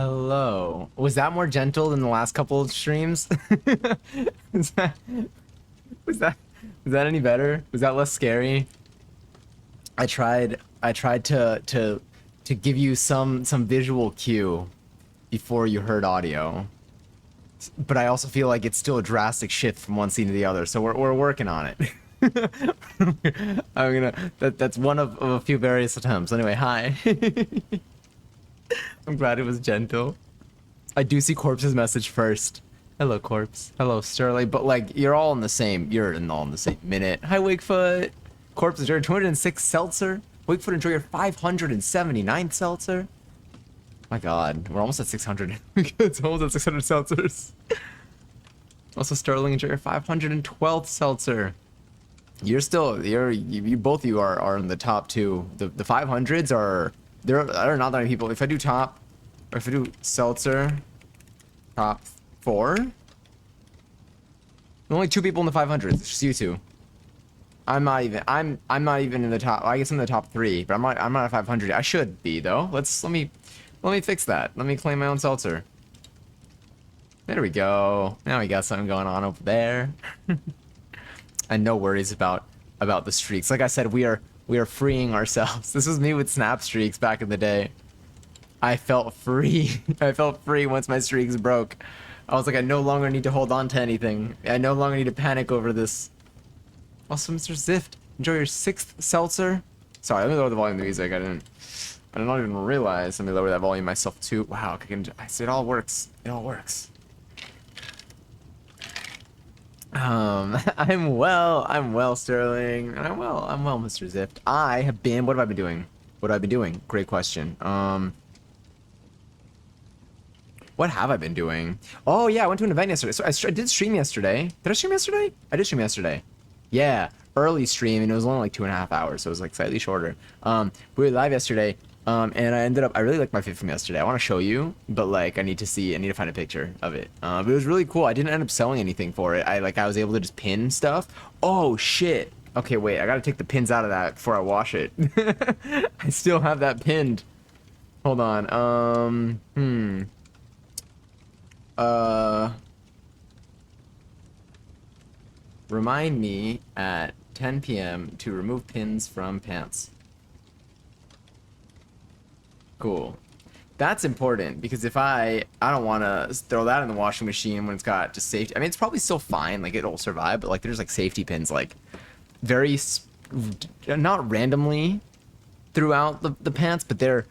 Hello. Was that more gentle than the last couple of streams? Was that was that was that any better? Was that less scary? I tried to give you some visual cue before you heard audio. But I also feel like it's still a drastic shift from one scene to the other, so we're working on it. That's one of a few various attempts. Anyway, hi. I'm glad it was gentle. I do see Corpse's message first. Hello, Corpse. Hello, Sterling. But like, you're all in the same. You're all in the same minute. Hi, Wakefoot. Corpse, enjoy your 206 seltzer. Wakefoot, enjoy your 579 seltzer. My God, we're almost at 600. It's almost at 600 seltzers. Also, Sterling, enjoy your 512th seltzer. You both of you are in the top two. The 500s are. There are not that many people. If I do top, or if I do seltzer, top 4. There are only 2 people in the 500s. It's just you two. I'm not even in the top. I guess I'm in the top 3, but I'm not at 500. I should be though. Let me fix that. Let me claim my own seltzer. There we go. Now we got something going on over there. And no worries about the streaks. Like I said, we are freeing ourselves. This was me with snap streaks back in the day. I felt free. I felt free once my streaks broke. I was like, I no longer need to hold on to anything. I no longer need to panic over this. Also, Mr. Zift, enjoy your 6th seltzer. Sorry, let me lower the volume of the music. I did not even realize. Let me lower that volume myself too. Wow, I see it all works. It all works. I'm well, Sterling. I'm well, Mr. Zift. What have I been doing? What have I been doing? Great question. What have I been doing? Oh yeah, I went to an event yesterday. So I did stream yesterday. Did I stream yesterday? I did stream yesterday. Yeah, early stream, and it was only like 2.5 hours, so it was like slightly shorter. We were live yesterday, and I really liked my fit from yesterday. I want to show you, but like I need to find a picture of it. But it was really cool. I didn't end up selling anything for it. I was able to just pin stuff. Oh shit. Okay, wait, I gotta take the pins out of that before I wash it. I still have that pinned. Hold on. Remind me at 10 p.m. to remove pins from pants. Cool. That's important because if I don't want to throw that in the washing machine when it's got just safety. I mean, it's probably still fine. Like it'll survive, but like there's like safety pins like not randomly throughout the pants, but they're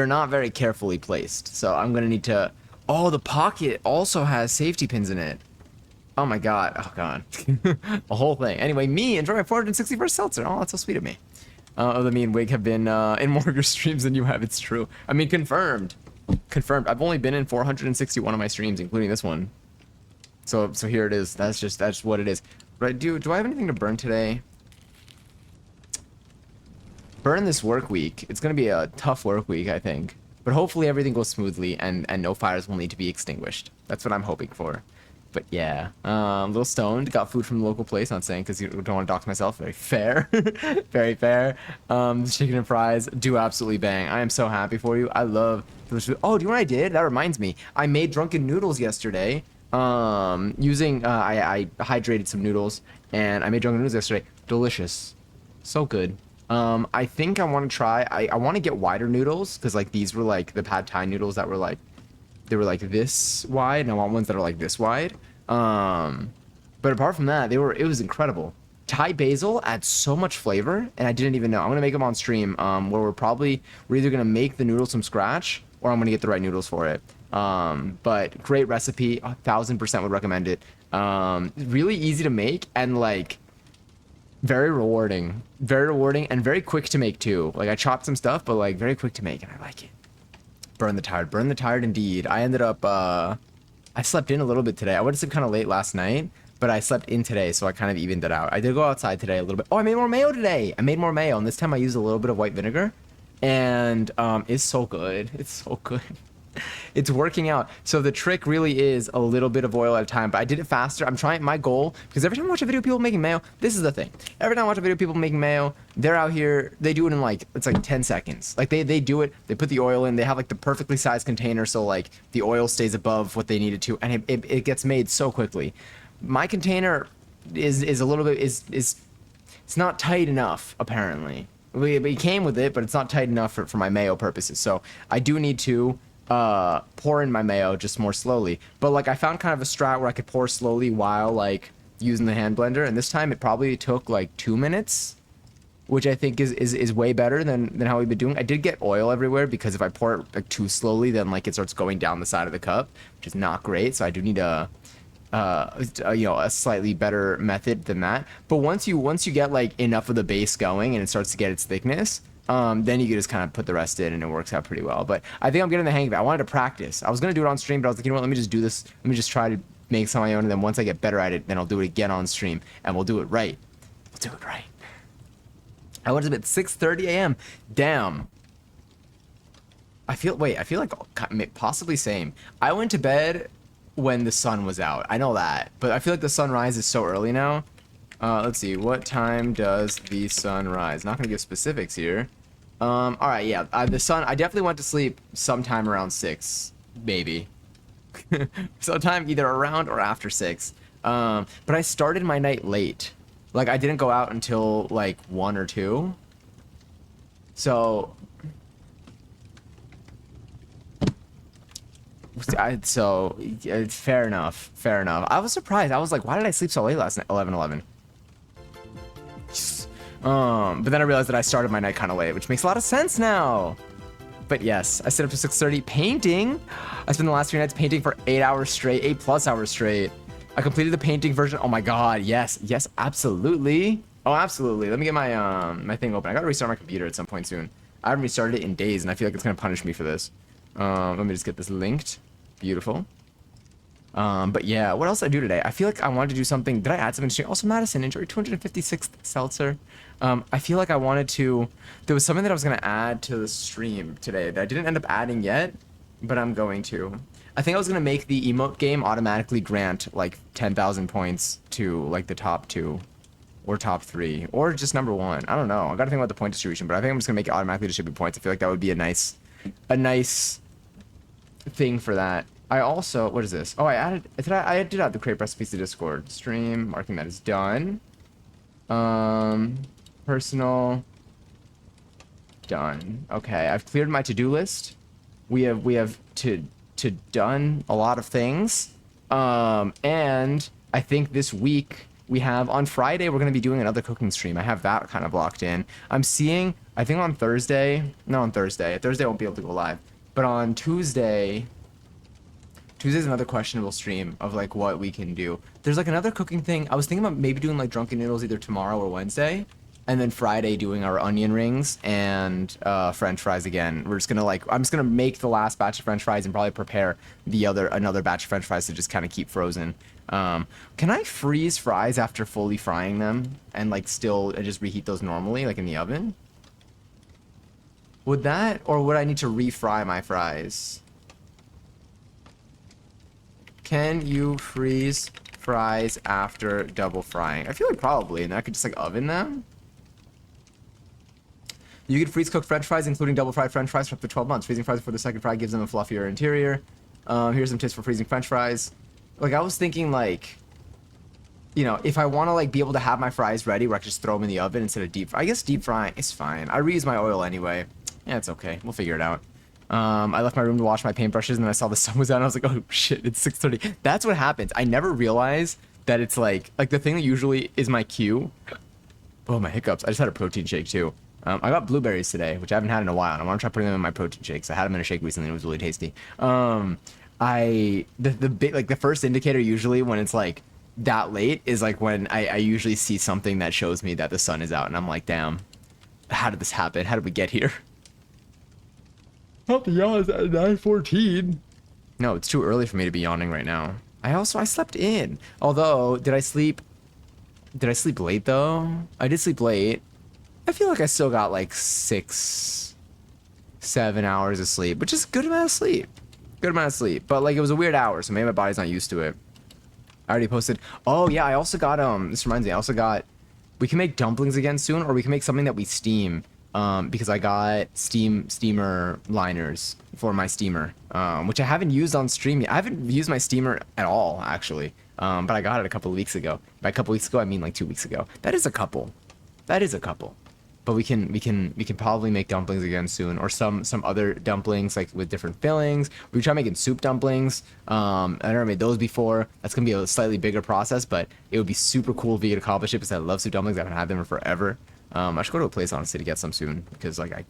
not very carefully placed. So I'm gonna need to. Oh, the pocket also has safety pins in it. Oh my God. Oh God. A whole thing. Anyway, enjoy my 461st seltzer. Oh, that's so sweet of me. Me and Wig have been in more of your streams than you have. It's true. I mean, confirmed. Confirmed. I've only been in 461 of my streams, including this one. So here it is. That's what it is. Right? Do I have anything to burn today? Burn this work week. It's gonna be a tough work week, I think. But hopefully everything goes smoothly and no fires will need to be extinguished. That's what I'm hoping for. But yeah, little stoned, got food from the local place, not saying because you don't want to dox myself. Very fair. Very fair. Chicken and fries do absolutely bang. I am so happy for you. I love those food. Oh, do you know what I did? That reminds me. I made drunken noodles yesterday. Using I hydrated some noodles and I made drunken noodles yesterday. Delicious. So good. I think I want to try. I want to get wider noodles because like these were like the pad thai noodles that were like they were like this wide, and I want ones that are like this wide. But apart from that, it was incredible. Thai basil adds so much flavor, and I didn't even know. I'm gonna make them on stream. Where we're either gonna make the noodles from scratch, or I'm gonna get the right noodles for it. But great recipe, 1000% would recommend it. Really easy to make, and like very rewarding, and very quick to make too. Like I chopped some stuff, but like very quick to make, and I like it. Burn the tired indeed. I ended up, I slept in a little bit today. I went to sleep kind of late last night, but I slept in today, so I kind of evened it out. I did go outside today a little bit. Oh, I made more mayo today. And this time I used a little bit of white vinegar, and it's so good. It's so good. It's working out. So the trick really is a little bit of oil at a time, but I did it faster. I'm trying my goal because every time I watch a video of people making mayo, this is the thing. Every time I watch a video of people making mayo, they're out here, they do it in like, it's like 10 seconds. Like they do it, they put the oil in, they have like the perfectly sized container so like the oil stays above what they need it to, and it gets made so quickly. My container is a little bit, it's not tight enough, apparently. We came with it, but it's not tight enough for my mayo purposes. So I do need to pour in my mayo just more slowly. But like I found kind of a strat where I could pour slowly while like using the hand blender, and this time it probably took like 2 minutes, which I think is way better than how we've been doing. I did get oil everywhere because if I pour it like too slowly, then like it starts going down the side of the cup, which is not great. So I do need a slightly better method than that. But once you get like enough of the base going and it starts to get its thickness, then you can just kind of put the rest in and it works out pretty well. But I think I'm getting the hang of it. I wanted to practice. I was going to do it on stream, but I was like, you know what, let me just do this. Let me just try to make some of my own, and then once I get better at it, then I'll do it again on stream, and we'll do it right. We'll do it right. I went to bed at 6:30 a.m. Damn. I feel like possibly same. I went to bed when the sun was out. I know that, but I feel like the sunrise is so early now. Let's see, what time does the sun rise? Not gonna give specifics here. All right, yeah, the sun. I definitely went to sleep sometime around 6, maybe. Sometime either around or after 6. But I started my night late. Like I didn't go out until like 1 or 2. So. Fair enough. Fair enough. I was surprised. I was like, why did I sleep so late last night? 11:11. But then I realized that I started my night kind of late, which makes a lot of sense now. But yes, I stayed up to 6:30 painting. I spent the last 3 nights painting for 8 hours straight, 8+ hours straight. I completed the painting version. Oh my god, yes, yes, absolutely. Oh, absolutely. Let me get my my thing open. I gotta restart my computer at some point soon. I haven't restarted it in days, and I feel like it's gonna punish me for this. Let me just get this linked. Beautiful. But yeah, what else did I do today? I feel like I wanted to do something. Did I add something to stream? Also, Madison, enjoy 256th seltzer. I feel like I wanted to. There was something that I was gonna add to the stream today that I didn't end up adding yet, but I'm going to. I think I was gonna make the emote game automatically grant like 10,000 points to like the top 2, or top 3, or just number 1. I don't know. I gotta think about the point distribution, but I think I'm just gonna make it automatically distribute points. I feel like that would be a nice thing for that. I also, what is this? Oh, I did add the crepe recipes to Discord stream, marking that is done. Personal, done. Okay, I've cleared my to-do list. We have done a lot of things. And I think this week we have, on Friday, we're going to be doing another cooking stream. I have that kind of locked in. I'm seeing, I think on Thursday, no, on Thursday. Thursday I won't be able to go live. But on Tuesday's another questionable stream of like what we can do. There's like another cooking thing. I was thinking about maybe doing like drunken noodles either tomorrow or Wednesday, and then Friday doing our onion rings and French fries again. We're just gonna I'm just gonna make the last batch of French fries and probably prepare another batch of French fries to just kind of keep frozen. Can I freeze fries after fully frying them and like still just reheat those normally like in the oven? Would that, or would I need to refry my fries? Can you freeze fries after double frying? I feel like probably, and I could just like oven them. You could freeze cook French fries, including double fried French fries, for up to 12 months. Freezing fries before the second fry gives them a fluffier interior. Here's some tips for freezing French fries. Like I was thinking, like, you know, if I want to like be able to have my fries ready, where I can just throw them in the oven instead of deep. I guess deep frying is fine. I reuse my oil anyway. Yeah, it's okay. We'll figure it out. I left my room to wash my paintbrushes, and then I saw the sun was out, and I was like, oh shit, it's 6:30. That's what happens. I never realize that it's like the thing that usually is my cue. Oh, my hiccups. I just had a protein shake too. I got blueberries today, which I haven't had in a while, and I want to try putting them in my protein shakes. I had them in a shake recently, and it was really tasty. The first indicator usually when it's like that late is like when I usually see something that shows me that the sun is out, and I'm like, damn, how did this happen? How did we get here? Not the yawn at 9:14. No, it's too early for me to be yawning right now. I slept in. Although, did I sleep late though? I did sleep late. I feel like I still got like 6, 7 hours of sleep, which is a good amount of sleep. Good amount of sleep. But like it was a weird hour, so maybe my body's not used to it. I already posted. Oh yeah, I also got this reminds me, I also got we can make dumplings again soon, or we can make something that we steam. Because I got steamer liners for my steamer, which I haven't used on stream yet. I haven't used my steamer at all, actually. But I got it a couple of weeks ago. By a couple weeks ago, I mean like 2 weeks ago. That is a couple. That is a couple. But we can probably make dumplings again soon, or some other dumplings like with different fillings. We try making soup dumplings. I never made those before. That's gonna be a slightly bigger process, but it would be super cool if we could accomplish it because I love soup dumplings. I haven't had them in forever. I should go to a place honestly to get some soon because like I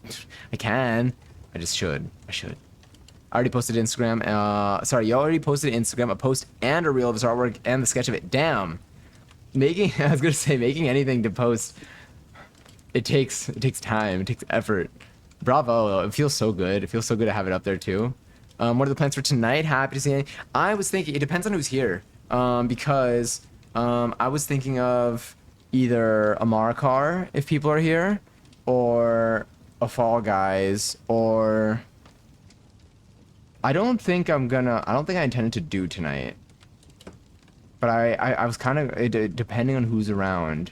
can. I just should. I should. I already posted Instagram. Sorry, you already posted Instagram, a post and a reel of his artwork and the sketch of it. Damn. Making I was gonna say making anything to post. It takes time. It takes effort. Bravo. It feels so good. It feels so good to have it up there too. What are the plans for tonight? Happy to see you. I was thinking it depends on who's here. Because I was thinking of either a Marikar if people are here, or a Fall Guys, or I don't think I intended to do tonight. But I was kind of depending on who's around,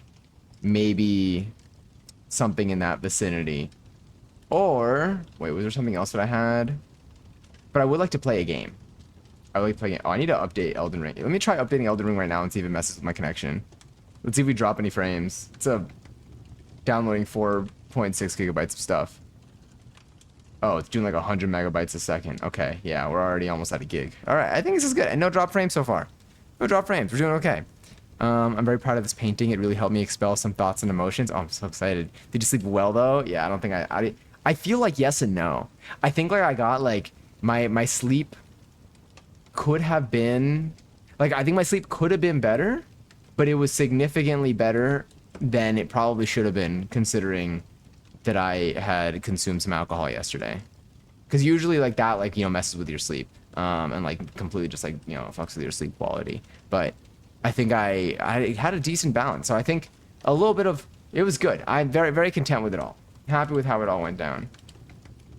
maybe something in that vicinity. Or wait, was there something else that I had? But I would like to play a game. I would like to play a game. Oh, I need to update Elden Ring. Let me try updating Elden Ring right now and see if it messes with my connection. Let's see if we drop any frames. It's downloading 4.6 gigabytes of stuff. Oh, it's doing like 100 megabytes a second. Okay, yeah, we're already almost at a gig. All right, I think this is good. And no drop frames so far. No drop frames. We're doing okay. I'm very proud of this painting. It really helped me expel some thoughts and emotions. Oh, I'm so excited. Did you sleep well though? Yeah, I don't think I feel like yes and no. I think like I got like my sleep could have been like I think my sleep could have been better, but it was significantly better than it probably should have been considering that I had consumed some alcohol yesterday. Because usually like that like messes with your sleep and like completely just like fucks with your sleep quality. But I think I had a decent balance. So I think a little bit of it was good. I'm very, very content with it all. Happy with how it all went down.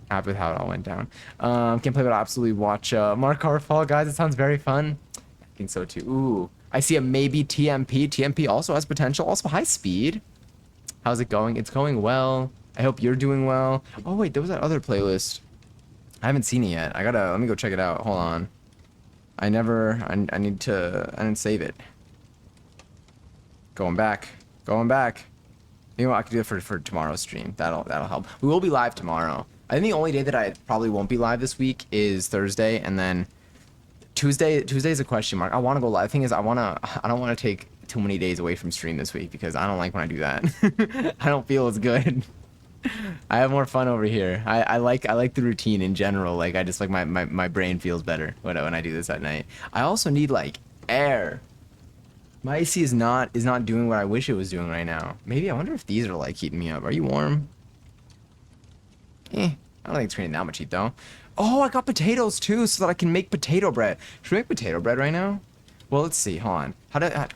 Happy with how it all went down. Can't play but absolutely watch Marikar Fall Guys. It sounds very fun. I think so too. Ooh. I see a maybe TMP. TMP also has potential. Also high speed. How's it going? It's going well. I hope you're doing well. Oh wait, there was that other playlist. I haven't seen it yet. Let me go check it out. Hold on. I didn't save it. Going back. You know what, I could do it for tomorrow's stream. That'll help. We will be live tomorrow. I think the only day that I probably won't be live this week is Thursday, and then Tuesday is a question mark. I want to go live. The thing is, I don't want to take too many days away from stream this week because I don't like when I do that. I don't feel as good. I have more fun over here. I like the routine in general. Like I just like my brain feels better when I do this at night. I also need like air. My AC is not doing what I wish it was doing right now. Maybe I wonder if these are like heating me up. Are you warm? I don't think it's creating that much heat though. Oh, I got potatoes too, so that I can make potato bread. Should we make potato bread right now? Well, let's see. Hold on.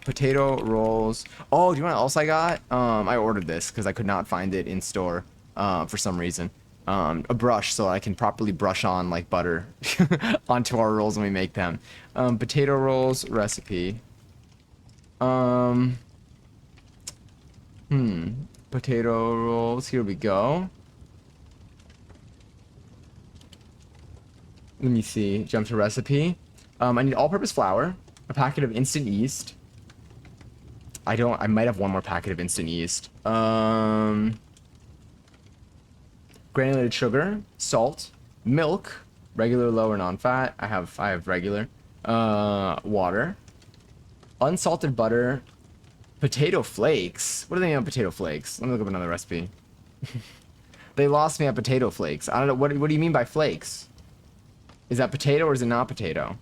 Potato rolls? Oh, do you know what else I got? I ordered this because I could not find it in store for some reason. A brush so I can properly brush on like butter onto our rolls when we make them. Potato rolls recipe. Potato rolls. Here we go. Let me see. Jump to recipe. I need all-purpose flour, a packet of instant yeast. I might have one more packet of instant yeast. Granulated sugar, salt, milk, regular, low, or non-fat. I have regular. Water, unsalted butter, potato flakes. What do they mean on potato flakes? Let me look up another recipe. They lost me at potato flakes. I don't know. What do you mean by flakes? Is that potato or is it not potato?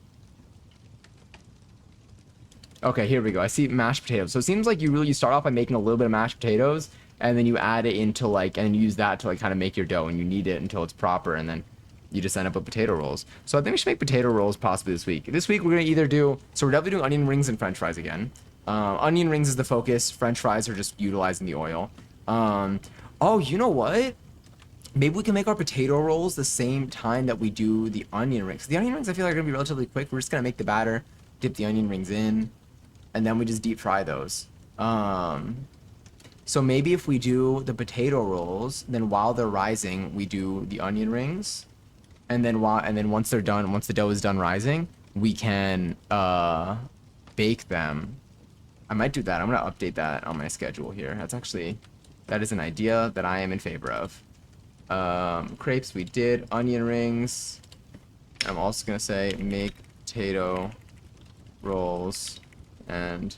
Okay, here we go. I see mashed potatoes. So it seems like you start off by making a little bit of mashed potatoes, and then you add it into like, and use that to like kind of make your dough, and you knead it until it's proper, and then you just end up with potato rolls. So I think we should make potato rolls possibly this week. This week we're gonna either so we're definitely doing onion rings and French fries again. Onion rings is the focus. French fries are just utilizing the oil. Oh, you know what? Maybe we can make our potato rolls the same time that we do the onion rings. The onion rings I feel like are gonna be relatively quick. We're just gonna make the batter, dip the onion rings in, and then we just deep fry those. So maybe if we do the potato rolls, then while they're rising, we do the onion rings, and then once they're done, once the dough is done rising, we can bake them. I might do that. I'm gonna update that on my schedule here. That is an idea that I am in favor of. Crepes we did, onion rings. I'm also gonna say make potato rolls and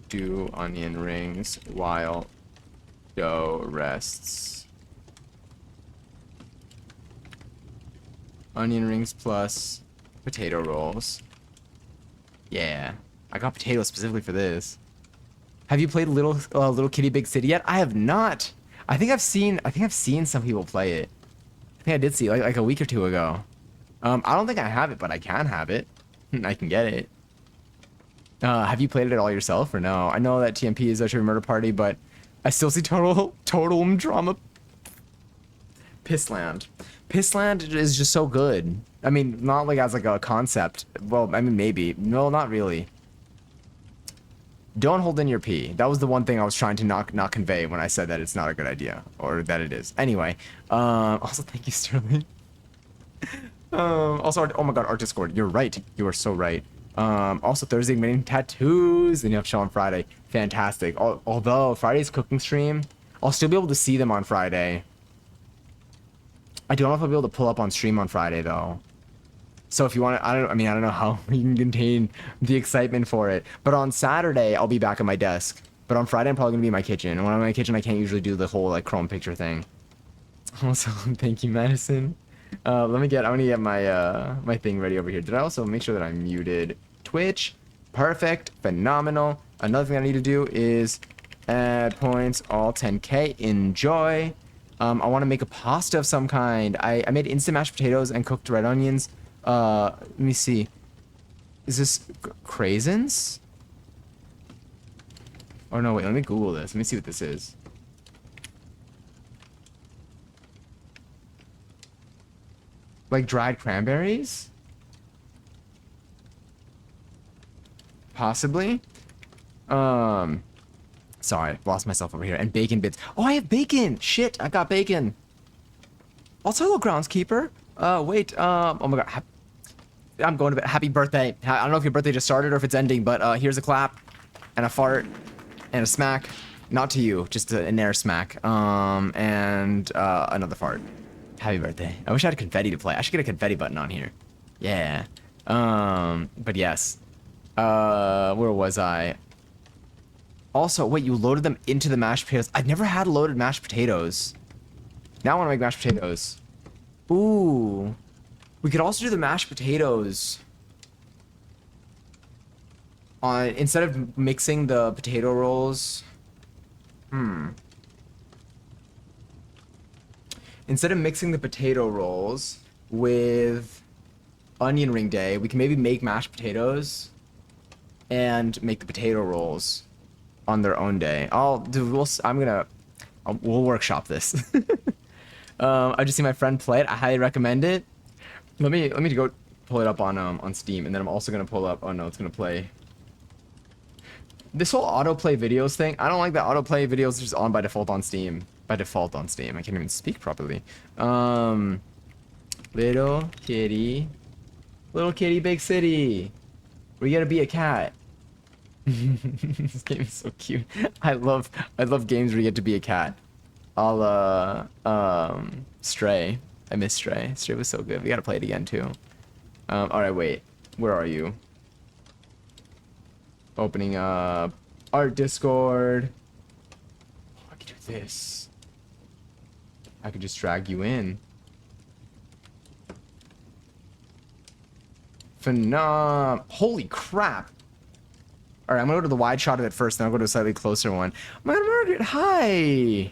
do onion rings while dough rests. Onion rings plus potato rolls. Yeah, I got potatoes specifically for this. Have you played Little Kitty Big City yet? I have not. I think I've seen some people play it. I think I did see like a week or two ago. I don't think I have it, but I can have it. I can get it. Have you played it at all yourself or no? I know that TMP is a murder party, but I still see total drama. Pissland. Pissland is just so good. I mean, not like as like a concept. Well, I mean maybe. No, not really. Don't hold in your pee. That was the one thing I was trying to not convey when I said that it's not a good idea or that it is. Anyway, also thank you, Sterling. Also, oh my God, Art Discord. You're right. You are so right. Also Thursday getting tattoos, and you have show on Friday. Fantastic. Although Friday's cooking stream, I'll still be able to see them on Friday. I don't know if I'll be able to pull up on stream on Friday though. So if you want to, I don't know how you can contain the excitement for it. But on Saturday, I'll be back at my desk. But on Friday, I'm probably gonna be in my kitchen. And when I'm in my kitchen, I can't usually do the whole like chrome picture thing. Also, thank you, Madison. I'm gonna get my my thing ready over here. Did I also make sure that I muted Twitch? Perfect, phenomenal. Another thing I need to do is add points, all 10k. Enjoy. I want to make a pasta of some kind. I made instant mashed potatoes and cooked red onions. Let me see. Is this craisins? Oh no, wait, let me Google this. Let me see what this is. Like dried cranberries? Possibly. Sorry, lost myself over here. And bacon bits. Oh, I have bacon! Shit, I got bacon. Also, hello, groundskeeper. Wait, oh my God. I'm going to bed. Happy birthday. I don't know if your birthday just started or if it's ending, but here's a clap and a fart and a smack. Not to you, just an air smack. And another fart. Happy birthday. I wish I had confetti to play. I should get a confetti button on here. Yeah. But yes. Where was I? Also, wait, you loaded them into the mashed potatoes. I've never had loaded mashed potatoes. Now I want to make mashed potatoes. Ooh. We could also do the mashed potatoes on instead of mixing the potato rolls. Instead of mixing the potato rolls with onion ring day, we can maybe make mashed potatoes and make the potato rolls on their own day. We'll workshop this. I just see my friend play it. I highly recommend it. Let me go pull it up on Steam, and then I'm also gonna pull up. Oh no, it's gonna play. This whole autoplay videos thing. I don't like that autoplay videos just on by default on Steam. By default on Steam. I can't even speak properly. Little kitty big city. We gotta be a cat. This game is so cute. I love games where you get to be a cat. Stray. I miss Stray. Stray was so good. We gotta play it again too. Alright, wait. Where are you? Opening up Art Discord. Oh, I could do this. I could just drag you in. Holy crap. Alright, I'm gonna go to the wide shot of it first, then I'll go to a slightly closer one. My Margaret, hi!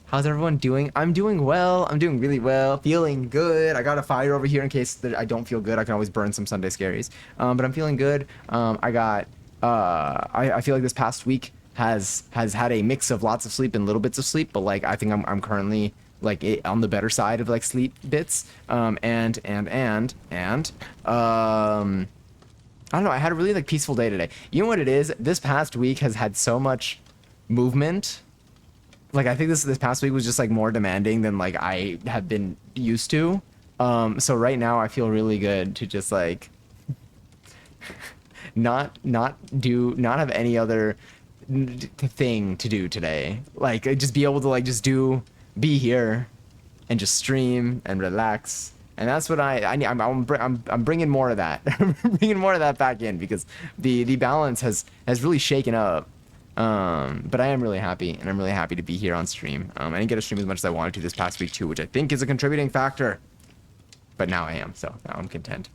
How's everyone doing? I'm doing well. I'm doing really well. Feeling good. I got a fire over here in case that I don't feel good. I can always burn some Sunday scaries. But I'm feeling good. I feel like this past week has had a mix of lots of sleep and little bits of sleep, but like I think I'm currently like on the better side of like sleep bits. I don't know. I had a really like peaceful day today. You know what it is? This past week has had so much movement. Like I think this past week was just like more demanding than like I have been used to. So right now I feel really good to just like not have any other thing to do today. Like just be able to like be here and just stream and relax. And that's what I'm bringing more of that. I'm bringing more of that back in because the balance has really shaken up. But I am really happy, and I'm really happy to be here on stream. I didn't get to stream as much as I wanted to this past week too, which I think is a contributing factor. But now I am, so now I'm content.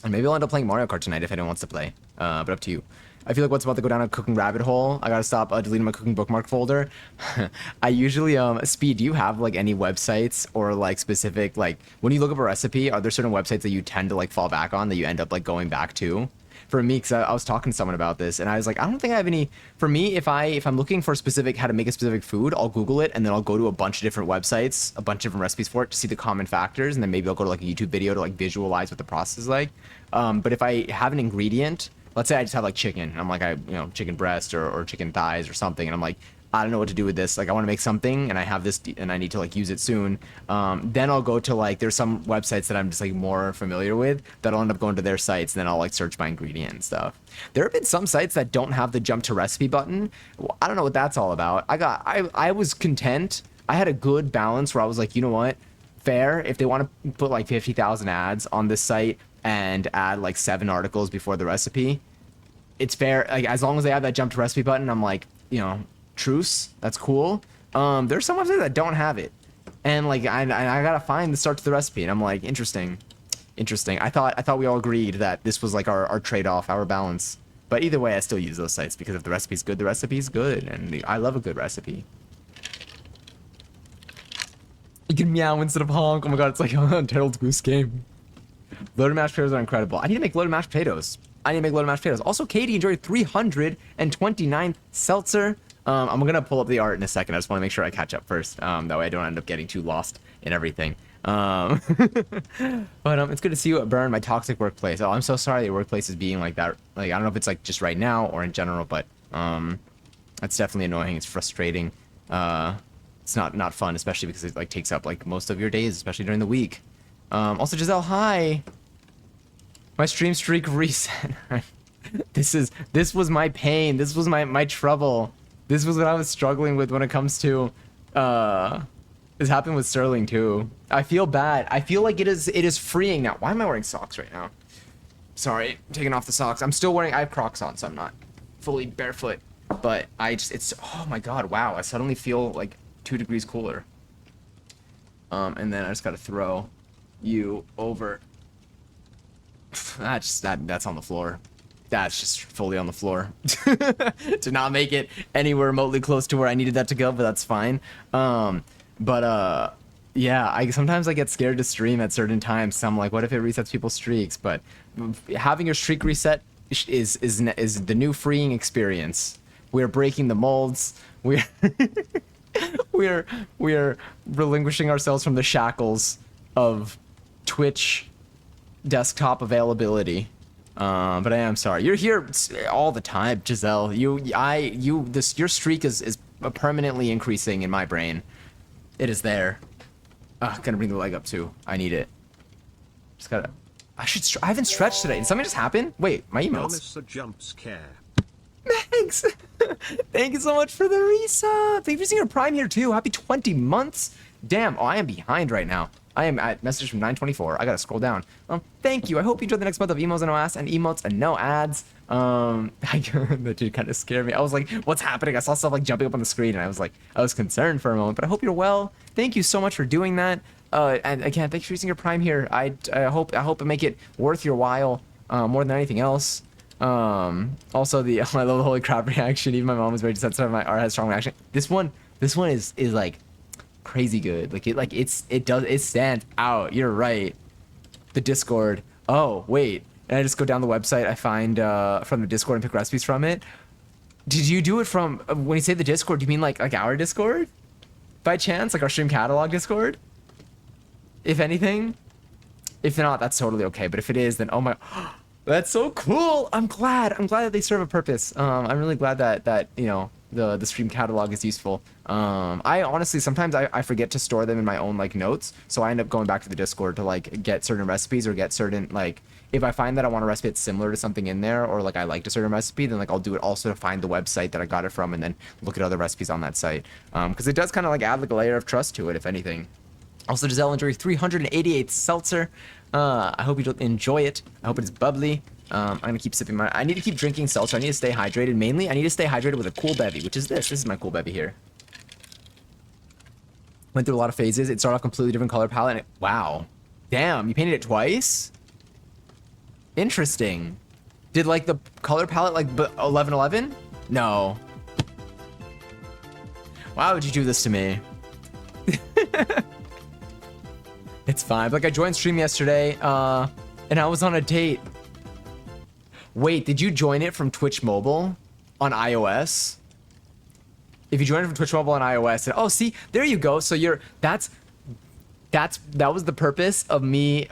And maybe I'll end up playing Mario Kart tonight if anyone wants to play. But up to you. I feel like what's about to go down a cooking rabbit hole. I gotta stop deleting my cooking bookmark folder. I usually Speed, do you have like any websites or like specific like when you look up a recipe, are there certain websites that you tend to like fall back on that you end up like going back to? For me, because I was talking to someone about this, and I was like, I don't think I have any. For me, if I'm looking for specific how to make a specific food, I'll Google it, and then I'll go to a bunch of different websites, a bunch of different recipes for it to see the common factors, and then maybe I'll go to like a YouTube video to like visualize what the process is like. But if I have an ingredient, let's say I just have like chicken, and I'm like chicken breast or chicken thighs or something, and I'm like, I don't know what to do with this. Like I want to make something, and I have this, and I need to like use it soon. Then I'll go to like there's some websites that I'm just like more familiar with that I'll end up going to their sites, and then I'll like search by ingredient and stuff. There have been some sites that don't have the jump to recipe button. Well, I don't know what that's all about. I was content. I had a good balance where I was like, you know what, fair. If they want to put like 50,000 ads on this site and add like 7 articles before the recipe, it's fair. Like as long as they have that jump to recipe button, I'm like, truce, that's cool. There's some websites that don't have it, and like I gotta find the start to the recipe, and I'm like, interesting. I thought we all agreed that this was like our trade-off, our balance. But either way, I still use those sites because if the recipe's good, the recipe's good, and I love a good recipe. You can meow instead of honk. Oh my god, it's like a Untitled Goose Game. Loaded mashed potatoes are incredible. I need to make loaded mashed potatoes. Also, Katie enjoyed 329 seltzer. I'm gonna pull up the art in a second. I just want to make sure I catch up first. That way I don't end up getting too lost in everything. But it's good to see you at Burn, my toxic workplace. Oh, I'm so sorry your workplace is being like that. Like I don't know if it's like just right now or in general, but that's definitely annoying. It's frustrating. It's not fun, especially because it like takes up like most of your days, especially during the week. Also, Giselle, hi. My stream streak reset. This was my pain. This was my trouble. This was what I was struggling with when it comes to this happened with Sterling too. I feel bad. I feel like it is freeing now. Why am I wearing socks right now? Sorry, I'm taking off the socks. I have Crocs on, so I'm not fully barefoot. But oh my god, wow. I suddenly feel like 2 degrees cooler. And then I just gotta throw you over. That's on the floor. That's just fully on the floor. To not make it anywhere remotely close to where I needed that to go, but that's fine. Yeah, sometimes I get scared to stream at certain times. So I'm like, what if it resets people's streaks? But having your streak reset is the new freeing experience. We're breaking the molds. We're we're relinquishing ourselves from the shackles of Twitch desktop availability. But I am sorry. You're here all the time, Giselle. Your streak is permanently increasing in my brain. It is there. Gonna bring the leg up too. I need it. Just gotta. I haven't stretched today. Did something just happen? Wait, my emotes. Promise a jump scare. Thanks. Thank you so much for the resub. Thank you for seeing your Prime here too. Happy 20 months. Damn. Oh, I am behind right now. I am at message from 924. I gotta scroll down. Thank you. I hope you enjoy the next month of emos and no ads and emotes and no ads. That did kind of scare me. I was like, what's happening? I saw stuff like jumping up on the screen, and I was concerned for a moment. But I hope you're well. Thank you so much for doing that. And again, thanks for using your Prime here. I hope it make it worth your while more than anything else. Also, I love the holy crap reaction. Even my mom was very sensitive. My art has strong reaction. This one is like crazy good. It stands out. You're right. The Discord. Oh wait, and I just go down the website. I find from the Discord and pick recipes from it. Did you do it from when you say the Discord? Do you mean like our Discord? by chance, like our stream catalog Discord? If anything? If not, that's totally okay. But if it is, then oh my, that's so cool. I'm glad. I'm glad that they serve a purpose. I'm really glad that you know the stream catalog is useful. I honestly sometimes I forget to store them in my own like notes, so I end up going back to the Discord to like get certain recipes or get certain like if I find that I want a recipe that's similar to something in there or like I liked a certain recipe, then like I'll do it also to find the website that I got it from and then look at other recipes on that site. Because it does kind of like add like a layer of trust to it, if anything. Also, Giselle enjoy 388 seltzer. I hope you enjoy it. I hope it's bubbly. I'm gonna keep sipping my. I need to keep drinking seltzer. I need to stay hydrated. Mainly, I need to stay hydrated with a cool bevy, which is this. This is my cool bevy here. Went through a lot of phases. It started off completely different color palette. And wow, damn! You painted it twice. Interesting. Did like the color palette like 1111? No. Why would you do this to me? It's fine. Like I joined stream yesterday, and I was on a date. Wait, did you join it from Twitch Mobile on iOS? If you joined it from Twitch Mobile on iOS, and, oh, see, there you go. So that was the purpose of my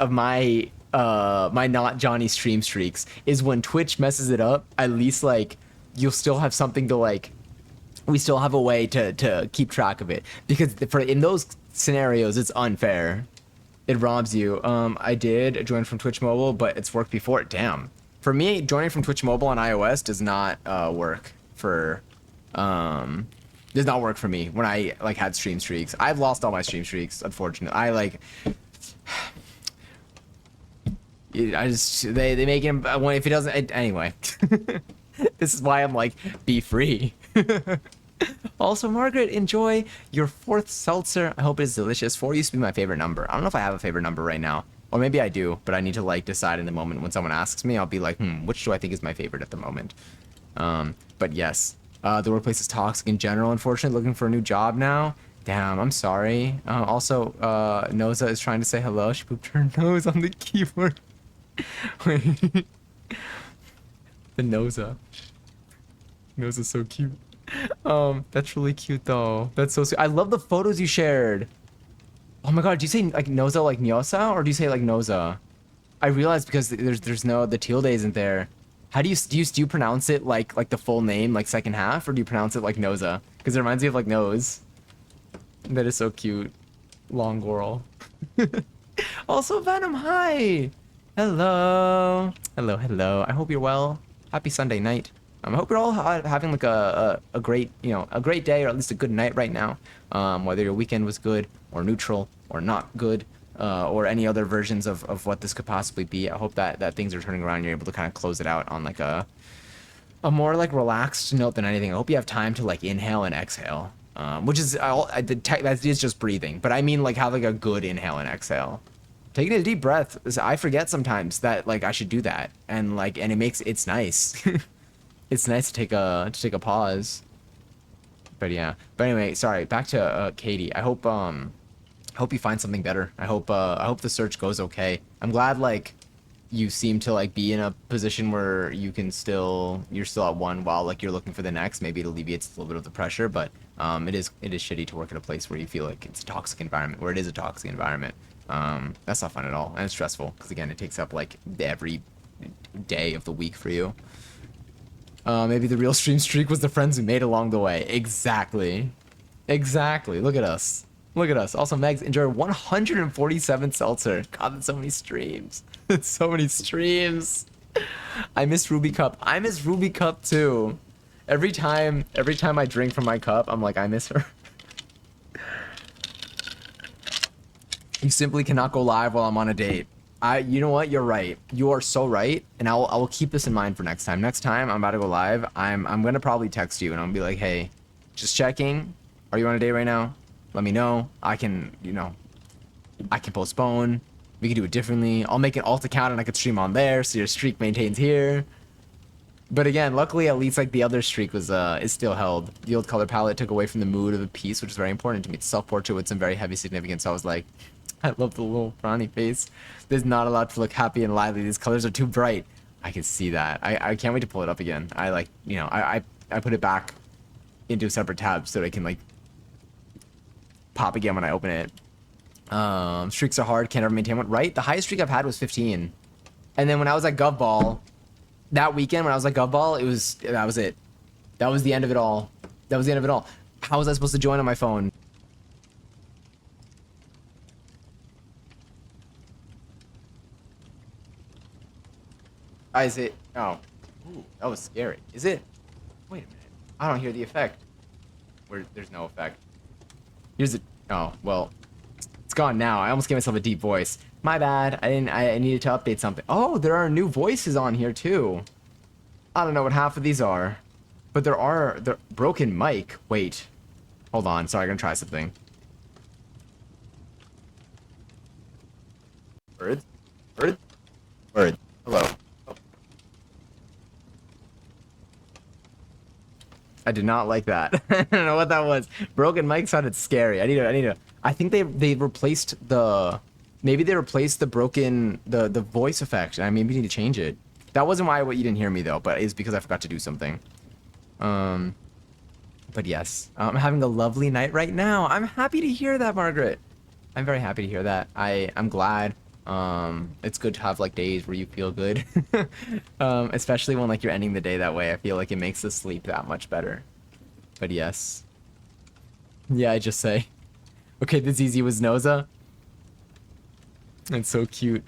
my not Johnny stream streaks is when Twitch messes it up. At least like you'll still have something to like. We still have a way to keep track of it because in those scenarios it's unfair. It robs you. I did join from Twitch Mobile, but it's worked before. Damn. For me, joining from Twitch Mobile on iOS does not work for does not work for me when I like had stream streaks. I've lost all my stream streaks, unfortunately. I like I just they make him when if he doesn't anyway. This is why I'm like be free. Also, Margaret, enjoy your 4th seltzer. I hope it's delicious. 4 used to be my favorite number. I don't know if I have a favorite number right now. Or maybe I do, but I need to like decide in the moment when someone asks me. I'll be like, which do I think is my favorite at the moment? But yes, the workplace is toxic in general, unfortunately. Looking for a new job now. Damn, I'm sorry. Also, Noza is trying to say hello. She pooped her nose on the keyboard. The Noza. Noza's so cute. That's really cute though. That's so sweet. I love the photos you shared. Oh my god, do you say like Noza like Nyosa or do you say like Noza? I realized because there's no the tilde isn't there. How do you pronounce it like the full name like second half or do you pronounce it like Noza? Because it reminds me of like nose. That is so cute. Long girl. Also Venom, hi. Hello. Hello. I hope you're well. Happy Sunday night. I hope you're all having like a great, a great day or at least a good night right now. Whether your weekend was good or neutral or not good, or any other versions of what this could possibly be. I hope that things are turning around and you're able to kind of close it out on like a more like relaxed note than anything. I hope you have time to like inhale and exhale, which is that is just breathing. But I mean like have like a good inhale and exhale. Taking a deep breath. I forget sometimes that like I should do that, and it's nice. It's nice to take a pause. But yeah. But anyway, sorry. Back to Katie. I hope you find something better. I hope the search goes okay. I'm glad like you seem to like be in a position where you're still at one while like you're looking for the next. Maybe it alleviates a little bit of the pressure, but it is shitty to work at a place where you feel like it's a toxic environment, where it is a toxic environment. That's not fun at all, and it's stressful because again, it takes up like every day of the week for you. Maybe the real stream streak was the friends we made along the way. Exactly. Look at us. Also, Megs, enjoy 147 seltzer. God, that's so many streams. It's so many streams. I miss Ruby Cup. I miss Ruby Cup too. Every time I drink from my cup, I'm like, I miss her. You simply cannot go live while I'm on a date. You know what? You're right. You are so right, and I will keep this in mind for next time. Next time I'm about to go live, I'm gonna probably text you and I'll be like, hey, just checking. Are you on a date right now? Let me know. I can postpone. We can do it differently. I'll make an alt account and I can stream on there, so your streak maintains here. But again, luckily at least like the other streak was is still held. The old color palette took away from the mood of the piece, which is very important to me. It's self-portrait with some very heavy significance. So I was like, I love the little frowny face. There's not allowed to look happy and lively. These colors are too bright. I can see that. I can't wait to pull it up again. I like, I put it back into a separate tab so that I can like pop again when I open it. Streaks are hard, can't ever maintain one. Right? The highest streak I've had was 15. And then when I was at Gov Ball, that weekend when I was at Gov Ball, that was it. That was the end of it all. That was the end of it all. How was I supposed to join on my phone? Is it? Oh. Ooh, that was scary. Is it? Wait a minute. I don't hear the effect. There's no effect. Here's it. Oh, well. It's gone now. I almost gave myself a deep voice. My bad. I needed to update something. Oh, there are new voices on here too. I don't know what half of these are. But the broken mic. Wait. Hold on. Sorry, I'm gonna try something. Bird? Bird? Bird. Hello. I did not like that. I don't know what that was. Broken mic sounded scary. I think they replaced maybe they replaced the broken the voice effect. I maybe need to change it. That wasn't why you didn't hear me though, but it's because I forgot to do something. But yes, I'm having a lovely night right now. I'm happy to hear that, Margaret. I'm very happy to hear that. I'm glad. It's good to have like days where you feel good. Especially when like you're ending the day that way. I feel like it makes the sleep that much better. But yes. Yeah, I just say. Okay, the ZZ was Noza. It's so cute.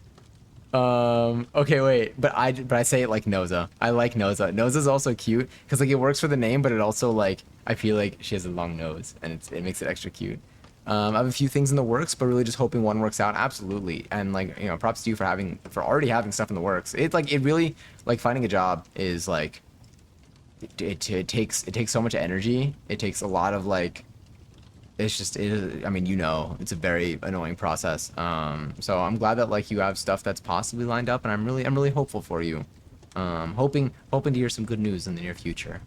Okay, wait, but I say it like Noza. I like Noza. Noza's also cute because like it works for the name, but it also like I feel like she has a long nose and it makes it extra cute. I have a few things in the works, but really just hoping one works out. Absolutely, and like props to you for already having stuff in the works. It really like finding a job is like it takes so much energy. It takes a lot of like. I mean, it's a very annoying process. So I'm glad that like you have stuff that's possibly lined up, and I'm really hopeful for you. Hoping to hear some good news in the near future.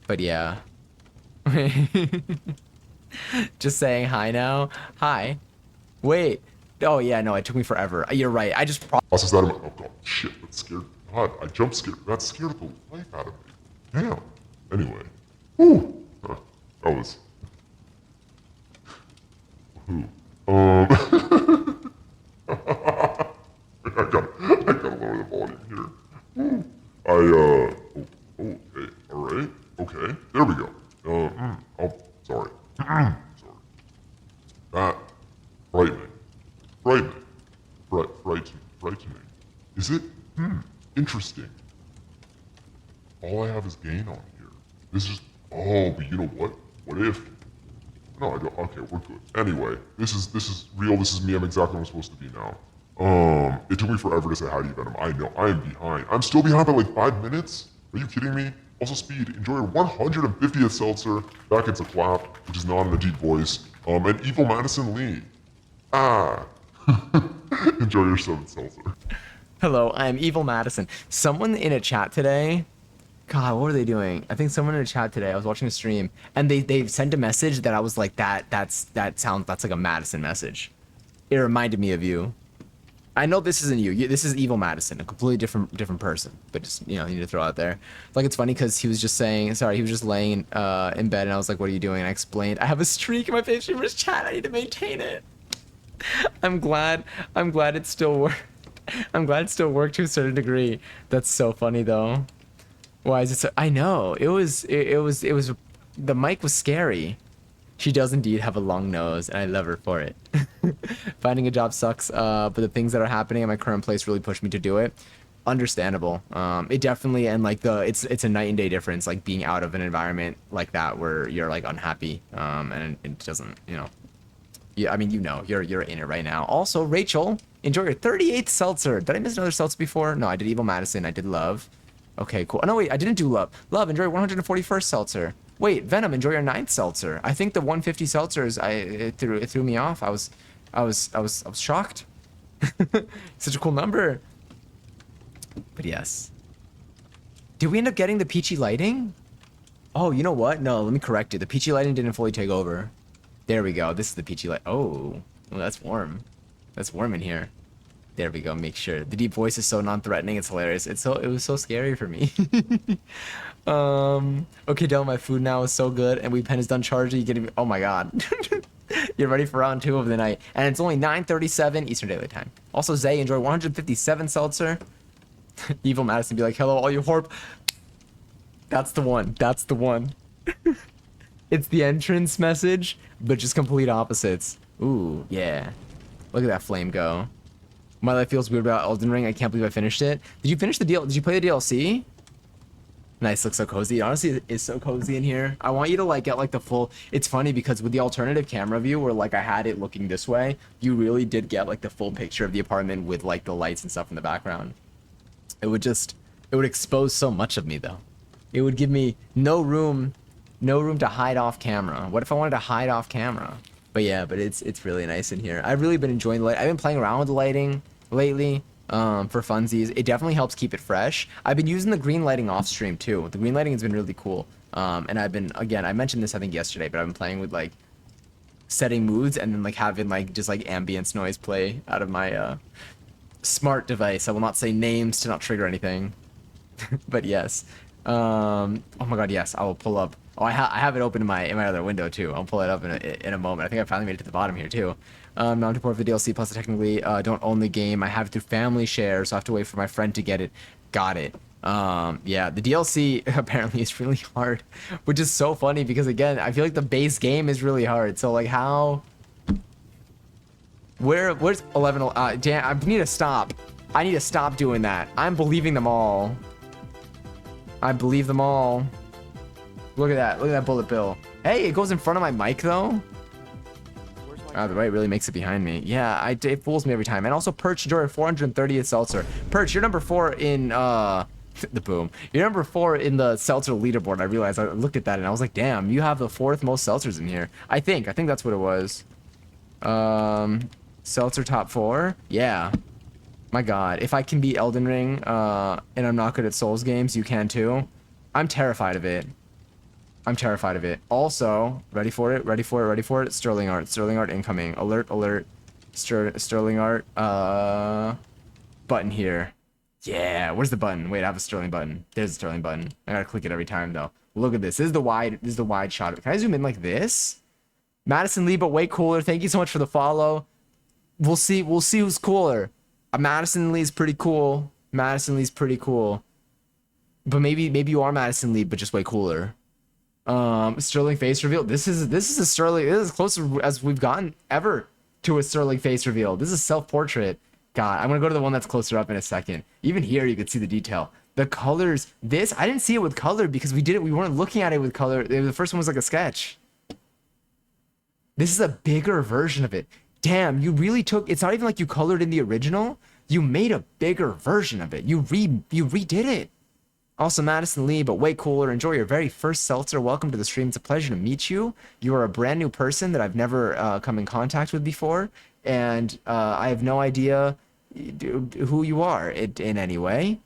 But yeah. Just saying hi now. Hi. Wait. Oh yeah, no, it took me forever. You're right. I just process that. Oh god, shit, that scared. God, I jump scared. That scared the life out of me. Damn. Anyway. Whew. That was. Who? I gotta lower the volume here. Okay, alright. Okay, there we go. Sorry. Sorry. That, frightening. Frightening. Is it? Interesting. All I have is gain on here. This is, but you know what? What if? No, I don't. Okay, we're good. Anyway, this is real. This is me. I'm exactly what I'm supposed to be now. It took me forever to say hi to you, Venom. I know. I am behind. I'm still behind by like 5 minutes. Are you kidding me? Also, speed. Enjoy your 150th seltzer. Back into clap, which is not in a deep voice. And evil Madison Lee. Enjoy your 7th seltzer. Hello, I am Evil Madison. Someone in a chat today. God, what were they doing? I think someone in a chat today. I was watching a stream, and they sent a message that I was like, that's like a Madison message. It reminded me of you. I know this isn't you. This is Evil Madison, a completely different person. But just you need to throw out there. Like it's funny because he was just saying, sorry, he was just laying in bed, and I was like, what are you doing? And I explained, I have a streak in my face streamer's chat. I need to maintain it. I'm glad it still worked. I'm glad it still worked to a certain degree. That's so funny though. Why is it so? I know it was. The mic was scary. She does indeed have a long nose, and I love her for it. Finding a job sucks, but the things that are happening at my current place really pushed me to do it. Understandable. It definitely, and like it's a night and day difference, like being out of an environment like that where you're like unhappy, and it doesn't, Yeah, I mean, you're in it right now. Also, Rachel, enjoy your 38th seltzer. Did I miss another seltzer before? No, I did Evil Madison. I did Love. Okay, cool. Oh, no, wait, I didn't do Love. Love, enjoy your 141st seltzer. Wait, Venom, enjoy your 9th seltzer. I think the 150 seltzers, it threw me off. I was shocked. Such a cool number. But yes. Did we end up getting the peachy lighting? Oh, you know what? No, let me correct it. The peachy lighting didn't fully take over. There we go. This is the peachy light. Oh, well, that's warm. That's warm in here. There we go. Make sure. The deep voice is so non-threatening. It's hilarious. It was so scary for me. Okay, Dylan, my food now is so good, and pen is done charging. You getting me? Oh my god. You're ready for round 2 of the night. And it's only 9:37 Eastern Daylight Time. Also, Zay, enjoy 157 seltzer. Evil Madison be like, hello, all you horp. That's the one. That's the one. It's the entrance message, but just complete opposites. Ooh, yeah. Look at that flame go. My life feels weird about Elden Ring. I can't believe I finished it. Did you finish the deal? Did you play the DLC? Nice, looks so cozy. Honestly, it is so cozy in here. I want you to like get like the full. It's funny because with the alternative camera view, where like I had it looking this way, you really did get like the full picture of the apartment with like the lights and stuff in the background. It would expose so much of me though. It would give me no room to hide off camera. What if I wanted to hide off camera? But yeah, but it's really nice in here. I've really been enjoying the light. I've been playing around with the lighting lately. For funsies, it definitely helps keep it fresh. I've been using the green lighting off stream too. The green lighting has been really cool. And I've been, again, I mentioned this I think yesterday, but I've been playing with like setting moods and then like having like just like ambience noise play out of my smart device. I will not say names to not trigger anything, but yes. Oh my god, yes, I will pull up. Oh, I have it open in my other window too. I'll pull it up in a moment. I think I finally made it to the bottom here too. Not to port for the DLC, plus I technically don't own the game. I have it through family share, so I have to wait for my friend to get it. Got it. Yeah, the DLC apparently is really hard, which is so funny because again, I feel like the base game is really hard. So like how? Where's 11? Damn, I need to stop. I need to stop doing that. I'm believing them all. I believe them all. Look at that. Look at that bullet bill. Hey, it goes in front of my mic though. Oh, the right really makes it behind me. Yeah, it fools me every time. And also, Perch enjoyed 430th seltzer. Perch, you're number 4 in the boom. You're number 4 in the seltzer leaderboard. I realized. I looked at that and I was like, damn, you have the 4th most seltzers in here. I think that's what it was. Seltzer top 4. Yeah. My God, if I can beat Elden Ring, and I'm not good at Souls games, you can too. I'm terrified of it. I'm terrified of it. Also, ready for it, ready for it, ready for it. Sterling Art incoming. Alert, alert. Sterling Art, button here. Yeah, where's the button? Wait, I have a Sterling button. There's a Sterling button. I gotta click it every time though. Look at this. This is the wide shot. Can I zoom in like this? Madison Lee, but way cooler. Thank you so much for the follow. We'll see who's cooler. Madison Lee's pretty cool. Madison Lee's pretty cool. But maybe you are Madison Lee, but just way cooler. Sterling face reveal. This is a Sterling. This is as close as we've gotten ever to a Sterling face reveal. This is self-portrait. God, I'm gonna go to the one that's closer up in a second. Even here, you can see the detail. The colors. This I didn't see it with color because we weren't looking at it with color. The first one was like a sketch. This is a bigger version of it. Damn, you really took. It's not even like you colored in the original. You made a bigger version of it. You redid it. Also, Madison Lee, but way cooler. Enjoy your very first seltzer. Welcome to the stream. It's a pleasure to meet you. You are a brand new person that I've never come in contact with before, and I have no idea who you are in any way.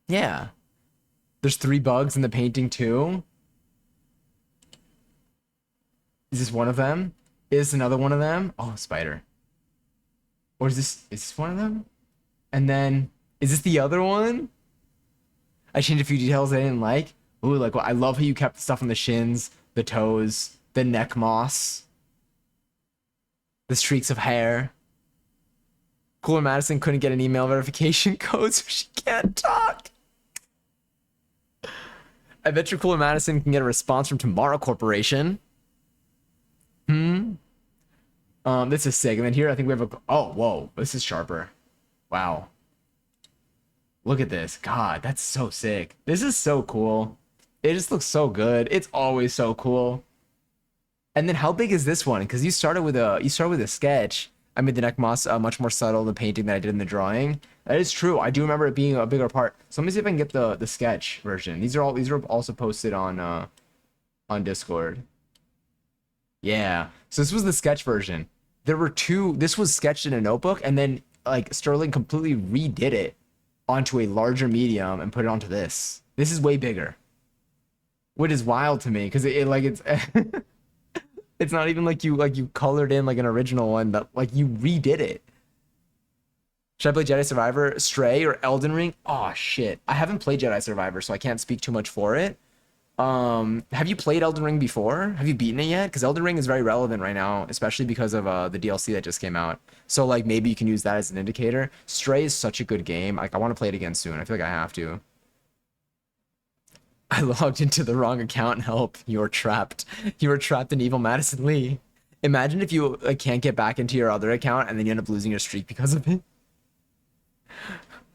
Yeah. There's 3 bugs in the painting too. Is this one of them? Is this another one of them? Oh, spider. Or is this one of them? And then, is this the other one? I changed a few details I didn't like. Ooh, like, well, I love how you kept the stuff on the shins, the toes, the neck moss, the streaks of hair. Cooler Madison couldn't get an email verification code, so she can't talk. I bet your Cooler Madison can get a response from Tomorrow Corporation. This is sick. And then here, I think we have a... Oh, whoa. This is sharper. Wow. Look at this. God, that's so sick. This is so cool. It just looks so good. It's always so cool. And then how big is this one? Because you started with a sketch. I made the neck moss much more subtle, the painting that I did in the drawing. That is true. I do remember it being a bigger part. So let me see if I can get the sketch version. These are also posted on Discord. Yeah. So this was the sketch version. There were 2. This was sketched in a notebook, and then like Sterling completely redid it onto a larger medium and put it onto this. This is way bigger, which is wild to me because it's it's not even like you colored in like an original one, but like you redid it. Should I play Jedi Survivor, Stray, or Elden Ring? Oh shit, I haven't played Jedi Survivor, so I can't speak too much for it. Have you played Elden Ring before? Have you beaten it yet? Because Elden Ring is very relevant right now, especially because of the DLC that just came out. So like maybe you can use that as an indicator. Stray is such a good game. Like I want to play it again soon. I feel like I have to. I logged into the wrong account. Help! You're trapped. You are trapped in evil Madison Lee. Imagine if you like can't get back into your other account and then you end up losing your streak because of it.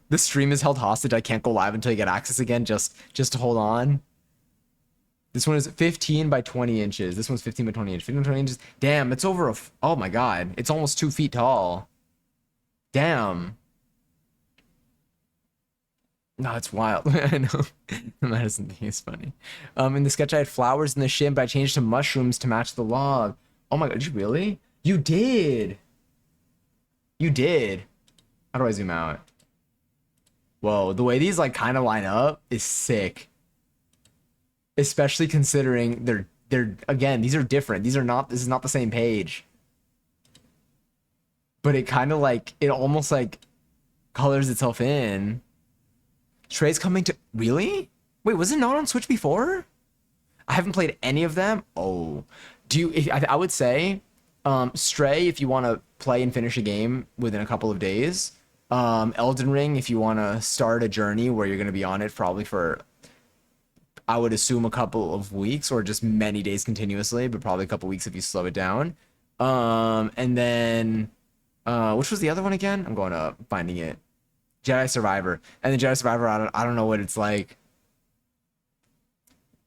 The stream is held hostage. I can't go live until you get access again. Just to hold on. This one is 15 by 20 inches. This one's 15 by 20 inches. 15 by 20 inches. Damn, it's over oh my god. It's almost 2 feet tall. Damn. No, it's wild. I know. Madison thing is funny. In the sketch I had flowers in the shim, but I changed to mushrooms to match the log. Oh my god, did you really? You did. You did. How do I zoom out? Whoa, the way these like kind of line up is sick. Especially considering they're again, these are different. These are not this is not the same page. But it kind of like it almost like colors itself in. Trey's coming to really? Wait, was it not on Switch before? I haven't played any of them. Oh, do you? I would say, Stray if you want to play and finish a game within a couple of days. Elden Ring if you want to start a journey where you're going to be on it probably for, I would assume a couple of weeks or just many days continuously, but probably a couple weeks if you slow it down. And then, which was the other one again? I'm going to finding it. Jedi Survivor. And the Jedi Survivor, I don't know what it's like.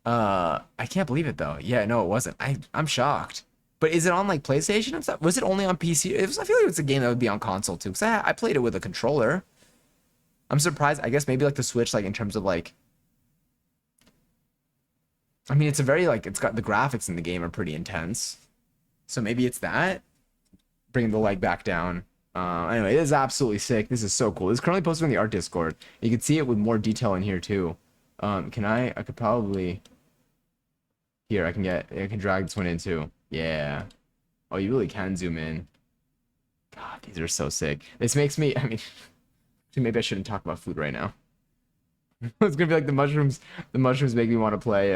I can't believe it though. Yeah, no, it wasn't. I'm shocked. But is it on like PlayStation and stuff? Was it only on PC? I feel like it's a game that would be on console too. Because I played it with a controller. I'm surprised. I guess maybe like the Switch, like in terms of like, I mean, it's a very like it's got the graphics in the game are pretty intense. So maybe it's that. Bringing the leg back down. Anyway, it is absolutely sick. This is so cool. This is currently posted on the art Discord. You can see it with more detail in here too. I could probably here I can drag this one in too. Yeah. Oh, you really can zoom in. God, these are so sick. This makes me, I mean, maybe I shouldn't talk about food right now. It's gonna be like the mushrooms. The mushrooms make me want to play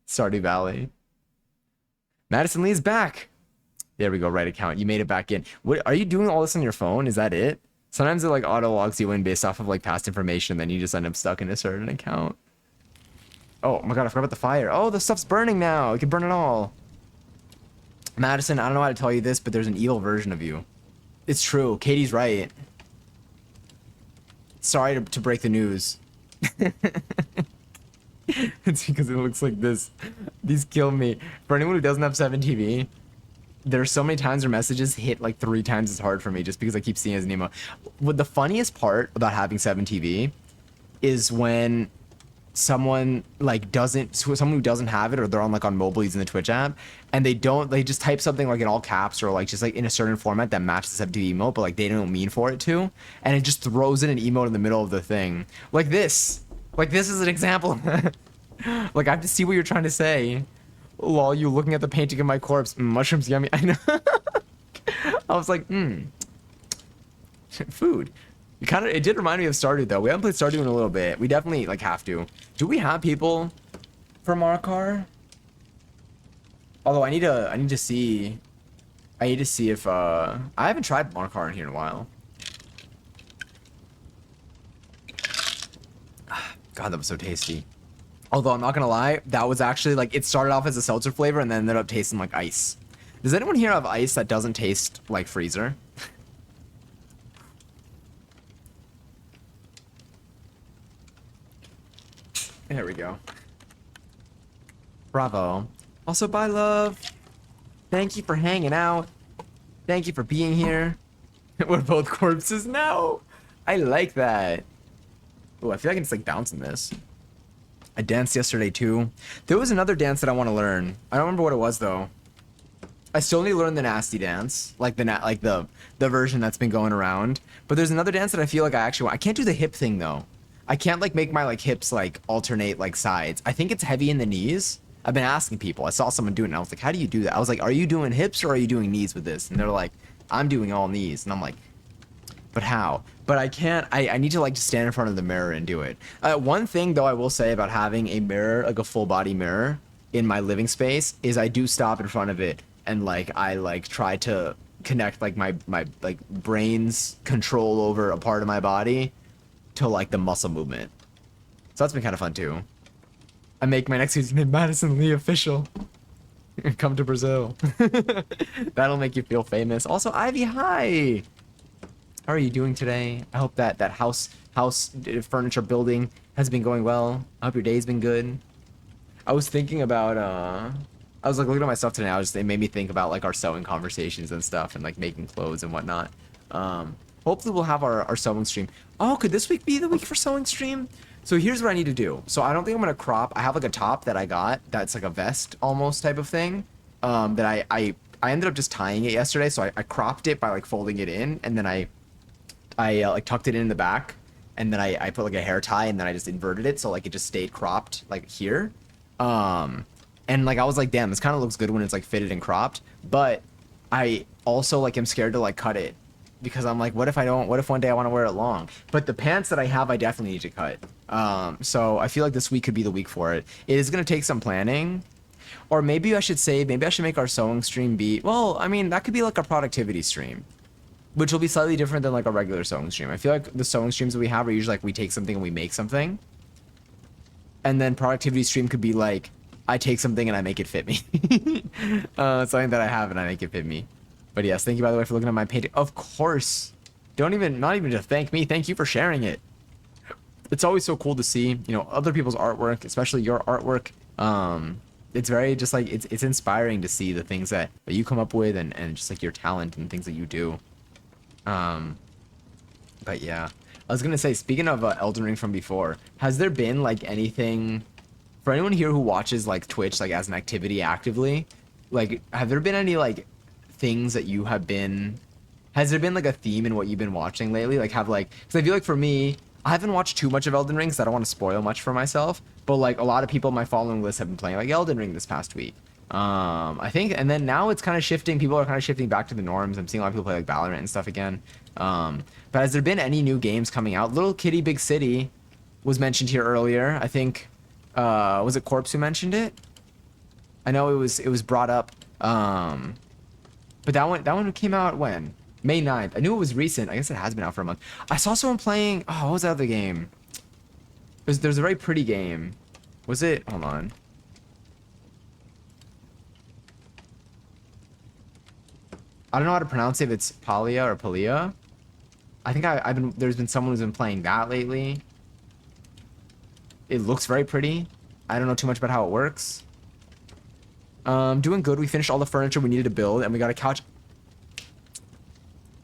Stardew Valley. Madison Lee's back. There we go, right account. You made it back in. What are you doing all this on your phone? Is that it? Sometimes it like auto logs you in based off of like past information, then you just end up stuck in a certain account. Oh my god, I forgot about the fire. Oh, the stuff's burning now. You can burn it all. Madison, I don't know how to tell you this, but there's an evil version of you. It's true. Katie's right. Sorry to break the news. It's because it looks like this. These kill me. For anyone who doesn't have 7TV, there's so many times where messages hit like 3 times as hard for me just because I keep seeing it as an emo. What the funniest part about having 7TV is when someone like someone who doesn't have it, or they're on like on mobile using the Twitch app, and they just type something like in all caps or like just like in a certain format that matches the 7TV emote, but like they don't mean for it to, and it just throws in an emote in the middle of the thing. Like this is an example. Like I have to see what you're trying to say. Lol, you looking at the painting of my corpse. Mushrooms yummy. I know. I was like, food. It did remind me of Stardew though. We haven't played Stardew in a little bit. We definitely like have to. Do we have people for Markar? Although I need to see if I haven't tried Markar in here in a while. God, that was so tasty. Although I'm not gonna lie, that was actually like it started off as a seltzer flavor and then ended up tasting like ice. Does anyone here have ice that doesn't taste like freezer? There we go. Bravo. Also, bye, love. Thank you for hanging out. Thank you for being here. We're both corpses now. I like that. Oh, I feel like I can just like bounce in this. I danced yesterday too. There was another dance that I want to learn. I don't remember what it was though. I still need to learn the nasty dance, like the version that's been going around. But there's another dance that I feel like I can't do the hip thing though. I can't like make my like hips like alternate like sides. I think it's heavy in the knees. I've been asking people. I saw someone doing it and I was like, how do you do that? I was like, are you doing hips or are you doing knees with this? And they're like, I'm doing all knees. And I'm like, But how? But I can't. I need to like just stand in front of the mirror and do it. One thing though I will say about having a mirror, like a full body mirror, in my living space is I do stop in front of it and like I like try to connect like my like brain's control over a part of my body to like the muscle movement. So that's been kind of fun too. I make my next season in Madison Lee official. Come to Brazil. That'll make you feel famous. Also, Ivy, hi. How are you doing today? I hope that house furniture building has been going well. I hope your day's been good. I was thinking about I was like looking at my stuff today. It made me think about like our sewing conversations and stuff and like making clothes and whatnot. Hopefully we'll have our sewing stream. Oh, could this week be the week for sewing stream? So here's what I need to do. So I don't think I'm gonna crop. I have like a top that I got that's like a vest almost type of thing. That I ended up just tying it yesterday. So I cropped it by like folding it in, and then I like tucked it in the back, and then I put like a hair tie, and then I just inverted it so like it just stayed cropped like here. And like I was like, damn, this kind of looks good when it's like fitted and cropped, but I also like am scared to like cut it because I'm like, what if I don't? What if one day I want to wear it long? But the pants that I have, I definitely need to cut. So I feel like this week could be the week for it. It is gonna take some planning. Or maybe I should say, maybe I should make our sewing stream be, well, I mean, that could be like a productivity stream, which will be slightly different than like a regular sewing stream. I feel like the sewing streams that we have are usually like we take something and we make something. And then productivity stream could be like, I take something and I make it fit me. Something that I have and I make it fit me. But yes, thank you by the way for looking at my painting. Of course. Not even to thank me. Thank you for sharing it. It's always so cool to see, you know, other people's artwork, especially your artwork. It's very just like it's inspiring to see the things that you come up with and just like your talent and things that you do. But yeah, I was gonna say, speaking of Elden Ring from before, has there been like anything for anyone here who watches like Twitch like as an activity actively? Like, have there been any like things that you have been? Has there been like a theme in what you've been watching lately? Like, because I feel like for me, I haven't watched too much of Elden Ring, so I don't want to spoil much for myself. But like a lot of people on my following list have been playing like Elden Ring this past week. I think, and then now it's kind of shifting. People are kind of shifting back to the norms. I'm seeing a lot of people play like Valorant and stuff again. But has there been any new games coming out? Little Kitty Big City was mentioned here earlier. I think, was it Corpse who mentioned it? I know it was brought up. But that one came out when? May 9th. I knew it was recent. I guess it has been out for a month. I saw someone playing, oh, what was that other game? There's a very pretty game. Was it? Hold on. I don't know how to pronounce it, if it's Palia or Palia. I think there's been someone who's been playing that lately. It looks very pretty. I don't know too much about how it works. Doing good. We finished all the furniture we needed to build, and we got a couch.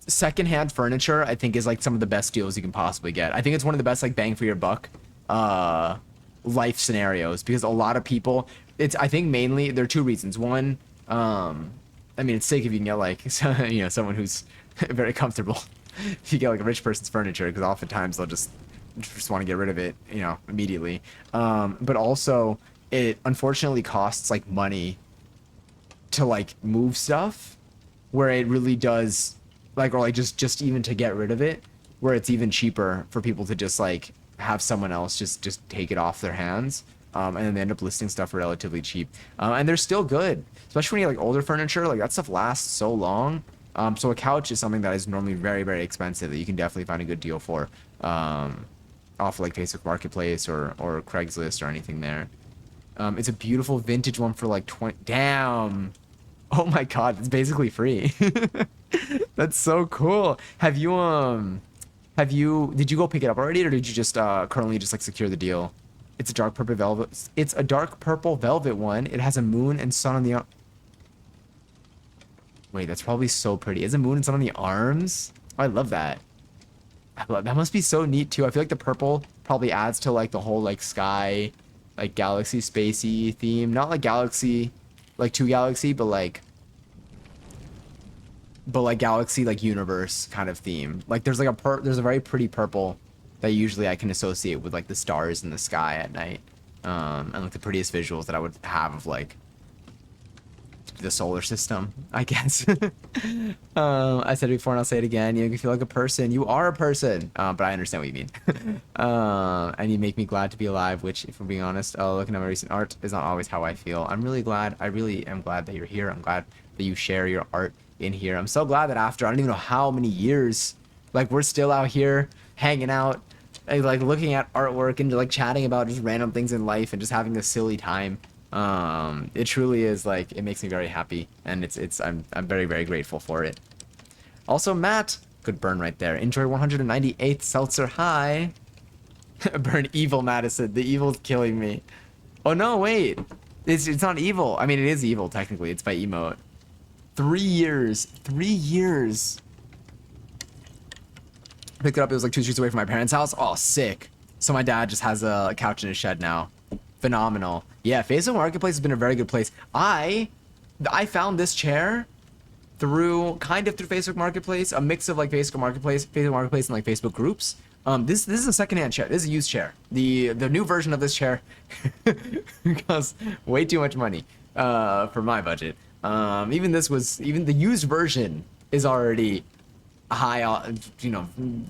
Secondhand furniture, I think, is like some of the best deals you can possibly get. I think it's one of the best like bang for your buck life scenarios, because a lot of people, I think mainly there are two reasons. One, I mean, it's sick if you can get like you know, someone who's very comfortable. If you get like a rich person's furniture, because oftentimes they'll just want to get rid of it, you know, immediately. But also it unfortunately costs like money to like move stuff, where it really does like, or like just even to get rid of it, where it's even cheaper for people to just like have someone else just take it off their hands. And then they end up listing stuff for relatively cheap. And they're still good, especially when you get like older furniture. Like that stuff lasts so long. So a couch is something that is normally very, very expensive that you can definitely find a good deal for, off of like Facebook Marketplace or Craigslist or anything there. It's a beautiful vintage one for like 20. Damn. Oh my God, it's basically free. That's so cool. Did you go pick it up already, or did you just currently just like secure the deal? It's a dark purple velvet. It's a dark purple velvet one. It has a moon and sun on the. Wait, that's probably so pretty. Is a moon and sun on the arms? Oh, I love that. That must be so neat too. I feel like the purple probably adds to like the whole like sky, like galaxy spacey theme. Not like galaxy, like 2 Galaxy, but like galaxy like universe kind of theme. Like there's like there's a very pretty purple that usually I can associate with like the stars in the sky at night. And like the prettiest visuals that I would have of like the solar system, I guess. I said it before and I'll say it again. You make me feel like a person. You are a person. But I understand what you mean. And you make me glad to be alive, which, if I'm being honest, looking at my recent art is not always how I feel. I'm really glad. I really am glad that you're here. I'm glad that you share your art in here. I'm so glad that after, I don't even know how many years, like, we're still out here hanging out, like looking at artwork and like chatting about just random things in life and just having a silly time. It truly is, like, it makes me very happy, and I'm very, very grateful for it. Also, Matt, good burn right there. Enjoy 198th Seltzer High. Burn evil, Madison. The evil's killing me. Oh no, wait. It's not evil. I mean, it is evil technically. It's by emote. 3 years. 3 years. Picked it up. It was like 2 streets away from my parents' house. Oh, sick. So my dad just has a couch in his shed now. Phenomenal. Yeah, Facebook Marketplace has been a very good place. I found this chair through Facebook Marketplace, a mix of like Facebook Marketplace, and like Facebook groups. This is a secondhand chair. This is a used chair. The new version of this chair costs way too much money for my budget. Even the used version is already high,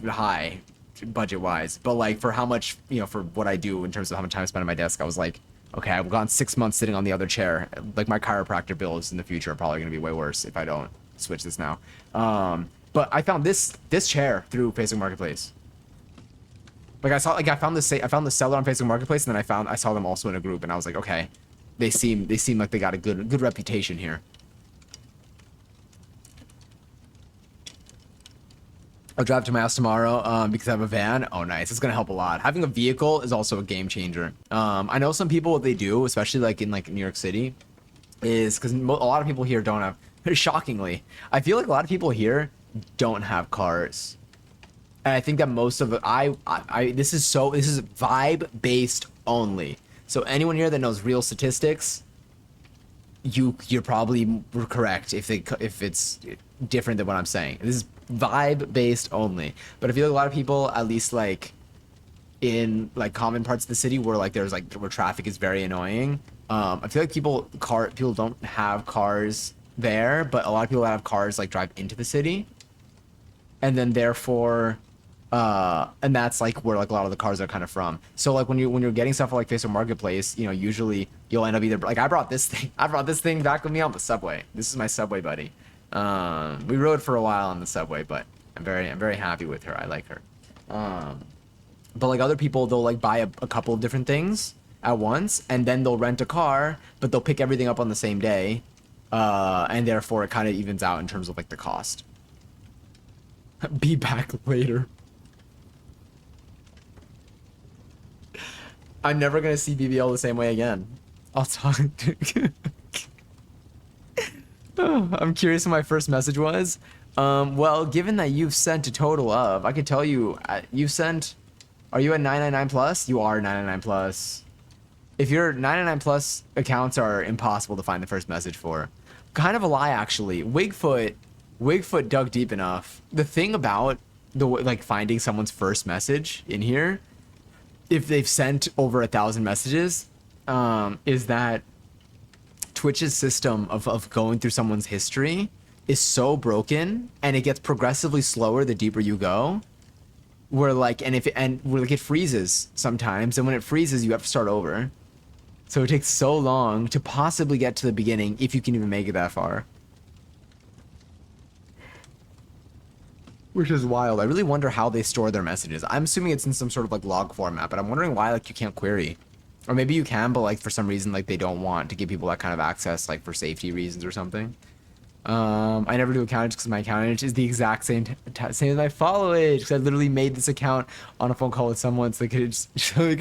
high budget wise, but like for how much, for what I do in terms of how much time I spend at my desk, I was like, okay, I've gone 6 months sitting on the other chair. Like my chiropractor bills in the future are probably going to be way worse if I don't switch this now. But I found this chair through Facebook Marketplace. Like I found the seller on Facebook Marketplace, and then I saw them also in a group, and I was like, okay, they seem like they got a good reputation here. I'll drive to my house tomorrow because I have a van. Oh, nice. It's going to help a lot. Having a vehicle is also a game changer. I know some people, what they do, especially like in like New York City, is because a lot of people here don't have, shockingly, I feel like a lot of people here don't have cars. And I think that most of it, this is vibe based only. So anyone here that knows real statistics, you're probably correct if it's different than what I'm saying. This is vibe based only, but I feel like a lot of people, at least like in like common parts of the city where like there's like where traffic is very annoying, I feel like people don't have cars there, but a lot of people that have cars like drive into the city, and then therefore and that's like where like a lot of the cars are kind of from. So like when you're getting stuff like Facebook Marketplace, usually you'll end up either like I brought this thing back with me on the subway. This is my subway buddy. We rode for a while on the subway, but I'm very happy with her. I like her. But like other people, they'll like buy a couple of different things at once, and then they'll rent a car, but they'll pick everything up on the same day, and therefore it kind of evens out in terms of like the cost. Be back later. I'm never gonna see BBL the same way again. I'll talk. I'm curious what my first message was. Well, given that you've sent a total of, I could tell you, you've sent, are you at 999 plus? You are 999 plus. If your 999 plus accounts are impossible to find the first message for. Kind of a lie, actually. Wigfoot dug deep enough. The thing about like finding someone's first message in here, if they've sent over 1,000 messages, is that Twitch's system of going through someone's history is so broken, and it gets progressively slower the deeper you go. Where like, it freezes sometimes, and when it freezes, you have to start over. So it takes so long to possibly get to the beginning, if you can even make it that far. Which is wild. I really wonder how they store their messages. I'm assuming it's in some sort of like log format, but I'm wondering why like you can't query. Or maybe you can, but like for some reason like they don't want to give people that kind of access, like for safety reasons or something. I never do account because my account age is the exact same as my follow age, because I literally made this account on a phone call with someone so they could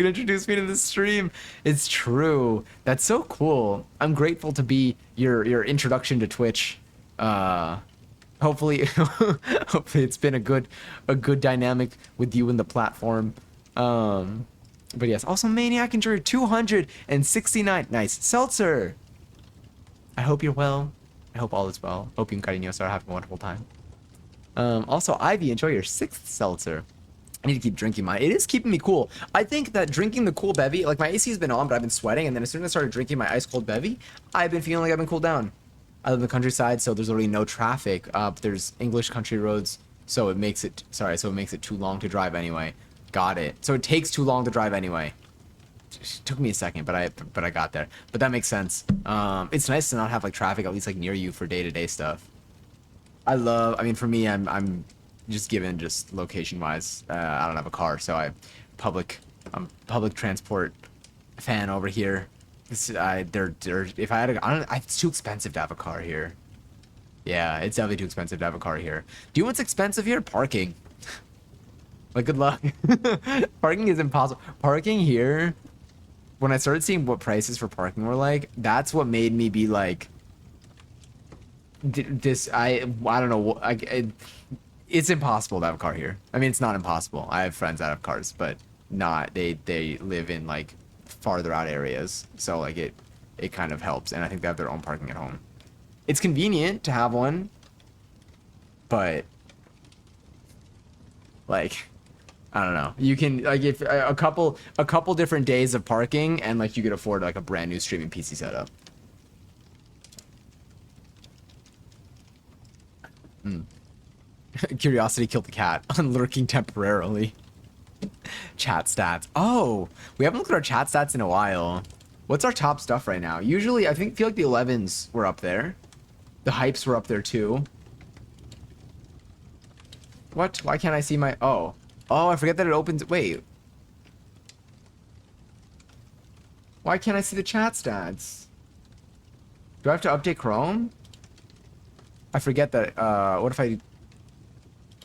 introduce me to the stream. It's true. That's so cool. I'm grateful to be your introduction to Twitch. Hopefully hopefully it's been a good dynamic with you and the platform. But yes, also Maniac enjoyed 269. Nice. Seltzer, I hope you're well. I hope all is well. Hope you and Cariños are having a wonderful time. Also, Ivy, enjoy your 6th seltzer. I need to keep drinking mine. It is keeping me cool. I think that drinking the cool bevy, like my AC has been on, but I've been sweating, and then as soon as I started drinking my ice cold bevy, I've been feeling like I've been cooled down. I live in the countryside, so there's already no traffic. But there's English country roads, so it makes it so it makes it too long to drive anyway. Got it. So it takes too long to drive anyway. It took me a second, but I got there. But that makes sense. It's nice to not have like traffic at least like near you for day-to-day stuff. I mean, for me, I'm just given just location wise. I don't have a car, so public public transport fan over here. They're if I had a, I don't, it's too expensive to have a car here. Yeah, it's definitely too expensive to have a car here. Do you know what's expensive here? Parking. Like, good luck. Parking is impossible. Parking here, when I started seeing what prices for parking were like, that's what made me be like, I don't know. It's impossible to have a car here. I mean, it's not impossible. I have friends that have cars, but not, they live in like farther out areas. So like it kind of helps. And I think they have their own parking at home. It's convenient to have one, but like, I don't know. You can like if a couple different days of parking and like you could afford like a brand new streaming PC setup. Curiosity killed the cat. Unlurking temporarily. Chat stats. Oh, we haven't looked at our chat stats in a while. What's our top stuff right now? Usually, I feel like the 11s were up there. The hypes were up there too. What? Why can't I see my... Oh. Oh, I forget that it opens... Wait. Why can't I see the chat stats? Do I have to update Chrome? I forget that... what if I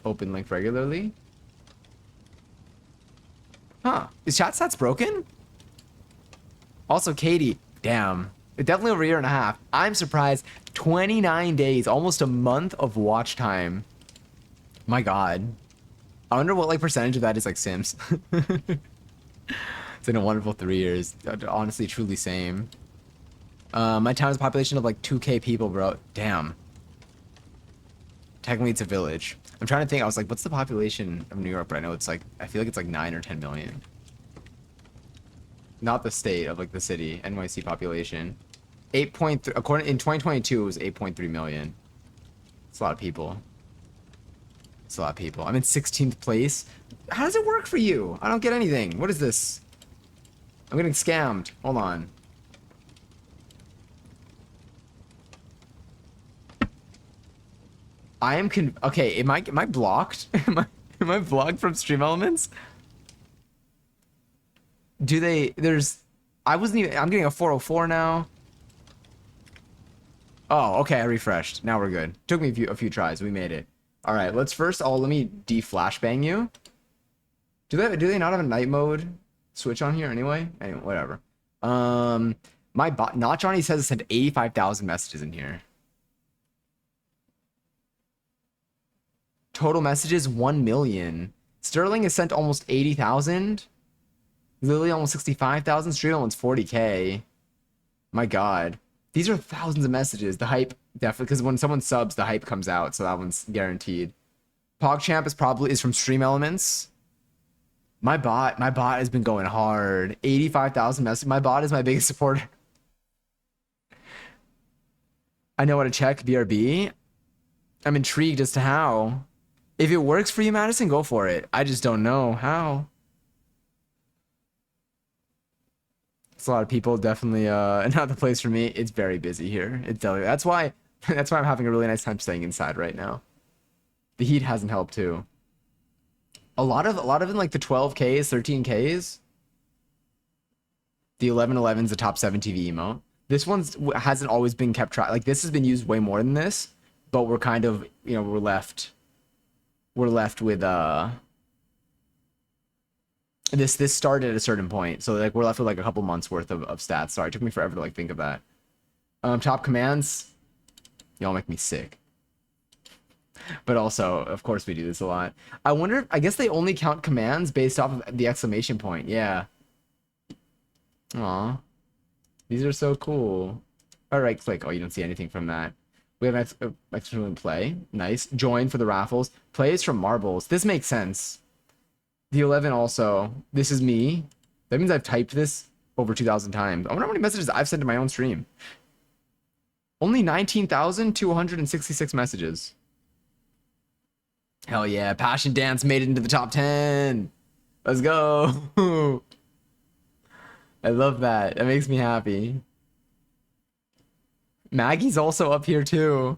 open link regularly? Huh. Is chat stats broken? Also, Katie. Damn. Definitely over a year and a half. I'm surprised. 29 days. Almost a month of watch time. My god. I wonder what like percentage of that is like Sims. It's been a wonderful 3 years. Honestly, truly same. My town has a population of like 2K people, bro. Damn. Technically, it's a village. I'm trying to think. I was like, what's the population of New York? But I know it's like, I feel like it's like 9 or 10 million. Not the state of like the city. NYC population. 8.3, according in 2022, it was 8.3 million. It's a lot of people. It's a lot of people. I'm in 16th place. How does it work for you? I don't get anything. What is this? I'm getting scammed. Hold on. I am okay, am I blocked? Am I blocked from Stream Elements? Do they I wasn't even I'm getting a 404 now. Oh, okay, I refreshed. Now we're good. Took me a few tries. We made it. All right, let's first let me de-flashbang you. Do they not have a night mode switch on here anyway? Anyway, whatever. My bot Not Johnny says it sent 85,000 messages in here. Total messages 1 million. Sterling has sent almost 80,000. Lily almost 65,000. Street almost 40K. My god. These are thousands of messages. The hype definitely, because when someone subs, the hype comes out, so that one's guaranteed. PogChamp is from Stream Elements. My bot has been going hard. 85,000 messages. My bot is my biggest supporter. I know how to check BRB. I'm intrigued as to how. If it works for you, Madison, go for it. I just don't know how. It's a lot of people, definitely not the place for me. It's very busy here. It's definitely, that's why I'm having a really nice time staying inside right now. The heat hasn't helped too. A lot of in like the 12Ks, 13Ks. The 1111's the top 7 TV emote. This one's hasn't always been kept track. Like this has been used way more than this, but we're kind of, you know, we're left with this started at a certain point, so like we're left with like a couple months worth of stats. Sorry, it took me forever to like think of that. Top commands, y'all make me sick. But also, of course, we do this a lot. I wonder, I guess they only count commands based off of the exclamation point. Yeah. Aw. These are so cool. All right, click. Oh, you don't see anything from that. We have excellent play. Nice. Join for the raffles. Plays from marbles. This makes sense. The 11 also. This is me. That means I've typed this over 2,000 times. I wonder how many messages I've sent to my own stream. Only 19,266 messages. Hell yeah, Passion Dance made it into the top 10. Let's go. I love that. That makes me happy. Maggie's also up here too.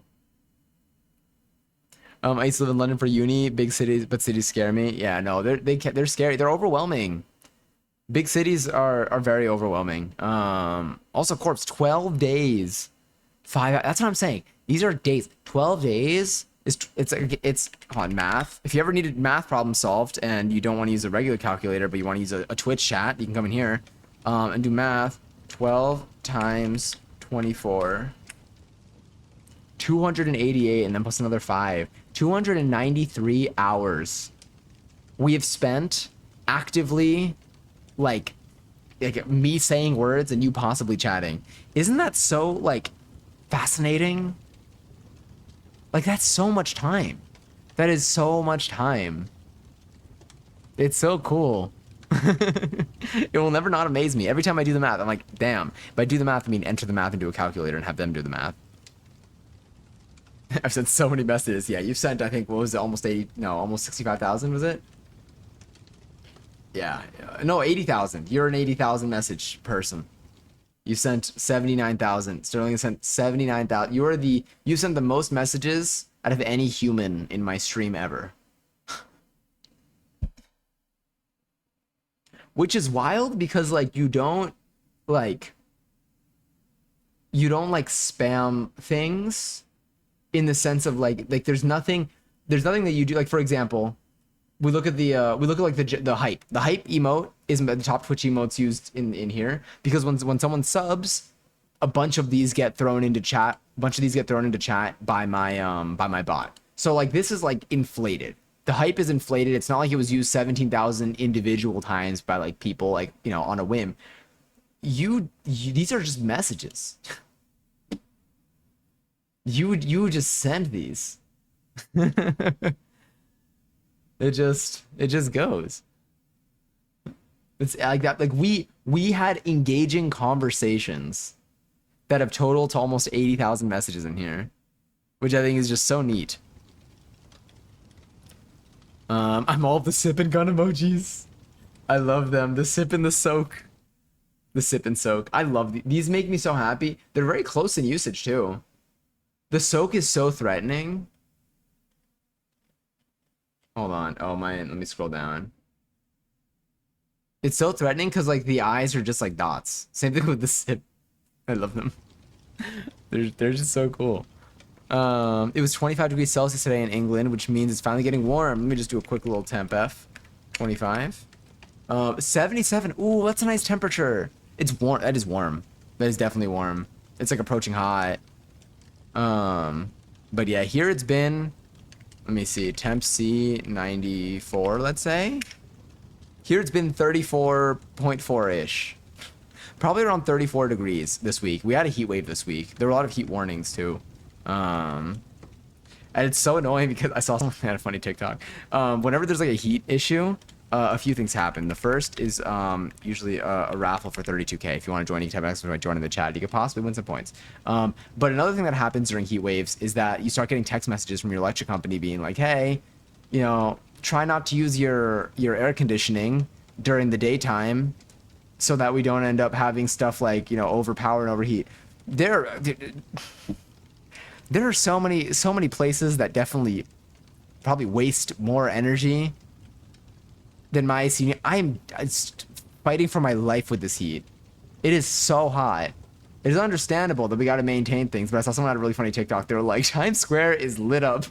I used to live in London for uni. Big cities, but cities scare me. Yeah, no, they're scary. They're overwhelming. Big cities are very overwhelming. Also, Corpse, 12 days. That's what I'm saying. These are days. 12 days is it's on math. If you ever needed math problem solved and you don't want to use a regular calculator, but you want to use a Twitch chat, you can come in here and do math. 12 times 24. 288 and then plus another 5. 293 hours we have spent actively like me saying words and you possibly chatting. Isn't that so like fascinating? Like that's so much time. That is so much time. It's so cool. It will never not amaze me. Every time I do the math, I'm like, damn. If I do the math, I mean enter the math into a calculator and have them do the math. I've sent so many messages. Yeah, you've sent, I think, what was it, almost 80, no, almost 65,000, was it? Yeah, no, 80,000. You're an 80,000 message person. You sent 79,000. Sterling sent 79,000. You sent the most messages out of any human in my stream ever. Which is wild because, like, you don't spam things in the sense of like there's nothing that you do. Like, for example, we look at like the hype emote is the top Twitch emotes used in here because when someone subs, a bunch of these get thrown into chat by my bot. So like this is like inflated. The hype is inflated. It's not like it was used 17,000 individual times by like people like, you know, on a whim. These are just messages. You would just send these. It just goes. It's like that. Like we had engaging conversations that have totaled to almost 80,000 messages in here, which I think is just so neat. I'm all the sip and gun emojis. I love them. The sip and the soak. The sip and soak. I love these. Make me so happy. They're very close in usage too. The soak is so threatening. Hold on. Oh my, let me scroll down. It's so threatening because like the eyes are just like dots. Same thing with the sip. I love them. They're just so cool. It was 25 degrees Celsius today in England, which means it's finally getting warm. Let me just do a quick little temp F. 25. 77. Ooh, that's a nice temperature. It's warm. That is warm. That is definitely warm. It's like approaching hot. But yeah, here it's been, let me see, temp C 94, let's say. Here it's been 34.4-ish. Probably around 34 degrees this week. We had a heat wave this week. There were a lot of heat warnings too. And it's so annoying because I saw someone had a funny TikTok. Whenever there's like a heat issue, a few things happen. The first is usually a raffle for 32K. If you want to join, you can type X join in the chat. You could possibly win some points. But another thing that happens during heat waves is that you start getting text messages from your electric company being like, hey, you know, try not to use your air conditioning during the daytime so that we don't end up having stuff like, you know, overpower and overheat. There are so many places that definitely probably waste more energy than my AC. I'm fighting for my life with this heat. It is so hot. It is understandable that we got to maintain things, but I saw someone had a really funny TikTok. They were like, Times Square is lit up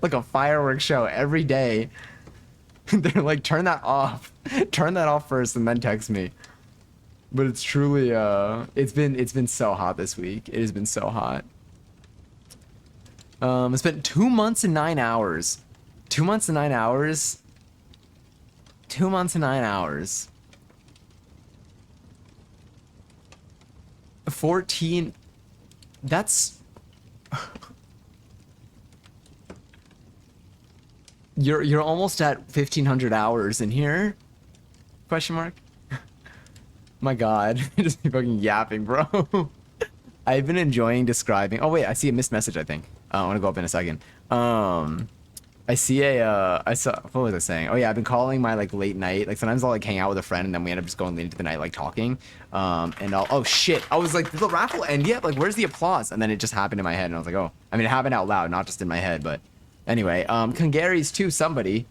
like a fireworks show every day. They're like, turn that off. Turn that off first and then text me. But it's truly it's been so hot this week. It has been so hot. I spent 2 months and 9 hours. 2 months and 9 hours. 2 months and 9 hours. 14. That's you're almost at 1,500 hours in here? Question mark. My God, just fucking yapping, bro. I've been enjoying describing. Oh wait, I see a missed message. I think I want to go up in a second. I see I saw. What was I saying? Oh yeah, I've been calling my like late night. Like sometimes I'll like hang out with a friend and then we end up just going late into the night like talking. And I'll. Oh shit! I was like, did the raffle end yet? Like, where's the applause? And then it just happened in my head, and I was like, oh. I mean, it happened out loud, not just in my head. But anyway, Congary's too. Somebody.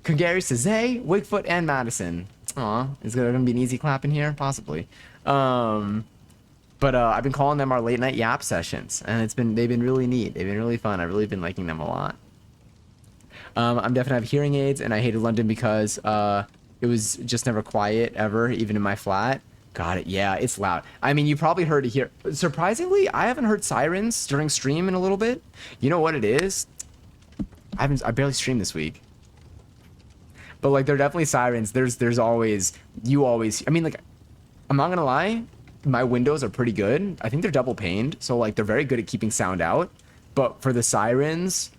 Congary says, hey, Wigfoot and Madison. Aw, is there gonna be an easy clap in here? Possibly. But I've been calling them our late night yap sessions, and they've been really neat. They've been really fun. I've really been liking them a lot. I'm definitely have hearing aids, and I hated London because it was just never quiet ever, even in my flat. Got it. Yeah, it's loud. I mean, you probably heard it here. Surprisingly, I haven't heard sirens during stream in a little bit. You know what it is? I barely streamed this week. But like, there are definitely sirens. There's always, I mean, like, I'm not gonna lie, my windows are pretty good. I think they're double paned, so like they're very good at keeping sound out. But for the sirens,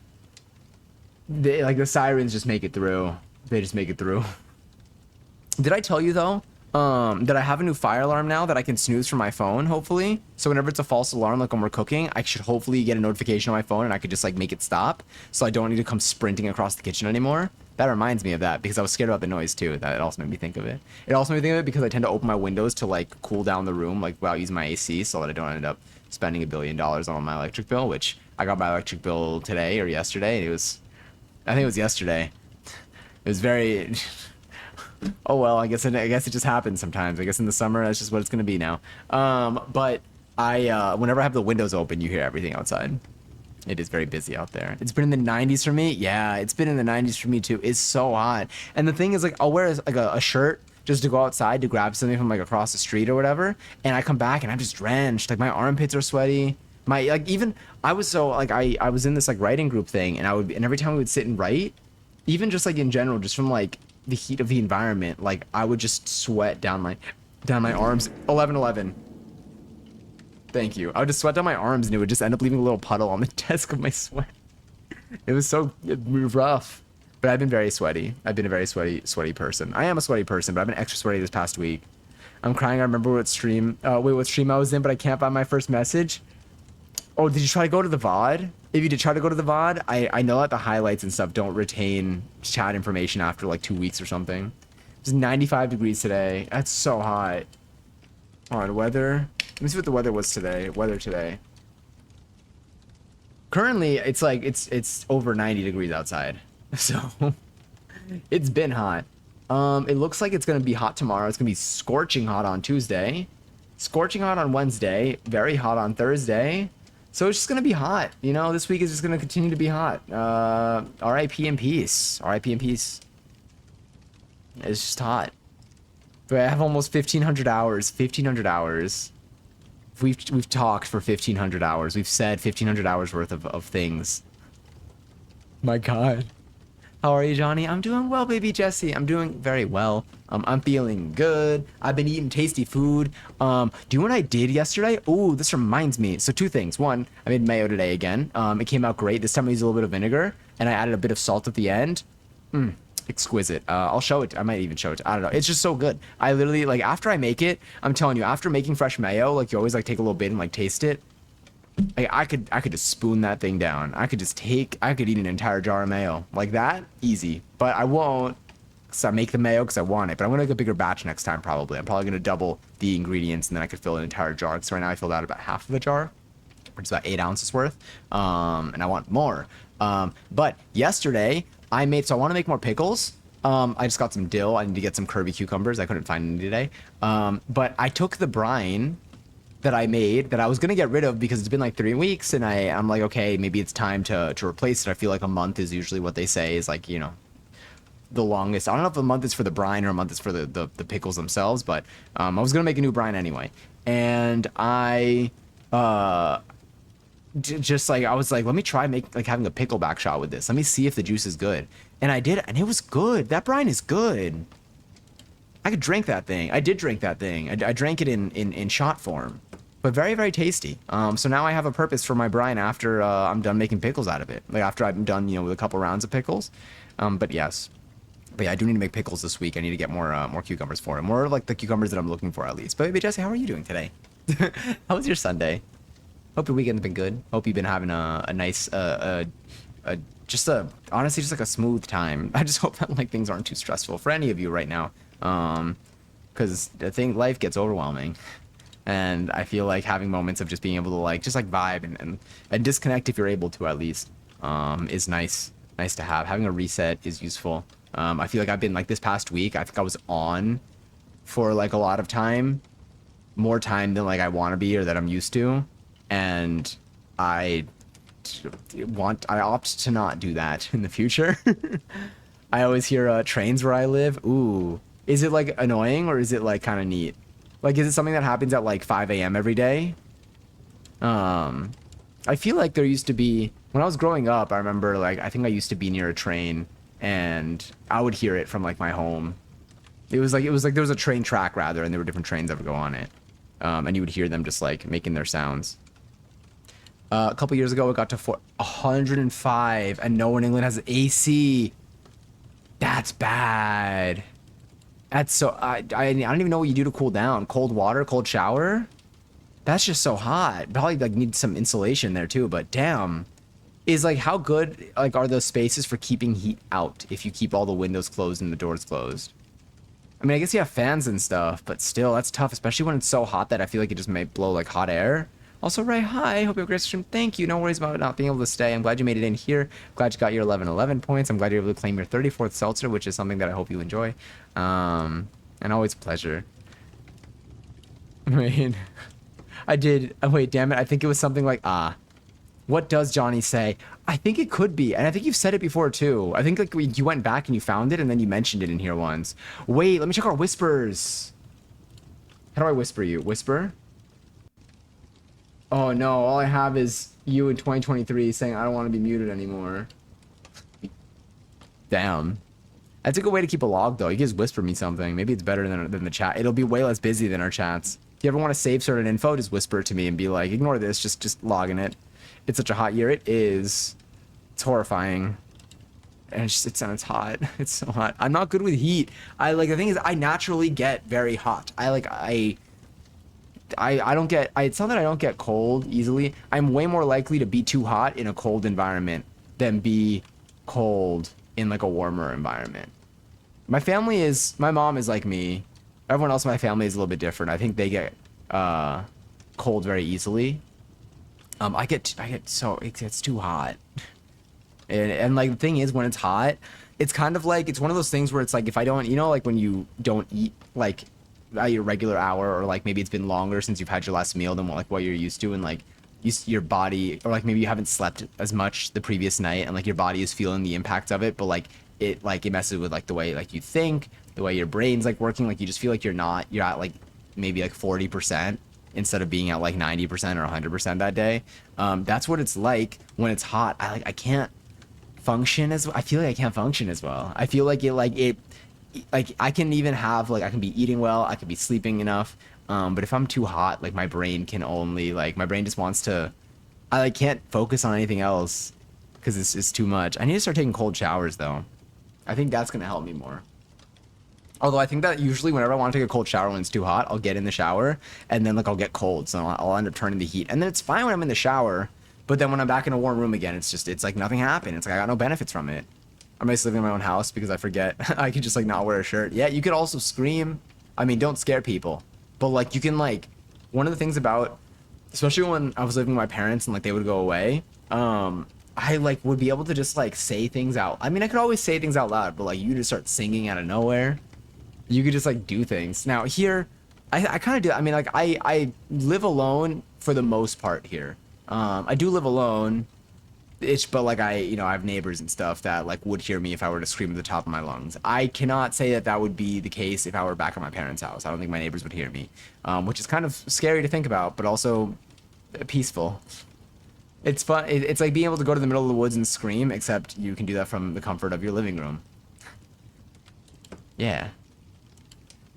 the sirens just make it through. They just make it through. Did I tell you though, that I have a new fire alarm now that I can snooze from my phone, hopefully? So whenever it's a false alarm, like when we're cooking, I should hopefully get a notification on my phone and I could just like make it stop, so I don't need to come sprinting across the kitchen anymore. That reminds me of that because I was scared about the noise too. That also made me think of it. It also made me think of it because I tend to open my windows to like cool down the room, like without using my AC, so that I don't end up spending $1 billion on my electric bill. Which I got my electric bill today or yesterday. And I think it was yesterday. It was very. Oh well, I guess it just happens sometimes. I guess in the summer that's just what it's gonna be now. But whenever I have the windows open, you hear everything outside. It is very busy out there. It's been in the 90s for me. Yeah, it's been in the 90s for me too. It's so hot. And the thing is, like, I'll wear like a shirt just to go outside to grab something from like across the street or whatever, and I come back and I'm just drenched. Like my armpits are sweaty. My like even I was so like I was in this like writing group thing, and every time we would sit and write, even just like in general, just from like the heat of the environment, like I would just sweat down my arms. 11:11. Thank you. I would just sweat down my arms and it would just end up leaving a little puddle on the desk of my sweat. It was so rough. But I've been very sweaty. I've been a very sweaty person. I am a sweaty person, but I've been extra sweaty this past week. I'm crying. I remember what stream I was in, but I can't find my first message. Oh, did you try to go to the VOD? If you did try to go to the VOD, I know that the highlights and stuff don't retain chat information after like 2 weeks or something. It's 95 degrees today. That's so hot. On weather. Let me see what the weather was today. Weather today. Currently, it's like it's over 90 degrees outside. So it's been hot. It looks like it's gonna be hot tomorrow. It's gonna be scorching hot on Tuesday, scorching hot on Wednesday, very hot on Thursday. So it's just gonna be hot. You know, this week is just gonna continue to be hot. R.I.P. in peace. R.I.P. in peace. It's just hot. But I have almost 1,500 hours. 1,500 hours. We've talked for 1,500 hours. We've said 1,500 hours worth of things. My God. How are you, Johnny? I'm doing well, baby Jesse. I'm doing very well. I'm feeling good. I've been eating tasty food. Do you know what I did yesterday? Ooh, this reminds me. So 2 things. 1, I made mayo today again. It came out great. This time I used a little bit of vinegar, and I added a bit of salt at the end. Exquisite. I'll show it. I might even show it. I don't know. It's just so good. I literally, like, after I make it, I'm telling you, after making fresh mayo, like, you always, like, take a little bit and, like, taste it. Like, I could just spoon that thing down. I could eat an entire jar of mayo. Like that, easy. But I won't, because I make the mayo because I want it. But I'm going to make a bigger batch next time, probably. I'm probably going to double the ingredients, and then I could fill an entire jar. Because right now I filled out about half of a jar, which is about 8 ounces worth. And I want more. But yesterday, I want to make more pickles. I just got some dill. I need to get some Kirby cucumbers. I couldn't find any today. But I took the brine that I made that I was gonna get rid of because it's been like 3 weeks, and I'm like, okay, maybe it's time to replace it. I feel like a month is usually what they say is like, you know, the longest. I don't know if a month is for the brine or a month is for the pickles themselves, but I was gonna make a new brine anyway, and I just like I was like, let me try having a pickleback shot with this. Let me see if the juice is good, and I did, and it was good. That brine is good. I could drink that thing. I did drink that thing. I drank it in shot form, but very, very tasty. So now I have a purpose for my brine after I'm done making pickles out of it. Like after I'm done, you know, with a couple rounds of pickles. But yes. But yeah, I do need to make pickles this week. I need to get more cucumbers for it. More like the cucumbers that I'm looking for at least. But baby Jesse, how are you doing today? How was your Sunday? Hope your weekend's been good. Hope you've been having a nice just a honestly just like a smooth time. I just hope that like things aren't too stressful for any of you right now. Because I think life gets overwhelming, and I feel like having moments of just being able to like just like vibe and disconnect if you're able to at least is nice to have. Having a reset is useful. I feel like I've been like this past week. I think I was on for like a lot of time, more time than like I want to be or that I'm used to, and I I opt to not do that in the future. I always hear trains where I live. Ooh, is it like annoying or is it like kind of neat? Like, is it something that happens at like 5 a.m. every day? I feel like there used to be when I was growing up. I remember like I think I used to be near a train and I would hear it from like my home. It was like there was a train track rather, and there were different trains that would go on it, and you would hear them just like making their sounds. A couple years ago, it got to 105, and no one in England has AC. That's bad. That's so. I don't even know what you do to cool down. Cold water, cold shower. That's just so hot. Probably like need some insulation there too. But damn, is like how good like are those spaces for keeping heat out if you keep all the windows closed and the doors closed? I mean, I guess you have fans and stuff, but still, that's tough, especially when it's so hot that I feel like it just may blow like hot air. Also, Ray, hi. Hope you have a great stream. Thank you. No worries about not being able to stay. I'm glad you made it in here. Glad you got your 11-11 points. I'm glad you're able to claim your 34th seltzer, which is something that I hope you enjoy. And always a pleasure. I mean, I did. Oh, wait, damn it. I think it was something like, what does Johnny say? I think it could be, and I think you've said it before too. I think like you went back and you found it, and then you mentioned it in here once. Wait, let me check our whispers. How do I whisper you? Whisper? Oh no, all I have is you in 2023 saying I don't want to be muted anymore. Damn. That's a good way to keep a log though. You can just whisper me something. Maybe it's better than the chat. It'll be way less busy than our chats. If you ever want to save certain info, just whisper it to me and be like, ignore this, just log in it. It's such a hot year. It is. It's horrifying. And it's hot. It's so hot. I'm not good with heat. The thing is I naturally get very hot. I don't get it's not that I don't get cold easily. I'm way more likely to be too hot in a cold environment than be cold in like a warmer environment. My mom is like me. Everyone else in my family is a little bit different. I think they get cold very easily. I get so it gets too hot. And like the thing is when it's hot, it's kind of like it's one of those things where it's like if I don't, like when you don't eat like at your regular hour or like maybe it's been longer since you've had your last meal than what you're used to and like your body or like maybe you haven't slept as much the previous night and like your body is feeling the impacts of it, but like it messes with like the way like you think, the way your brain's like working, like you just feel like you're at like maybe like 40% instead of being at like 90% or 100% that day. That's what it's like when it's hot. I can't function as I feel like I can't function as well. I feel like it I can even have like I can be eating well, I can be sleeping enough, but if I'm too hot, like my brain can only like my brain just wants to I like can't focus on anything else because it's too much. I need to start taking cold showers though. I think that's gonna help me more. Although I think that usually whenever I want to take a cold shower when it's too hot, I'll get in the shower and then like I'll get cold, so I'll end up turning the heat, and then it's fine when I'm in the shower. But then when I'm back in a warm room again, it's like nothing happened. It's like I got no benefits from it. I'm just living in my own house because I forget I could just like not wear a shirt. Yeah, you could also scream. I mean, don't scare people. But like you can like one of the things about especially when I was living with my parents and like they would go away, I like would be able to just like say things out. I mean, I could always say things out loud, but like you just start singing out of nowhere. You could just like do things. Now here, I kind of do. I mean, like I live alone for the most part here. I do live alone. But like I have neighbors and stuff that like would hear me if I were to scream at the top of my lungs. I cannot say that would be the case if I were back at my parents' house. I don't think my neighbors would hear me, which is kind of scary to think about, but also peaceful. It's fun. It's like being able to go to the middle of the woods and scream, except you can do that from the comfort of your living room. Yeah.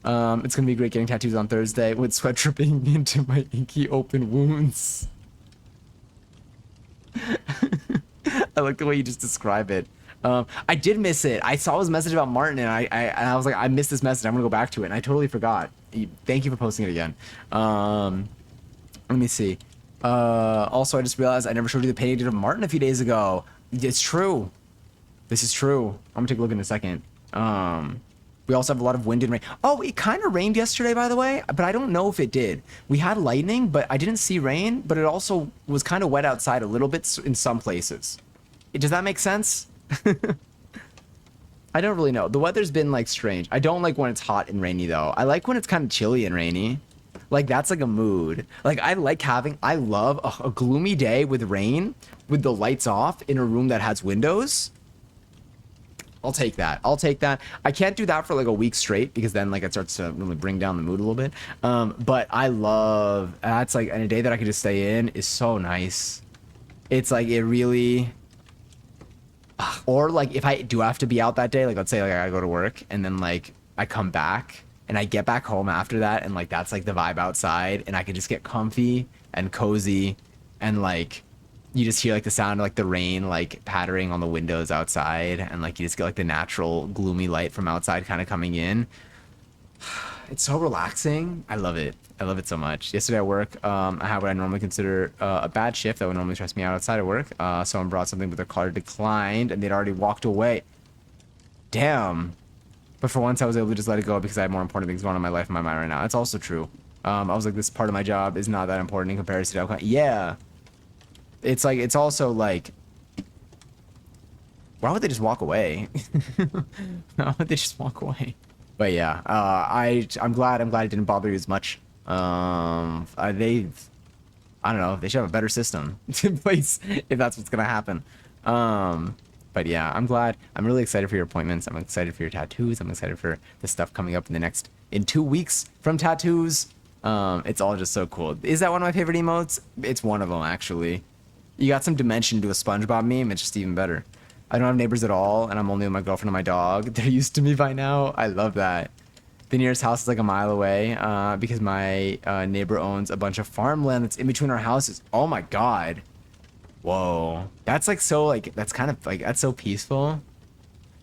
It's gonna be great getting tattoos on Thursday with sweat dripping into my inky open wounds. I like the way you just describe it. I did miss it. I saw his message about Martin, and I was like, I missed this message. I'm gonna go back to it, and I totally forgot. Thank you for posting it again. Let me see. Also, I just realized I never showed you the painting of Martin a few days ago. It's true. This is true. I'm gonna take a look in a second. We also have a lot of wind and rain. Oh, it kind of rained yesterday, by the way, but I don't know if it did. We had lightning, but I didn't see rain, but it also was kind of wet outside a little bit in some places. Does that make sense? I don't really know. The weather's been like strange. I don't like when it's hot and rainy though. I like when it's kind of chilly and rainy. Like that's like a mood. Like I love a gloomy day with rain with the lights off in a room that has windows. I'll take that. I'll take that. I can't do that for like a week straight because then like it starts to really bring down the mood a little bit. But I love that's like, and a day that I could just stay in is so nice. It's like it really. Or like if I do have to be out that day, like let's say like I gotta go to work and then like I come back and I get back home after that and like that's like the vibe outside and I can just get comfy and cozy and like you just hear like the sound of like the rain like pattering on the windows outside and like you just get like the natural gloomy light from outside kind of coming in. It's so relaxing. I love it. I love it so much. Yesterday at work, I had what I normally consider a bad shift that would normally stress me out outside of work. Someone brought something, but their card declined, and they'd already walked away. Damn. But for once, I was able to just let it go because I had more important things going on in my life and my mind right now. It's also true. I was like, this part of my job is not that important in comparison to yeah. It's like, it's also like, why would they just walk away? Why would they just walk away? But yeah, I'm glad it didn't bother you as much. I don't know, they should have a better system in place if that's what's gonna happen. But yeah, I'm glad. I'm really excited for your appointments. I'm excited for your tattoos. I'm excited for the stuff coming up in 2 weeks from tattoos. It's all just so cool. Is that one of my favorite emotes? It's one of them actually. You got some dimension to a SpongeBob meme. It's just even better. I don't have neighbors at all, and I'm only with my girlfriend and my dog. They're used to me by now. I love that. The nearest house is like a mile away because my neighbor owns a bunch of farmland that's in between our houses. Oh my god. Whoa. That's like so like, that's kind of like, that's so peaceful.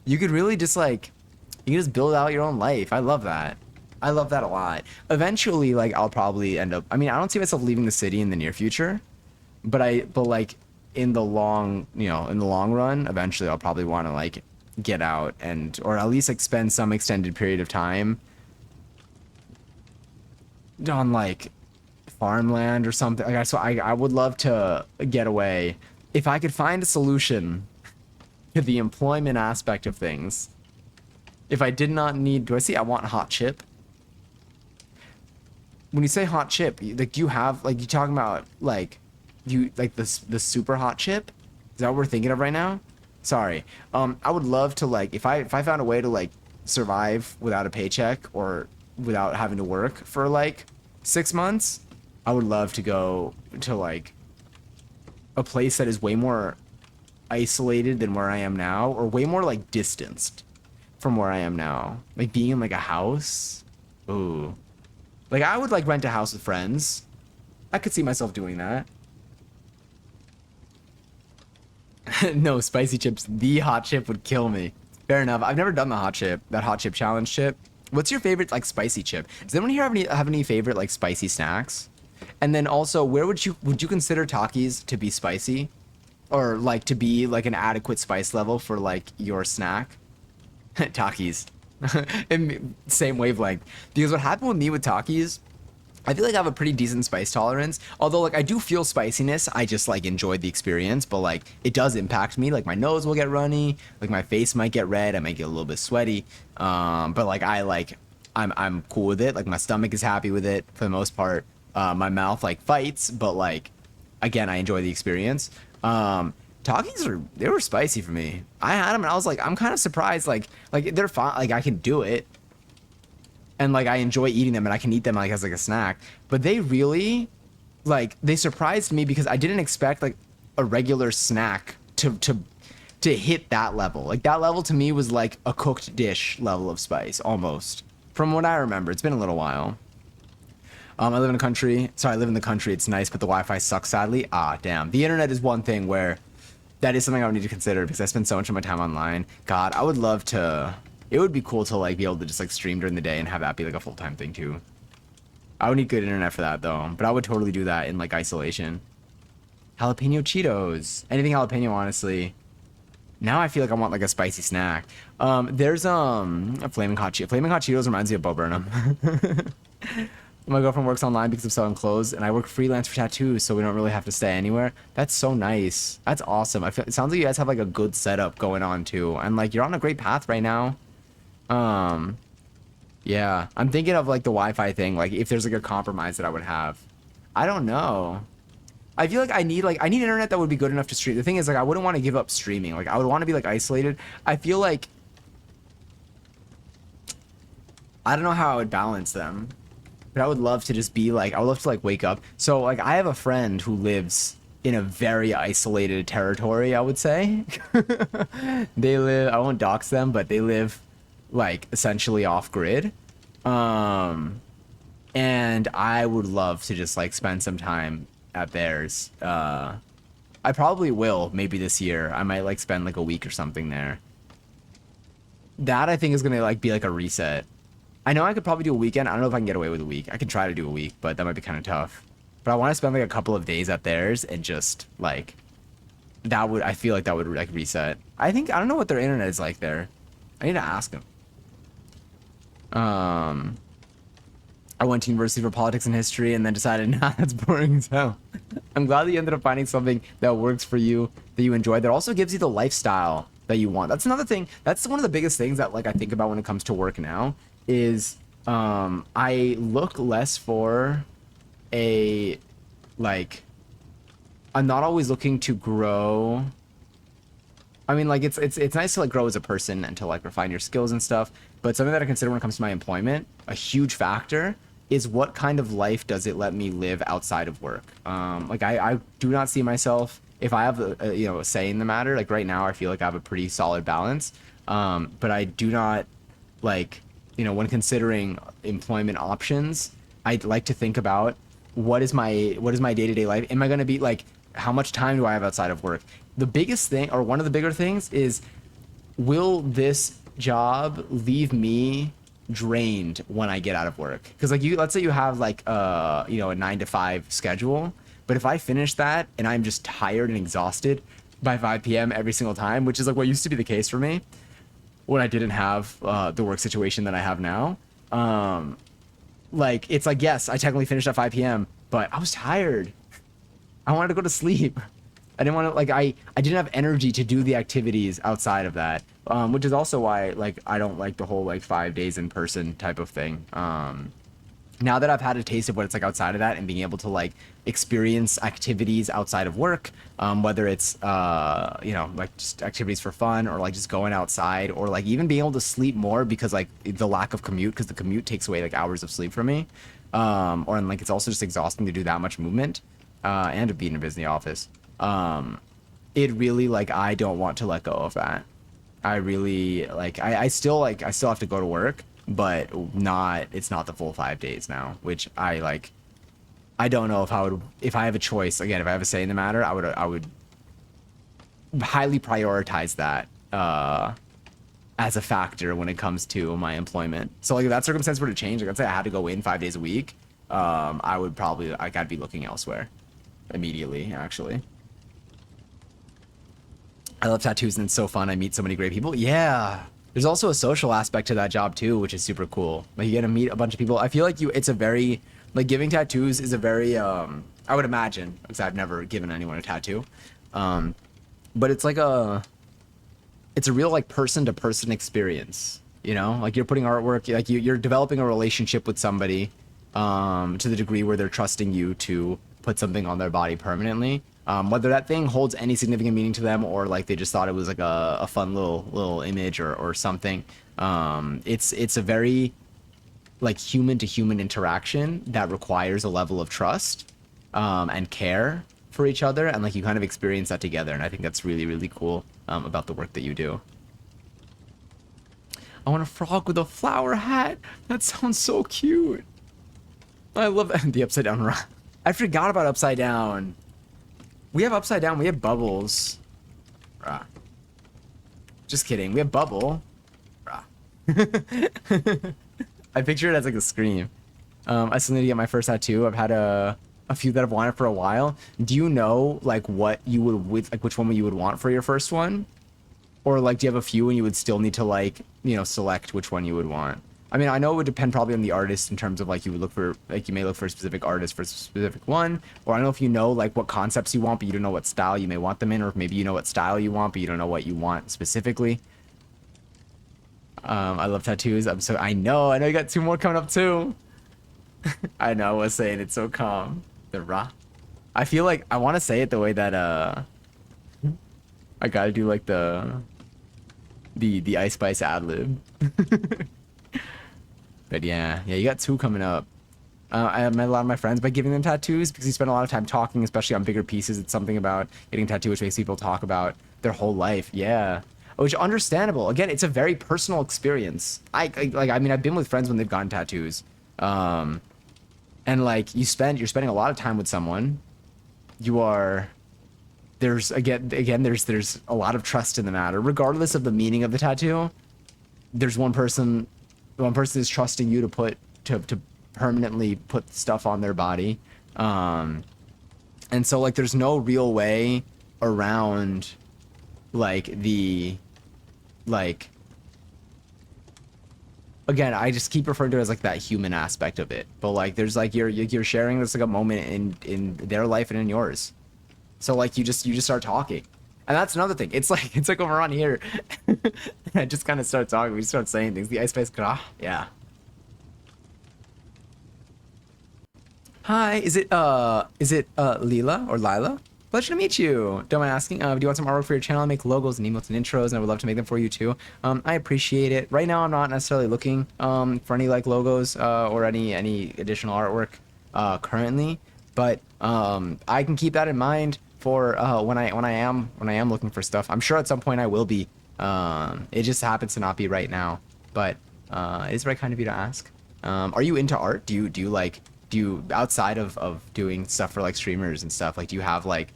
You could really just like, you can just build out your own life. I love that. I love that a lot. Eventually, like I'll probably end up, I mean, I don't see myself leaving the city in the near future, but like in the long run, eventually I'll probably want to like get out and, or at least like spend some extended period of time on like farmland or something. Like, so I would love to get away if I could find a solution to the employment aspect of things. If I did not need, do I see I want hot chip? When you say hot chip, like do you have like, you talking about like you like the super hot chip? Is that what we're thinking of right now? Sorry. I would love to like if I found a way to like survive without a paycheck or without having to work for like 6 months, I would love to go to like a place that is way more isolated than where I am now, or way more like distanced from where I am now. Like being in like a house. Ooh. Like I would like rent a house with friends. I could see myself doing that. No, spicy chips. The hot chip would kill me. Fair enough. I've never done the hot chip, that hot chip challenge chip. What's your favorite like spicy chip? Does anyone here have any favorite like spicy snacks? And then also, where would you consider Takis to be spicy, or like to be like an adequate spice level for like your snack? Takis, same wavelength. Because what happened with me with Takis, I feel like I have a pretty decent spice tolerance. Although like I do feel spiciness, I just like enjoy the experience. But like it does impact me. Like my nose will get runny. Like my face might get red. I might get a little bit sweaty. But like I'm cool with it. Like my stomach is happy with it for the most part. My mouth like fights, but like again, I enjoy the experience. Takis they were spicy for me. I had them and I was like, I'm kind of surprised. Like they're fine. Like I can do it. And like I enjoy eating them and I can eat them like as like a snack, but they really like they surprised me because I didn't expect like a regular snack to hit that level. Like that level to me was like a cooked dish level of spice almost, from what I remember. It's been a little while. I live in a country. Sorry, I live in the country. It's nice, but the Wi-Fi sucks sadly. Ah, damn. The internet is one thing where that is something I would need to consider because I spend so much of my time online. God, I would love to. It would be cool to like be able to just like stream during the day and have that be like a full-time thing too. I would need good internet for that though, but I would totally do that in like isolation. Jalapeno Cheetos. Anything jalapeno, honestly. Now I feel like I want like a spicy snack. There's a flaming hot Cheetos. Flaming hot Cheetos reminds me of Bo Burnham. My girlfriend works online because of selling clothes, and I work freelance for tattoos, so we don't really have to stay anywhere. That's so nice. That's awesome. It sounds like you guys have like a good setup going on too, and like you're on a great path right now. Um, yeah, I'm thinking of like the Wi-Fi thing. Like if there's like a compromise that I would have, I don't know. I feel like I need internet that would be good enough to stream. The thing is, like, I wouldn't want to give up streaming. Like, I would want to be like isolated. I feel like I don't know how I would balance them, but I would love to just be like, I would love to like wake up. So like, I have a friend who lives in a very isolated territory, I would say. They live, I won't dox them, but they live like essentially off grid. Um, and I would love to just like spend some time at theirs. I probably will maybe this year. I might like spend like a week or something there. That I think is gonna like be like a reset. I know I could probably do a weekend. I don't know if I can get away with a week. I could try to do a week, but that might be kind of tough. But I want to spend like a couple of days at theirs and just like that would I feel like that would like reset. I think I don't know what their internet is like there. I need to ask them. I went to university for politics and history and then decided, nah, that's boring as hell. I'm glad that you ended up finding something that works for you, that you enjoy, that also gives you the lifestyle that you want. That's another thing. That's one of the biggest things that like I think about when it comes to work now is I look less for a like I'm not always looking to grow. I mean, like it's nice to like grow as a person and to like refine your skills and stuff. But something that I consider when it comes to my employment, a huge factor is what kind of life does it let me live outside of work. Like I do not see myself if I have a say in the matter. Like right now, I feel like I have a pretty solid balance. But I do not like when considering employment options, I'd like to think about what is my day-to-day life. Am I going to be like how much time do I have outside of work? The biggest thing, or one of the bigger things, is will this job leave me drained when I get out of work? Because like let's say you have like a 9 to 5 schedule, but if I finish that and I'm just tired and exhausted by 5 p.m. every single time, which is like what used to be the case for me when I didn't have the work situation that I have now. Like it's like, yes, I technically finished at 5 p.m., but I was tired. I wanted to go to sleep. I didn't want to I didn't have energy to do the activities outside of that, which is also why like I don't like the whole like 5 days in person type of thing. Now that I've had a taste of what it's like outside of that and being able to like experience activities outside of work, whether it's like just activities for fun or like just going outside or like even being able to sleep more because like the lack of commute, because the commute takes away like hours of sleep from me, or and like it's also just exhausting to do that much movement, and to be in a busy office. It really like I don't want to let go of that. I really like I still have to go to work, but it's not the full 5 days now, which I don't know if I have a choice, again, if I have a say in the matter, I would highly prioritize that as a factor when it comes to my employment. So like if that circumstance were to change, like let's say I had to go in 5 days a week, I would probably like I'd be looking elsewhere immediately, actually. I love tattoos and it's so fun. I meet so many great people. Yeah. There's also a social aspect to that job too, which is super cool. Like you get to meet a bunch of people. I feel like it's a very like giving tattoos is a very I would imagine, because I've never given anyone a tattoo. But it's like it's a real like person to person experience, Like you're putting artwork, like you're developing a relationship with somebody to the degree where they're trusting you to put something on their body permanently. Whether that thing holds any significant meaning to them or like they just thought it was like a fun little image or something. It's a very like human to human interaction that requires a level of trust and care for each other, and like you kind of experience that together, and I think that's really, really cool about the work that you do. I want a frog with a flower hat. That sounds so cute. I love the upside down rock. I forgot about upside down. We have upside down. We have bubbles. Rah. Just kidding. We have bubble. Rah. I picture it as like a scream. I still need to get my first tattoo. I've had a a few that have wanted for a while. Do you know like what you would with like which one you would want for your first one? Or like do you have a few and you would still need to like, you know, select which one you would want? I mean, I know it would depend probably on the artist in terms of like you would look for like you may look for a specific artist for a specific one, or I don't know if you know like what concepts you want, but you don't know what style you may want them in, or if maybe you know what style you want, but you don't know what you want specifically. I love tattoos. I know you got two more coming up too. I know I was saying it's so calm. The Ra. I feel like I want to say it the way that I gotta do like the Ice Spice ad lib. But yeah, you got two coming up. I met a lot of my friends by giving them tattoos because you spend a lot of time talking, especially on bigger pieces. It's something about getting a tattoo which makes people talk about their whole life. Yeah, which understandable. Again, it's a very personal experience. I mean, I've been with friends when they've gotten tattoos, and like you're spending a lot of time with someone. You are there's again there's a lot of trust in the matter, regardless of the meaning of the tattoo. There's one person is trusting you to to permanently put stuff on their body, and so like there's no real way around like the like again I just keep referring to it as like that human aspect of it, but like there's like you're sharing this like a moment in their life and in yours, so like you just start talking. And that's another thing. It's like when we're on here, I just kind of start talking. We start saying things. The Ice Spice Grah. Yeah. Hi. Is it Lila or Lila? Pleasure to meet you. Don't mind asking. Do you want some artwork for your channel? I make logos and emotes and intros, and I would love to make them for you too. I appreciate it. Right now, I'm not necessarily looking for any like logos or any additional artwork currently, but I can keep that in mind for when I am looking for stuff. I'm sure at some point I will be. It just happens to not be right now, but it's very kind of you to ask. Are you into art? Do you outside of doing stuff for like streamers and stuff, like do you have like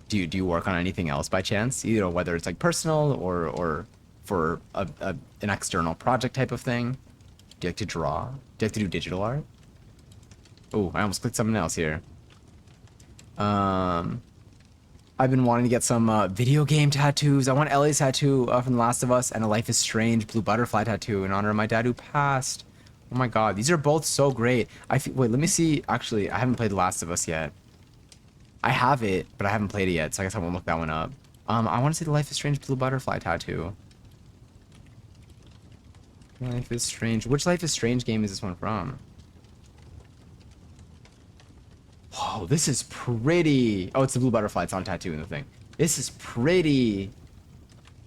do you work on anything else by chance? You know, whether it's like personal or for an external project type of thing. Do you like to draw? Do you like to do digital art? Oh, I almost clicked something else here. I've been wanting to get some video game tattoos. I want Ellie's tattoo from The Last of Us and a Life is Strange blue butterfly tattoo in honor of my dad who passed. Oh my god, these are both so great. Wait, let me see. Actually, I haven't played The Last of Us yet. I have it, but I haven't played it yet, so I guess I won't look that one up. I want to see the Life is Strange blue butterfly tattoo. Life is Strange. Which Life is Strange game is this one from? Whoa, this is pretty. Oh, it's the blue butterfly. It's on tattoo in the thing. This is pretty.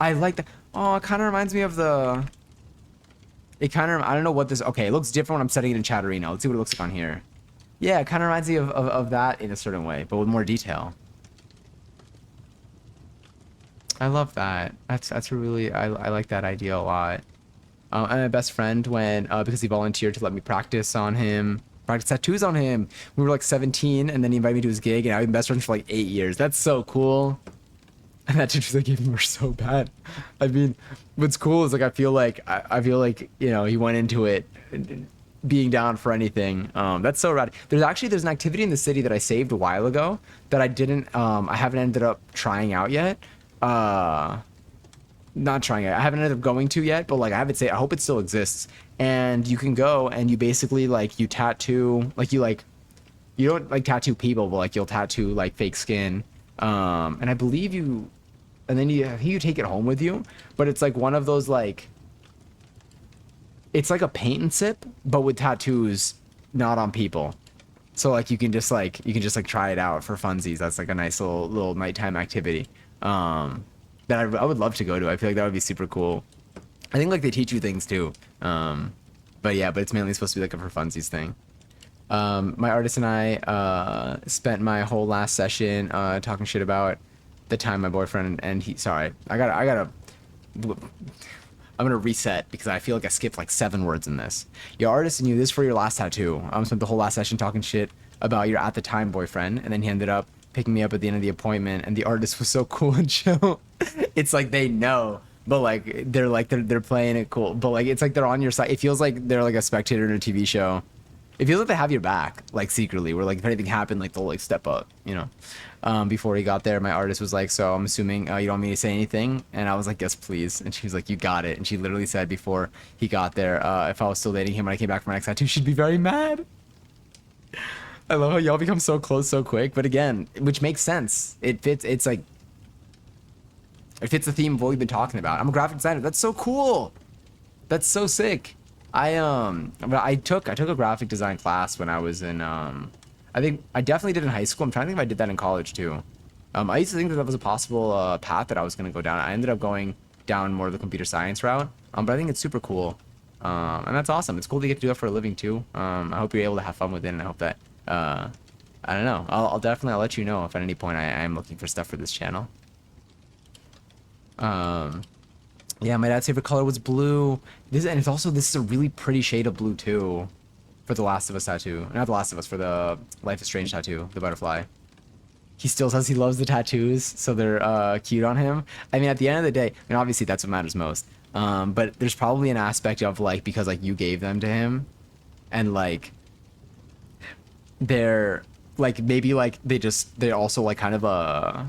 I like that. Oh, it kind of reminds me of the... It kind of... I don't know what this... Okay, it looks different when I'm setting it in Chatterino. Let's see what it looks like on here. Yeah, it kind of reminds me of that in a certain way, but with more detail. I love that. That's really... I like that idea a lot. And my best friend went... because he volunteered to let me practice on him. Practice tattoos on him. We were like 17, and then he invited me to his gig, and I've been best friends for like 8 years. That's so cool. And that tattoos I gave him were so bad. I mean, what's cool is like I feel like you know he went into it being down for anything. That's so rad. There's an activity in the city that I saved a while ago that I haven't ended up trying out yet. Not trying it. I haven't ended up going to yet, but like I hope it still exists. And you can go and you basically like you tattoo like you don't like tattoo people, but like you'll tattoo like fake skin. And I believe and then you take it home with you, but it's like one of those like it's like a paint and sip, but with tattoos not on people. So like you can just like try it out for funsies. That's like a nice little nighttime activity. That I would love to go to. I feel like that would be super cool. I think like they teach you things too. But it's mainly supposed to be like a for funsies thing. My artist and I spent my whole last session talking shit about the time my boyfriend and he. Sorry, I'm gonna reset because I feel like I skipped like 7 words in this. Your artist and you, this for your last tattoo. Spent the whole last session talking shit about your at the time boyfriend, and then he ended up picking me up at the end of the appointment, and the artist was so cool and chill. It's like they know, but like they're playing it cool, but like it's like they're on your side. It feels like they're like a spectator in a TV show. It feels like they have your back, like secretly. Where like if anything happened, like they'll like step up, you know. Before he got there, my artist was like, "So I'm assuming you don't want me to say anything," and I was like, "Yes, please." And she was like, "You got it." And she literally said before he got there, if I was still dating him when I came back from my next tattoo, she'd be very mad. I love how y'all become so close so quick, but again, which makes sense. It fits. It's like it fits the theme of what we've been talking about. I'm a graphic designer. That's so cool. That's so sick. I took a graphic design class when I was in I think I definitely did in high school. I'm trying to think if I did that in college too. I used to think that that was a possible path that I was gonna go down. I ended up going down more of the computer science route. But I think it's super cool. And that's awesome. It's cool to get to do that for a living too. I hope you're able to have fun with it, and I hope that I don't know. I'll definitely I'll let you know if at any point I am looking for stuff for this channel. Um, Yeah, my dad's favorite color was blue. This is a really pretty shade of blue too, for the Last of Us tattoo. Not the Last of Us, for the Life is Strange tattoo, the butterfly. He still says he loves the tattoos, so they're cute on him. I mean, at the end of the day, I mean, obviously that's what matters most. But there's probably an aspect of like because like you gave them to him, and like they're like maybe like they're also like kind of a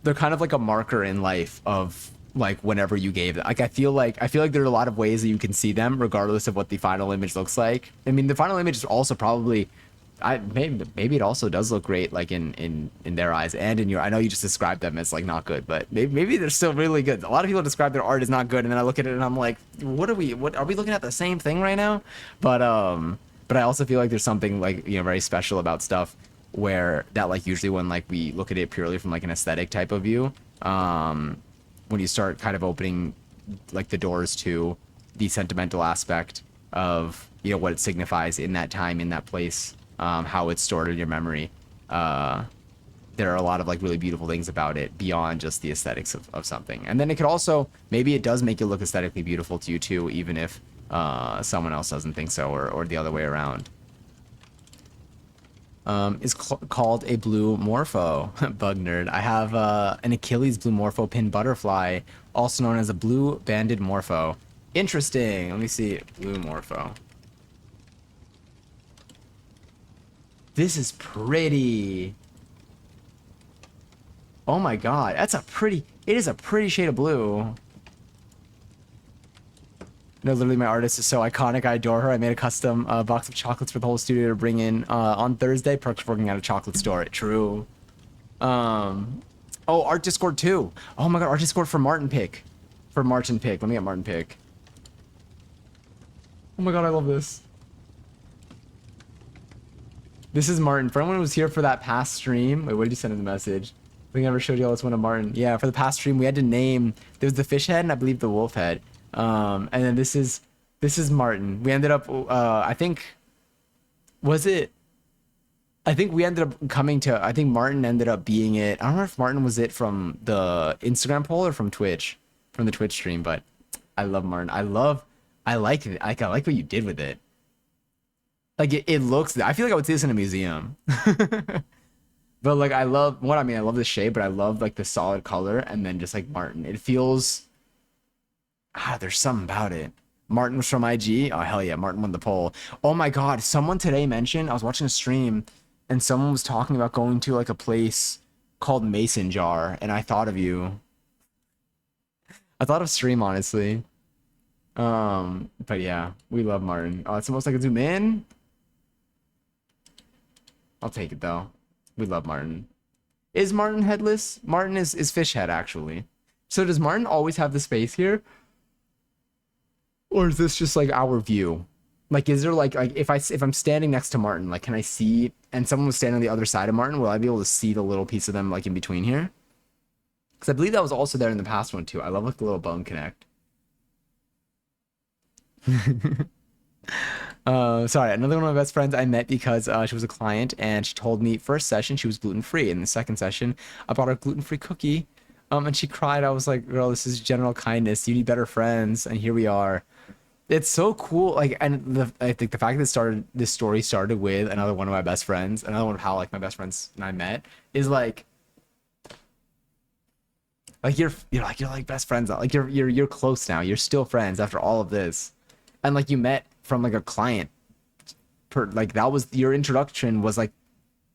they're kind of like a marker in life of like whenever you gave them. Like I feel like there are a lot of ways that you can see them regardless of what the final image looks like. I mean, the final image is also probably maybe it also does look great like in their eyes and in your. I know you just described them as like not good, but maybe they're still really good. A lot of people describe their art as not good, and then I look at it and I'm like, what are we looking at the same thing right now? But I also feel like there's something like, you know, very special about stuff where that like usually when like we look at it purely from like an aesthetic type of view, when you start kind of opening like the doors to the sentimental aspect of, you know, what it signifies in that time, in that place, how it's stored in your memory, there are a lot of like really beautiful things about it beyond just the aesthetics of something. And then it could also, maybe it does make it look aesthetically beautiful to you too, even if someone else doesn't think so, or the other way around. Is called a blue morpho. Bug nerd. I have an Achilles blue morpho pin butterfly, also known as a blue banded morpho. Interesting. Let me see. Blue morpho. This is pretty. Oh my god, that's a pretty. It is a pretty shade of blue. No, literally, my artist is so iconic. I adore her. I made a custom box of chocolates for the whole studio to bring in on Thursday. Perks of working at a chocolate store. True. Oh, Art Discord too. Oh my god, Art Discord for Martin Pick. For Martin Pick. Let me get Martin Pick. Oh my god, I love this. This is Martin. For anyone who was here for that past stream. Wait, what did you send in the message? I think I never showed you all this one of Martin. Yeah, for the past stream, we had to name. There was the fish head and I believe the wolf head. And then this is Martin. We ended up I think was it I think we ended up coming to I think Martin ended up being it. I don't know if Martin was it from the Instagram poll or from Twitch, from the Twitch stream, but I love Martin. I like it. I like what you did with it. Like it looks I feel like I would see this in a museum. But like I love I love the shape, but I love like the solid color and then just like Martin. It feels there's something about it. Martin was from IG. Oh hell yeah, Martin won the poll. Oh my god, someone today mentioned I was watching a stream and someone was talking about going to like a place called Mason Jar, and I thought of you. I thought of stream honestly. But yeah, we love Martin. Oh, it's almost like a zoom in. I'll take it though. We love Martin. Is Martin headless? Martin is fish head actually. So does Martin always have the space here? Or is this just like our view? Like, is there like if I'm standing next to Martin, like, can I see? And someone was standing on the other side of Martin, will I be able to see the little piece of them like in between here? Because I believe that was also there in the past one too. I love like the little bone connect. Sorry, another one of my best friends I met because she was a client and she told me first session she was gluten free. In the second session, I bought her a gluten free cookie. And she cried. I was like, girl, this is general kindness. You need better friends, and here we are. It's so cool. Like, and I think the fact that this story started with another one of my best friends, another one of how like my best friends and I met is like you're like best friends. Like you're close now. You're still friends after all of this, and like you met from like a client like that was your introduction was like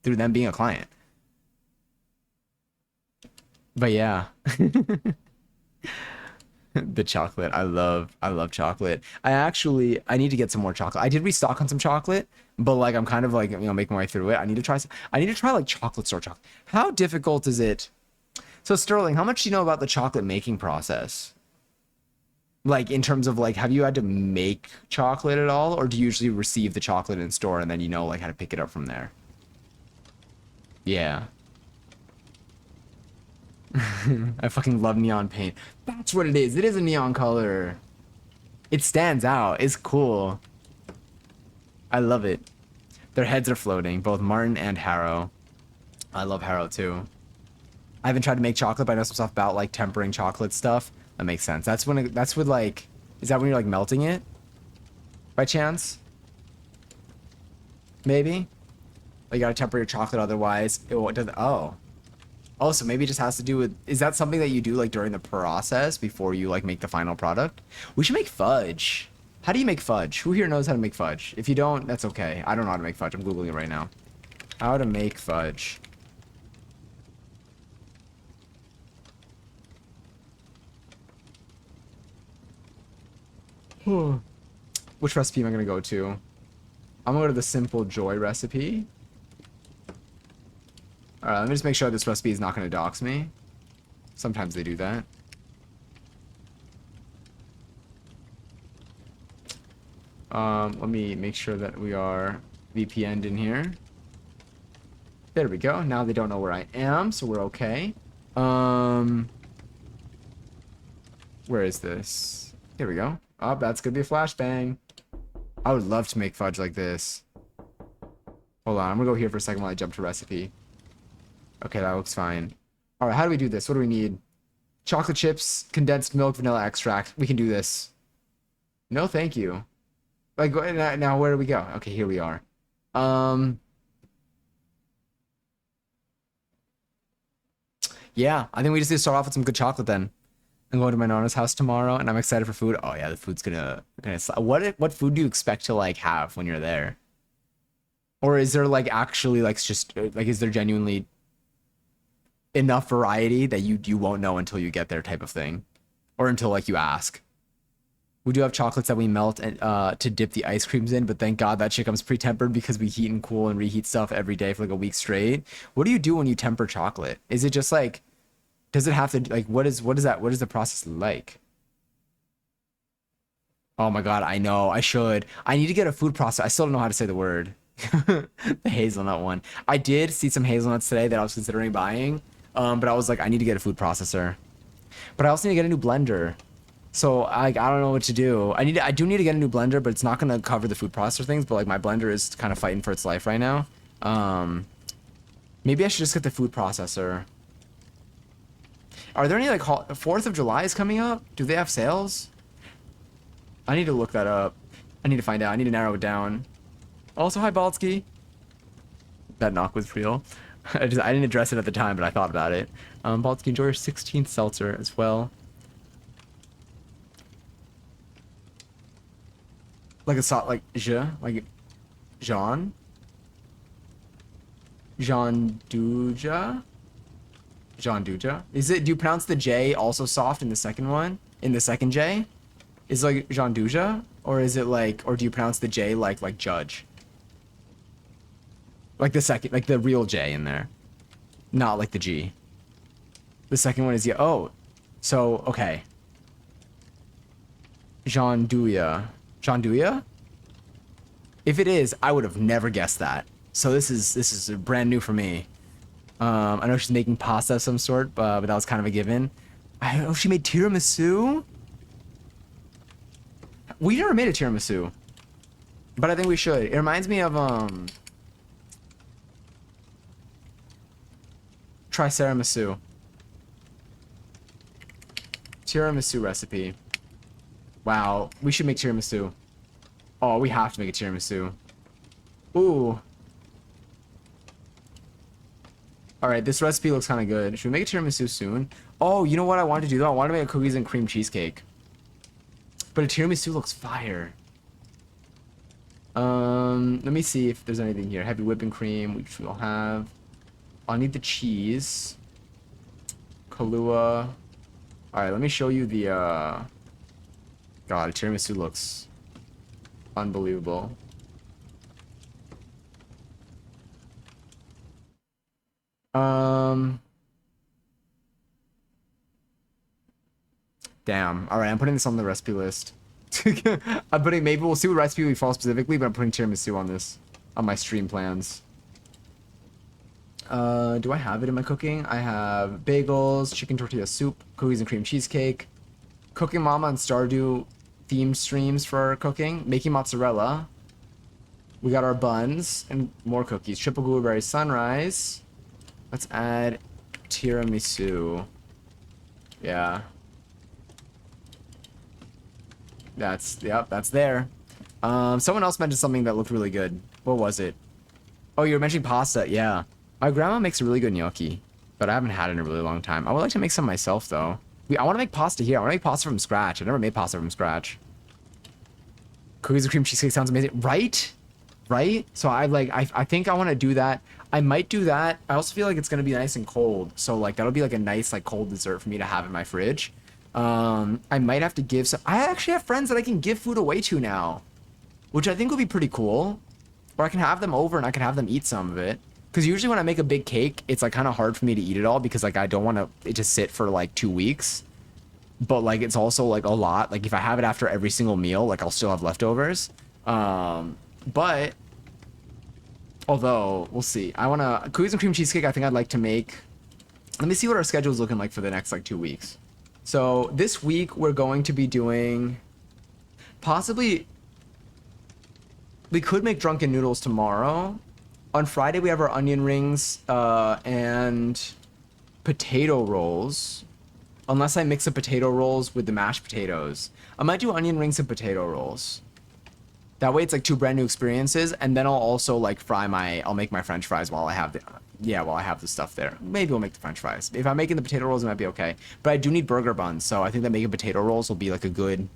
through them being a client. But yeah. The chocolate. I love chocolate. I need to get some more chocolate. I did restock on some chocolate, but like I'm kind of like, making my way through it. I need to try like chocolate store chocolate. How difficult is it? So Sterling, how much do you know about the chocolate making process? Like in terms of like, have you had to make chocolate at all, or do you usually receive the chocolate in store and then like how to pick it up from there? Yeah. I fucking love neon paint. That's what it is. It is a neon color. It stands out. It's cool. I love it. Their heads are floating, both Martin and Harrow. I love Harrow too. I haven't tried to make chocolate, but I know some stuff about like tempering chocolate stuff. That makes sense. That's with like, is that when you're like melting it? By chance? Maybe? Like you gotta temper your chocolate otherwise. It does. Oh. Oh, so maybe it just has to do with, is that something that you do like during the process before you like make the final product? We should make fudge. How do you make fudge? Who here knows how to make fudge? If you don't, that's okay. I don't know how to make fudge. I'm Googling it right now. How to make fudge. Which recipe am I gonna go to? I'm gonna go to the Simple Joy recipe. Alright, let me just make sure this recipe is not gonna dox me. Sometimes they do that. Let me make sure that we are VPN'd in here. There we go. Now they don't know where I am, so we're okay. Where is this? Here we go. Oh, that's gonna be a flashbang. I would love to make fudge like this. Hold on, I'm gonna go here for a second while I jump to recipe. Okay, that looks fine. Alright, how do we do this? What do we need? Chocolate chips, condensed milk, vanilla extract. We can do this. No, thank you. Like, now where do we go? Okay, here we are. Yeah, I think we just need to start off with some good chocolate then. I'm going to my Nana's house tomorrow, and I'm excited for food. Oh yeah, the food's gonna what food do you expect to like have when you're there? Or is there like actually like just like is there genuinely enough variety that you won't know until you get there type of thing, or until like you ask? We do have chocolates that we melt and to dip the ice creams in, but thank God that shit comes pre-tempered because we heat and cool and reheat stuff every day for like a week straight. What do you do when you temper chocolate? Is it just like, does it have to like what is the process like? Oh my God, I know. I should. I need to get a food processor. I still don't know how to say the word. The hazelnut one. I did see some hazelnuts today that I was considering buying, but I was like, I need to get a food processor. But I also need to get a new blender. So I don't know what to do. I do need to get a new blender, but it's not gonna cover the food processor things. But like my blender is kind of fighting for its life right now. Maybe I should just get the food processor. Are there any like 4th of July is coming up? Do they have sales? I need to look that up. I need to find out. I need to narrow it down. Also, hi Baltsky. That knock was real. I didn't address it at the time, but I thought about it. Baltsky, enjoy your 16th seltzer as well. Like a sort like like Jean Duja. Jean Duja. Is it? Do you pronounce the J also soft in the second one? In the second J, is it like Jean Duja, or is it like, or do you pronounce the J like Judge? Like the second, like the real J in there, not like the G. The second one is yeah. Oh, so okay. Jean Duya. Jean Duya? If it is, I would have never guessed that. So this is brand new for me. I know she's making pasta of some sort, but that was kind of a given. I don't know if she made tiramisu. We never made a tiramisu, but I think we should. It reminds me of tiramisu. Tiramisu recipe. Wow, we should make tiramisu. Oh, we have to make a tiramisu. Ooh. Alright, this recipe looks kind of good. Should we make a tiramisu soon? Oh, you know what I wanted to do though? I wanted to make a cookies and cream cheesecake. But a tiramisu looks fire. Let me see if there's anything here. Heavy whipping cream, which we'll have. I'll need the cheese. Kahlua. Alright, let me show you the, God, tiramisu looks unbelievable. Damn. Alright, I'm putting this on the recipe list. I'm putting, maybe we'll see what recipe we follow specifically, but I'm putting tiramisu on this, on my stream plans. Do I have it in my cooking? I have bagels, chicken tortilla soup, cookies and cream cheesecake, Cooking Mama and Stardew themed streams for our cooking, making mozzarella. We got our buns and more cookies. Triple blueberry sunrise. Let's add tiramisu. Yeah. Yep, that's there. Someone else mentioned something that looked really good. What was it? Oh, you were mentioning pasta. Yeah. My grandma makes a really good gnocchi, but I haven't had it in a really long time. I would like to make some myself, though. I want to make pasta here. I want to make pasta from scratch. I've never made pasta from scratch. Cookies and cream cheesecake sounds amazing. Right? Right? So I think I want to do that. I might do that. I also feel like it's going to be nice and cold. So, like, that'll be, like, a nice, like, cold dessert for me to have in my fridge. I might have to give some... I actually have friends that I can give food away to now, which I think would be pretty cool. Or I can have them over and I can have them eat some of it. Because usually when I make a big cake, it's, like, kind of hard for me to eat it all because, like, I don't want it to sit for, like, 2 weeks. But, like, it's also, like, a lot. Like, if I have it after every single meal, like, I'll still have leftovers. But... Although, we'll see. I want to... Cookies and cream cheesecake, I think I'd like to make... Let me see what our schedule is looking like for the next, like, 2 weeks. So, this week, we're going to be doing... Possibly... We could make drunken noodles tomorrow. On Friday, we have our onion rings and potato rolls. Unless I mix the potato rolls with the mashed potatoes. I might do onion rings and potato rolls. That way it's like 2 brand new experiences, and then I'll also like I'll make my French fries while I have the stuff there. Maybe we'll make the French fries. If I'm making the potato rolls, it might be okay. But I do need burger buns, so I think that making potato rolls will be like a good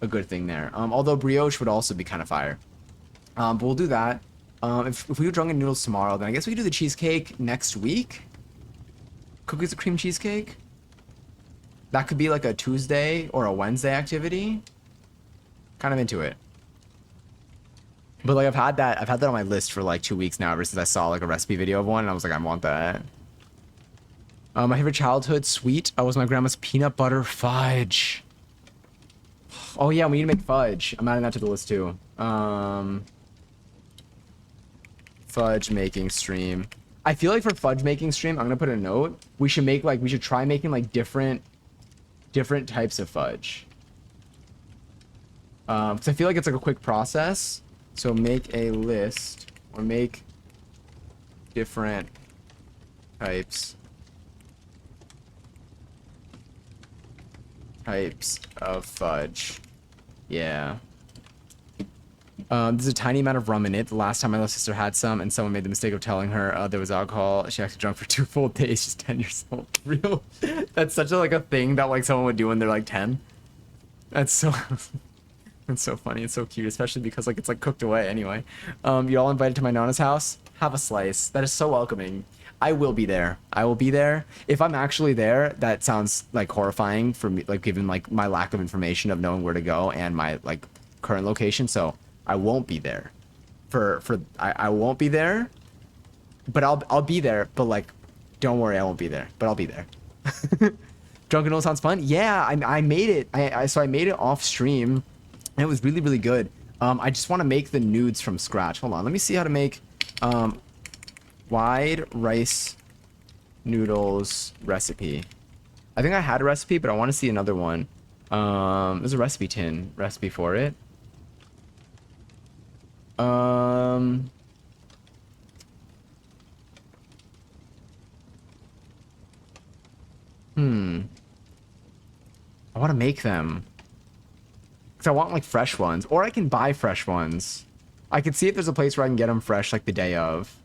thing there. Although brioche would also be kind of fire. But we'll do that. If we do drunken noodles tomorrow, then I guess we could do the cheesecake next week. Cookies and cream cheesecake. That could be like a Tuesday or a Wednesday activity. Kind of into it. But like I've had that on my list for like 2 weeks now ever since I saw like a recipe video of one and I was like, I want that. My favorite childhood sweet was my grandma's peanut butter fudge. Oh yeah, we need to make fudge. I'm adding that to the list too. Fudge making stream. I feel like for fudge making stream, I'm gonna put a note. We should try making like different types of fudge. Because I feel like it's like a quick process. So make a list or make different types of fudge. Yeah. There's a tiny amount of rum in it. The last time my little sister had some and someone made the mistake of telling her there was alcohol. She actually drunk for 2 full days. She's 10 years old. Real. That's such a like a thing that like someone would do when they're like 10. That's so it's so funny. It's so cute, especially because like it's like cooked away anyway. You're all invited to my Nana's house. Have a slice. That is so welcoming. I will be there. I will be there. If I'm actually there, that sounds like horrifying for me, like given like my lack of information of knowing where to go and my like current location. So I won't be there. I won't be there. But I'll be there. But like, don't worry, I won't be there. But I'll be there. Drunken Noodle sounds fun. Yeah, I made it. So I made it off stream. And it was really, really good. I just want to make the nudes from scratch. Hold on. Let me see how to make wide rice noodles recipe. I think I had a recipe, but I want to see another one. There's a recipe tin recipe for it. I want to make them. I want like fresh ones, or I can buy fresh ones. I could see if there's a place where I can get them fresh like the day of.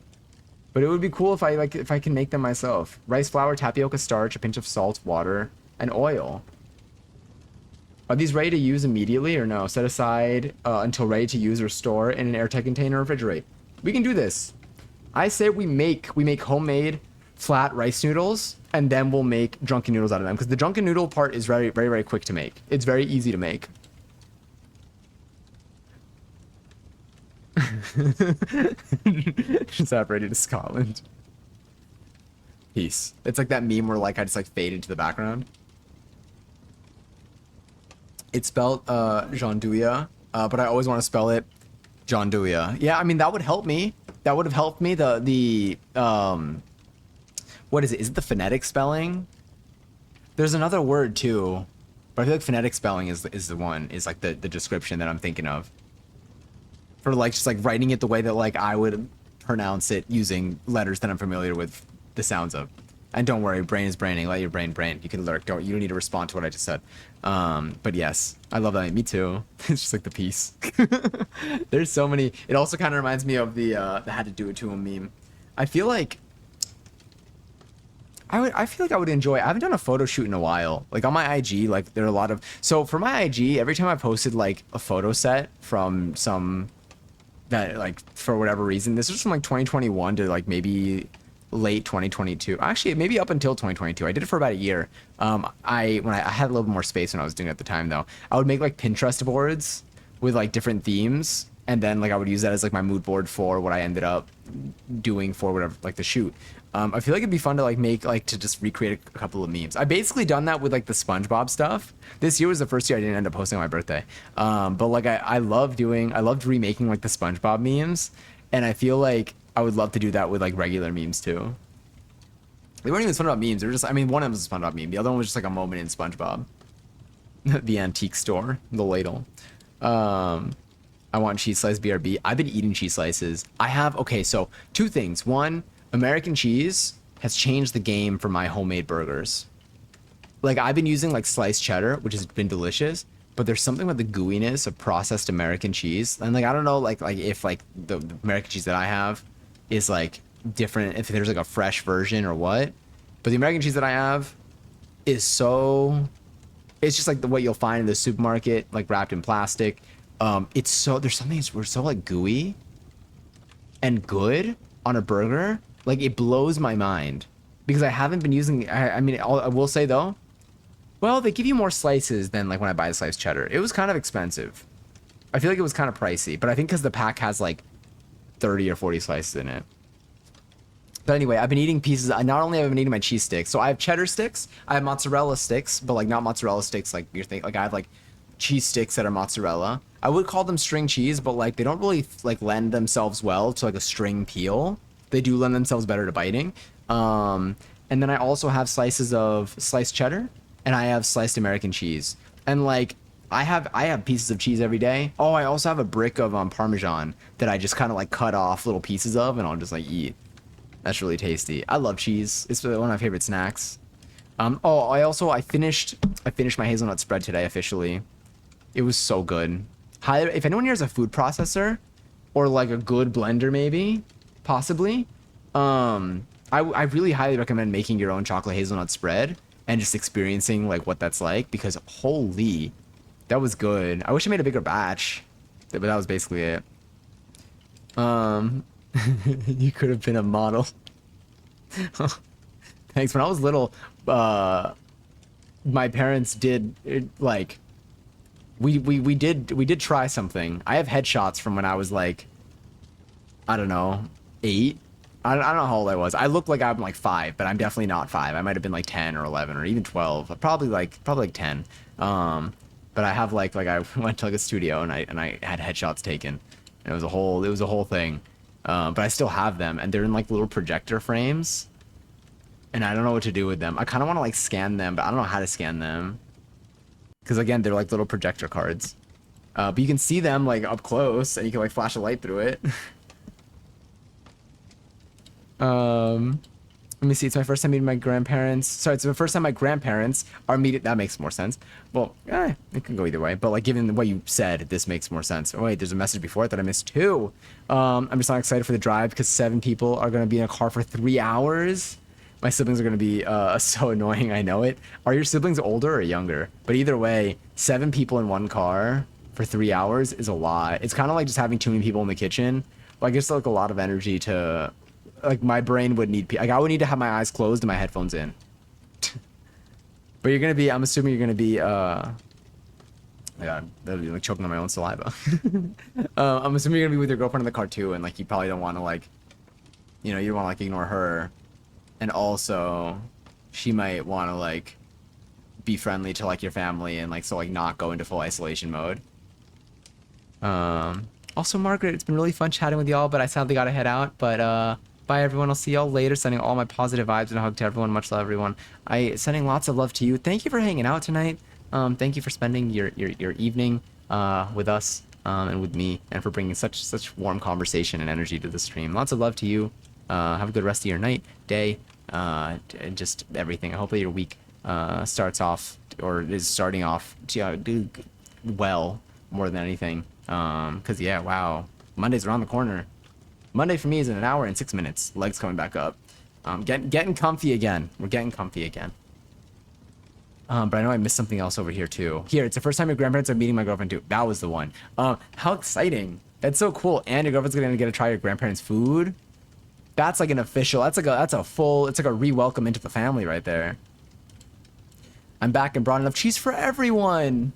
But it would be cool if I can make them myself. Rice flour, tapioca starch, a pinch of salt, water, and oil. Are these ready to use immediately or no? Set aside until ready to use or store in an airtight container or refrigerate. We can do this. I say we make homemade flat rice noodles and then we'll make drunken noodles out of them because the drunken noodle part is very, very, very quick to make. It's very easy to make. Just separated to Scotland. Peace. It's like that meme where like I just like fade into the background. It's spelled Jean-Duya, but I always want to spell it John-Duya. Yeah, I mean that would help me. That would have helped me. The what is it? Is it the phonetic spelling? There's another word too, but I feel like phonetic spelling is the one, is like the description that I'm thinking of. For like just like writing it the way that like I would pronounce it using letters that I'm familiar with the sounds of. And don't worry, brain is braining. Let your brain brain. You can lurk. You don't need to respond to what I just said. But yes, I love that. Me too. It's just like the piece. There's so many. It also kind of reminds me of the had to do it to him meme. I feel like I feel like I would enjoy. I haven't done a photo shoot in a while. Like on my IG, like there are a lot of. So for my IG, every time I posted like a photo set from some that like for whatever reason, this was from like 2021 to like maybe late 2022, actually maybe up until 2022. I did it for about a year. I had a little more space when I was doing it at the time though. I would make like Pinterest boards with like different themes, and then like I would use that as like my mood board for what I ended up doing for whatever, like the shoot. I feel like it'd be fun to like make like to just recreate a couple of memes. I basically done that with like the SpongeBob stuff. This year was the first year I didn't end up posting on my birthday. But like I loved remaking like the SpongeBob memes, and I feel like I would love to do that with like regular memes too. They weren't even SpongeBob memes. They were just, I mean, one of them was a SpongeBob meme. The other one was just like a moment in SpongeBob. The antique store, the ladle. I want cheese slice BRB. I've been eating cheese slices. I have, okay, so two things. One, American cheese has changed the game for my homemade burgers. Like I've been using like sliced cheddar, which has been delicious, but there's something about the gooiness of processed American cheese. And like I don't know like if like the American cheese that I have is like different, if there's like a fresh version or what. But the American cheese that I have is so, it's just like what you'll find in the supermarket, like wrapped in plastic. It's so, there's something we're so like gooey and good on a burger. Like it blows my mind because I haven't been using, I mean, I will say though, well, they give you more slices than like when I buy the sliced cheddar. It was kind of expensive. I feel like it was kind of pricey, but I think because the pack has like 30 or 40 slices in it. But anyway, I've been eating pieces. Not only have I been eating my cheese sticks, so I have cheddar sticks, I have mozzarella sticks, but like not mozzarella sticks like you're thinking. Like I have like cheese sticks that are mozzarella. I would call them string cheese, but like they don't really like lend themselves well to like a string peel. They do lend themselves better to biting. And then I also have slices of sliced cheddar, and I have sliced American cheese. And like I have pieces of cheese every day. Oh, I also have a brick of Parmesan that I just kind of like cut off little pieces of, and I'll just like eat. That's really tasty. I love cheese. It's one of my favorite snacks. Oh, I finished my hazelnut spread today officially. It was so good. If anyone here has a food processor or like a good blender, maybe, possibly, I really highly recommend making your own chocolate hazelnut spread and just experiencing like what that's like, because holy, that was good. I wish I made a bigger batch, but that was basically it. You could have been a model. Thanks. When I was little, my parents did like we did try something. I have headshots from when I was like, I don't know, 8. I don't know how old I was. I look like I'm like 5, but I'm definitely not 5. I might have been like 10 or 11 or even 12. Probably like 10. But I have like I went to like a studio and I had headshots taken. And it was a whole thing. But I still have them, and they're in like little projector frames, and I don't know what to do with them. I kind of want to like scan them, but I don't know how to scan them, because again, they're like little projector cards. But you can see them like up close, and you can like flash a light through it. Let me see. It's my first time meeting my grandparents. Sorry, it's the first time my grandparents are meeting. That makes more sense. Well, it can go either way. But like, given what you said, this makes more sense. Oh wait, there's a message before it that I missed too. I'm just not excited for the drive because 7 people are gonna be in a car for 3 hours. My siblings are gonna be so annoying. I know it. Are your siblings older or younger? But either way, 7 people in one car for 3 hours is a lot. It's kind of like just having too many people in the kitchen. Like it's like a lot of energy to, like my brain would need. Like I would need to have my eyes closed and my headphones in. But you're gonna be. I'm assuming you're gonna be. My God, that'd be like choking on my own saliva. I'm assuming you're gonna be with your girlfriend in the car too, and like you probably don't want to like, you know, you don't want to like ignore her, and also, she might want to like be friendly to like your family and like so like not go into full isolation mode. Also, Margaret, it's been really fun chatting with y'all, but I sadly gotta head out. But bye everyone. I'll see y'all later. Sending all my positive vibes and a hug to everyone. Much love, everyone. Sending lots of love to you. Thank you for hanging out tonight. Thank you for spending your evening with us and with me, and for bringing such warm conversation and energy to the stream. Lots of love to you. Have a good rest of your night, day, and just everything. Hopefully your week starts off or is starting off well more than anything. Cause yeah, wow, Monday's around the corner. Monday for me is in an hour and 6 minutes. Legs coming back up. Getting comfy again. We're getting comfy again. But I know I missed something else over here too. Here, it's the first time your grandparents are meeting my girlfriend too. That was the one. How exciting! That's so cool. And your girlfriend's gonna get to try your grandparents' food. That's like an official. That's a full. It's like a re-welcome into the family right there. I'm back and brought enough cheese for everyone.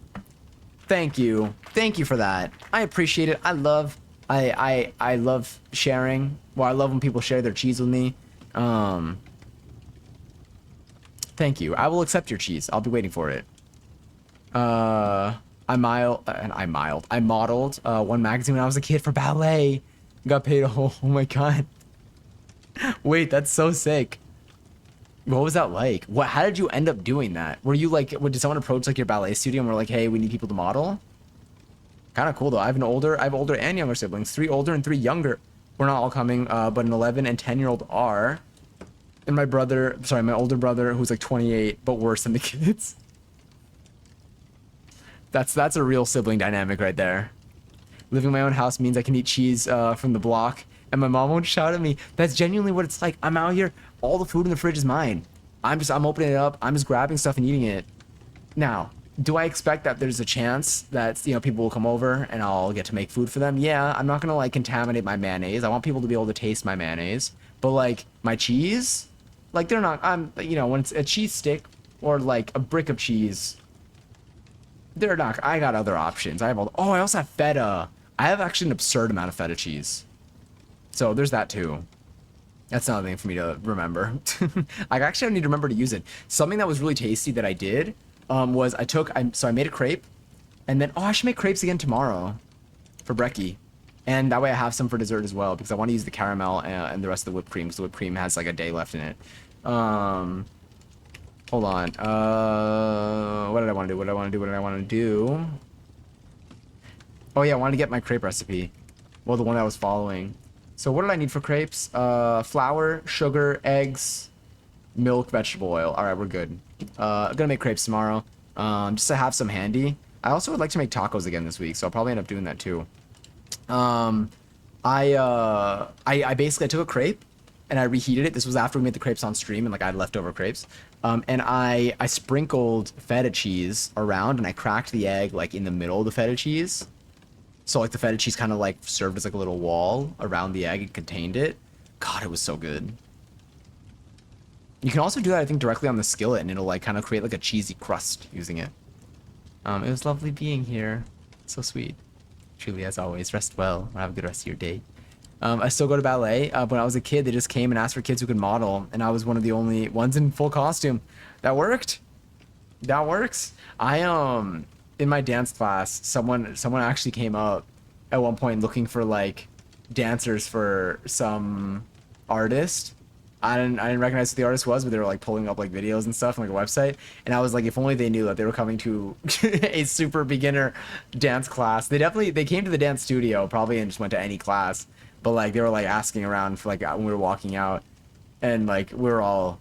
Thank you. Thank you for that. I appreciate it. I love sharing. Well, I love when people share their cheese with me. Thank you. I will accept your cheese. I'll be waiting for it. I modeled one magazine when I was a kid for ballet. Got paid oh my God. Wait, that's so sick. What was that like? How did you end up doing that? Were you like, did someone approach like your ballet studio and were like, hey, we need people to model? Kind of cool though. I have older and younger siblings. 3 older and 3 younger. We're not all coming, but an 11 and 10-year-old are. And my older brother, who's like 28, but worse than the kids. That's a real sibling dynamic right there. Living in my own house means I can eat cheese from the block, and my mom won't shout at me. That's genuinely what it's like. I'm out here, all the food in the fridge is mine. I'm opening it up, I'm just grabbing stuff and eating it. Now, do I expect that there's a chance that, you know, people will come over and I'll get to make food for them? Yeah, I'm not gonna like contaminate my mayonnaise. I want people to be able to taste my mayonnaise. But like my cheese, like they're not, you know, when it's a cheese stick or like a brick of cheese, they're not, I got other options. I also have feta. I have actually an absurd amount of feta cheese. So there's that too. That's another thing for me to remember. I actually don't need to remember to use it. Something that was really tasty that I did was I made a crepe, and then, I should make crepes again tomorrow for brekkie. And that way I have some for dessert as well, because I want to use the caramel and the rest of the whipped cream, because the whipped cream has like a day left in it. Hold on. What did I want to do? Oh yeah, I wanted to get my crepe recipe. Well, the one I was following. So what did I need for crepes? Flour, sugar, eggs, milk, vegetable oil. All right, we're good. I'm gonna make crepes tomorrow, just to have some handy. I also would like to make tacos again this week, so I'll probably end up doing that too. I basically took a crepe and I reheated it. This was after we made the crepes on stream and like I had leftover crepes. And I sprinkled feta cheese around and I cracked the egg like in the middle of the feta cheese. So like the feta cheese kind of like served as like a little wall around the egg and contained it. God, it was so good. You can also do that, I think, directly on the skillet and it'll like kind of create like a cheesy crust using it. It was lovely being here. So sweet. Truly, as always, rest well. Have a good rest of your day. I still go to ballet. When I was a kid, they just came and asked for kids who could model, and I was one of the only ones in full costume. That worked. That works. In my dance class, someone actually came up at one point looking for like dancers for some artist. I didn't recognize who the artist was, but they were like pulling up like videos and stuff on like a website. And I was like, if only they knew that they were coming to a super beginner dance class. They came to the dance studio probably and just went to any class. But like they were like asking around for like when we were walking out, and like we were all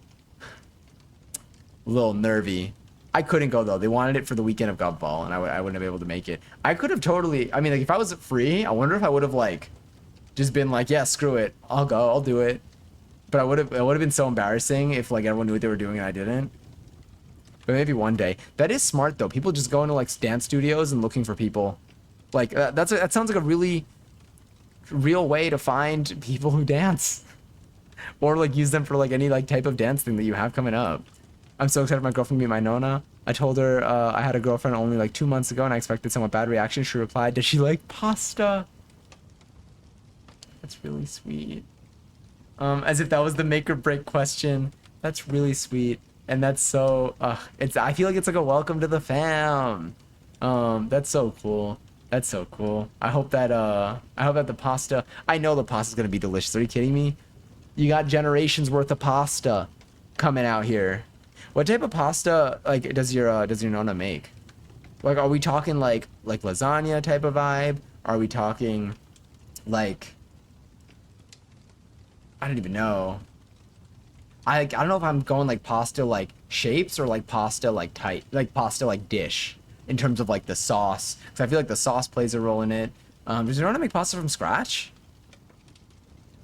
a little nervy. I couldn't go though. They wanted it for the weekend of Gubball, and I wouldn't have been able to make it. I could have totally. I mean, like if I was free, I wonder if I would have like just been like, yeah, screw it, I'll go, I'll do it. But it would have been so embarrassing if like everyone knew what they were doing and I didn't. But maybe one day. That is smart though. People just go into like dance studios and looking for people. Like that sounds like a really real way to find people who dance, or like use them for like any like type of dance thing that you have coming up. I'm so excited for my girlfriend to meet my Nona. I told her I had a girlfriend only like 2 months ago and I expected somewhat bad reaction. She replied, "Does she like pasta?" That's really sweet. As if that was the make or break question. That's really sweet. And that's so I feel like it's like a welcome to the fam. That's so cool. That's so cool. I hope that the pasta, I know the pasta's gonna be delicious. Are you kidding me? You got generations worth of pasta coming out here. What type of pasta like does your nonna make? Like are we talking like lasagna type of vibe? Are we talking like I don't even know. I don't know if I'm going like pasta like shapes or like pasta like tight, like pasta like dish in terms of like the sauce. Because I feel like the sauce plays a role in it. Does you know how to make pasta from scratch?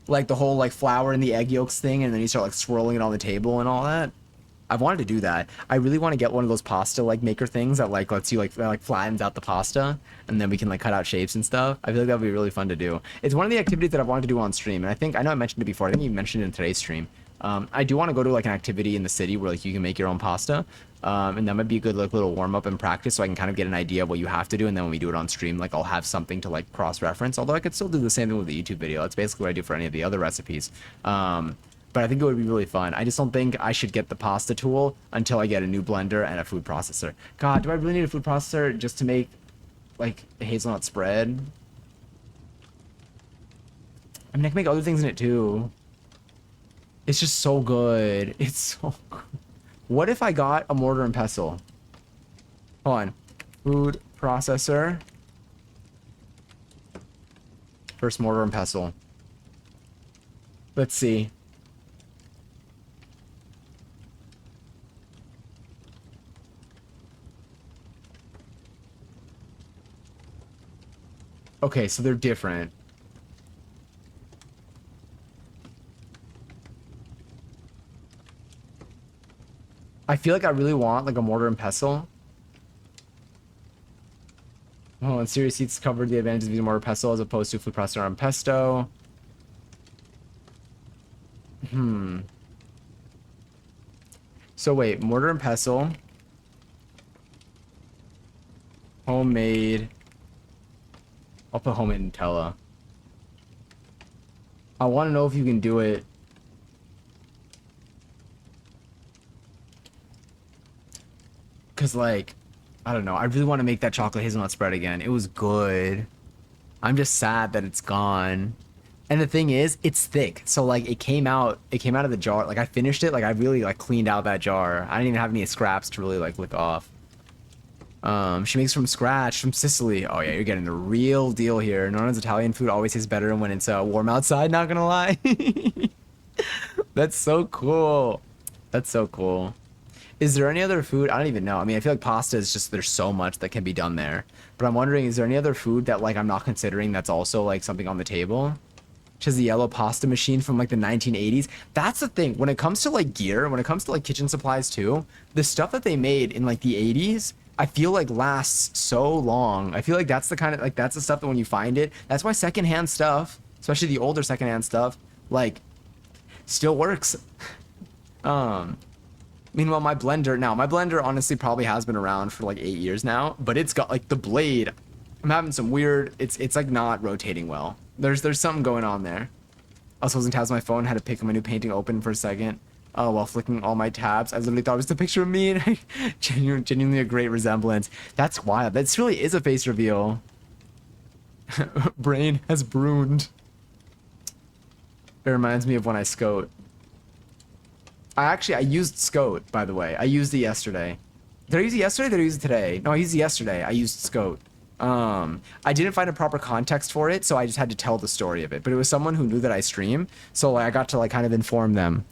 Like the whole like flour and the egg yolks thing, and then you start like swirling it on the table and all that. I've wanted to do that. I really want to get one of those pasta like maker things that like lets you like flattens out the pasta, and then we can like cut out shapes and stuff. I feel like that would be really fun to do. It's one of the activities that I've wanted to do on stream, and I know I mentioned it before. I think you mentioned it in today's stream. I do want to go to like an activity in the city where like you can make your own pasta, and that might be a good like little warm up and practice, so I can kind of get an idea of what you have to do, and then when we do it on stream, like I'll have something to like cross reference. Although I could still do the same thing with the YouTube video. That's basically what I do for any of the other recipes. But I think it would be really fun. I just don't think I should get the pasta tool until I get a new blender and a food processor. God, do I really need a food processor just to make like a hazelnut spread? I mean, I can make other things in it too. It's just so good. It's so good. What if I got a mortar and pestle? Hold on. Food processor. First mortar and pestle. Let's see. Okay, so they're different. I feel like I really want like a mortar and pestle. Oh, and Serious Eats covered the advantages of using mortar and pestle as opposed to food processor and pesto. So wait, mortar and pestle. Homemade. I'll put homemade Nutella. I want to know if you can do it. Because, like, I don't know. I really want to make that chocolate hazelnut spread again. It was good. I'm just sad that it's gone. And the thing is, it's thick. So, like, it came out of the jar. Like, I finished it. Like, I really, like, cleaned out that jar. I didn't even have any scraps to really, like, lick off. She makes from scratch from Sicily. Oh yeah, you're getting the real deal here. Nona's Italian food always tastes better when it's warm outside, not gonna lie. That's so cool. That's so cool. Is there any other food? I don't even know. I mean, I feel like pasta is just, there's so much that can be done there. But I'm wondering, is there any other food that like I'm not considering that's also like something on the table? Which is the yellow pasta machine from like the 1980s. That's the thing. When it comes to like gear, when it comes to like kitchen supplies too, the stuff that they made in like the 80s, I feel like lasts so long. I feel like that's the kind of like that's the stuff that when you find it, that's why secondhand stuff, especially the older secondhand stuff, like still works. Meanwhile, my blender honestly probably has been around for like 8 years now, but it's got like the blade. I'm having some weird. It's like not rotating well. There's something going on there. I was closing tabs on my phone, had to pick my new painting open for a second. While flicking all my tabs, I literally thought it was the picture of me, and genuinely a great resemblance. That's wild. This really is a face reveal. Brain has bruned. It reminds me of when I scout. I used scout, by the way. I used it yesterday. Did I use it yesterday? Did I use it today? No, I used it yesterday. I used scout. I didn't find a proper context for it, so I just had to tell the story of it. But it was someone who knew that I stream, so like, I got to like kind of inform them.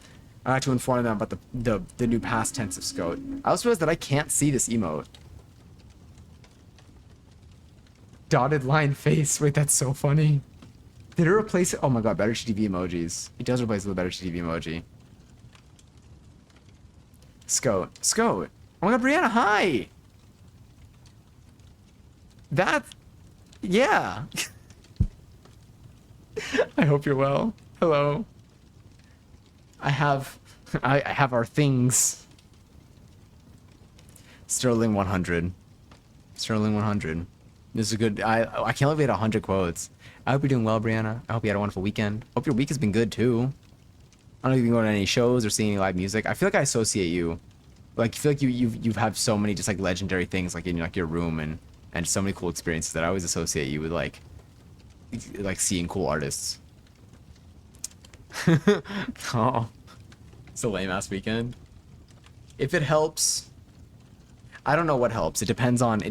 I had to inform them about the new past tense of scout. I also realized that I can't see this emote. Dotted line face. Wait, that's so funny. Did it replace it? Oh my god, better HTTP emojis. It does replace it with a better HTTP emoji. Scout. Scout. Oh my god, Brianna, hi! That... Yeah. I hope you're well. Hello. I have... I have our things. Sterling 100. Sterling 100. This is a good... I can't believe we had 100 quotes. I hope you're doing well, Brianna. I hope you had a wonderful weekend. Hope your week has been good, too. I don't know if you've been going to any shows or seeing any live music. I feel like I associate you. Like, I feel like you've had so many just, like, legendary things, like, in, like, your room and so many cool experiences that I always associate you with, like seeing cool artists. Oh, it's a lame-ass weekend. If it helps... I don't know what helps. It depends on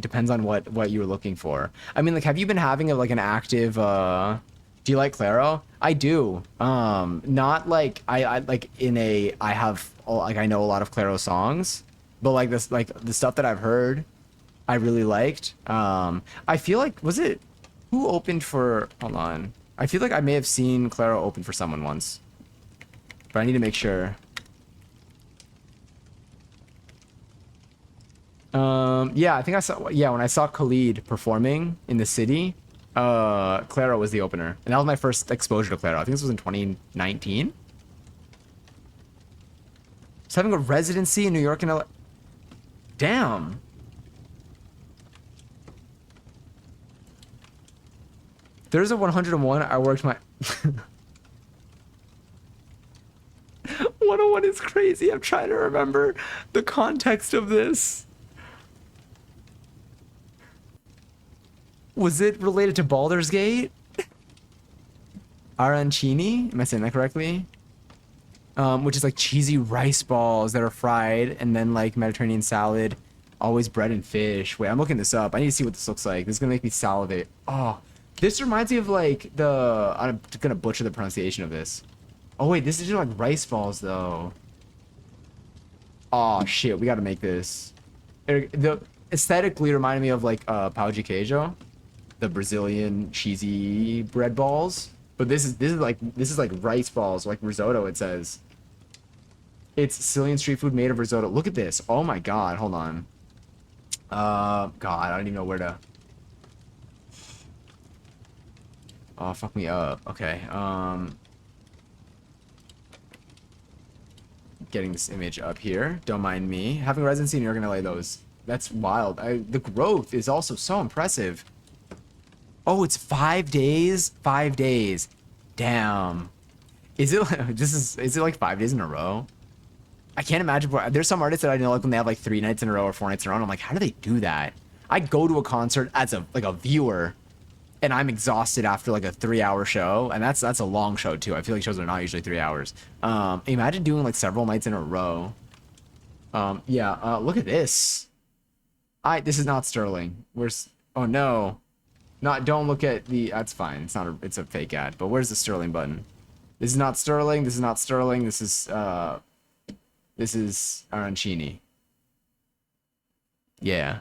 what you're looking for. I mean, like, have you been having like an active do you like Claro? I do. Not like I like in a I have like I know a lot of Claro songs, but like this like the stuff that I've heard I really liked. I feel like was it who opened for hold on. I feel like I may have seen Claro open for someone once. But I need to make sure. Yeah, I think I saw, yeah, when I saw Khalid performing in the city, Claro was the opener. And that was my first exposure to Claro. I think this was in 2019. So having a residency in New York and LA. Damn. There's a 101. I worked my 101 is crazy. I'm trying to remember the context of this. Was it related to Baldur's Gate? Arancini? Am I saying that correctly? Which is like cheesy rice balls that are fried and then like Mediterranean salad. Always bread and fish. Wait, I'm looking this up. I need to see what this looks like. This is gonna make me salivate. Oh, this reminds me of like the... I'm gonna butcher the pronunciation of this. Oh wait, this is just like rice balls though. Oh shit, we gotta make this. The aesthetically reminded me of like pão de queijo, the Brazilian cheesy bread balls. But this is like rice balls, like risotto. It says it's Sicilian street food made of risotto. Look at this. Oh my god. Hold on. God, I don't even know where to. Oh, fuck me up. Okay. Getting this image up here. Don't mind me. Having residency in New York and LA, those. That's wild. The growth is also so impressive. Oh, it's 5 days? 5 days. Damn. Is it is it like 5 days in a row? I can't imagine. There's some artists that I know like when they have like 3 nights in a row or 4 nights in a row. And I'm like, how do they do that? I go to a concert as a viewer, and I'm exhausted after like a 3-hour show, and that's a long show too. I feel like shows are not usually 3 hours. Imagine doing like several nights in a row. Yeah. Look at this. This is not Sterling. Oh no. Don't look at the, that's fine. It's a fake ad, but where's the Sterling button? This is not Sterling. This is not Sterling. This is Arancini. Yeah.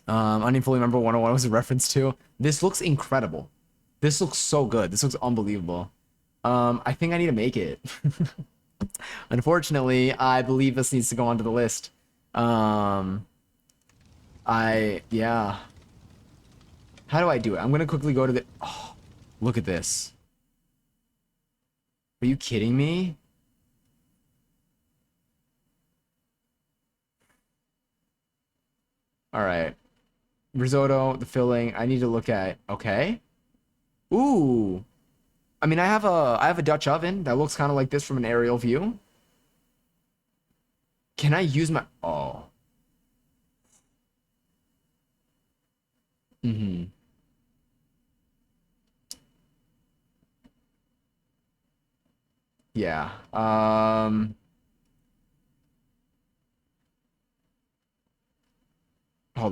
I don't even fully remember what 101 was a reference to. This looks incredible. This looks so good. This looks unbelievable. I think I need to make it. Unfortunately, I believe this needs to go onto the list. Yeah. How do I do it? I'm gonna quickly go to the... Oh, look at this. Are you kidding me? All right. Risotto, the filling. I need to look at... Okay. Ooh. I mean, I have a Dutch oven that looks kind of like this from an aerial view. Can I use my... Oh. Mm-hmm. Yeah. Hold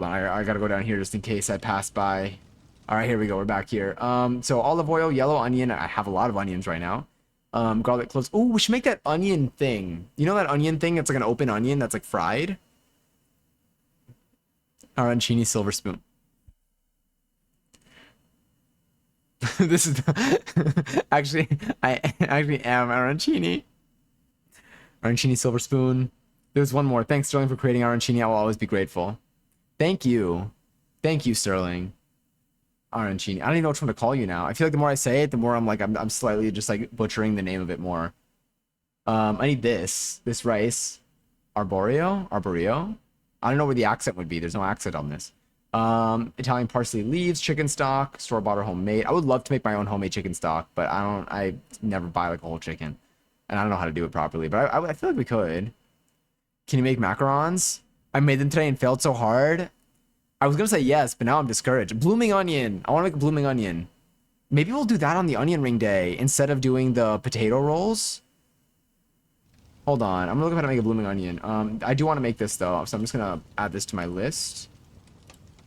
on. I gotta go down here just in case I pass by. All right, here we go. We're back here. So olive oil, yellow onion. I have a lot of onions right now. Garlic cloves. Oh, we should make that onion thing. You know that onion thing? It's like an open onion that's like fried. Arancini silver spoon. This is actually I actually am arancini. Arancini silver spoon. There's one more. Thanks, Sterling, for creating arancini. I will always be grateful. Thank you. Thank you, Sterling. Arancini. I don't even know which one to call you now. I feel like the more I say it, the more I'm slightly just like butchering the name of it more. I need this rice. Arborio. I don't know where the accent would be. There's no accent on this. Italian parsley leaves, chicken stock, store-bought or homemade. I would love to make my own homemade chicken stock, but I never buy like a whole chicken. And I don't know how to do it properly, but I feel like we could. Can you make macarons? I made them today and failed so hard. I was gonna say yes, but now I'm discouraged. Blooming onion. I want to make a blooming onion. Maybe we'll do that on the onion ring day instead of doing the potato rolls. Hold on. I'm gonna look up how to make a blooming onion. I do want to make this though, so I'm just gonna add this to my list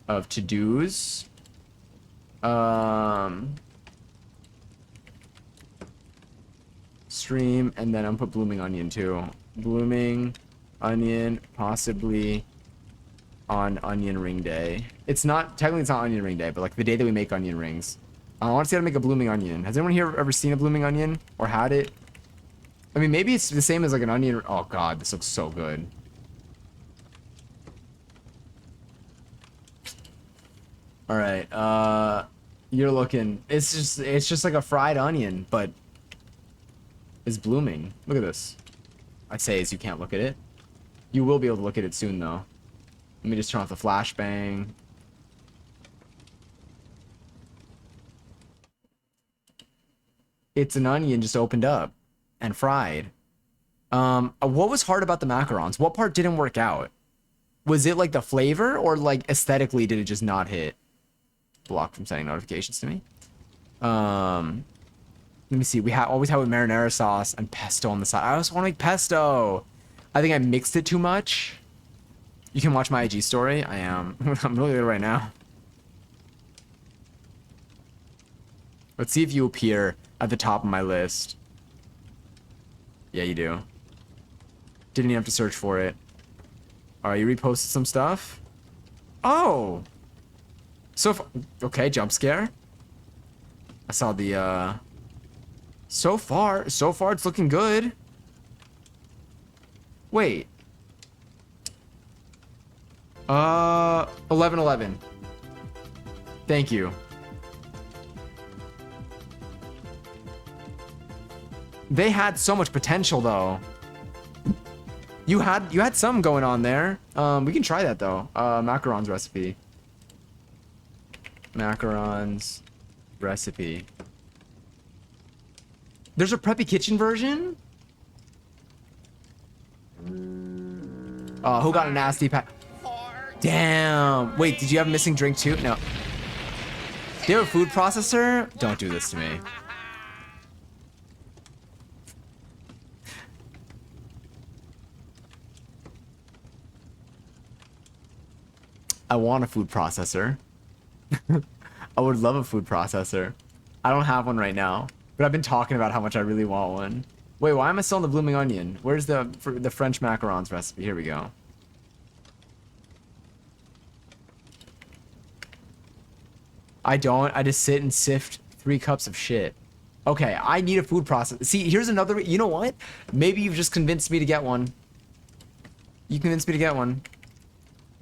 of to-dos. Stream, and then I'm put blooming onion too. Blooming onion, possibly on onion ring day. It's not, technically it's not onion ring day, but like the day that we make onion rings. I want to see how to make a blooming onion. Has anyone here ever seen a blooming onion or had it? I mean, maybe it's the same as like an onion. Oh God, this looks so good. All right, you're looking. It's just like a fried onion, but it's blooming. Look at this. I say as you can't look at it. You will be able to look at it soon though. Let me just turn off the flashbang. It's an onion just opened up and fried. What was hard about the macarons? What part didn't work out? Was it like the flavor or like aesthetically did it just not hit? Blocked from sending notifications to me. Let me see. We always have with marinara sauce and pesto on the side. I also want to make pesto. I think I mixed it too much. You can watch my IG story. I am. I'm really good right now. Let's see if you appear at the top of my list. Yeah, you do. Didn't even have to search for it. Alright, you reposted some stuff? Oh! So, okay, jump scare. I saw the, so far it's looking good. Wait. 11:11. Thank you. They had so much potential, though. You had some going on there. We can try that though. Macarons recipe. Macarons recipe. There's a Preppy Kitchen version? Who got a nasty pack? Damn. Wait, did you have a missing drink too? No. Do you have a food processor? Don't do this to me. I want a food processor. I would love a food processor. I don't have one right now, but I've been talking about how much I really want one. Wait, why am I still on the blooming onion? Where's the French macarons recipe? Here we go. I don't. I just sit and sift 3 cups of shit. Okay, I need a food processor. See, here's another. You know what? Maybe you've just convinced me to get one. You convinced me to get one.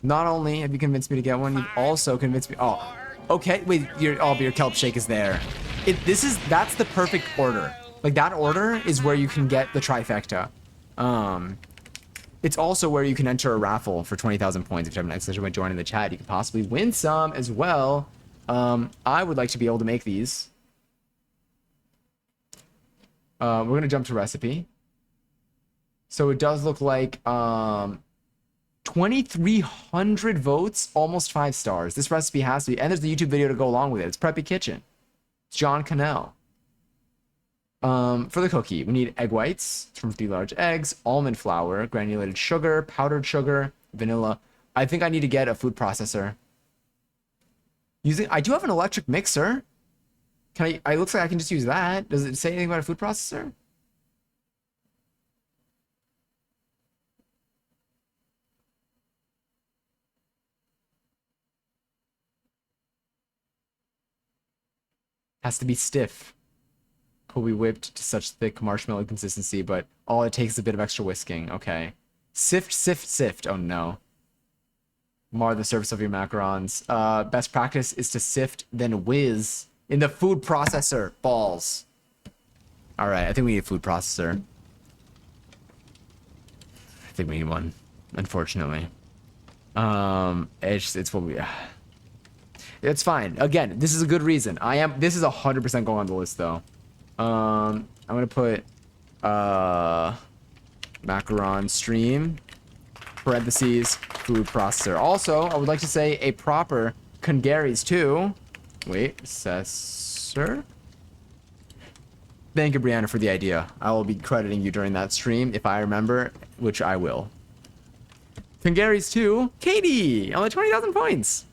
Not only have you convinced me to get one, you've also convinced me. Oh, okay. Wait, your kelp shake is there. That's the perfect order. Like that order is where you can get the trifecta. It's also where you can enter a raffle for 20,000 points. If you have an exclamation point joining the chat, you could possibly win some as well. I would like to be able to make these. We're gonna jump to recipe. So it does look like 2,300 votes, almost 5 stars. This recipe has to be, and there's the YouTube video to go along with it. It's Preppy Kitchen. It's John Cannell. For the cookie, we need egg whites from 3 large eggs, almond flour, granulated sugar, powdered sugar, vanilla. I think I need to get a food processor. I do have an electric mixer. It looks like I can just use that. Does it say anything about a food processor? Has to be stiff. Will be whipped to such thick marshmallow consistency, but all it takes is a bit of extra whisking. Okay. Sift, sift, sift. Oh no. Mar the surface of your macarons. Best practice is to sift, then whiz in the food processor. Balls. All right, I think we need a food processor. I think we need one, unfortunately. It's what we. It's fine. Again, this is a good reason. This is 100% going on the list though. I'm gonna put macaron stream parentheses food processor. Also, I would like to say a proper congaries too. Wait, Cessor. Thank you, Brianna, for the idea. I will be crediting you during that stream if I remember, which I will. Congaries too. Katie, only 20,000 points.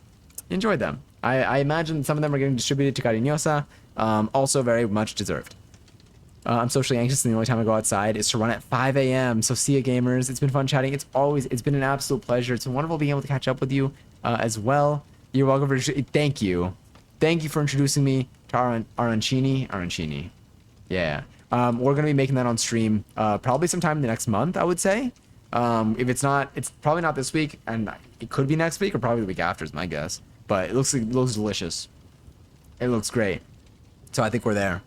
Enjoyed them. I imagine some of them are getting distributed to Cariñosa. Also very much deserved. I'm socially anxious, and the only time I go outside is to run at 5 a.m. So see ya, gamers. It's been fun chatting. It's been an absolute pleasure. It's been wonderful being able to catch up with you as well. You're welcome for. Thank you for introducing me to Arancini. Yeah. We're gonna be making that on stream probably sometime in the next month, I would say. If it's not, it's probably not this week, and it could be next week or probably the week after is my guess. But it looks delicious. It looks great. So I think we're there.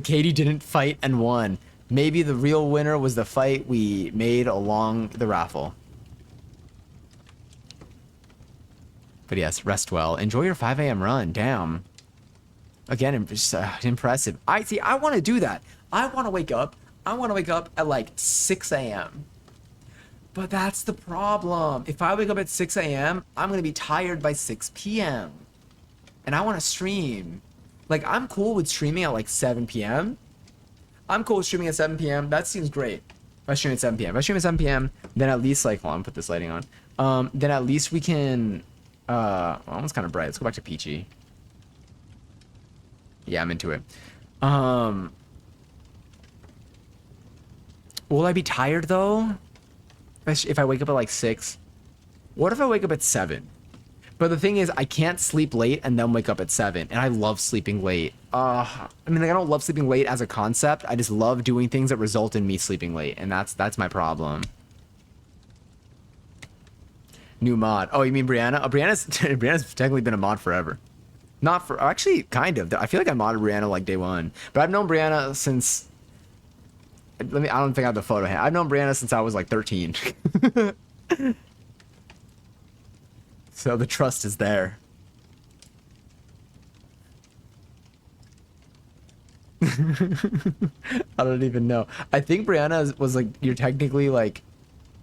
Katie didn't fight and won. Maybe the real winner was the fight we made along the raffle. But yes, rest well. Enjoy your 5 a.m. run. Damn. Again, impressive. I want to do that. I want to wake up. I want to wake up at like 6 a.m. But that's the problem. If I wake up at 6 a.m., I'm going to be tired by 6 p.m. And I want to stream. Like, I'm cool with streaming at like 7 p.m. I'm cool with streaming at 7 p.m. That seems great. If I stream at 7 p.m. If I stream at 7 p.m., then at least, like, hold on, put this lighting on. Then at least we can, well, it's kind of bright. Let's go back to peachy. Yeah, I'm into it. Will I be tired, though? If I wake up at, like, 6? What if I wake up at 7? But the thing is, I can't sleep late and then wake up at 7. And I love sleeping late. I mean, like, I don't love sleeping late as a concept. I just love doing things that result in me sleeping late. And that's my problem. New mod. Oh, you mean Brianna? Oh, Brianna's technically been a mod forever. Not for... Actually, kind of. I feel like I modded Brianna, like, day 1. But I've known Brianna since... I don't think I have the photo. I've known Brianna since I was, like, 13. So the trust is there. I don't even know. I think Brianna was like, you're technically like,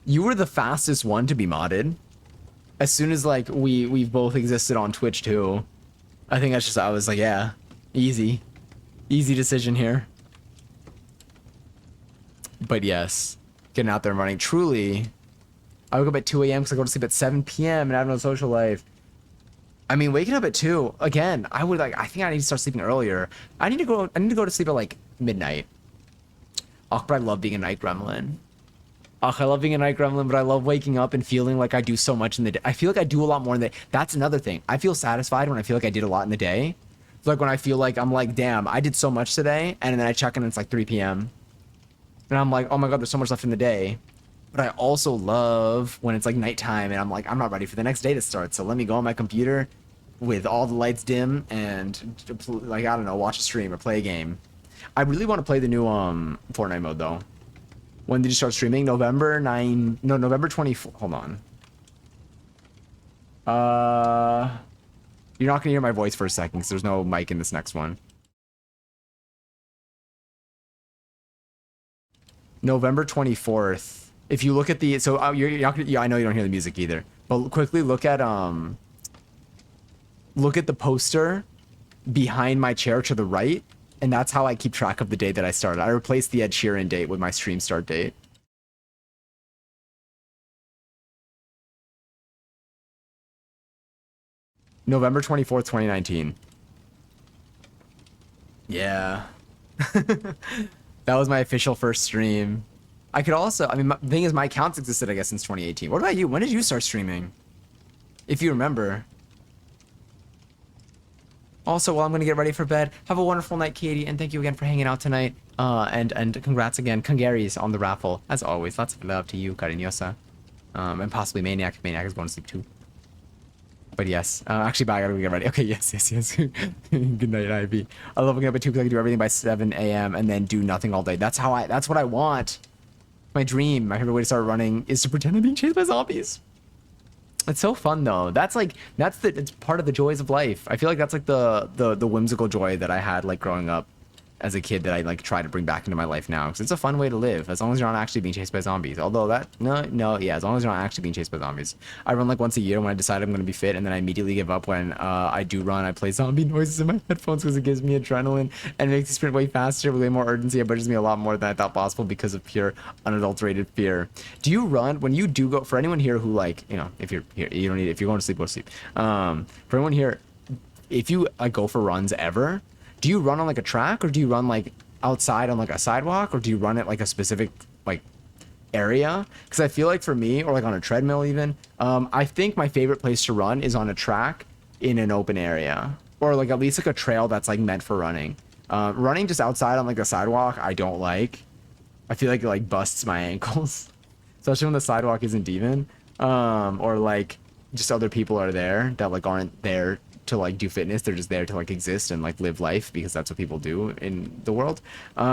you were the fastest one to be modded. As soon as like we've both existed on Twitch too. I think that's just, I was like, yeah, easy decision here. But yes, getting out there and running. Truly, I wake up at 2 a.m. because I go to sleep at 7 p.m. and I have no social life. I mean, waking up at 2, again, I think I need to start sleeping earlier. I need to go to sleep at like midnight. Oh, but I love being a night gremlin. Oh, I love being a night gremlin, but I love waking up and feeling like I do so much in the day. I feel like I do a lot more in the day. That's another thing. I feel satisfied when I feel like I did a lot in the day. It's like when I feel like I'm like, damn, I did so much today, and then I check in and it's like 3 p.m. And I'm like, oh my god, there's so much left in the day. But I also love when it's like nighttime and I'm like, I'm not ready for the next day to start. So let me go on my computer with all the lights dim and like, I don't know, watch a stream or play a game. I really want to play the new Fortnite mode though. When did you start streaming? November 24. Hold on. You're not gonna hear my voice for a second because there's no mic in this next one. November 24th. If you look at the, so you're not gonna, yeah, I know you don't hear the music either, but quickly look at the poster behind my chair to the right, and that's how I keep track of the day that I started. I replaced the Ed Sheeran date with my stream start date. November 24th, 2019. Yeah. That was my official first stream. I could also, I mean, the thing is, my accounts existed, I guess, since 2018. What about you? When did you start streaming? If you remember. Also, while I'm gonna get ready for bed, have a wonderful night, Katie, and thank you again for hanging out tonight. And congrats again, congaries on the raffle as always. Lots of love to you, Cariñosa, and possibly Maniac. If Maniac is going to sleep too. But yes, actually, bye. I gotta get ready. Okay, yes. Good night, Ivy. I love waking up at 2 because I can do everything by 7 a.m. and then do nothing all day. That's what I want. My dream, my favorite way to start running is to pretend I'm being chased by zombies. It's so fun though. It's part of the joys of life. I feel like that's like the whimsical joy that I had like growing up as a kid that I like try to bring back into my life now because it's a fun way to live as long as you're not actually being chased by zombies. Although that yeah, as long as you're not actually being chased by zombies. I run like once a year when I decide I'm going to be fit, and then I immediately give up when I do run. I play zombie noises in my headphones because it gives me adrenaline and makes me sprint way faster with way more urgency. It pushes me a lot more than I thought possible because of pure unadulterated fear. Do you run when you do go? For anyone here who like if you're here, you don't need it. If you're going to sleep, go to sleep. For anyone here, if you go for runs ever, do you run on like a track or do you run like outside on like a sidewalk or do you run at like a specific like area? Because I feel like for me, or like on a treadmill even, I think my favorite place to run is on a track in an open area or like at least like a trail that's like meant for running. Running just outside on like a sidewalk, I don't like. I feel like it like busts my ankles, especially when the sidewalk isn't even, or like just other people are there that like aren't there to like do fitness. They're just there to like exist and like live life because that's what people do in the world. But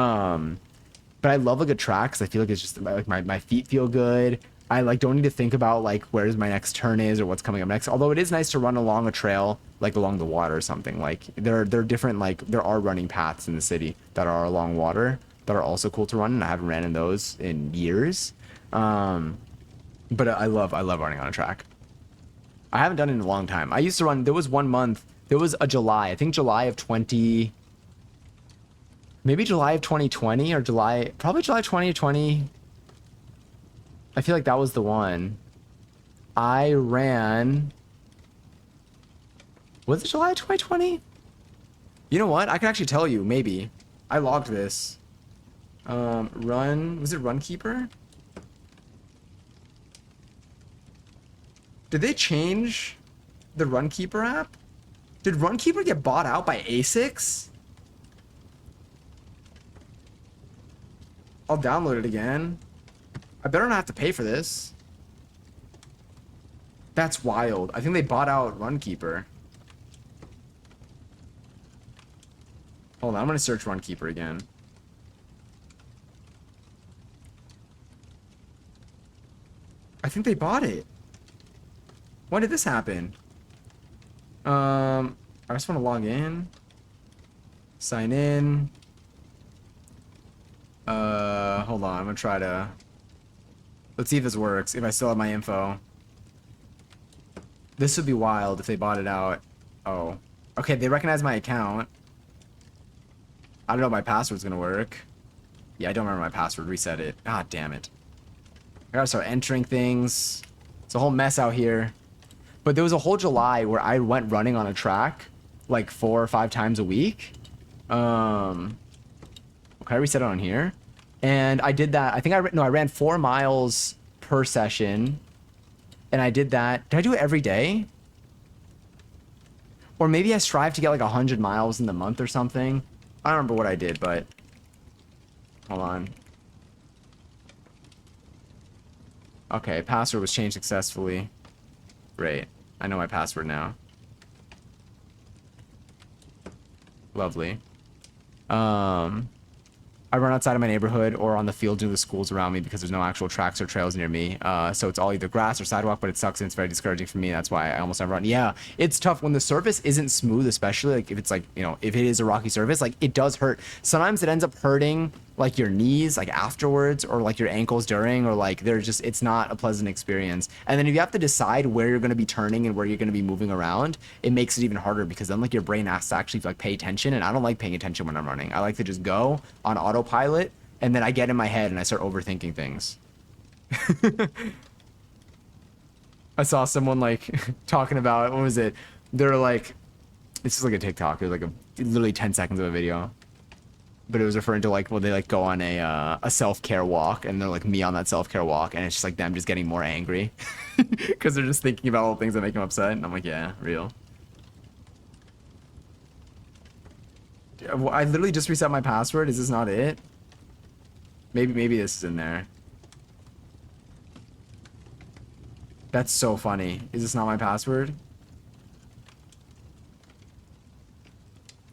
I love like a track because I feel like it's just like my feet feel good. I like don't need to think about like where's my next turn is or what's coming up next. Although it is nice to run along a trail like along the water or something. Like there are different like there are running paths in the city that are along water that are also cool to run, and I haven't ran in those in years. But I love running on a track. I haven't done it in a long time. I used to run, there was 1 month, there was a July, I think July of 20, maybe July of 2020 or probably July 2020. I feel like that was the one. I ran, was it July 2020? You know what? I can actually tell you, maybe. I logged this. Was it Runkeeper? Did they change the Runkeeper app? Did Runkeeper get bought out by ASICs? I'll download it again. I better not have to pay for this. That's wild. I think they bought out Runkeeper. Hold on, I'm gonna search Runkeeper again. I think they bought it. When did this happen? I just want to log in. Sign in. Hold on. I'm gonna try to... Let's see if this works. If I still have my info. This would be wild if they bought it out. Oh. Okay, they recognize my account. I don't know if my password's gonna work. Yeah, I don't remember my password. Reset it. Ah, damn it. I gotta start entering things. It's a whole mess out here. But there was a whole July where I went running on a track like 4 or 5 times a week. Okay, I reset it on here. And I did that. I think I ran 4 miles per session. And I did that. Did I do it every day? Or maybe I strive to get like 100 miles in the month or something. I don't remember what I did, but hold on. Okay, password was changed successfully. Great. I know my password now. Lovely. I run outside of my neighborhood or on the field near the schools around me because there's no actual tracks or trails near me. So it's all either grass or sidewalk, but it sucks and it's very discouraging for me. That's why I almost never run. Yeah, it's tough when the surface isn't smooth, especially like if it's like, if it is a rocky surface, like it does hurt. Sometimes it ends up hurting like your knees like afterwards or like your ankles during, or like it's not a pleasant experience. And then if you have to decide where you're going to be turning and where you're going to be moving around, it makes it even harder because then like your brain has to actually like pay attention, and I don't like paying attention when I'm running. I like to just go on autopilot, and then I get in my head and I start overthinking things. I saw someone like talking about, what was it? They're like, this is like a TikTok. It was like literally 10 seconds of a video. But it was referring to like, well, they like go on a self-care walk, and they're like me on that self-care walk, and it's just like them just getting more angry because they're just thinking about all the things that make them upset. And I'm like, yeah, real. I literally just reset my password. Is this not it? Maybe this is in there. That's so funny. Is this not my password?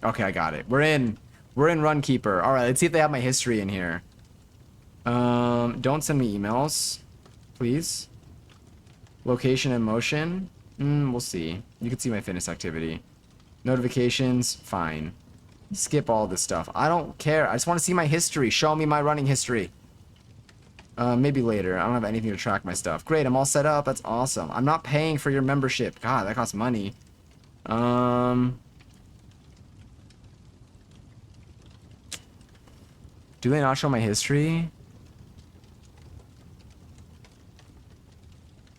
Okay, I got it. We're in Runkeeper. All right, let's see if they have my history in here. Don't send me emails, please. Location and motion. We'll see. You can see my fitness activity. Notifications, fine. Skip all this stuff. I don't care. I just want to see my history. Show me my running history. Maybe later. I don't have anything to track my stuff. Great, I'm all set up. That's awesome. I'm not paying for your membership. God, that costs money. Do they not show my history?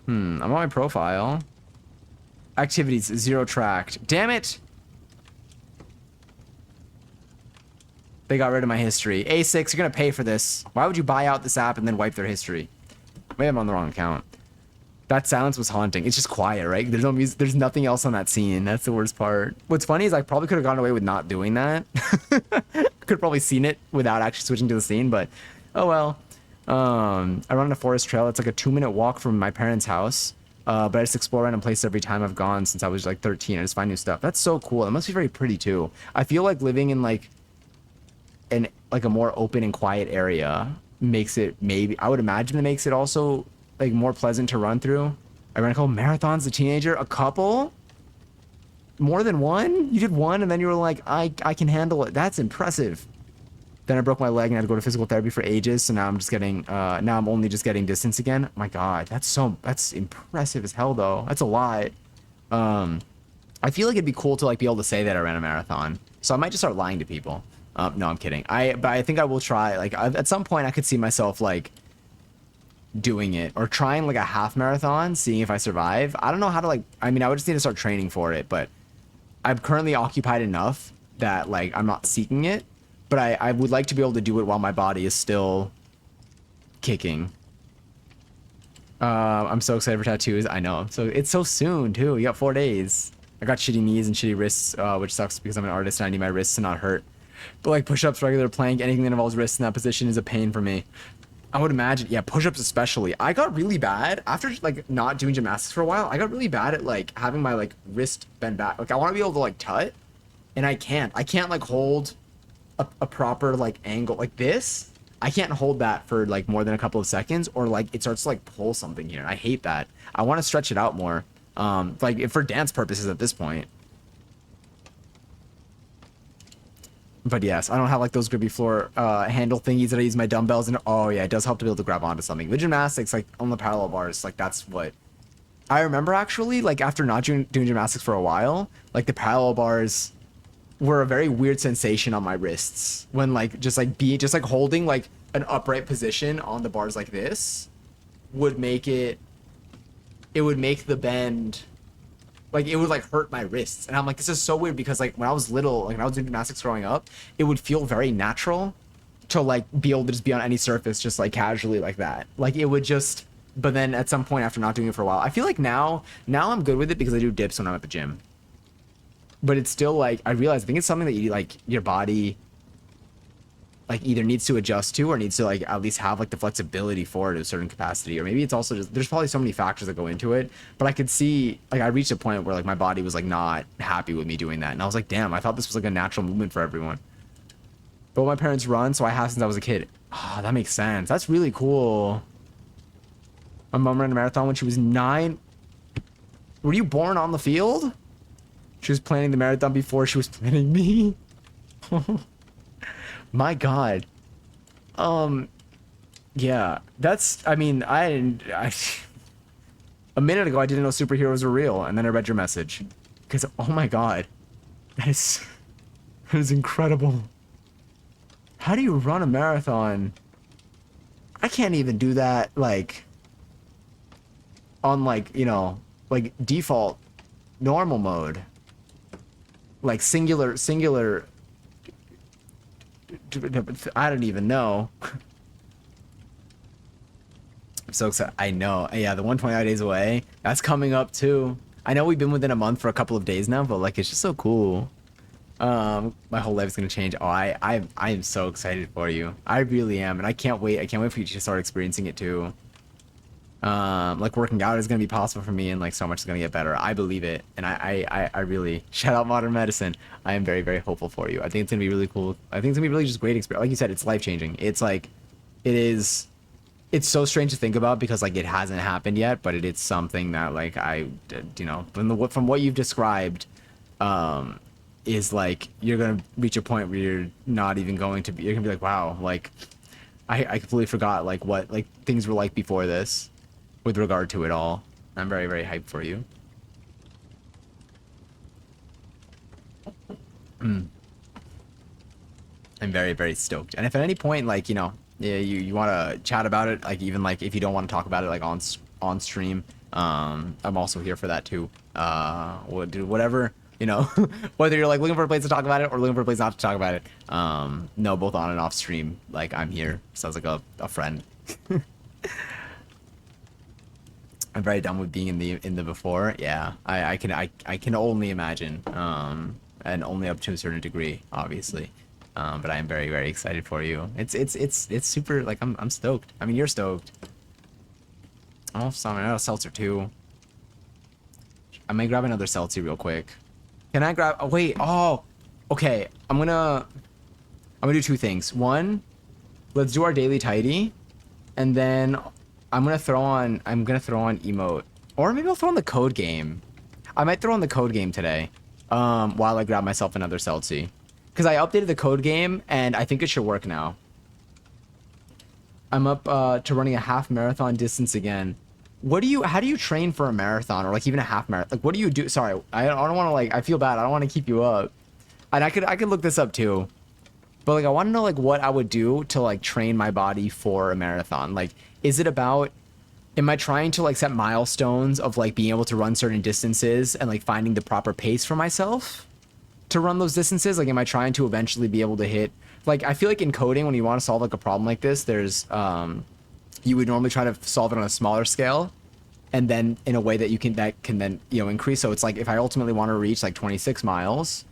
I'm on my profile. Activities, 0 tracked. Damn it! They got rid of my history. A6, you're gonna pay for this. Why would you buy out this app and then wipe their history? Maybe I'm on the wrong account. That silence was haunting. It's just quiet, right? There's no music. There's nothing else on that scene. That's the worst part. What's funny is I probably could have gone away with not doing that. Could have probably seen it without actually switching to the scene, but oh well. I run on a forest trail. It's like a 2-minute walk from my parents' house. But I just explore random places every time I've gone since I was like 13. I just find new stuff. That's so cool. It must be very pretty too. I feel like living in like a more open and quiet area makes it, maybe I would imagine it makes it also like more pleasant to run through. I ran a couple marathons as a teenager. A couple? More than one? You did one and then you were like, I can handle it. That's impressive. Then I broke my leg and I had to go to physical therapy for ages. So now I'm just getting, now I'm only just getting distance again. My God, that's impressive as hell though. That's a lot. I feel like it'd be cool to like be able to say that I ran a marathon. So I might just start lying to people. No, I'm kidding. But I think I will try. Like at some point I could see myself like doing it or trying like a half marathon, seeing if I survive. I don't know how to like, I mean, I would just need to start training for it, but I'm currently occupied enough that like I'm not seeking it. But I would like to be able to do it while my body is still kicking. I'm so excited for tattoos. I know. So it's so soon too. You got 4 days. I got shitty knees and shitty wrists, which sucks because I'm an artist and I need my wrists to not hurt. But like push-ups, regular plank, anything that involves wrists in that position is a pain for me. I would imagine, yeah, push-ups especially. I got really bad after like not doing gymnastics for a while. I got really bad at like having my like wrist bend back. Like I want to be able to like tut, and I can't. I can't like hold a proper like angle like this. I can't hold that for like more than a couple of seconds, or like it starts to like pull something here. I hate that. I want to stretch it out more, like for dance purposes at this point. But yes, I don't have like those grippy floor handle thingies that I use my dumbbells, and oh yeah, it does help to be able to grab onto something. With gymnastics, like on the parallel bars, like that's what I remember actually. Like after not doing gymnastics for a while, like the parallel bars were a very weird sensation on my wrists when like just like holding like an upright position on the bars like this would make it would make the bend, like it would like hurt my wrists. And I'm like, this is so weird because like when I was little, like when I was doing gymnastics growing up, it would feel very natural to like be able to just be on any surface just like casually like that. Like it would just, but then at some point after not doing it for a while, I feel like now I'm good with it because I do dips when I'm at the gym. But it's still like, I realize, I think it's something that you like your body like either needs to adjust to or needs to like at least have like the flexibility for it to a certain capacity. Or maybe it's also just, there's probably so many factors that go into it. But I could see, like I reached a point where like my body was like not happy with me doing that. And I was like, damn, I thought this was like a natural movement for everyone. But my parents run, so I have since I was a kid. Ah, that makes sense. That's really cool. My mom ran a marathon when she was 9. Were you born on the field? She was planning the marathon before she was planning me. My God. Yeah, that's, I mean, a minute ago I didn't know superheroes were real, and then I read your message. Because, oh my God. That is incredible. How do you run a marathon? I can't even do that, like, on like, you know, like default normal mode. Like singular, I don't even know. I'm so excited. I know. Yeah, the 129 days away. That's coming up too. I know we've been within a month for a couple of days now, but like it's just so cool. My whole life's gonna change. Oh, I am so excited for you. I really am, and I can't wait. I can't wait for you to start experiencing it too. Like working out is gonna be possible for me, and like so much is gonna get better. I believe it, and I really shout out modern medicine. I am very hopeful for you. I think it's gonna be really cool. I think it's gonna be really just great experience. Like you said, it's life changing. It's like, it is. It's so strange to think about because like it hasn't happened yet, but it is something that like you know, from what you've described, is like you're gonna reach a point where you're not even going to be. You're gonna be like, wow, like I completely forgot like what like things were like before this, with regard to it all. I'm very hyped for you. I'm very stoked. And if at any point like you know, yeah, you want to chat about it, like even like if you don't want to talk about it like on stream, I'm also here for that too. We'll do whatever, you know, whether you're like looking for a place to talk about it or looking for a place not to talk about it. No, both on and off stream, like I'm here. Sounds like a friend. I'm very done with being in the before. Yeah, I can only imagine. And only up to a certain degree, obviously. But I am very excited for you. It's super, like I'm stoked. I mean, you're stoked. Oh, sorry, I got a seltzer too. I might grab another seltzer real quick. Can I grab? Oh wait. Oh, okay. I'm gonna do two things. One, let's do our daily tidy, and then I'm gonna throw on emote, or maybe I'll throw on the code game. I might throw on the code game today, while I grab myself another seltzy, because I updated the code game and I think it should work now. I'm up to running a half marathon distance again. How do you train for a marathon or like even a half marathon? Like what do you do? Sorry, I don't want to like, I feel bad. I don't want to keep you up. And I could look this up too. But like I want to know like what I would do to like train my body for a marathon. Like is it about, am I trying to like set milestones of like being able to run certain distances and like finding the proper pace for myself to run those distances? Like am I trying to eventually be able to hit, like I feel like in coding when you want to solve like a problem like this, there's you would normally try to solve it on a smaller scale and then in a way that can then, you know, increase. So it's like if I ultimately want to reach like 26 miles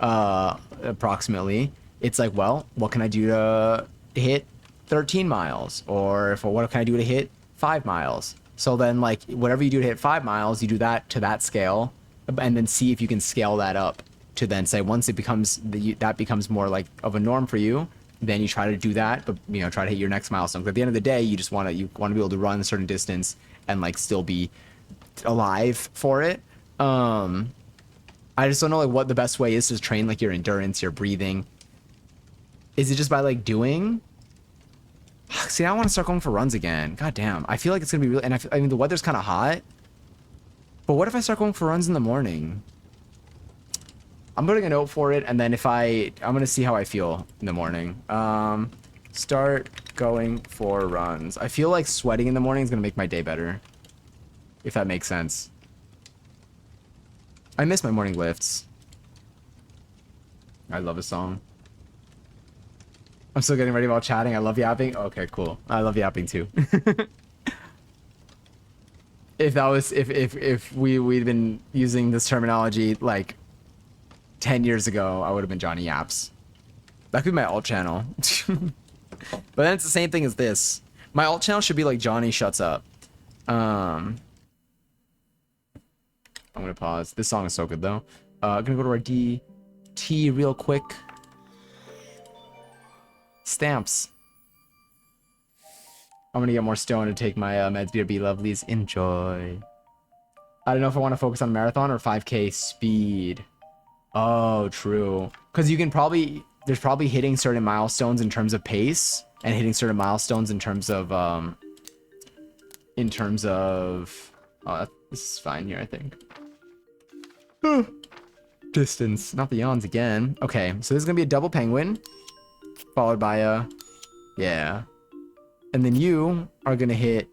approximately, it's like, well, what can I do to hit 13 miles, or what can I do to hit 5 miles? So then like whatever you do to hit 5 miles, you do that to that scale and then see if you can scale that up to then say once it becomes that becomes more like of a norm for you, then you try to do that, but you know, try to hit your next milestone. 'Cause at the end of the day, you want to be able to run a certain distance and like still be alive for it. I just don't know like what the best way is to train like your endurance, your breathing. Is it just by like doing? See, I want to start going for runs again. God damn, I feel like it's gonna be really. And I mean, the weather's kind of hot. But what if I start going for runs in the morning? I'm putting a note for it, and then I'm gonna see how I feel in the morning. Start going for runs. I feel like sweating in the morning is gonna make my day better, if that makes sense. I miss my morning lifts. I love a song. I'm still getting ready while chatting. I love yapping. Okay, cool. I love yapping too. If we'd been using this terminology like 10 years ago, I would have been Johnny Yaps. That could be my alt channel. But then it's the same thing as this. My alt channel should be like Johnny Shuts Up. I'm gonna pause. This song is so good though. I'm gonna go to our DT real quick. Stamps. I'm gonna get more stone to take my meds. BRB lovelies. Enjoy. I don't know if I want to focus on marathon or 5K speed. Oh, true. Because you can probably, there's probably hitting certain milestones in terms of pace and hitting certain milestones in terms of oh, this is fine here, I think. Distance, not the yawns again. Okay, so this is gonna be a double penguin, followed by a, yeah. And then you are gonna hit,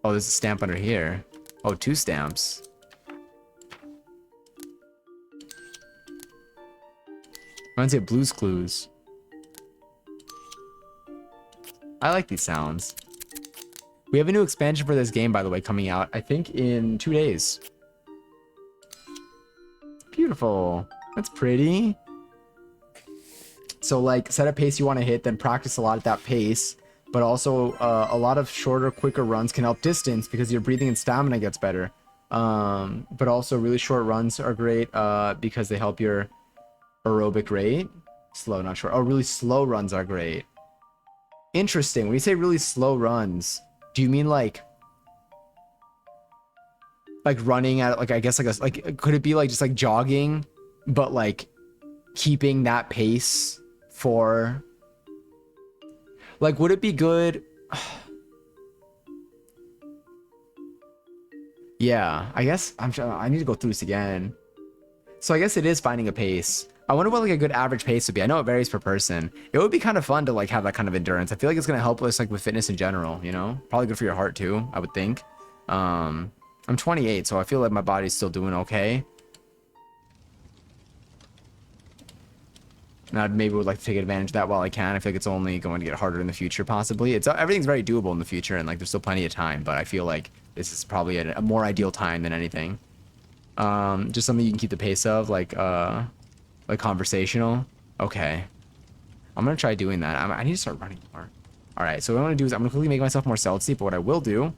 oh, there's a stamp under here. Oh, 2 stamps. Reminds me of Blue's Clues. I like these sounds. We have a new expansion for this game, by the way, coming out, I think, in 2 days. Beautiful. That's pretty. So like set a pace you want to hit, then practice a lot at that pace. But also a lot of shorter, quicker runs can help distance because your breathing and stamina gets better. But also really short runs are great because they help your aerobic rate. Slow, not short. Oh, really slow runs are great. Interesting. When you say really slow runs, do you mean like running at like I guess like a like could it be like just like jogging, but like keeping that pace for like would it be good? Yeah, I guess I need to go through this again. So I guess it is finding a pace. I wonder what like a good average pace would be. I know it varies per person. It would be kind of fun to like have that kind of endurance. I feel like it's gonna help us like with fitness in general, you know? Probably good for your heart too, I would think. I'm 28, so I feel like my body's still doing okay. And I maybe would like to take advantage of that while I can. I feel like it's only going to get harder in the future, possibly. It's everything's very doable in the future, and like there's still plenty of time. But I feel like this is probably a more ideal time than anything. Just something you can keep the pace of, like conversational. Okay, I'm gonna try doing that. I need to start running more. All right, so what I'm gonna do is I'm gonna quickly make myself more stealthy. But what I will do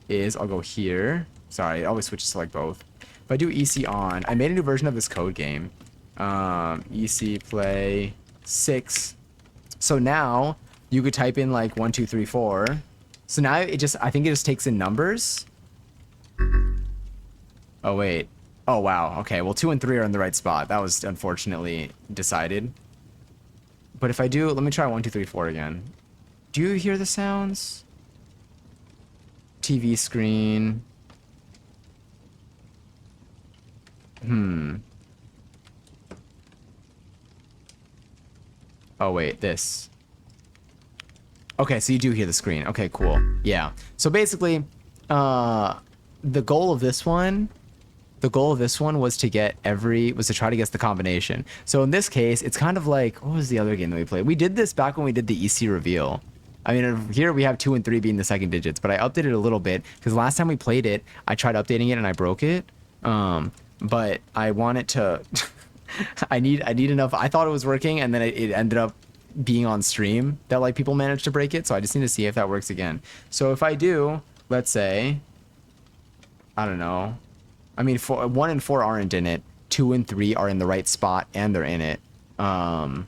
is I'll go here. Sorry, it always switches to like both. If I do EC on, I made a new version of this code game. EC play 6. So now you could type in like 1, 2, 3, 4. So now I think it just takes in numbers. Oh wait. Oh wow. Okay. Well, 2 and 3 are in the right spot. That was unfortunately decided. But if I do, let me try 1, 2, 3, 4 again. Do you hear the sounds? TV screen. Oh wait, this. Okay, so you do hear the screen. Okay, cool. Yeah. So basically, the goal of this one, was to try to guess the combination. So in this case, it's kind of like, what was the other game that we played? We did this back when we did the EC reveal. I mean, here we have 2 and 3 being the second digits, but I updated it a little bit because last time we played it, I tried updating it and I broke it. But I want it to, I need enough. I thought it was working, and then it ended up being on stream that like people managed to break it. So I just need to see if that works again. So if I do, let's say, I don't know. I mean, 1 and 4 aren't in it. 2 and 3 are in the right spot and they're in it. And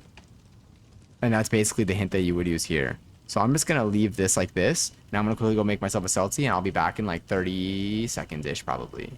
that's basically the hint that you would use here. So I'm just gonna leave this like this. Now I'm gonna quickly go make myself a seltzy, and I'll be back in like 30 seconds ish probably.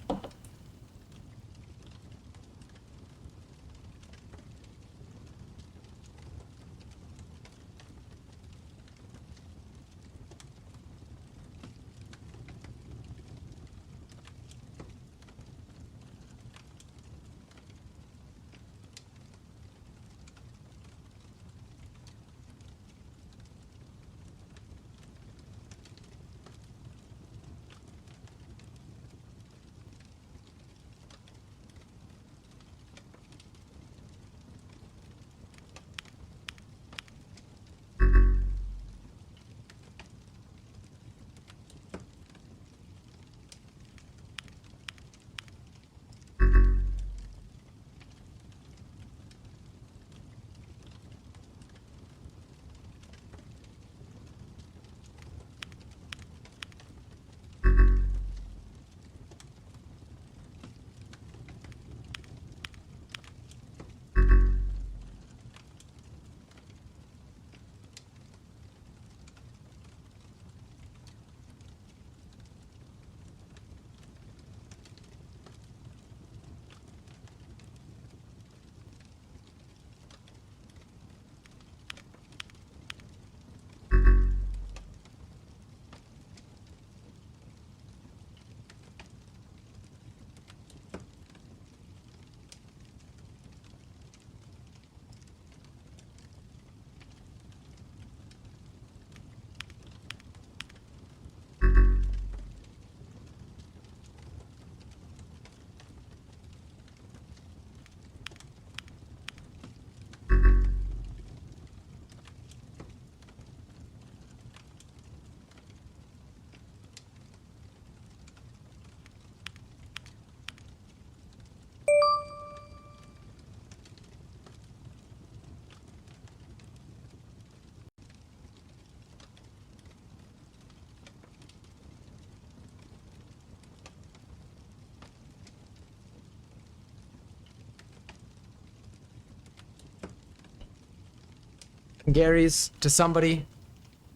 Gary's to somebody.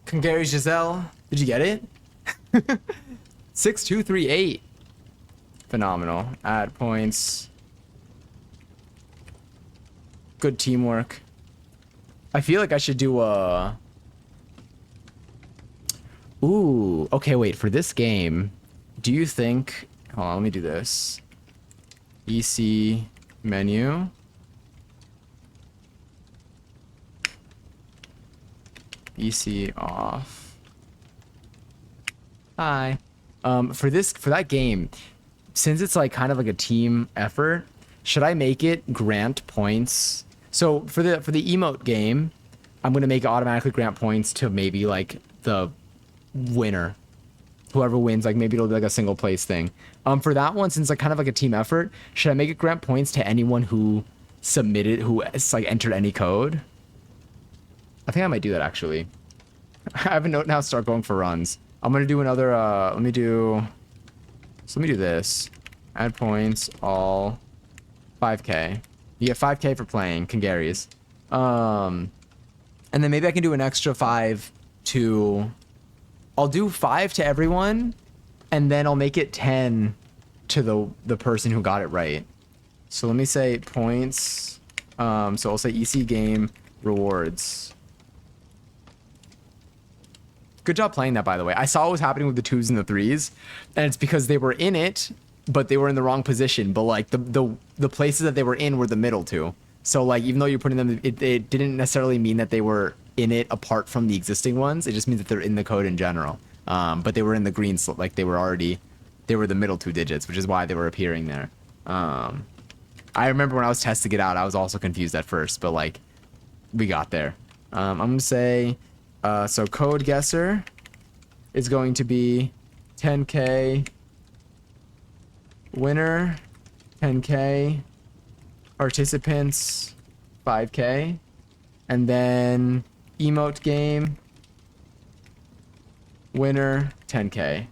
Gary's Giselle. Did you get it? 6238. Phenomenal. Add points. Good teamwork. I feel like I should do a... Ooh, okay, wait. For this game, do you think... Hold on, let me do this. EC menu. EC off. Hi. For that game, since it's like kind of like a team effort, should I make it grant points? So for the emote game, I'm gonna make it automatically grant points to maybe like the winner, whoever wins. Like maybe it'll be like a single place thing. For that one, since like kind of like a team effort, should I make it grant points to anyone who submitted, who has like entered any code? I think I might do that actually. I have a note now. Start going for runs. I'm gonna do another. Let me do this. Add points all 5K. You get 5K for playing Kangaries. And then maybe I can do an extra 5 to... I'll do 5 to everyone, and then I'll make it 10 to the person who got it right. So let me say points. So I'll say EC game rewards. Good job playing that, by the way. I saw what was happening with the 2s and the 3s, and it's because they were in it, but they were in the wrong position. But like the places that they were in were the middle 2. So like even though you're putting them, it didn't necessarily mean that they were in it apart from the existing ones. It just means that they're in the code in general. But they were in the green, like they were the middle 2 digits, which is why they were appearing there. I remember when I was testing it out, I was also confused at first, but like we got there. I'm gonna say, so code guesser is going to be 10K winner, 10K participants, 5K, and then emote game winner, 10K.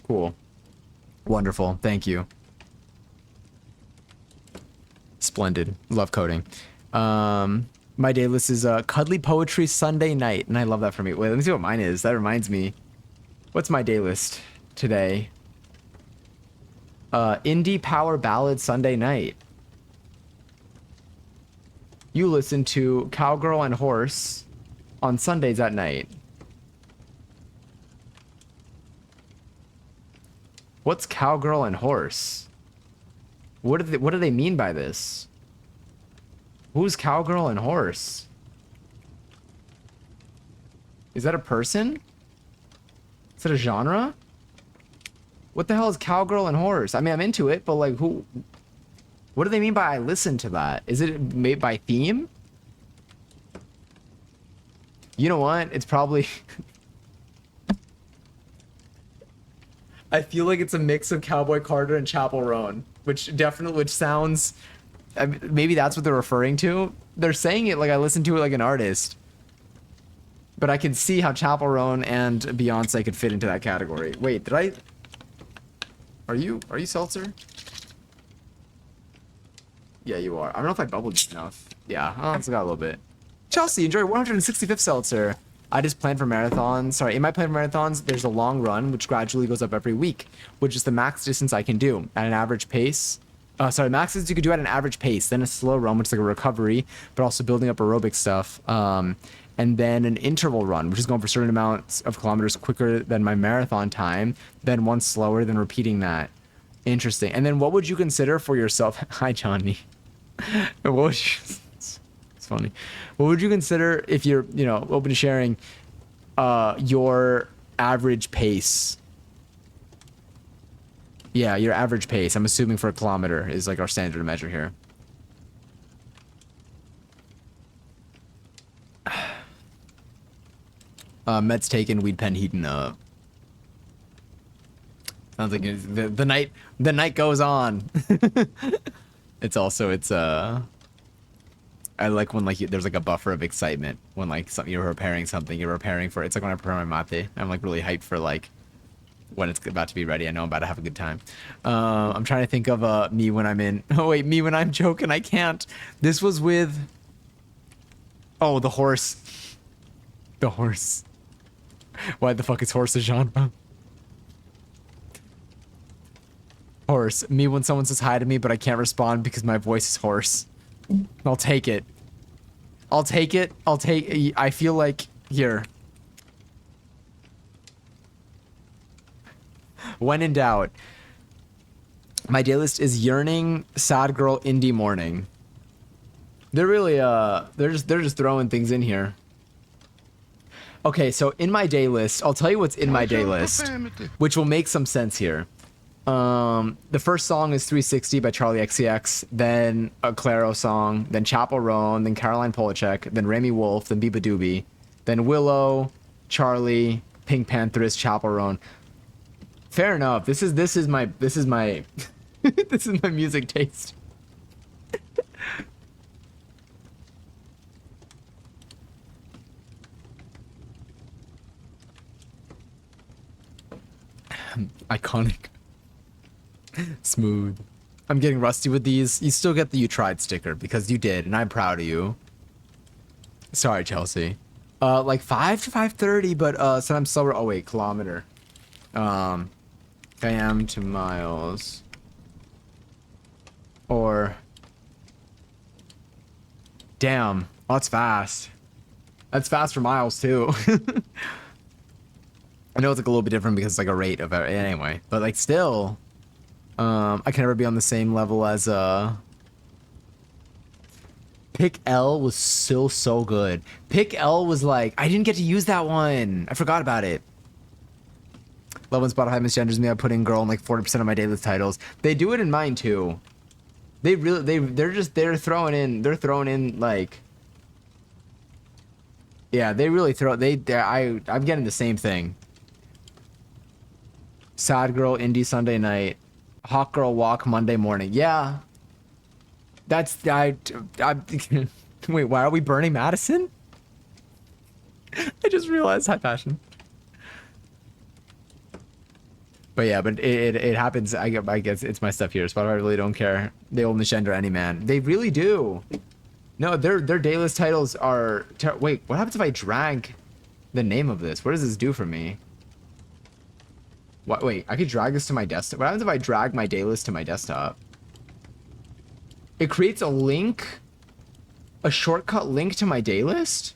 Cool. Wonderful. Thank you. Splendid. Love coding. My day list is Cuddly Poetry Sunday night, and I love that for me. Wait, let me see what mine is. That reminds me. What's my day list today? Indie Power Ballad Sunday night. You listen to Cowgirl and Horse on Sundays at night. What's Cowgirl and Horse? What do they mean by this? Who's Cowgirl and Horse? Is that a person? Is that a genre? What the hell is Cowgirl and Horse? I mean, I'm into it, but like who... What do they mean by I listen to that? Is it made by theme? You know what? It's probably... I feel like it's a mix of Cowboy Carter and Chapel Roan, which sounds... maybe that's what they're referring to. They're saying it like I listen to it like an artist. But I can see how Chapel Roan and Beyonce could fit into that category. Wait, did I... Are you Seltzer? Yeah, you are. I don't know if I bubbled you enough. Yeah, oh, it's got a little bit. Chelsea, enjoy 165th Seltzer. I just plan for marathons. Sorry, in my plan for marathons, there's a long run, which gradually goes up every week, which is the max distance I can do at an average pace. Max distance you could do at an average pace, then a slow run, which is like a recovery, but also building up aerobic stuff. And then an interval run, which is going for certain amounts of kilometers quicker than my marathon time, then one slower, then repeating that. Interesting. And then what would you consider for yourself? Hi, Johnny. What would you... It's funny. What would you consider if you're, open to sharing your average pace? Yeah, your average pace. I'm assuming for a kilometer is like our standard measure here. Meds taken, weed pen heating up. Sounds like the night goes on. It's I like when like there's like a buffer of excitement when like you're preparing something, you're preparing for. It's like when I prepare my mate, I'm like really hyped for like when it's about to be ready. I know I'm about to have a good time. I'm trying to think of me when I'm in. Oh wait, me when I'm joking. I can't. This was with. Oh, the horse. The horse. Why the fuck is horse a genre? Horse. Me when someone says hi to me, but I can't respond because my voice is hoarse. I'll take it. I'll take it. I'll take. I feel like here. When in doubt, my day list is yearning, sad girl, indie morning. They're really they're just throwing things in here. Okay, so in my day list, I'll tell you what's in my day list, which will make some sense here. The first song is 360 by Charlie XCX, then a Claro song, then Chappell Roan, then Caroline Polachek, then Remy Wolf, then Biba Doobie, then Willow, Charlie, Pink Panthers, Chappell Roan. Fair enough. This is my this is my music taste. Iconic. Smooth. I'm getting rusty with these. You still get the "you tried" sticker because you did, and I'm proud of you. Sorry, Chelsea. Like 5 to 5:30, but sometimes slower. Oh wait, kilometer. km to miles. Or damn, oh, that's fast. That's fast for miles too. I know it's like a little bit different because it's like a rate of it anyway, but like still, I can never be on the same level as Pick L was still so good. Pick L was like, I didn't get to use that one. I forgot about it. Love when Spotify misgenders me. I put in girl in like 40% of my daily titles. They do it in mine too. They really they're throwing in like, yeah, they really throw I'm getting the same thing. Sad girl indie Sunday night, hot girl walk Monday morning. Yeah, that's I wait, why are we burning Madison? I just realized high passion. But yeah, but it happens. I guess it's my stuff here. Spotify really don't care. They will misgender any man. They really do. No, their daylist titles are. Wait, what happens if I drag the name of this? What does this do for me? What? Wait, I could drag this to my desktop. What happens if I drag my daylist to my desktop? It creates a link, a shortcut link to my daylist.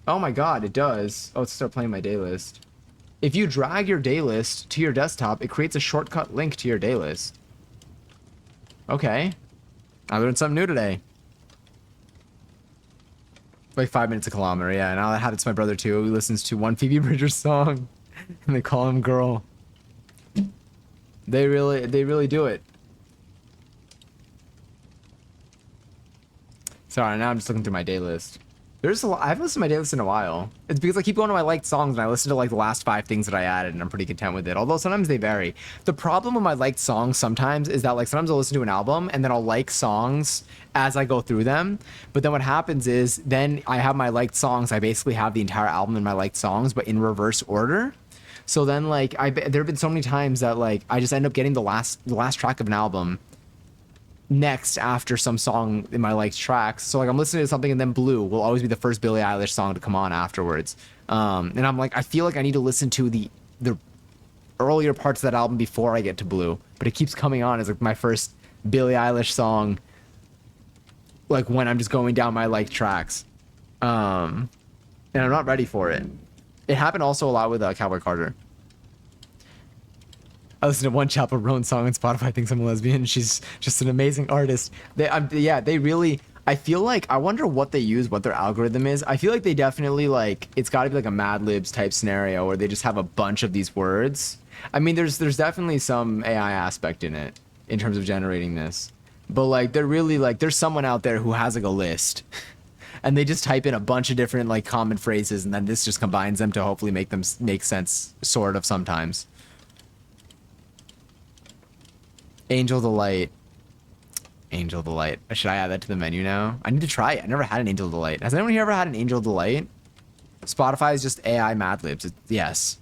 Oh my god, it does. Oh, let's start playing my daylist. If you drag your daylist to your desktop, it creates a shortcut link to your daylist. Okay. I learned something new today. Like 5 minutes a kilometer, yeah. And I'll have it to my brother too. He listens to one Phoebe Bridgers song. And they call him girl. They really do it. Sorry, now I'm just looking through my day list. There's a lot. I haven't listened to my day list in a while. It's because I keep going to my liked songs and I listen to like the last 5 things that I added and I'm pretty content with it. Although sometimes they vary. The problem with my liked songs sometimes is that like sometimes I'll listen to an album and then I'll like songs as I go through them. But then what happens is then I have my liked songs. I basically have the entire album in my liked songs, but in reverse order. So then like there have been so many times that like I just end up getting the last track of an album next after some song in my liked tracks. So like I'm listening to something and then Blue will always be the first Billie Eilish song to come on afterwards. And I'm like, I feel like I need to listen to the earlier parts of that album before I get to Blue, but it keeps coming on as like my first Billie Eilish song, like when I'm just going down my liked tracks. And I'm not ready for it. It happened also a lot with Cowboy Carter. I listened to one Chappell Roan song on Spotify, thinks I'm a lesbian. She's just an amazing artist. They really, I feel like, I wonder what they use, what their algorithm is. I feel like they definitely like, it's gotta be like a Mad Libs type scenario where they just have a bunch of these words. I mean, there's definitely some AI aspect in it in terms of generating this. But like, they're really like, there's someone out there who has like a list and they just type in a bunch of different like common phrases and then this just combines them to hopefully make them make sense sort of sometimes. Angel Delight. Angel Delight. Should I add that to the menu now? I need to try it. I never had an Angel Delight. Has anyone here ever had an Angel Delight? Spotify is just AI Mad Libs. Yes.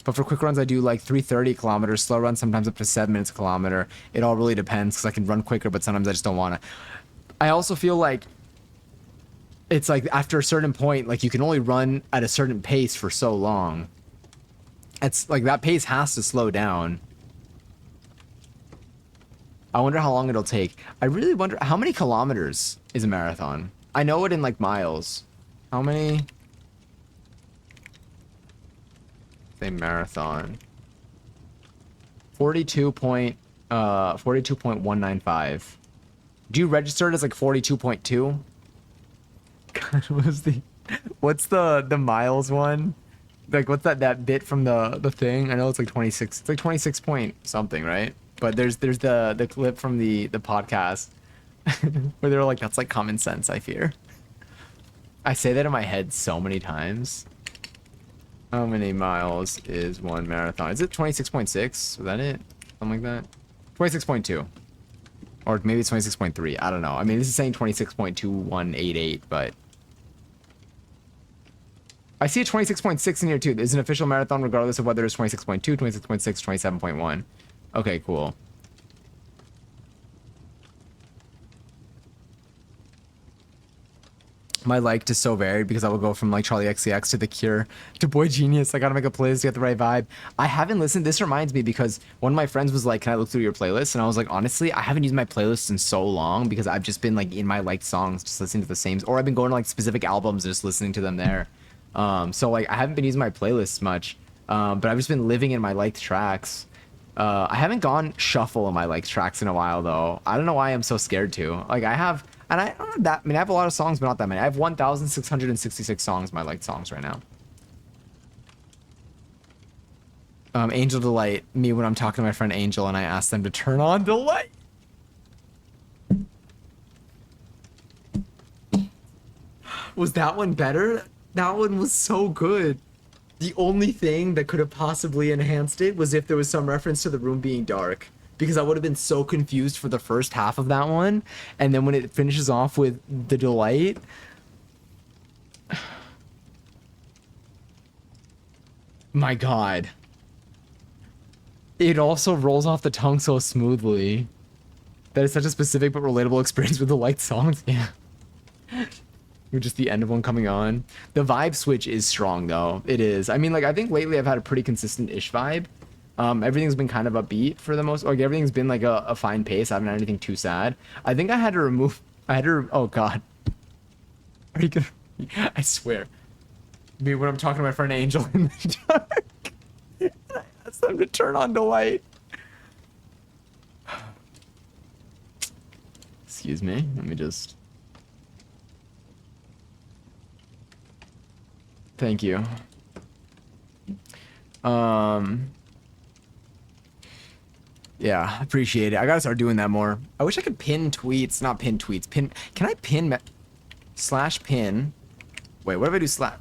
But for quick runs, I do like 330 kilometers. Slow runs, sometimes up to 7 minutes a kilometer. It all really depends because I can run quicker, but sometimes I just don't want to. I also feel like It's like after a certain point, like you can only run at a certain pace for so long. It's like that pace has to slow down. I wonder how long it'll take. I really wonder how many kilometers is a marathon? I know it in like miles. How many? Say marathon. 42.195. Do you register it as like 42.2? God, what's the miles one? Like what's that bit from the thing? I know it's like 26. It's like 26 point something, right? But there's the clip from the podcast where they're like, that's like common sense, I fear. I say that in my head so many times. How many miles is one marathon? Is it 26.6? Was that it? Something like that? 26.2. Or maybe it's 26.3. I don't know. I mean, this is saying 26.2188, but I see a 26.6 in here too. There's an official marathon regardless of whether it's 26.2, 26.6, 27.1. Okay, cool. My liked is so varied because I will go from like Charlie XCX to The Cure to Boy Genius. I gotta make a playlist to get the right vibe. I haven't listened. This reminds me because one of my friends was like, "Can I look through your playlist?" And I was like, honestly, I haven't used my playlist in so long because I've just been like in my liked songs, just listening to the same, or I've been going to like specific albums and just listening to them there. So like I haven't been using my playlists much, but I've just been living in my liked tracks. I haven't gone shuffle in my liked tracks in a while though. I don't know why I'm so scared to. Like I have. And I don't have that. I mean, I have a lot of songs, but not that many. I have 1,666 songs, my liked songs right now. Angel Delight. Me when I'm talking to my friend Angel and I ask them to turn on Delight. Was that one better? That one was so good. The only thing that could have possibly enhanced it was if there was some reference to the room being dark. Because I would have been so confused for the first half of that one. And then when it finishes off with the Delight. My God. It also rolls off the tongue so smoothly. That is such a specific but relatable experience with the light songs. Yeah. With just the end of one coming on. The vibe switch is strong though. It is. I mean, like, I think lately I've had a pretty consistent-ish vibe. Everything's been kind of upbeat for the most, like everything's been like a fine pace. I haven't had anything too sad. I think oh God. Are you gonna, I swear. Me when I'm talking to my friend Angel in the dark. I ask them to turn on the light. Excuse me, let me just. Thank you. Yeah, appreciate it. I gotta start doing that more. I wish I could pin tweets, not pin tweets. Can I pin slash pin? Wait, what if I do slash?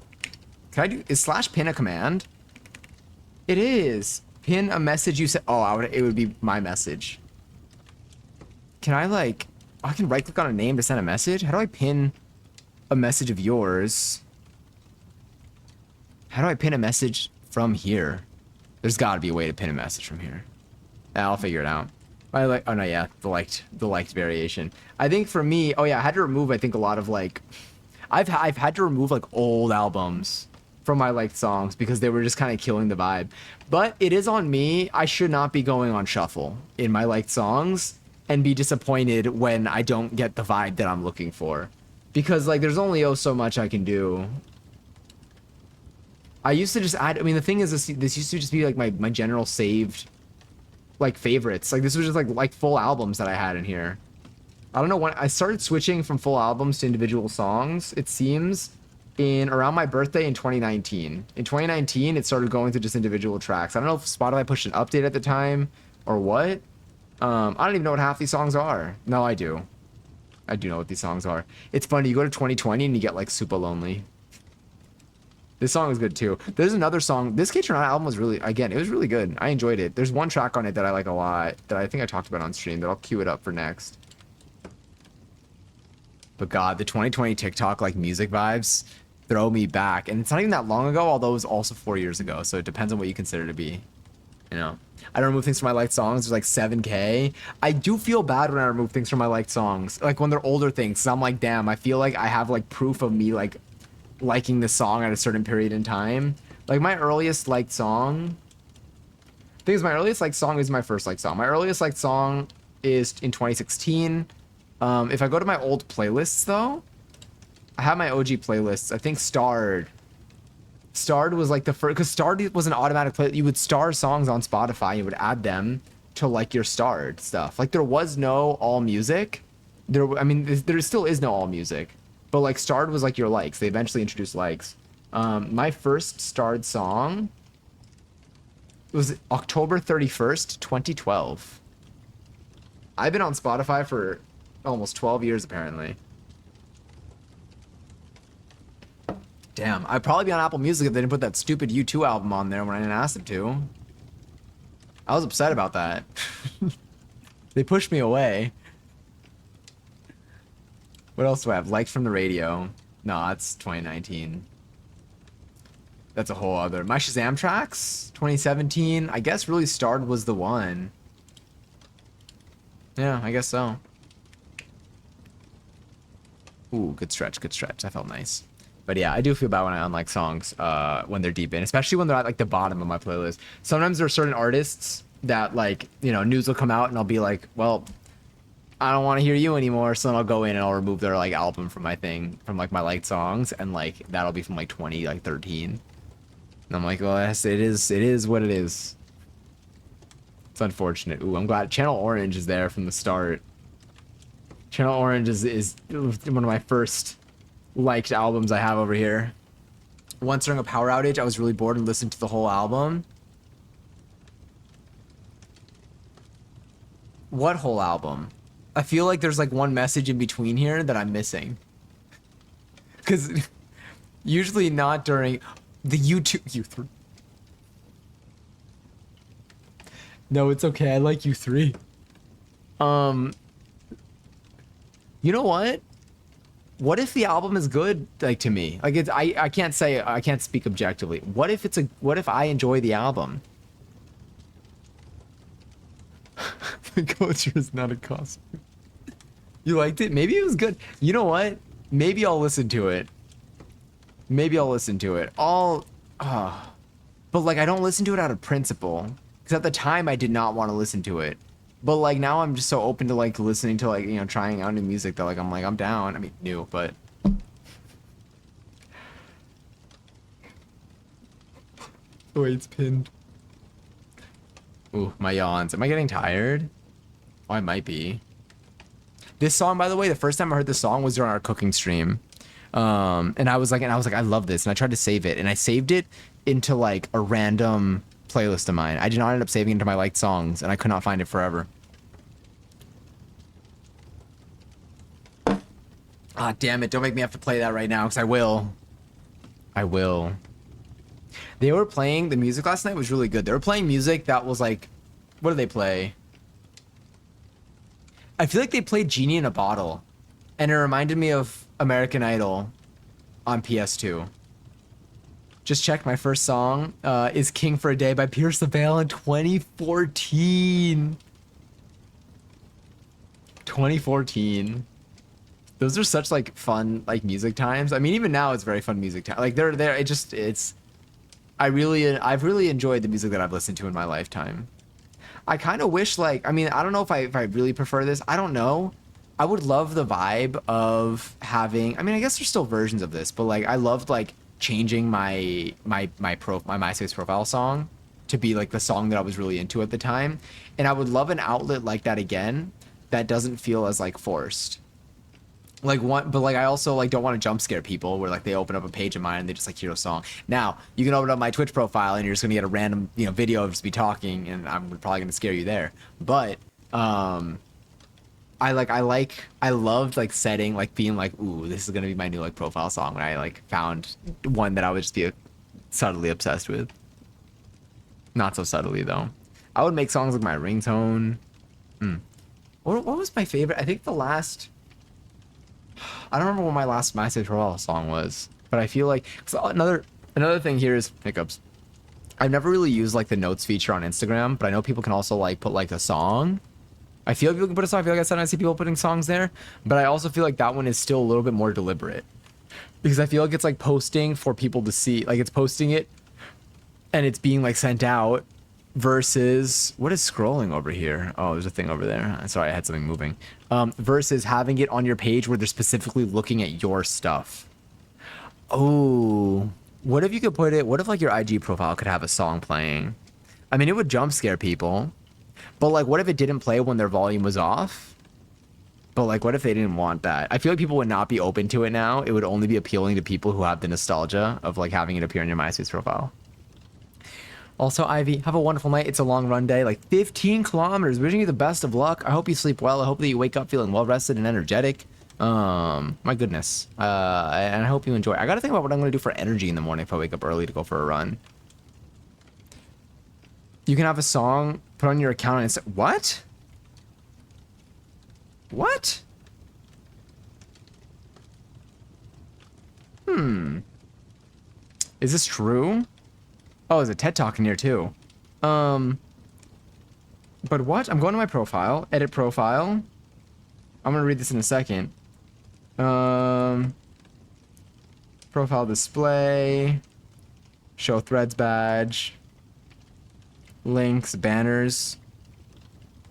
Can I do, is slash pin a command? It is. Pin a message you said. Oh, it would be my message. Can I like, I can right click on a name to send a message? How do I pin a message of yours? How do I pin a message from here? There's gotta be a way to pin a message from here. I'll figure it out. I like, oh no, yeah, the liked variation. I think for me, oh yeah, I had to remove, I think a lot of like, I've had to remove like old albums from my liked songs because they were just kind of killing the vibe. But it is on me. I should not be going on shuffle in my liked songs and be disappointed when I don't get the vibe that I'm looking for. Because like there's only so much I can do. I used to just add, I mean, the thing is this used to just be like my general saved like favorites. Like this was just like full albums that I had in here. I don't know when I started switching from full albums to individual songs. It seems in around my birthday in 2019. In 2019, it started going to just individual tracks. I don't know if Spotify pushed an update at the time or what. I don't even know what half these songs are. No, I do. I do know what these songs are. It's funny. You go to 2020 and you get like Super Lonely. This song is good too. There's another song. This Kate Renata album was really, again, it was really good. I enjoyed it. There's one track on it that I like a lot that I think I talked about on stream that I'll cue it up for next. But God, the 2020 TikTok like music vibes throw me back. And it's not even that long ago, although it was also 4 years ago. So it depends on what you consider to be. You know, I don't remove things from my liked songs. There's like 7K. I do feel bad when I remove things from my liked songs, like when they're older things. 'Cause I'm like, damn, I feel like I have like proof of me like liking this song at a certain period in time. Like my earliest liked song. Thing is, my earliest liked song is my first liked song. My earliest liked song is in 2016. If I go to my old playlists though, I have my OG playlists. I think Starred was like the first, because Starred was an automatic play. You would star songs on Spotify. You would add them to like your starred stuff. Like there was no all music. I mean, there still is no all music, but like Starred was like your likes. They eventually introduced likes. My first starred song was October 31st, 2012. I've been on Spotify for almost 12 years apparently. Damn, I'd probably be on Apple Music if they didn't put that stupid U2 album on there when I didn't ask them to. I was upset about that. They pushed me away. What else do I have? Liked from the radio. No, that's 2019. That's a whole other. My Shazam tracks, 2017. I guess really Starred was the one. Yeah, I guess so. Ooh, good stretch, good stretch. That felt nice. But yeah, I do feel bad when I unlike songs when they're deep in, especially when they're at like the bottom of my playlist. Sometimes there are certain artists that like, you know, news will come out and I'll be like, well, I don't want to hear you anymore. So then I'll go in and I'll remove their like album from my thing, from like my liked songs, and like that'll be from like 2013. And I'm like, well, yes, it is what it is. It's unfortunate. Ooh, I'm glad Channel Orange is there from the start. Channel Orange is one of my first liked albums I have over here. Once during a power outage, I was really bored and listened to the whole album. What whole album? I feel like there's like one message in between here that I'm missing. Because usually not during the U3. No, it's okay. I like U3. You know what? What if the album is good, like to me? Like it's I can't say, I can't speak objectively. What if I enjoy the album? The culture is not a costume. You liked it? Maybe it was good. You know what? Maybe I'll listen to it. Maybe I'll listen to it. But like I don't listen to it out of principle. Because at the time I did not want to listen to it. But like now I'm just so open to like listening to like, you know, trying out new music that like I'm down. I mean new, but wait, it's pinned. Ooh, my yawns. Am I getting tired? Oh, I might be. This song, by the way, the first time I heard this song was during our cooking stream. And I was like, I love this. And I tried to save it. And I saved it into like a random playlist of mine. I did not end up saving it into my liked songs. And I could not find it forever. Ah, damn it. Don't make me have to play that right now, because I will. I will. They were playing, the music last night was really good. They were playing music that was like, what did they play? I feel like they played Genie in a Bottle. And it reminded me of American Idol on PS2. Just checked, my first song is King for a Day by Pierce the Veil in 2014. 2014. Those are such like fun like music times. I mean, even now it's very fun music time. Like they're there. I've really enjoyed the music that I've listened to in my lifetime. I kind of wish like, I mean, I don't know if I really prefer this. I don't know. I would love the vibe of having, I mean, I guess there's still versions of this, but like I loved like changing my MySpace profile song to be like the song that I was really into at the time. And I would love an outlet like that again that doesn't feel as like forced. Like one, but like I also like don't want to jump scare people where like they open up a page of mine and they just like hear a song. Now you can open up my Twitch profile and you're just gonna get a random, you know, video of just me talking, and I'm probably gonna scare you there. But I loved like setting, like being like, ooh, this is gonna be my new like profile song when I like found one that I would just be subtly obsessed with. Not so subtly though. I would make songs like my ringtone. What was my favorite? I think the last. I don't remember what my last MySpace profile song was, but I feel like so another thing here is hiccups. I've never really used like the notes feature on Instagram, but I know people can also like put like a song. I feel like people can put a song. I feel like I sometimes see people putting songs there, but I also feel like that one is still a little bit more deliberate because I feel like it's like posting for people to see. Like it's posting it and it's being like sent out versus what is scrolling over here? Oh, there's a thing over there. Sorry, I had something moving. Versus having it on your page where they're specifically looking at your stuff. Oh, what if you could put it? What if like your IG profile could have a song playing? I mean, it would jump scare people, but like, what if it didn't play when their volume was off? But like, what if they didn't want that? I feel like people would not be open to it now. It would only be appealing to people who have the nostalgia of like having it appear in your MySpace profile. Also, Ivy, have a wonderful night. It's a long run day, like 15 kilometers. Wishing you the best of luck. I hope you sleep well. I hope that you wake up feeling well rested and energetic. My goodness. And I hope you enjoy. I gotta think about what I'm gonna do for energy in the morning if I wake up early to go for a run. You can have a song put on your account and say, what? What? Is this true? Oh, there's a TED Talk in here too. But what? I'm going to my profile, edit profile. I'm gonna read this in a second. Profile display, show threads badge, links, banners.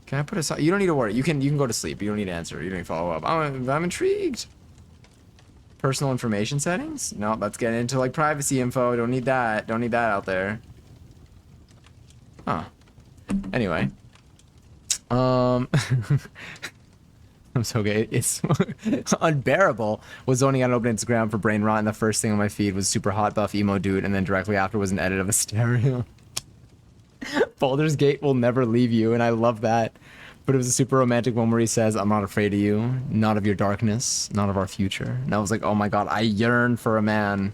Can I put a song? You don't need to worry. You can go to sleep. You don't need to answer. You don't need to follow up. I'm intrigued. Personal information settings? No, let's get into like privacy info. Don't need that. Don't need that out there. Huh. Anyway. I'm so gay. It's unbearable. Was zoning out an open Instagram for brain rot, and the first thing on my feed was super hot buff emo dude, and then directly after was an edit of a stereo. Baldur's Gate will never leave you, and I love that. But it was a super romantic one where he says, "I'm not afraid of you, not of your darkness, not of our future." And I was like, oh my god, I yearn for a man.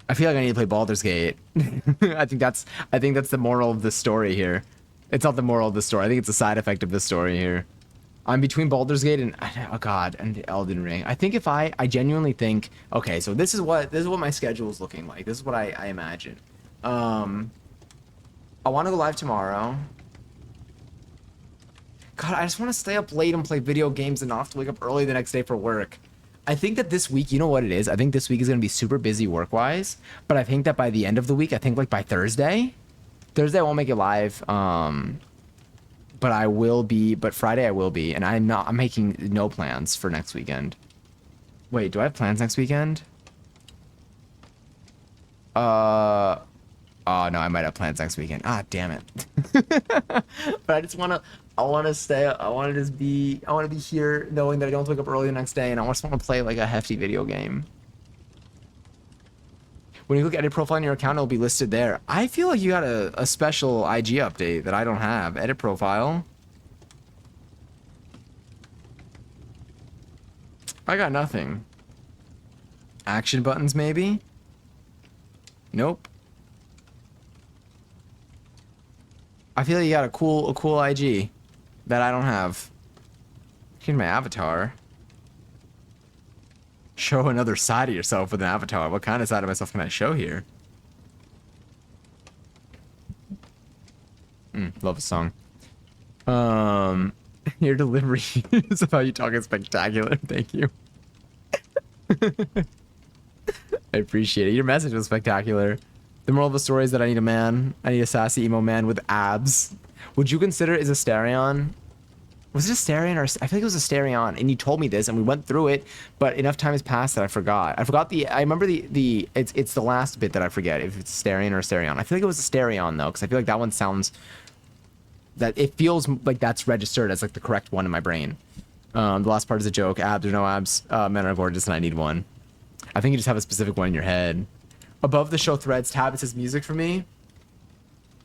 I feel like I need to play Baldur's Gate. I think that's the moral of the story here. It's not the moral of the story. I think it's a side effect of the story here. I'm between Baldur's Gate and oh god, and Elden Ring. I think if I genuinely think, okay, so this is what my schedule is looking like. This is what I imagine. I want to go live tomorrow. God, I just want to stay up late and play video games and not have to wake up early the next day for work. I think that this week, you know what it is? I think this week is going to be super busy work-wise, but I think that by the end of the week, I think like by Thursday I won't make it live, but I will be, but Friday I will be, and I'm making no plans for next weekend. Wait, do I have plans next weekend? Oh no, I might have plans next weekend. Ah, damn it. But I just want to stay, I want to be here knowing that I don't wake up early the next day, and I just want to play like a hefty video game. When you look at edit profile on your account, it'll be listed there. I feel like you got a special IG update that I don't have. Edit profile. I got nothing. Action buttons, maybe? Nope. I feel like you got a cool IG that I don't have. Here's my avatar. Show another side of yourself with an avatar. What kind of side of myself can I show here? Love a song. Your delivery is about you talking spectacular. Thank you. I appreciate it. Your message was spectacular. The moral of the story is that I need a man. I need a sassy emo man with abs. Would you consider it as a Asterion? Was it a Asterion or I feel like it was a Asterion, and you told me this and we went through it, but enough time has passed that I forgot. I remember it's the last bit that I forget if it's Asterion or Asterion. I feel like it was a Asterion though, because I feel like that one sounds that it feels like that's registered as like the correct one in my brain. The last part is a joke. Abs or no abs, men are gorgeous and I need one. I think you just have a specific one in your head. Above the show threads tab, it says music for me.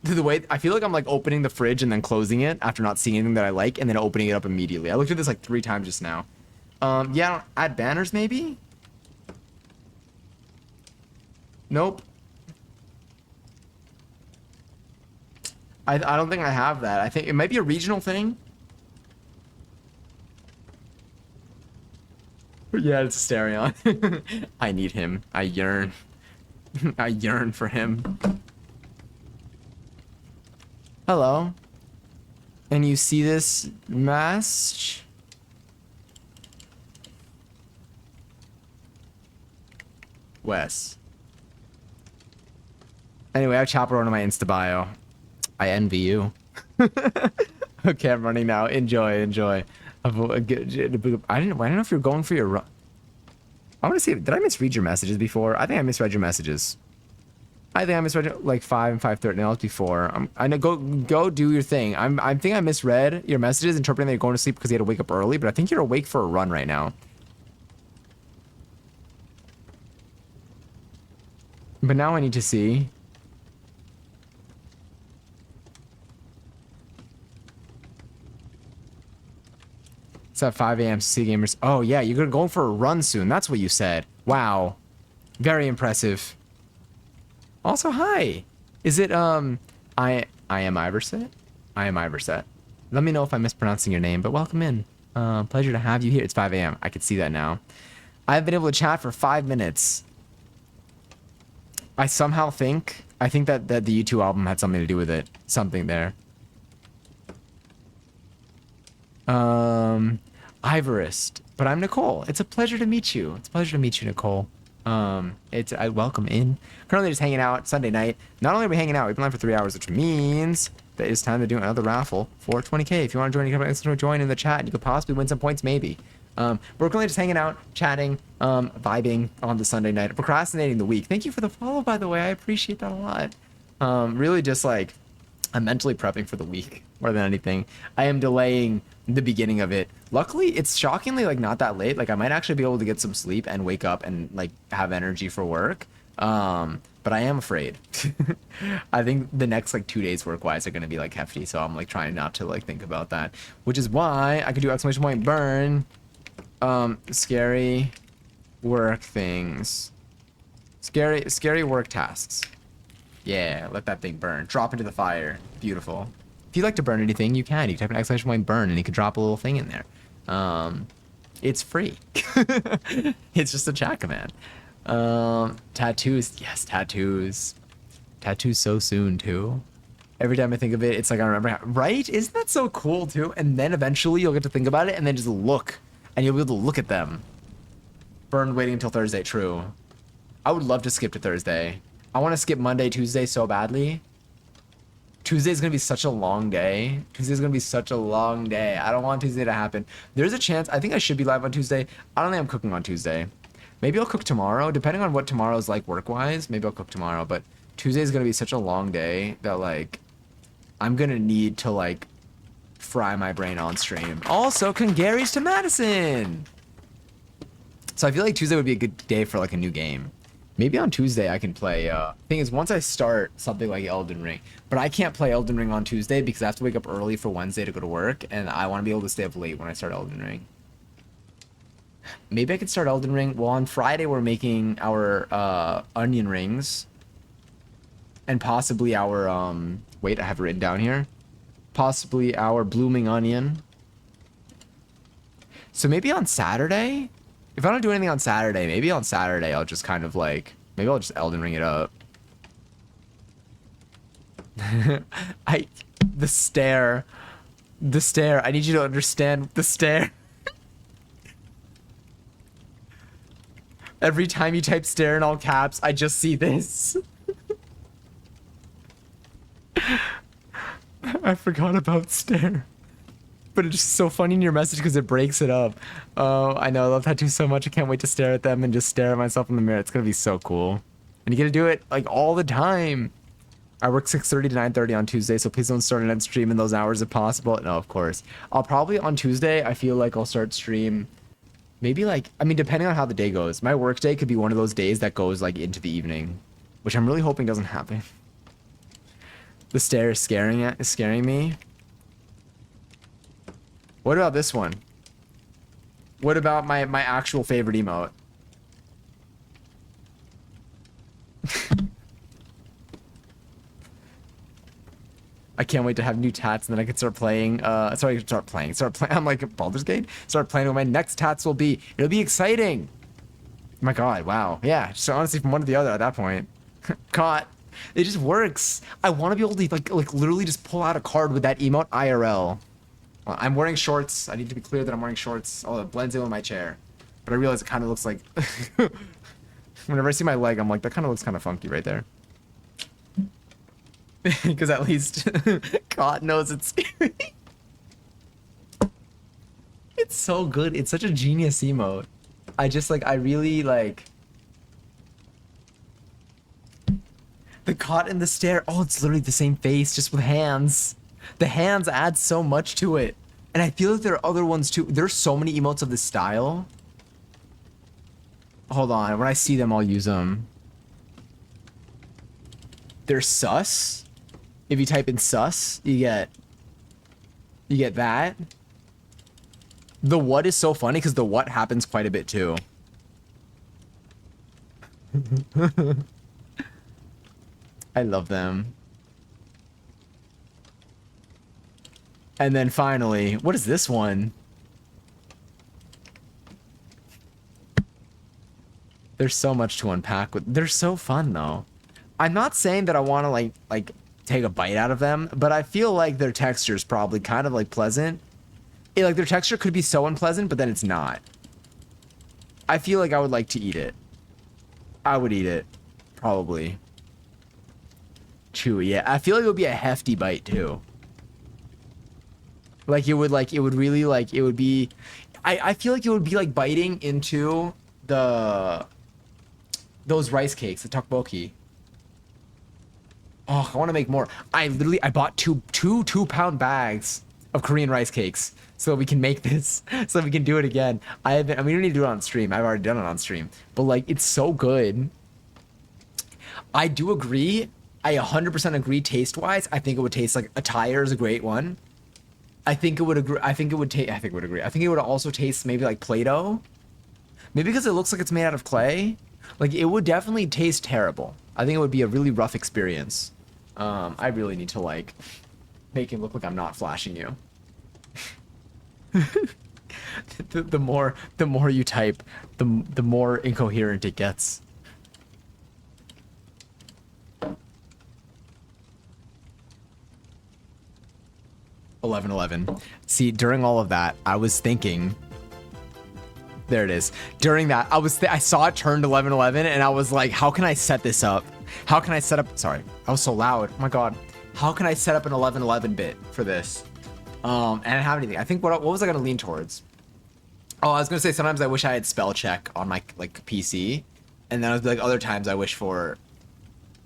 The way I feel like I'm like opening the fridge and then closing it after not seeing anything that I like and then opening it up immediately. I looked at this like 3 times just now. Yeah, add banners maybe? Nope. I don't think I have that. I think it might be a regional thing. But yeah, it's a Asterion. I need him. I yearn. I yearn for him. Hello. And you see this message? Wes. Anyway, I have Chopper on my Insta bio. I envy you. Okay, I'm running now. Enjoy, enjoy. I don't know if you're going for your run. I want to see. Did I misread your messages before? I think I misread your messages. I think I misread like 5 and 5:30. No, it was before. I know. Go do your thing. I think I misread your messages, interpreting that you're going to sleep because you had to wake up early. But I think you're awake for a run right now. But now I need to see. It's at 5 a.m. C gamers. Oh yeah, you're gonna go for a run soon. That's what you said. Wow, very impressive. Also, hi. Is it I am Iverset? I am Iverset. Let me know if I'm mispronouncing your name, but welcome in. Pleasure to have you here. It's 5 a.m. I can see that now. I've been able to chat for 5 minutes. I somehow think that the U2 album had something to do with it. Something there. Ivorist. But I'm Nicole. It's a pleasure to meet you. It's a pleasure to meet you, Nicole. I welcome in. Currently just hanging out Sunday night. Not only are we hanging out, we've been live for 3 hours, which means that it's time to do another raffle for 20k. If you want to join, you can join in the chat and you could possibly win some points, maybe. We're currently just hanging out, chatting, vibing on the Sunday night, procrastinating the week. Thank you for the follow, by the way. I appreciate that a lot. Really just like, I'm mentally prepping for the week more than anything. I am delaying the beginning of it. Luckily, it's shockingly like not that late. Like I might actually be able to get some sleep and wake up and like have energy for work. But I am afraid. I think the next like 2 days work wise are going to be like hefty. So I'm like trying not to like think about that, which is why I could do exclamation point burn. Scary work things. Scary work tasks. Yeah, let that thing burn. Drop into the fire. Beautiful. If you'd like to burn anything, you can. You can type an exclamation point burn and you can drop a little thing in there. It's free. It's just a chat command. Tattoos. Yes, tattoos. Tattoos so soon, too. Every time I think of it, it's like I remember how, right? Isn't that so cool, too? And then eventually you'll get to think about it and then just look. And you'll be able to look at them. Burned waiting until Thursday. True. I would love to skip to Thursday. I want to skip Monday, Tuesday so badly. Tuesday's going to be such a long day. Tuesday's going to be such a long day. I don't want Tuesday to happen. There's a chance. I think I should be live on Tuesday. I don't think I'm cooking on Tuesday. Maybe I'll cook tomorrow. Depending on what tomorrow's like work-wise, maybe I'll cook tomorrow. But Tuesday's going to be such a long day that, like, I'm going to need to, like, fry my brain on stream. Also, congaries to Madison! So I feel like Tuesday would be a good day for, like, a new game. Maybe on Tuesday I can play, thing is, once I start something like Elden Ring, but I can't play Elden Ring on Tuesday because I have to wake up early for Wednesday to go to work, and I want to be able to stay up late when I start Elden Ring. Maybe I could start Elden Ring. Well, on Friday we're making our, onion rings. And possibly our, wait, I have it written down here. Possibly our blooming onion. So maybe on Saturday? If I don't do anything on Saturday, maybe on Saturday I'll just kind of like, maybe I'll just Elden Ring it up. The stare. The stare. I need you to understand the stare. Every time you type stare in all caps, I just see this. I forgot about stare. But it's just so funny in your message because it breaks it up. Oh, I know. I love tattoos so much. I can't wait to stare at them and just stare at myself in the mirror. It's going to be so cool. And you get to do it like all the time. I work 6:30 to 9:30 on Tuesday, so please don't start an end stream in those hours if possible. No, of course. I'll probably on Tuesday, I feel like I'll start stream maybe like, I mean, depending on how the day goes. My work day could be one of those days that goes like into the evening, which I'm really hoping doesn't happen. The stare is scaring me. What about this one? What about my actual favorite emote? I can't wait to have new tats and then I can start playing. I'm like Baldur's Gate. Start playing what my next tats will be. It'll be exciting. My God, wow. Yeah, so honestly from one to the other at that point. Caught. It just works. I want to be able to like literally just pull out a card with that emote IRL. Well, I'm wearing shorts. I need to be clear that I'm wearing shorts. Oh, it blends in with my chair. But I realize it kind of looks like... Whenever I see my leg, I'm like, that kind of looks kind of funky right there. Because at least God knows it's scary. It's so good. It's such a genius emote. I just like, I really like... The caught in the stare. Oh, it's literally the same face, just with hands. The hands add so much to it. And I feel like there are other ones too. There's so many emotes of this style. Hold on. When I see them, I'll use them. There's sus. If you type in sus, you get that. The what is so funny because the what happens quite a bit too. I love them. And then finally, what is this one? There's so much to unpack with. They're so fun though. I'm not saying that I want to like take a bite out of them, but I feel like their texture is probably kind of like pleasant. Like their texture could be so unpleasant, but then it's not. I feel like I would like to eat it. I would eat it, probably. Chewy, yeah. I feel like it would be a hefty bite too. Like it would really like, it would be, I feel like it would be like biting into those rice cakes, the tteokbokki. Oh, I want to make more. I bought two 2-pound bags of Korean rice cakes so we can make this, so we can do it again. I mean, we don't need to do it on stream. I've already done it on stream, but like, it's so good. I do agree. I 100% agree taste-wise. I think it would taste like a tire is a great one. I think it would agree. I think it would taste. I think it would agree. I think it would also taste maybe like Play-Doh. Maybe because it looks like it's made out of clay. Like it would definitely taste terrible. I think it would be a really rough experience. I really need to like make it look like I'm not flashing you. the more you type, the more incoherent it gets. $11.11. See, during all of that, I was thinking. There it is. During that, I saw it turned 11:11, and I was like, how can I set this up? How can I set up? Sorry, I was so loud. Oh my god. How can I set up an 11:11 bit for this? And I didn't have anything. I think what was I gonna lean towards? Oh, I was gonna say sometimes I wish I had spell check on my like PC, and then I was like other times I wish for.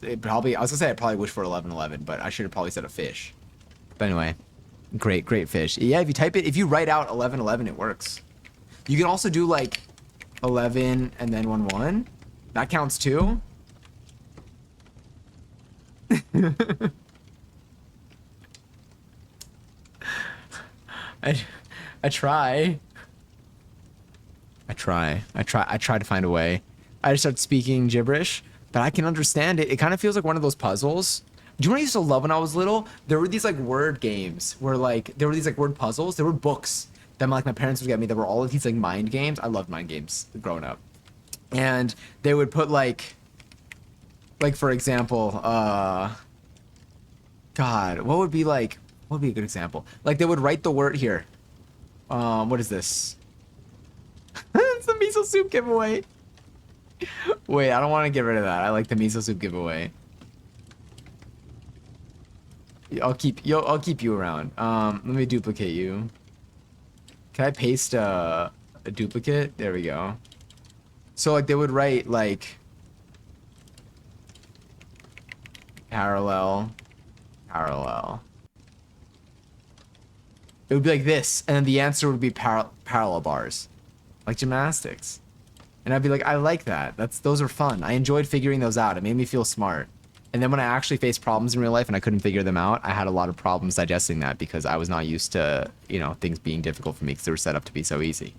I was gonna say I probably wish for 11:11, but I should have probably said a fish. But anyway. Great fish. Yeah, if you type it, if you write out 11:11, it works. You can also do like 11 and then 11. That counts too. I try to find a way. I just start speaking gibberish, but I can understand it. It kind of feels like one of those puzzles. Do you know what I used to love when I was little? There were these like word games where like there were these like word puzzles. There were books that my parents would get me. There were all of these like mind games. I loved mind games growing up, and they would put like for example, God, what would be a good example? Like they would write the word here. What is this? It's the miso soup giveaway. Wait, I don't want to get rid of that. I like the miso soup giveaway. I'll keep you around. Let me duplicate you. Can I paste a duplicate? There we go. So like they would write like parallel. It would be like this, and then the answer would be parallel bars, like gymnastics. And I'd be like, I like that. Those are fun. I enjoyed figuring those out. It made me feel smart. And then when I actually faced problems in real life and I couldn't figure them out, I had a lot of problems digesting that because I was not used to, you know, things being difficult for me because they were set up to be so easy.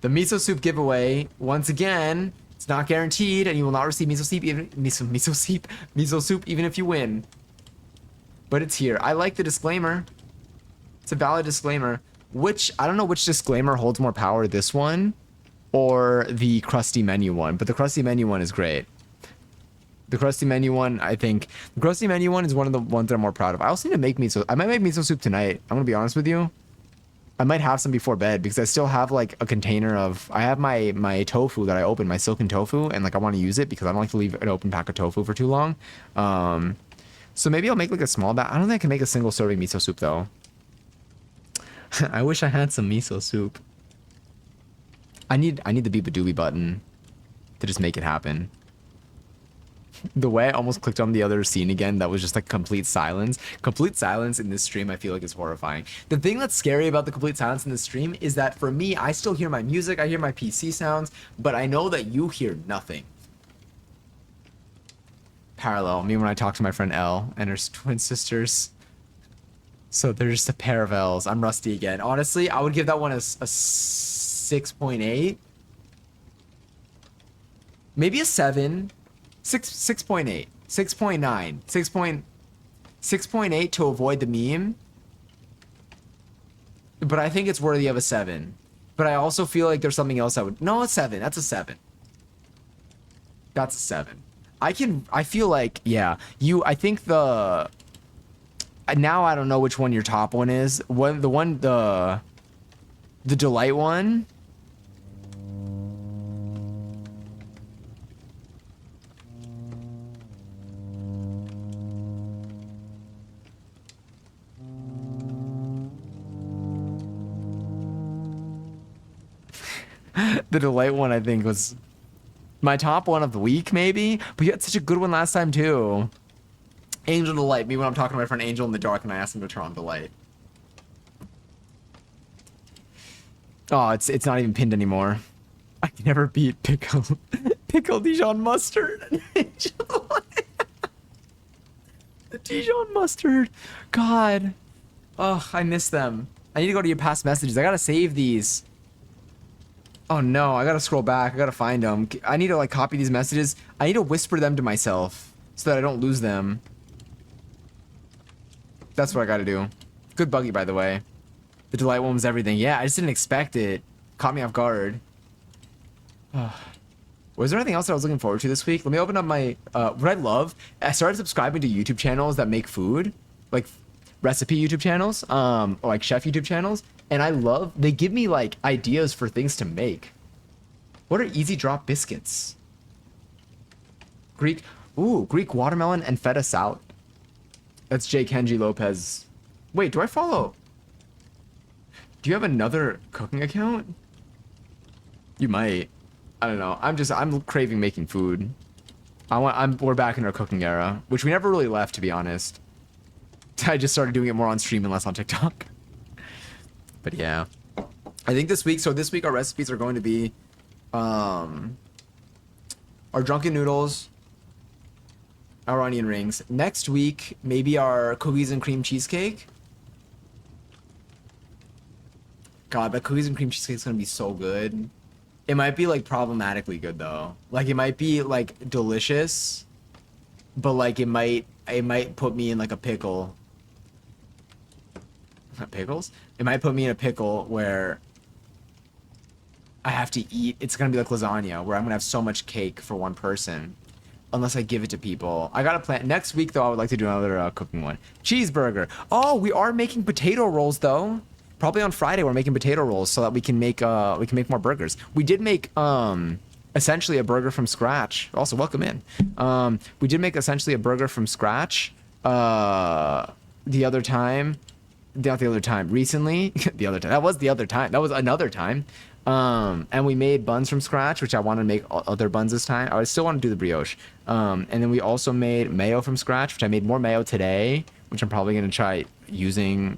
The miso soup giveaway, once again, it's not guaranteed, and you will not receive miso soup even if you win. But it's here. I like the disclaimer. It's a valid disclaimer. I don't know which disclaimer holds more power, this one or the crusty menu one, but the crusty menu one is great. The crusty menu one, I think the crusty menu one is one of the ones that I'm more proud of. I also need to make miso. I might make miso soup tonight. I'm gonna be honest with you. I might have some before bed because I still have like a container of. I have my tofu that I opened, my silken tofu, and like I want to use it because I don't like to leave an open pack of tofu for too long. So maybe I'll make like a small batch. I don't think I can make a single serving miso soup though. I wish I had some miso soup. I need the beep a doobie button to just make it happen. The way I almost clicked on the other scene again, that was just like complete silence. Complete silence in this stream, I feel like is horrifying. The thing that's scary about the complete silence in this stream is that for me, I still hear my music, I hear my PC sounds, but I know that you hear nothing. Parallel, me when I talk to my friend Elle and her twin sisters. So they're just a pair of L's. I'm rusty again. Honestly, I would give that one a 6.8. Maybe a 7. 6.8, 6.9, 6.8 to avoid the meme. But I think it's worthy of a 7. But I also feel like there's something else I would. No, a 7. That's a 7. That's a 7. I feel like, yeah. I think the. Now I don't know which one your top one is. The delight one. The delight one, I think, was my top one of the week, maybe. But you had such a good one last time too. Angel Delight. Me when I'm talking to my friend Angel in the dark and I ask him to turn on Delight. Oh, it's not even pinned anymore. I can never beat pickle Dijon mustard and Angel Delight. The Dijon mustard. God. Ugh, I miss them. I need to go to your past messages. I gotta save these. Oh no, I gotta scroll back. I gotta find them. I need to like copy these messages. I need to whisper them to myself so that I don't lose them. That's what I gotta do. Good buggy, by the way. The delight one was everything. Yeah, I just didn't expect it. Caught me off guard. Was there anything else that I was looking forward to this week? Let me open up my... what I love, I started subscribing to YouTube channels that make food. Like recipe YouTube channels. Or like chef YouTube channels. And I love... They give me like ideas for things to make. What are easy drop biscuits? Greek... Ooh, Greek watermelon and feta salad. That's Jay Kenji Lopez. Wait, do I follow... Do you have another cooking account? You might. I don't know. I'm craving making food. We're back in our cooking era, which we never really left, to be honest. I just started doing it more on stream and less on TikTok. But yeah. I think this week our recipes are going to be our drunken noodles, our onion rings. Next week, maybe our cookies and cream cheesecake. God, that cookies and cream cheesecake is gonna be so good. It might be like problematically good though. Like it might be like delicious, but like it might put me in like a pickle. Not pickles? It might put me in a pickle where I have to eat. It's gonna be like lasagna, where I'm gonna have so much cake for one person, unless I give it to people. I gotta plan next week though. I would like to do another cooking one. Cheeseburger. Oh, we are making potato rolls though. Probably on Friday we're making potato rolls so that we can make more burgers. We did make essentially a burger from scratch. Also, welcome in. We did make essentially a burger from scratch the other time. Not the other time. Recently. The other time. That was the other time. That was another time. And we made buns from scratch, which I want to make other buns this time. I still want to do the brioche. And then we also made mayo from scratch, which I made more mayo today, which I'm probably going to try using...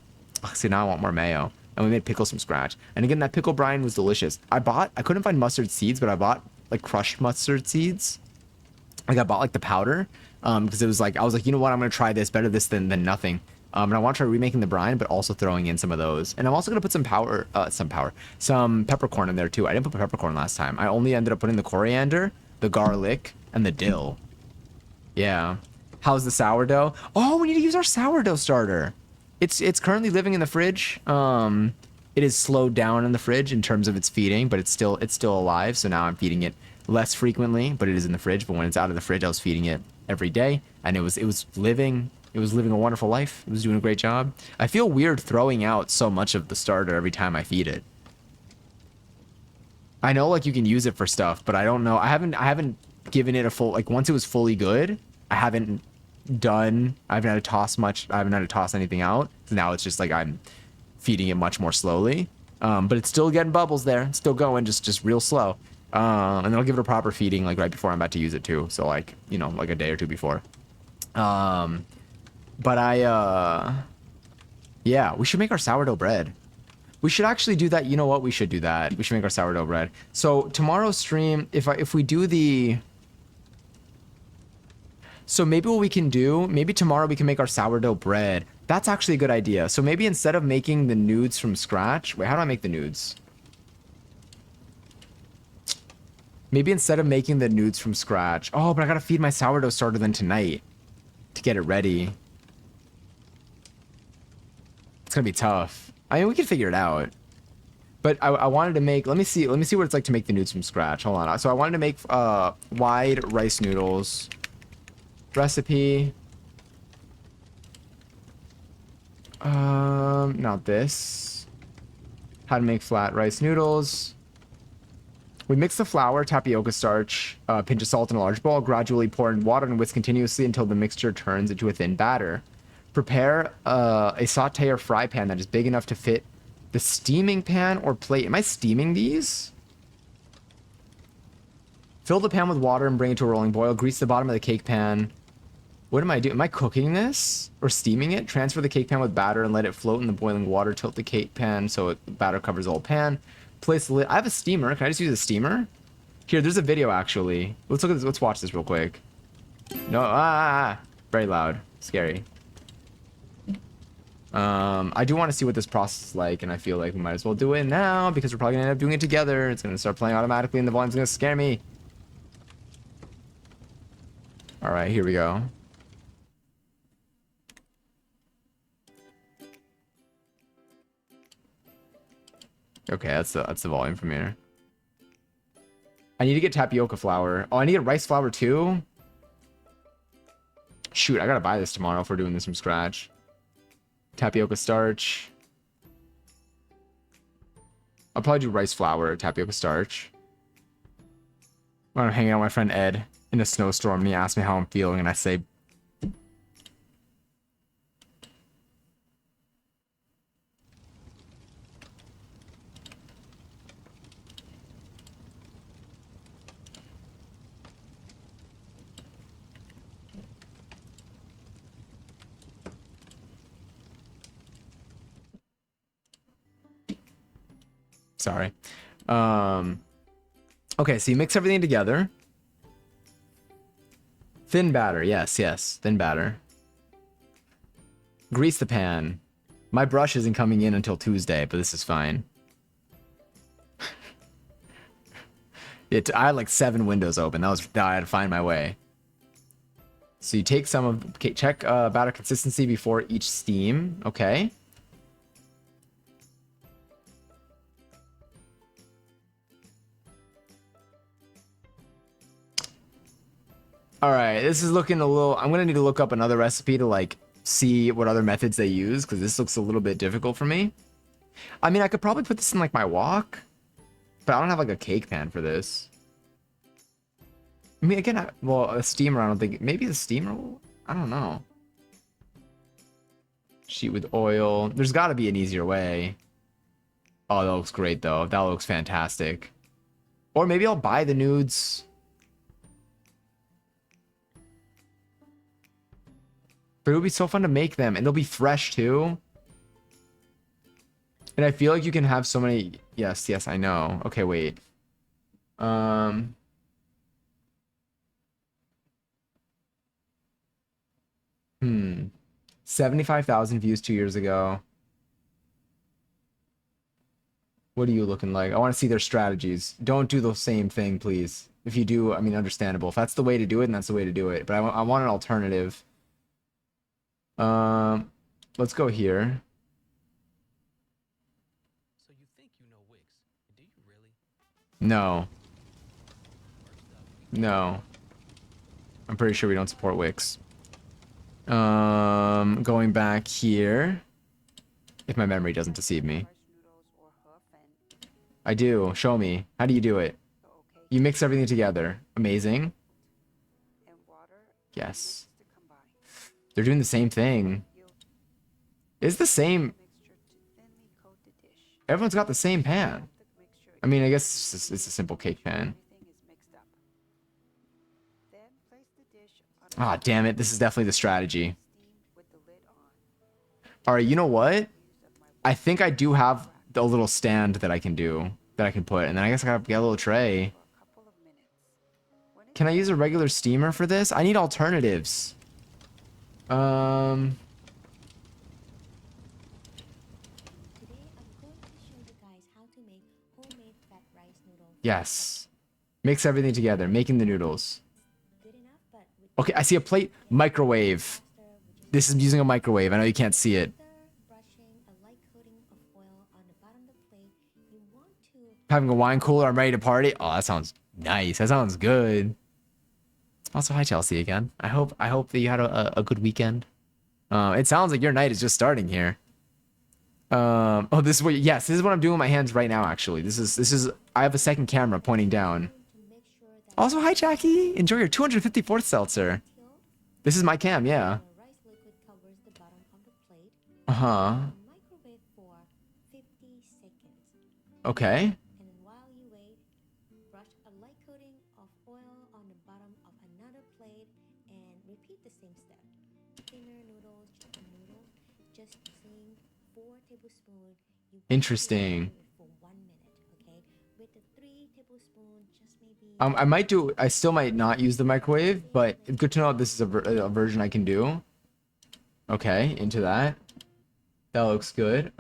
See, now I want more mayo. And we made pickles from scratch. And again, that pickle brine was delicious. I couldn't find mustard seeds, but I bought like crushed mustard seeds. Like I bought like the powder. Because it was like, I was like, you know what? I'm going to try this. Better this than nothing. And I want to try remaking the brine, but also throwing in some of those. And I'm also going to put some peppercorn in there too. I didn't put peppercorn last time. I only ended up putting the coriander, the garlic, and the dill. Yeah. How's the sourdough? Oh, we need to use our sourdough starter. It's currently living in the fridge. It is slowed down in the fridge in terms of its feeding, but it's still alive. So now I'm feeding it less frequently, but it is in the fridge. But when it's out of the fridge, I was feeding it every day, and it was living a wonderful life. It was doing a great job. I feel weird throwing out so much of the starter every time I feed it. I know like you can use it for stuff, but I don't know. I haven't given it a full, like once it was fully good, I haven't had to toss much. I haven't had to toss anything out. Now it's just like I'm feeding it much more slowly. But it's still getting bubbles there. It's still going, just real slow. And then I'll give it a proper feeding like right before I'm about to use it too. So like, you know, like a day or two before. But yeah, we should make our sourdough bread. We should actually do that. You know what? We should do that. We should make our sourdough bread. So tomorrow's stream, if we do the... So maybe what we can do, maybe tomorrow we can make our sourdough bread. That's actually a good idea. So maybe instead of making the nudes from scratch... Wait, how do I make the nudes? Maybe instead of making the nudes from scratch... Oh, but I gotta feed my sourdough starter then tonight to get it ready. It's gonna be tough. I mean, we can figure it out. But I wanted to make... Let me see what it's like to make the nudes from scratch. Hold on. So I wanted to make wide rice noodles... Recipe. Not this. How to make flat rice noodles. We mix the flour, tapioca starch, pinch of salt in a large bowl, gradually pour in water and whisk continuously until the mixture turns into a thin batter. Prepare a saute or fry pan that is big enough to fit the steaming pan or plate. Am I steaming these? Fill the pan with water and bring it to a rolling boil. Grease the bottom of the cake pan. What am I doing? Am I cooking this? Or steaming it? Transfer the cake pan with batter and let it float in the boiling water. Tilt the cake pan so the batter covers the whole pan. Place the lid. I have a steamer. Can I just use a steamer? Here, there's a video actually. Let's look at this. Let's watch this real quick. No, very loud. Scary. I do want to see what this process is like, and I feel like we might as well do it now because we're probably gonna end up doing it together. It's gonna start playing automatically and the volume's gonna scare me. Alright, here we go. Okay, that's the volume from here. I need to get tapioca flour. Oh, I need to get rice flour too? Shoot, I gotta buy this tomorrow if we're doing this from scratch. Tapioca starch. I'll probably do rice flour, tapioca starch. I'm hanging out with my friend Ed in a snowstorm and he asked me how I'm feeling and I say... Sorry. Okay, so you mix everything together. Thin batter, yes, thin batter. Grease the pan. My brush isn't coming in until Tuesday, but this is fine. I had like 7 windows open. I had to find my way. So you take some of... Okay, check batter consistency before each steam. Okay. All right, this is looking a little... I'm going to need to look up another recipe to, like, see what other methods they use, because this looks a little bit difficult for me. I mean, I could probably put this in, like, my wok, but I don't have, like, a cake pan for this. I mean, again, well, a steamer, I don't think... Maybe the steamer will... I don't know. Sheet with oil. There's got to be an easier way. Oh, that looks great, though. That looks fantastic. Or maybe I'll buy the nudes... But it would be so fun to make them, and they'll be fresh too. And I feel like you can have so many... Yes, I know. Okay, wait. 75,000 views 2 years ago. What are you looking like? I want to see their strategies. Don't do the same thing, please. If you do, I mean, understandable. If that's the way to do it, then that's the way to do it. But I want an alternative. Let's go here. So you think you know Wix? Do you really? No. No. I'm pretty sure we don't support Wix. Going back here. If my memory doesn't deceive me. I do. Show me. How do you do it? You mix everything together. Amazing. Yes. They're doing the same thing. It's the same. Everyone's got the same pan. I mean, I guess it's a simple cake pan. Ah, damn it. This is definitely the strategy. All right, you know what? I think I do have a little stand that I can do, that I can put. And then I guess I gotta get a little tray. Can I use a regular steamer for this? I need alternatives. Today I'm going to show you guys how to make homemade fat rice noodles. Yes. Mix everything together, making the noodles. Good enough, but with Okay, I see a plate. Microwave. This is using a microwave. I know you can't see it. brushing a light coating of oil on the bottom of the plate, you want to Having a wine cooler. I'm ready to party. Oh, that sounds nice. That sounds good. Also, hi Chelsea again. I hope that you had a good weekend. It sounds like your night is just starting here. Oh, this is what. Yes, this is what I'm doing with my hands right now. Actually, this is. I have a second camera pointing down. to make sure that Also, hi Jackie. Enjoy your 254th seltzer. till This is my cam. Yeah. the rice liquid covers the bottom of the plate. Uh-huh. Microwave for 50 seconds. Okay. And then while you wait, brush a light coating of oil on the bottom of another plate and repeat the same step. Thinner noodles, chicken noodles, just using 4 tablespoons. You want to Interesting. microwave for 1 minute, okay? With the 3 tablespoons, just maybe I might do. I still might not use the microwave, but good to know this is a version I can do. Okay, into that. That looks good.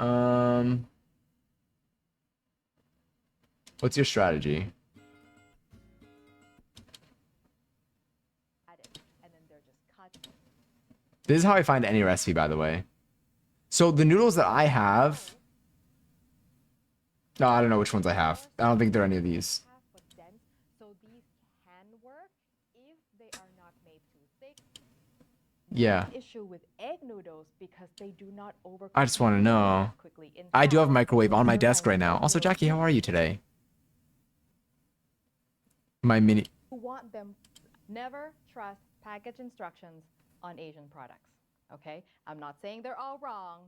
What's your strategy? And then they're just cut. This is how I find any recipe, by the way. So the noodles that I have. No, I don't know which ones I have. I don't think there are any of these. Half but dense, so these can work if they are not made too thick. Yeah. Issue with egg noodles because they do not overcook. I just want to know. quickly. In I do have a fact, microwave on my desk right now. egg Also, noodles Jackie, how are you today? My mini. You want them. Never trust package instructions on Asian products. Okay, I'm not saying they're all wrong.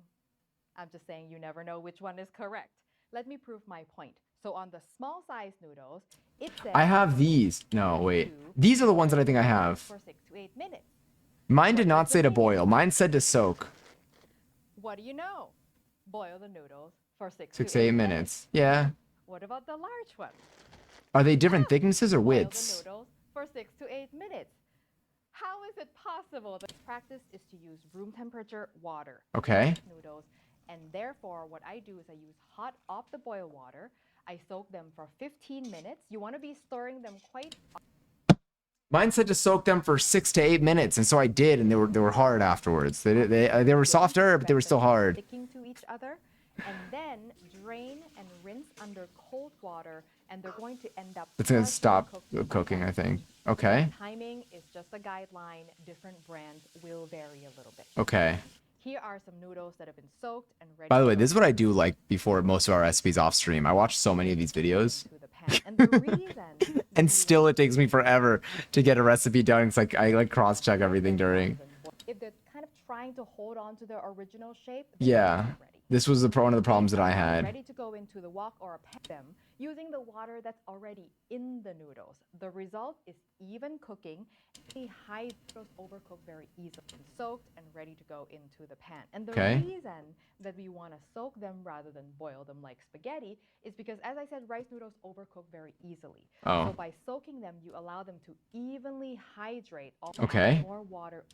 I'm just saying you never know which one is correct. Let me prove my point. So on the small size noodles, it says I have these. No, wait. These are the ones that I think I have. for 6 to 8 minutes. Mine did not say to boil. Mine said to soak. What do you know? Boil the noodles for 6 to 8 minutes. Yeah. What about the large one? Are they different thicknesses or Boil widths? the noodles for 6 to 8 minutes. How is it possible? The practice is to use room temperature water. Okay. Noodles, and therefore what I do is I use hot off the boil water. I soak them for 15 minutes. You want to be stirring them quite. Mine said to soak them for 6 to 8 minutes, and so I did, and they were hard afterwards. They were softer, but they were still hard. Sticking to each other, and then drain and rinse under cold water, and they're going to end up. It's gonna partially stop cooked cooking, I inside. think. Okay. Timing is just a guideline. Different brands will vary a little bit. Okay. Here are some noodles that have been soaked and ready. By the way, to this is go what I do like before most of our recipes off stream. I watch so many of these videos, into the pan. And the reason that and we still it takes me forever to get a recipe done. It's like I like cross check everything during. if they're kind of trying to hold on to their original shape, Yeah. they're not ready. This was one of the problems that I They're had. ready to go into the wok or a pan them using the water that's already in the noodles. The result is even cooking. The high noodles overcook very easily, soaked and ready to go into the pan. And the Okay. reason that we want to soak them rather than boil them like spaghetti is because, as I said, rice noodles overcook very easily. Oh. So by soaking them, you allow them to evenly hydrate. Also Okay. add more water.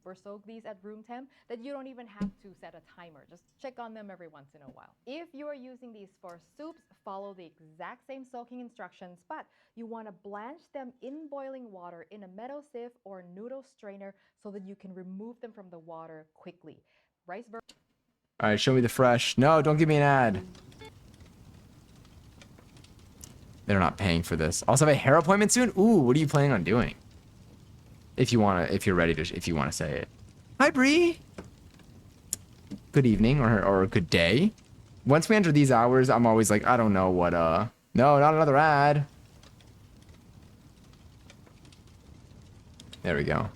Or soak these at room temp that you don't even have to set a timer. Just check on them every once in a while. If you are using these for soups, follow the exact same soaking instructions, but you want to blanch them in boiling water in a metal sieve or noodle strainer so that you can remove them from the water quickly. Rice All right, show me the fresh. No, don't give me an ad. They're not paying for this. Also, have a hair appointment soon? Ooh, what are you planning on doing? if you're ready to, if you wanna say it. Hi, Bree. Good evening or good day. Once we enter these hours, I'm always like, I don't know what. No, not another ad. There we go.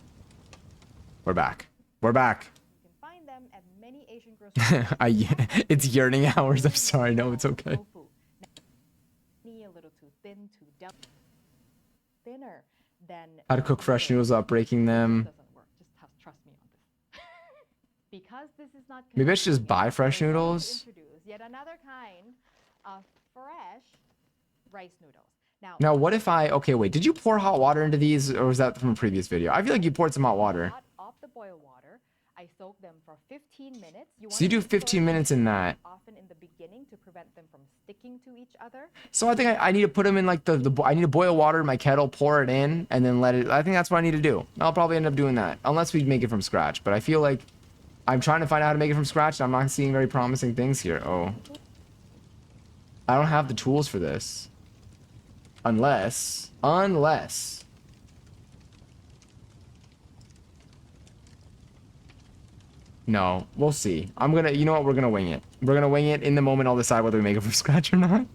We're back. We're back. You can find them at many Asian grocery It's yearning hours. I'm sorry. No, it's okay. Tofu. Knee a little too thin, too thinner than How to cook fresh noodles without breaking them. doesn't work. Just trust me on this. Because this is not Maybe I should just buy fresh we're going to noodles. introduce yet another kind of fresh rice noodles. Now, what if okay, wait, did you pour hot water into these or was that from a previous video? I feel like you poured some hot water. Hot off the boil water, I soak them for 15 minutes. So you do 15 minutes in that. Often in the beginning to prevent them from sticking to each other. So I think I need to put them in like I need to boil water in my kettle, pour it in, and then let it. I think that's what I need to do. I'll probably end up doing that unless we make it from scratch. But I feel like I'm trying to find out how to make it from scratch, and I'm not seeing very promising things here. Oh, I don't have the tools for this. Unless. No, we'll see. You know what? We're gonna wing it. We're gonna wing it. In the moment, I'll decide whether we make it from scratch or not.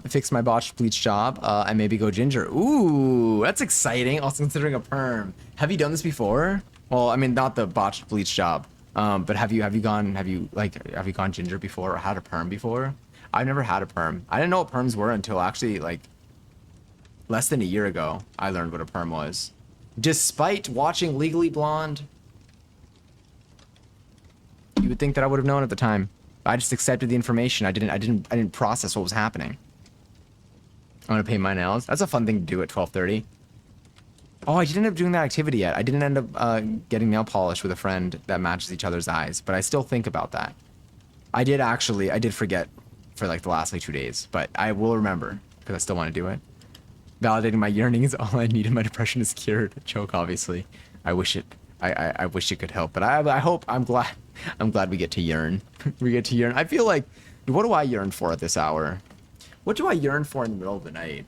Fix my botched bleach job, and maybe go ginger. Ooh, that's exciting. Also considering a perm. Have you done this before? Well, I mean, not the botched bleach job. But have you gone ginger before or had a perm before? I've never had a perm. I didn't know what perms were until actually like less than a year ago. I learned what a perm was. Despite watching Legally Blonde. You would think that I would have known at the time. I just accepted the information. I didn't process what was happening. I'm gonna paint my nails. That's a fun thing to do at 12:30. Oh, I didn't end up doing that activity yet. I didn't end up getting nail polish with a friend that matches each other's eyes, but I still think about that. I did forget for like the last like 2 days, but I will remember because I still want to do it. Validating my yearning is all I need and my depression is cured. Choke, obviously. I wish it could help, but I'm glad we get to yearn. We get to yearn. I feel like, what do I yearn for at this hour? What do I yearn for in the middle of the night?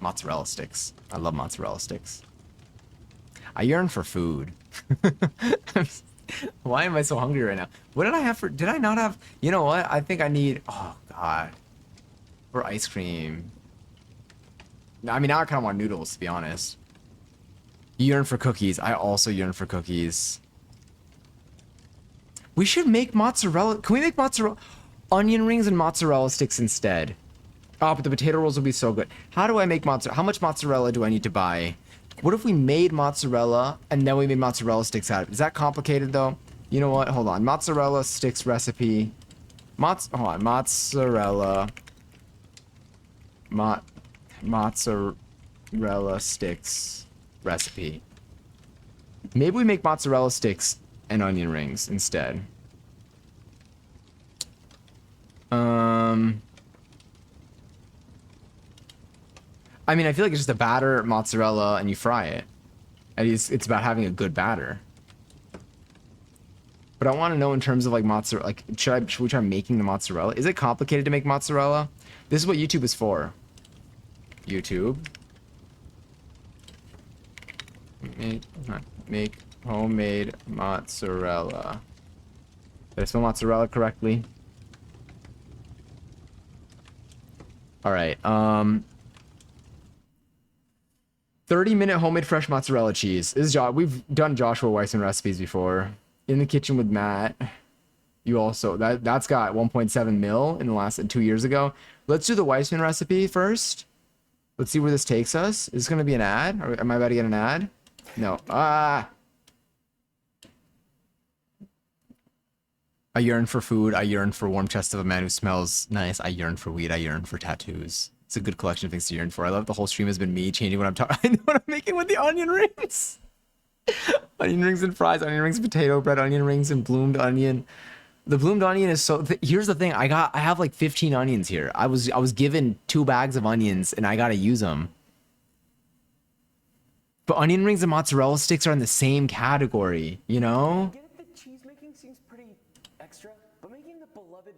Mozzarella sticks. I love mozzarella sticks. I yearn for food. Why am I so hungry right now? What did I have did I not have, you know what? I think I need, oh God. Or ice cream. I mean, now I kind of want noodles, to be honest. You yearn for cookies. I also yearn for cookies. We should make mozzarella. Can we make mozzarella? Onion rings and mozzarella sticks instead. Oh, but the potato rolls will be so good. How do I make mozzarella? How much mozzarella do I need to buy? What if we made mozzarella and then we made mozzarella sticks out of it? Is that complicated though? You know what? Hold on. Mozzarella sticks recipe. Hold on. Mozzarella. Mozzarella sticks recipe. Maybe we make mozzarella sticks and onion rings instead. I mean, I feel like it's just a batter, mozzarella, and you fry it. And it's about having a good batter. But I want to know in terms of like mozzarella, like should we try making the mozzarella? Is it complicated to make mozzarella? This is what YouTube is for. YouTube. Make homemade mozzarella. Did I spell mozzarella correctly? All right. 30-minute homemade fresh mozzarella cheese. This is we've done Joshua Weissman recipes before. In the kitchen with Matt. You also that's got 1.7 mil in the last 2 years ago. Let's do the Weissman recipe first. Let's see where this takes us. Is this gonna be an ad? Or am I about to get an ad? No. I yearn for food. I yearn for warm chest of a man who smells nice. I yearn for weed. I yearn for tattoos. It's a good collection of things to yearn for. I love the whole stream has been me changing what I'm talking. I know what I'm making with the onion rings. Onion rings and fries, onion rings, potato bread, onion rings, and bloomed onion. The bloomed onion is so. Here's the thing. I have like 15 onions here. I was given 2 bags of onions, and I gotta use them. But onion rings and mozzarella sticks are in the same category, you know? Get it that cheese making seems pretty extra, but making the beloved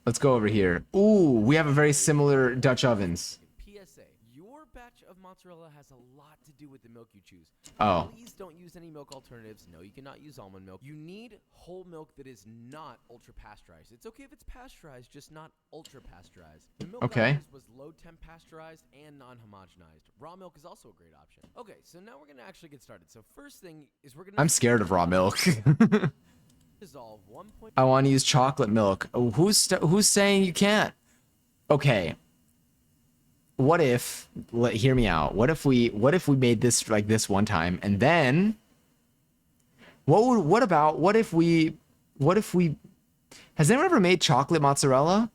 Let's go over here. Ooh, we have a very similar Dutch ovens. PSA: your batch of mozzarella has a lot to do with the milk you choose. Oh. Please don't use any milk alternatives. No, you cannot use almond milk. You need whole milk that is not ultra pasteurized. It's okay if it's pasteurized, just not ultra pasteurized. The milk Okay. I used was low temp pasteurized and non-homogenized. Raw milk is also a great option. Okay, so now we're gonna actually get started. So first thing is we're gonna. I'm scared of raw milk. Dissolve 1. I want to use chocolate milk. Oh, who's saying you can't? Okay. What if, hear me out. What if we made this like this one time and then what if we has anyone ever made chocolate mozzarella?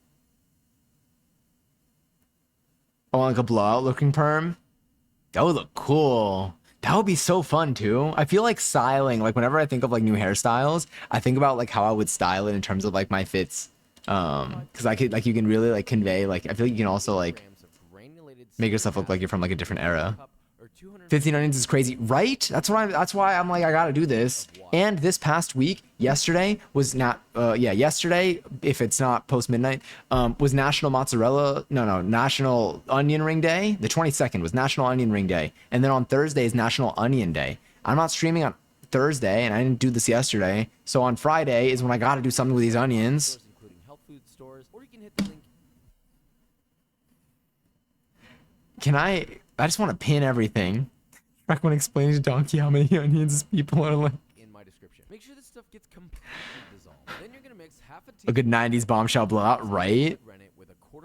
Oh, like a blowout looking perm? That would look cool. That would be so fun too. I feel like styling, like whenever I think of like new hairstyles, I think about like how I would style it in terms of like my fits. Because I could like you can really like convey like I feel like you can also like make yourself look like you're from like a different era. 15 onions is crazy, right? That's why I'm like I gotta do this. And this past week, yesterday was not yesterday, if it's not post midnight, was National Onion Ring Day. The 22nd was National Onion Ring Day. And then on Thursday is National Onion Day. I'm not streaming on Thursday and I didn't do this yesterday. So on Friday is when I gotta do something with these onions. Including health food stores, or you can hit the link. Can I just want to pin everything. Back when explaining to Donkey how many onions people are like. In my description. Make sure this stuff gets completely dissolved. Then you're gonna mix half a A good 90s bombshell blowout, right?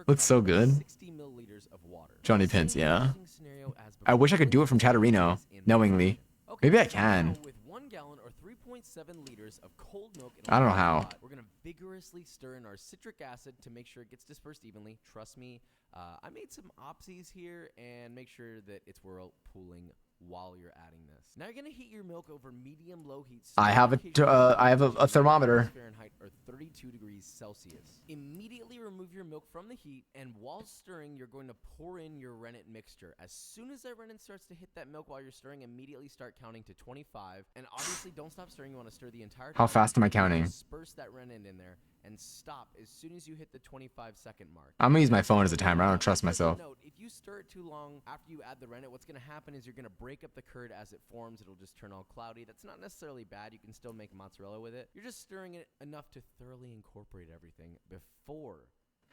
Looks so good. 60 milliliters of water. Johnny Pins, yeah. Scenario as I wish I could do it from Chatterino, knowingly. Okay, Maybe I so can. now with 1 gallon or 3.7 liters of cold milk in a I don't know large how. pot, we're gonna vigorously stir in our citric acid to make sure it gets dispersed evenly. Trust me, I made some opsies here and make sure that it's whirlpooling while you're adding this. Now you're gonna heat your milk over medium-low heat. I have a thermometer. Fahrenheit or 32 degrees Celsius. Immediately remove your milk from the heat, and while stirring, you're going to pour in your rennet mixture. As soon as that rennet starts to hit that milk while you're stirring, immediately start counting to 25. And obviously, don't stop stirring. You want to stir the entire time. How fast am I counting? Disperse that rennet in there and stop as soon as you hit the 25-second mark. I'm gonna use my phone as a timer. I don't trust myself. Note, if you stir it too long after you add the rennet, what's going to happen is you're going to break up the curd as it forms. It'll just turn all cloudy. That's not necessarily bad. You can still make mozzarella with it. You're just stirring it enough to thoroughly incorporate everything before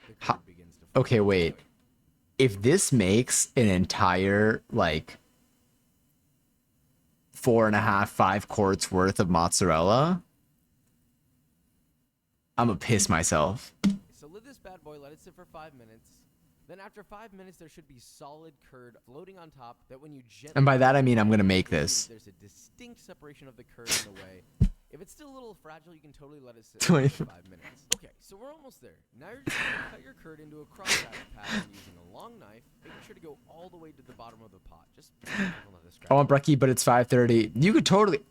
the curd begins to form. Okay, wait. If this makes an entire like 4.5, 5 quarts worth of mozzarella, I'm gonna piss myself. So lid this bad boy, let it sit for 5 minutes. Then after 5 minutes, there should be solid curd floating on top that when you gently... And by that I mean I'm gonna make this. There's a distinct separation of the curd in the way. If it's still a little fragile, you can totally let it sit for 5 minutes. Okay, so we're almost there. Now you're just gonna cut your curd into a cross-hatch pattern using a long knife, making sure to go all the way to the bottom of the pot. Just I want brekkie, but it's 5:30. You could totally...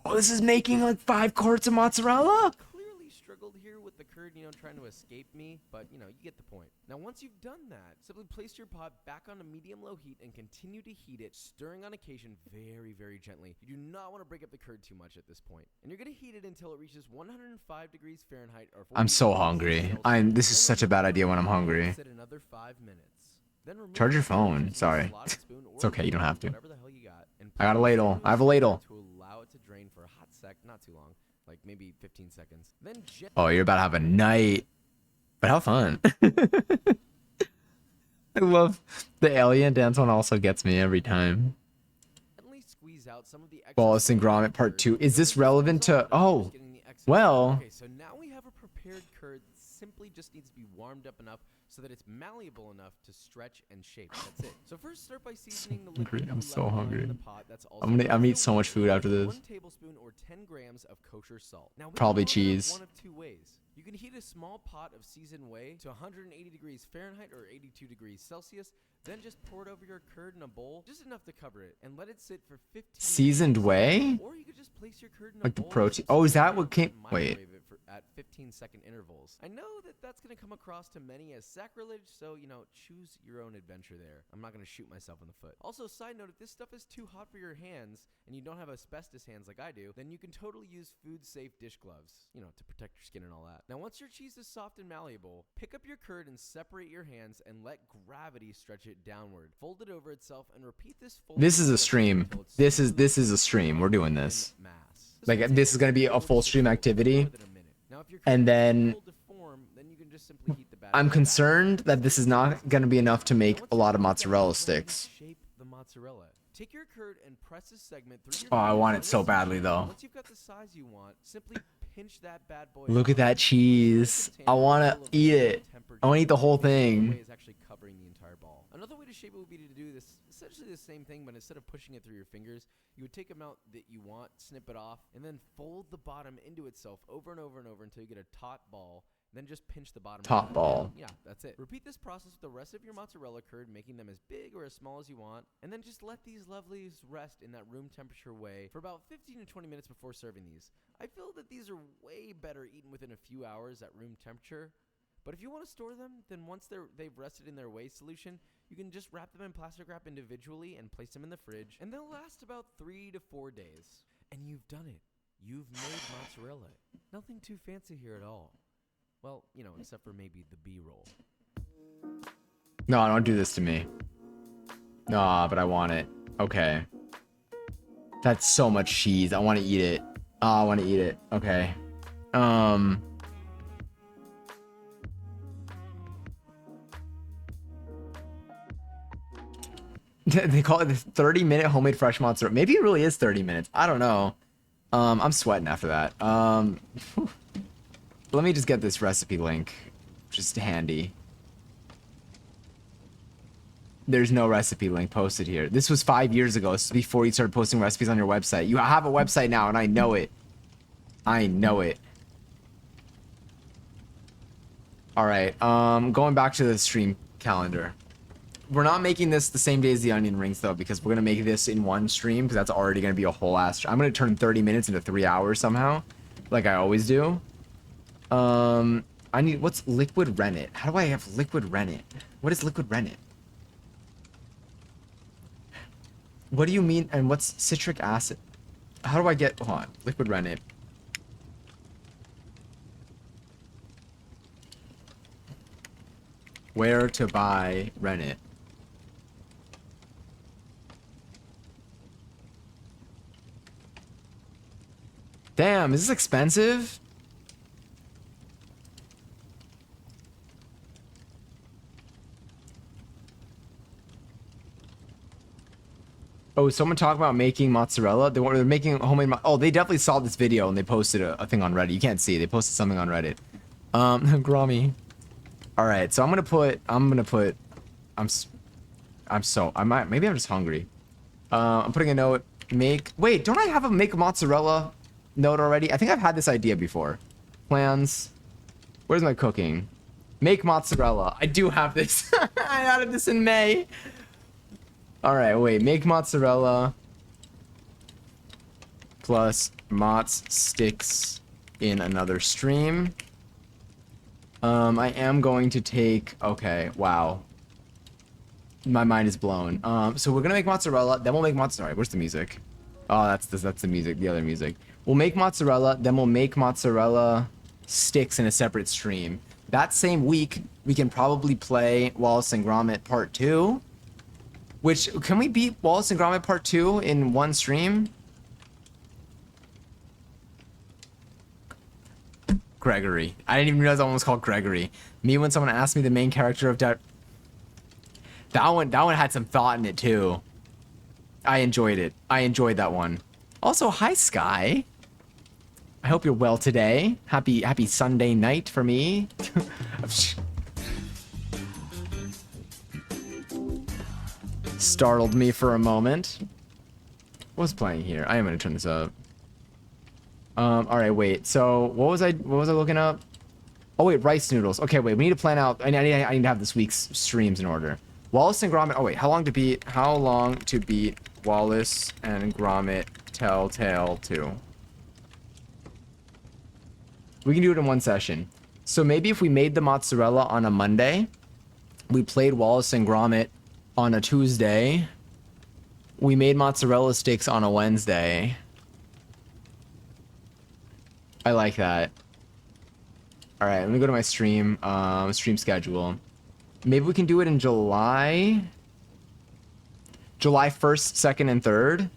Oh, this is making like 5 quarts of mozzarella? Clearly struggled here with the curd, trying to escape me, but, you get the point. Now, once you've done that, simply place your pot back on a medium-low heat and continue to heat it, stirring on occasion very, very gently. You do not want to break up the curd too much at this point. And you're going to heat it until it reaches 105 degrees Fahrenheit or 40 I'm so degrees hungry. Celsius. This is such a bad idea when I'm hungry. Set another 5 minutes. Then remove Charge your the curd phone. using a Sorry. slotted spoon It's or okay, you don't have to. whatever the hell you got, and I got a pour it ladle. into I have a ladle. to allow it to drain for a hot sec, not too long, like maybe 15 seconds. Then Oh, you're about to have a night. But how fun. I love the alien dance one also gets me every time. gently squeeze out some of the excess Wallace and flavor Gromit Part curd. 2. Is this relevant to... Oh, Just getting the excess- well... Okay, so now we have a prepared curd that simply just needs to be warmed up enough so that it's malleable enough to stretch and shape. That's it. So first start by seasoning the liquid hungry. I'm that we so left behind hungry. in the pot. That's also I'm gonna eat so much food after this. 1 tablespoon or 10 grams of kosher salt. Now, we Probably can warm it up cheese. one of 2 ways. You can heat a small pot of seasoned whey to 180 degrees Fahrenheit or 82 degrees Celsius, Then just pour it over your curd in a bowl, just enough to cover it, and let it sit for 15 Seasoned minutes. whey? Or you could just place your curd in a Like the bowl, protein. set Oh, is some that time, what came? and Wait. microwave it at 15-second intervals. I know that that's going to come across to many as sacrilege, so, choose your own adventure there. I'm not going to shoot myself in the foot. Also, side note, if this stuff is too hot for your hands, and you don't have asbestos hands like I do, then you can totally use food-safe dish gloves, to protect your skin and all that. Now, once your cheese is soft and malleable, pick up your curd and separate your hands and let gravity stretch it downward. Fold it over itself and repeat this fold. This is a stream. This is a stream. We're doing this. Like, this is gonna be a full stream activity. And then I'm concerned that this is not gonna be enough to make a lot of mozzarella sticks. Shape the mozzarella. Take your curd and press this segment through your Oh, I fingers want on it so this badly, section. though. Once you've got the size you want, simply pinch that bad boy. Look at out. that cheese. I wanna eat it. I wanna eat the whole thing. Is actually covering the entire ball. Another way to shape it would be to do this, essentially the same thing, but instead of pushing it through your fingers, you would take amount that you want, snip it off, and then fold the bottom into itself over and over and over until you get a taut ball. Then just pinch the bottom. Top ball. Yeah, that's it. Repeat this process with the rest of your mozzarella curd, making them as big or as small as you want, and then just let these lovelies rest in that room temperature way for about 15 to 20 minutes before serving these. I feel that these are way better eaten within a few hours at room temperature. But if you want to store them, then once they've rested in their whey solution, you can just wrap them in plastic wrap individually and place them in the fridge, and they'll last about 3 to 4 days. And you've done it. You've made mozzarella. Nothing too fancy here at all. Well, except for maybe the B-roll. No, don't do this to me. Nah, but I want it. Okay. That's so much cheese. I want to eat it. Oh, I want to eat it. Okay. They call it the 30-minute homemade fresh mozzarella. Maybe it really is 30 minutes. I don't know. I'm sweating after that. Let me just get this recipe link. Just handy. There's no recipe link posted here. This was 5 years ago. This is before you started posting recipes on your website. You have a website now, and I know it. I know it. All right. Going back to the stream calendar. We're not making this the same day as the onion rings, though, because we're going to make this in one stream, because that's already going to be a whole ass... I'm going to turn 30 minutes into 3 hours somehow, like I always do. I need... What's liquid rennet? How do I have liquid rennet? What is liquid rennet? What do you mean? And what's citric acid? How do I get... Hold on. Liquid rennet. Where to buy rennet? Damn, is this expensive? Oh, someone talk about making mozzarella? They're making homemade oh, they definitely saw this video and they posted a thing on Reddit. You can't see. They posted something on Reddit. Grommy. All right, so maybe I'm just hungry. I'm putting a note, wait, don't I have a make mozzarella note already? I think I've had this idea before. Plans. Where's my cooking? Make mozzarella. I do have this. I added this in May. All right, wait, make mozzarella plus mozz sticks in another stream. I am going to take, okay, wow. My mind is blown. So we're gonna make mozzarella, then we'll make mozzarella. Where's the music? Oh, that's the music, the other music. We'll make mozzarella, then we'll make mozzarella sticks in a separate stream. That same week, we can probably play Wallace and Gromit Part 2. Which, can we beat Wallace and Gromit Part 2 in one stream? Gregory. I didn't even realize that one was called Gregory. Me when someone asked me the main character of that one had some thought in it too. I enjoyed it. I enjoyed that one. Also, hi Sky. I hope you're well today. Happy Sunday night for me. Startled me for a moment. What's playing here? I am gonna turn this up. All right, wait. So what was I looking up? Oh wait, rice noodles. Okay, wait. We need to plan out. I need to have this week's streams in order. Wallace and Gromit. Oh wait, how long to beat? How long to beat Wallace and Gromit Telltale 2? We can do it in one session. So maybe if we made the mozzarella on a Monday, we played Wallace and Gromit on a Tuesday, we made mozzarella sticks on a Wednesday. I like that. All right, let me go to my stream schedule. Maybe we can do it in July 1st, 2nd, and 3rd.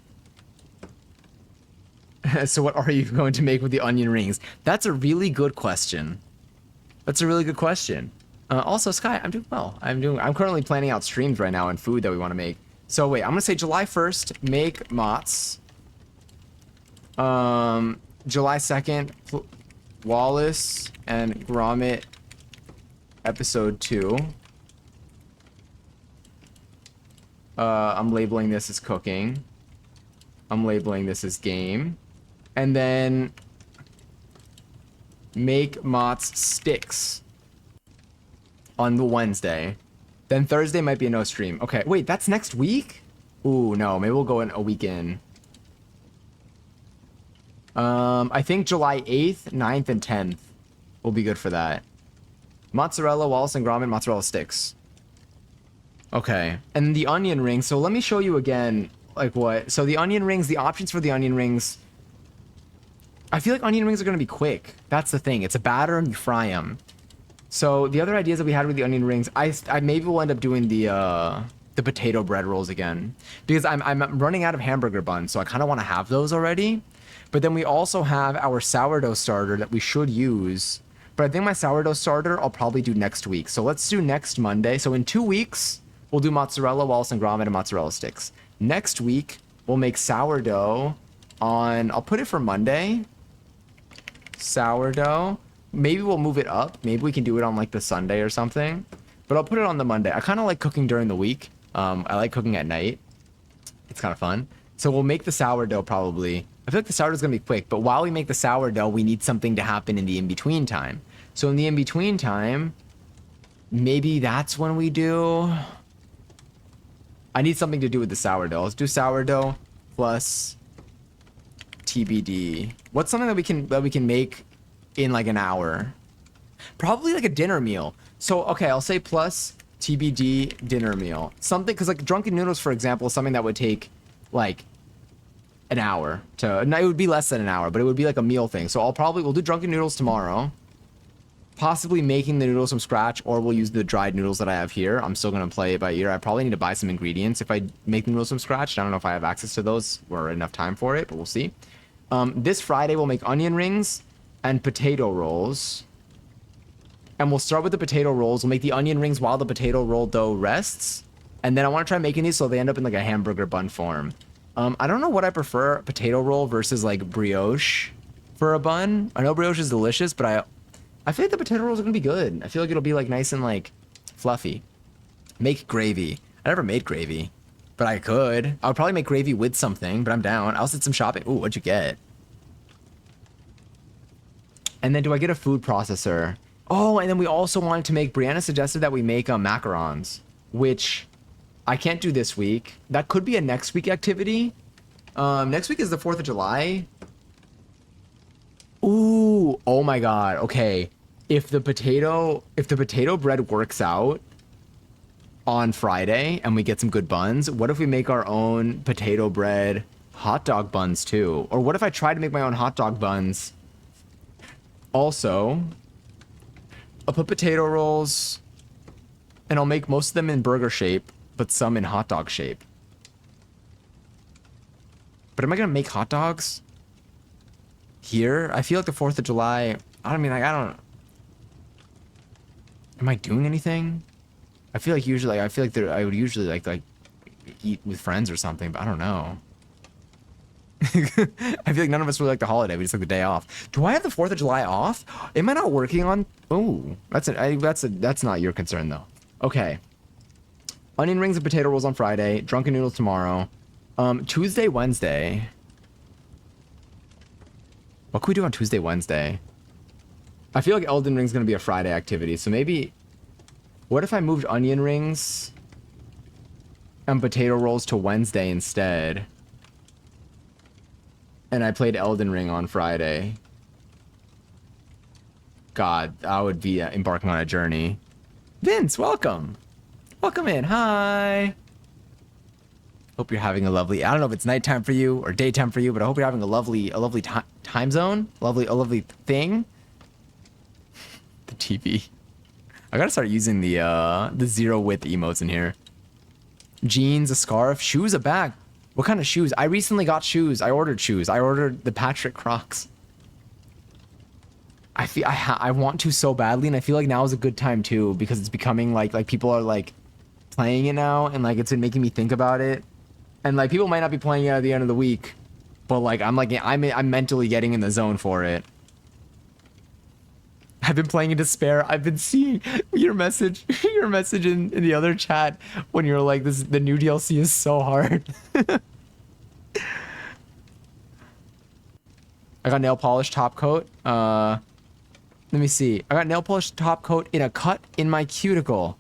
So what are you going to make with the onion rings? That's a really good question. That's a really good question. Also, Sky, I'm doing well. I'm currently planning out streams right now and food that we want to make. So wait, I'm gonna say July 1st, make mozz. July 2nd, Wallace and Gromit episode 2. I'm labeling this as cooking. I'm labeling this as game. And then make mozz sticks on the Wednesday. Then Thursday might be a no stream. Okay, wait, that's next week? Ooh, no, maybe we'll go in a week in. I think July 8th, 9th, and 10th will be good for that. Mozzarella, Wallace and Gromit, mozzarella sticks. Okay, and the onion rings. So let me show you again, like what. So the onion rings, the options for the onion rings. I feel like onion rings are going to be quick. That's the thing. It's a batter and you fry them. So the other ideas that we had with the onion rings, I maybe will end up doing the potato bread rolls again. Because I'm running out of hamburger buns, so I kind of want to have those already. But then we also have our sourdough starter that we should use. But I think my sourdough starter I'll probably do next week. So let's do next Monday. So in 2 weeks, we'll do mozzarella, Wallace and Gromit, and mozzarella sticks. Next week, we'll make sourdough on, I'll put it for Monday. Sourdough. Maybe we'll move it up. Maybe we can do it on like the Sunday or something. But I'll put it on the Monday. I kind of like cooking during the week. I like cooking at night. It's kind of fun. So we'll make the sourdough probably. I feel like the sourdough's going to be quick. But while we make the sourdough, we need something to happen in the in-between time. So in the in-between time, maybe that's when we do... I need something to do with the sourdough. Let's do sourdough plus TBD. What's something that we can make in like an hour? Probably like a dinner meal. So okay, I'll say plus TBD dinner meal. Something, because like drunken noodles, for example, is something that would take like an hour to. No, it would be less than an hour, but it would be like a meal thing. So we'll do drunken noodles tomorrow. Possibly making the noodles from scratch, or we'll use the dried noodles that I have here. I'm still gonna play it by ear. I probably need to buy some ingredients if I make the noodles from scratch. I don't know if I have access to those or enough time for it, but we'll see. This Friday we'll make onion rings and potato rolls. And we'll start with the potato rolls. We'll make the onion rings while the potato roll dough rests. And then I want to try making these so they end up in like a hamburger bun form. I don't know what I prefer, potato roll versus like brioche for a bun. I know brioche is delicious, but I feel like the potato rolls are gonna be good. I feel like it'll be like nice and like fluffy. Make gravy. I never made gravy, but I could. I would probably make gravy with something, but I'm down. I also did some shopping. Ooh, what'd you get? And then do I get a food processor? Oh, and then we also wanted to make, Brianna suggested that we make macarons, which I can't do this week. That could be a next week activity. Next week is the 4th of July. Ooh, oh my God. Okay. If the potato bread works out on Friday and we get some good buns, what if we make our own potato bread hot dog buns too? Or what if I try to make my own hot dog buns? Also, I'll put potato rolls and I'll make most of them in burger shape, but some in hot dog shape. But am I gonna make hot dogs here? I feel like the 4th of July, I don't. Am I doing anything? I feel like I would usually like eat with friends or something, but I don't know. I feel like none of us really like the holiday. We just like the day off. Do I have the 4th of July off? Am I not working on? Oh, that's not your concern though. Okay. Onion rings and potato rolls on Friday. Drunken noodles tomorrow. Tuesday, Wednesday. What can we do on Tuesday, Wednesday? I feel like Elden Ring's gonna be a Friday activity, so maybe. What if I moved onion rings and potato rolls to Wednesday instead. And I played Elden Ring on Friday. God, I would be embarking on a journey. Vince, welcome. Welcome in. Hi. Hope you're having a lovely, I don't know if it's nighttime for you or daytime for you, but I hope you're having a lovely time zone. A lovely thing. The TV. I gotta start using the zero width emotes in here. Jeans, a scarf, shoes, a bag. What kind of shoes? I recently got shoes. I ordered shoes. I ordered the Patrick Crocs. I want to so badly, and I feel like now is a good time too because it's becoming like people are like playing it now, and like it's been making me think about it, and like people might not be playing it at the end of the week, but like I'm mentally getting in the zone for it. I've been playing in despair. I've been seeing your message in the other chat when you're like, the new DLC is so hard. I got nail polish top coat. Let me see. I got nail polish top coat in a cut in my cuticle.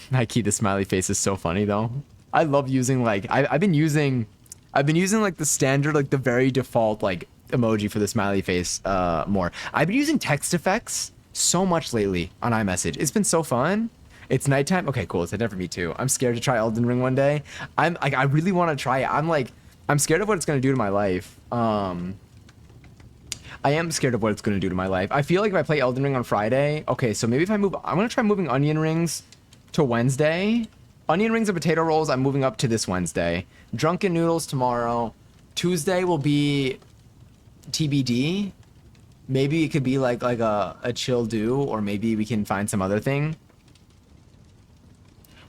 Nike, the smiley face is so funny though. I love using like I've been using like the standard, like the very default like emoji for the smiley face more. I've been using text effects so much lately on iMessage. It's been so fun. It's nighttime. Okay, cool. It's nighttime for me too. I'm scared to try Elden Ring one day. I'm like I really want to try it. I'm scared of what it's gonna do to my life. I am scared of what it's going to do to my life. I feel like if I play Elden Ring on Friday, okay, so maybe if I move, I'm going to try moving onion rings to Wednesday. Onion rings and potato rolls, I'm moving up to this Wednesday. Drunken noodles tomorrow. Tuesday will be TBD. Maybe it could be like a chill do, or maybe we can find some other thing.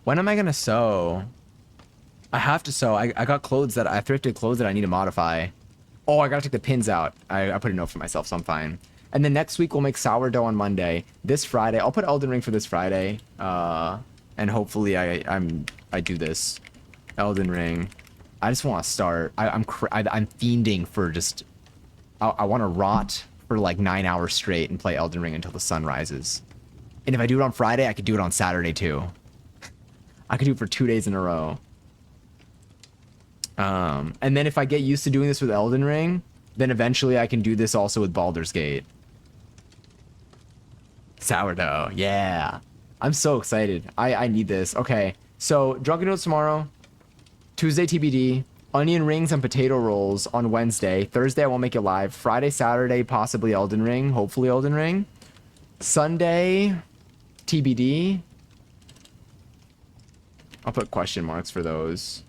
When am I going to sew? I have to sew. I got clothes I thrifted clothes that I need to modify. Oh, I gotta take the pins out. I put a note for myself, so I'm fine. And then next week we'll make sourdough on Monday. This Friday, I'll put Elden Ring for this Friday. And hopefully I do this Elden Ring. I just want to start. I'm fiending for just. I want to rot for like 9 hours straight and play Elden Ring until the sun rises. And if I do it on Friday, I could do it on Saturday too. I could do it for 2 days in a row. And then if I get used to doing this with Elden Ring, then eventually I can do this also with Baldur's Gate. Sourdough, yeah. I'm so excited. I need this. Okay, so Drunken Notes tomorrow. Tuesday TBD. Onion rings and potato rolls on Wednesday. Thursday I won't make it live. Friday, Saturday, possibly Elden Ring. Hopefully Elden Ring. Sunday, TBD. I'll put question marks for those.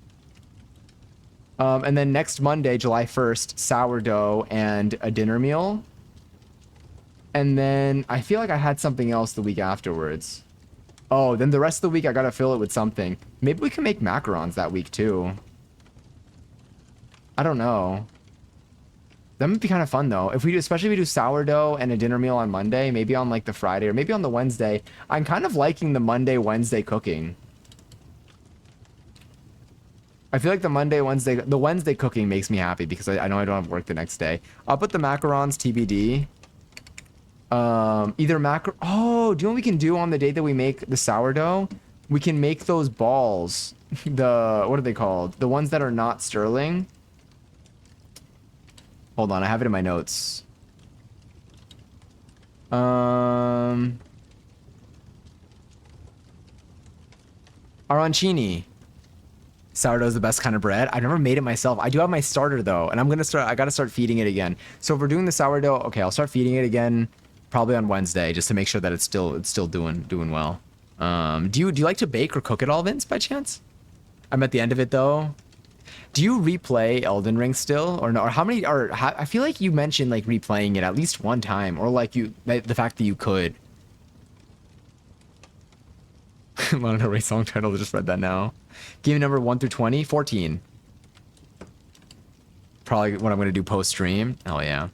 And then next Monday, July 1st, sourdough and a dinner meal. And then I feel like I had something else the week afterwards. Oh, then the rest of the week I gotta fill it with something. Maybe we can make macarons that week too. I don't know. That would be kind of fun though. Especially if we do sourdough and a dinner meal on Monday, maybe on like the Friday or maybe on the Wednesday. I'm kind of liking the Wednesday cooking. I feel like the Wednesday cooking makes me happy because I know I don't have work the next day. I'll put the macarons TBD. Oh, do you know what we can do on the day that we make the sourdough? We can make those balls. What are they called? The ones that are not sterling. Hold on, I have it in my notes. Arancini. Sourdough is the best kind of bread. I've never made it myself. I do have my starter though, and I gotta start feeding it again. So if we're doing the sourdough, okay, I'll start feeding it again probably on Wednesday just to make sure that it's still doing well. Do you like to bake or cook at all, Vince, by chance? I'm at the end of it though. Do you replay Elden Ring still or no? Or I feel like you mentioned like replaying it at least one time, or like the fact that you could. Lana Del Rey song title, I just read that now. Game number 1 through 20, 14. Probably what I'm gonna do post stream. Oh yeah.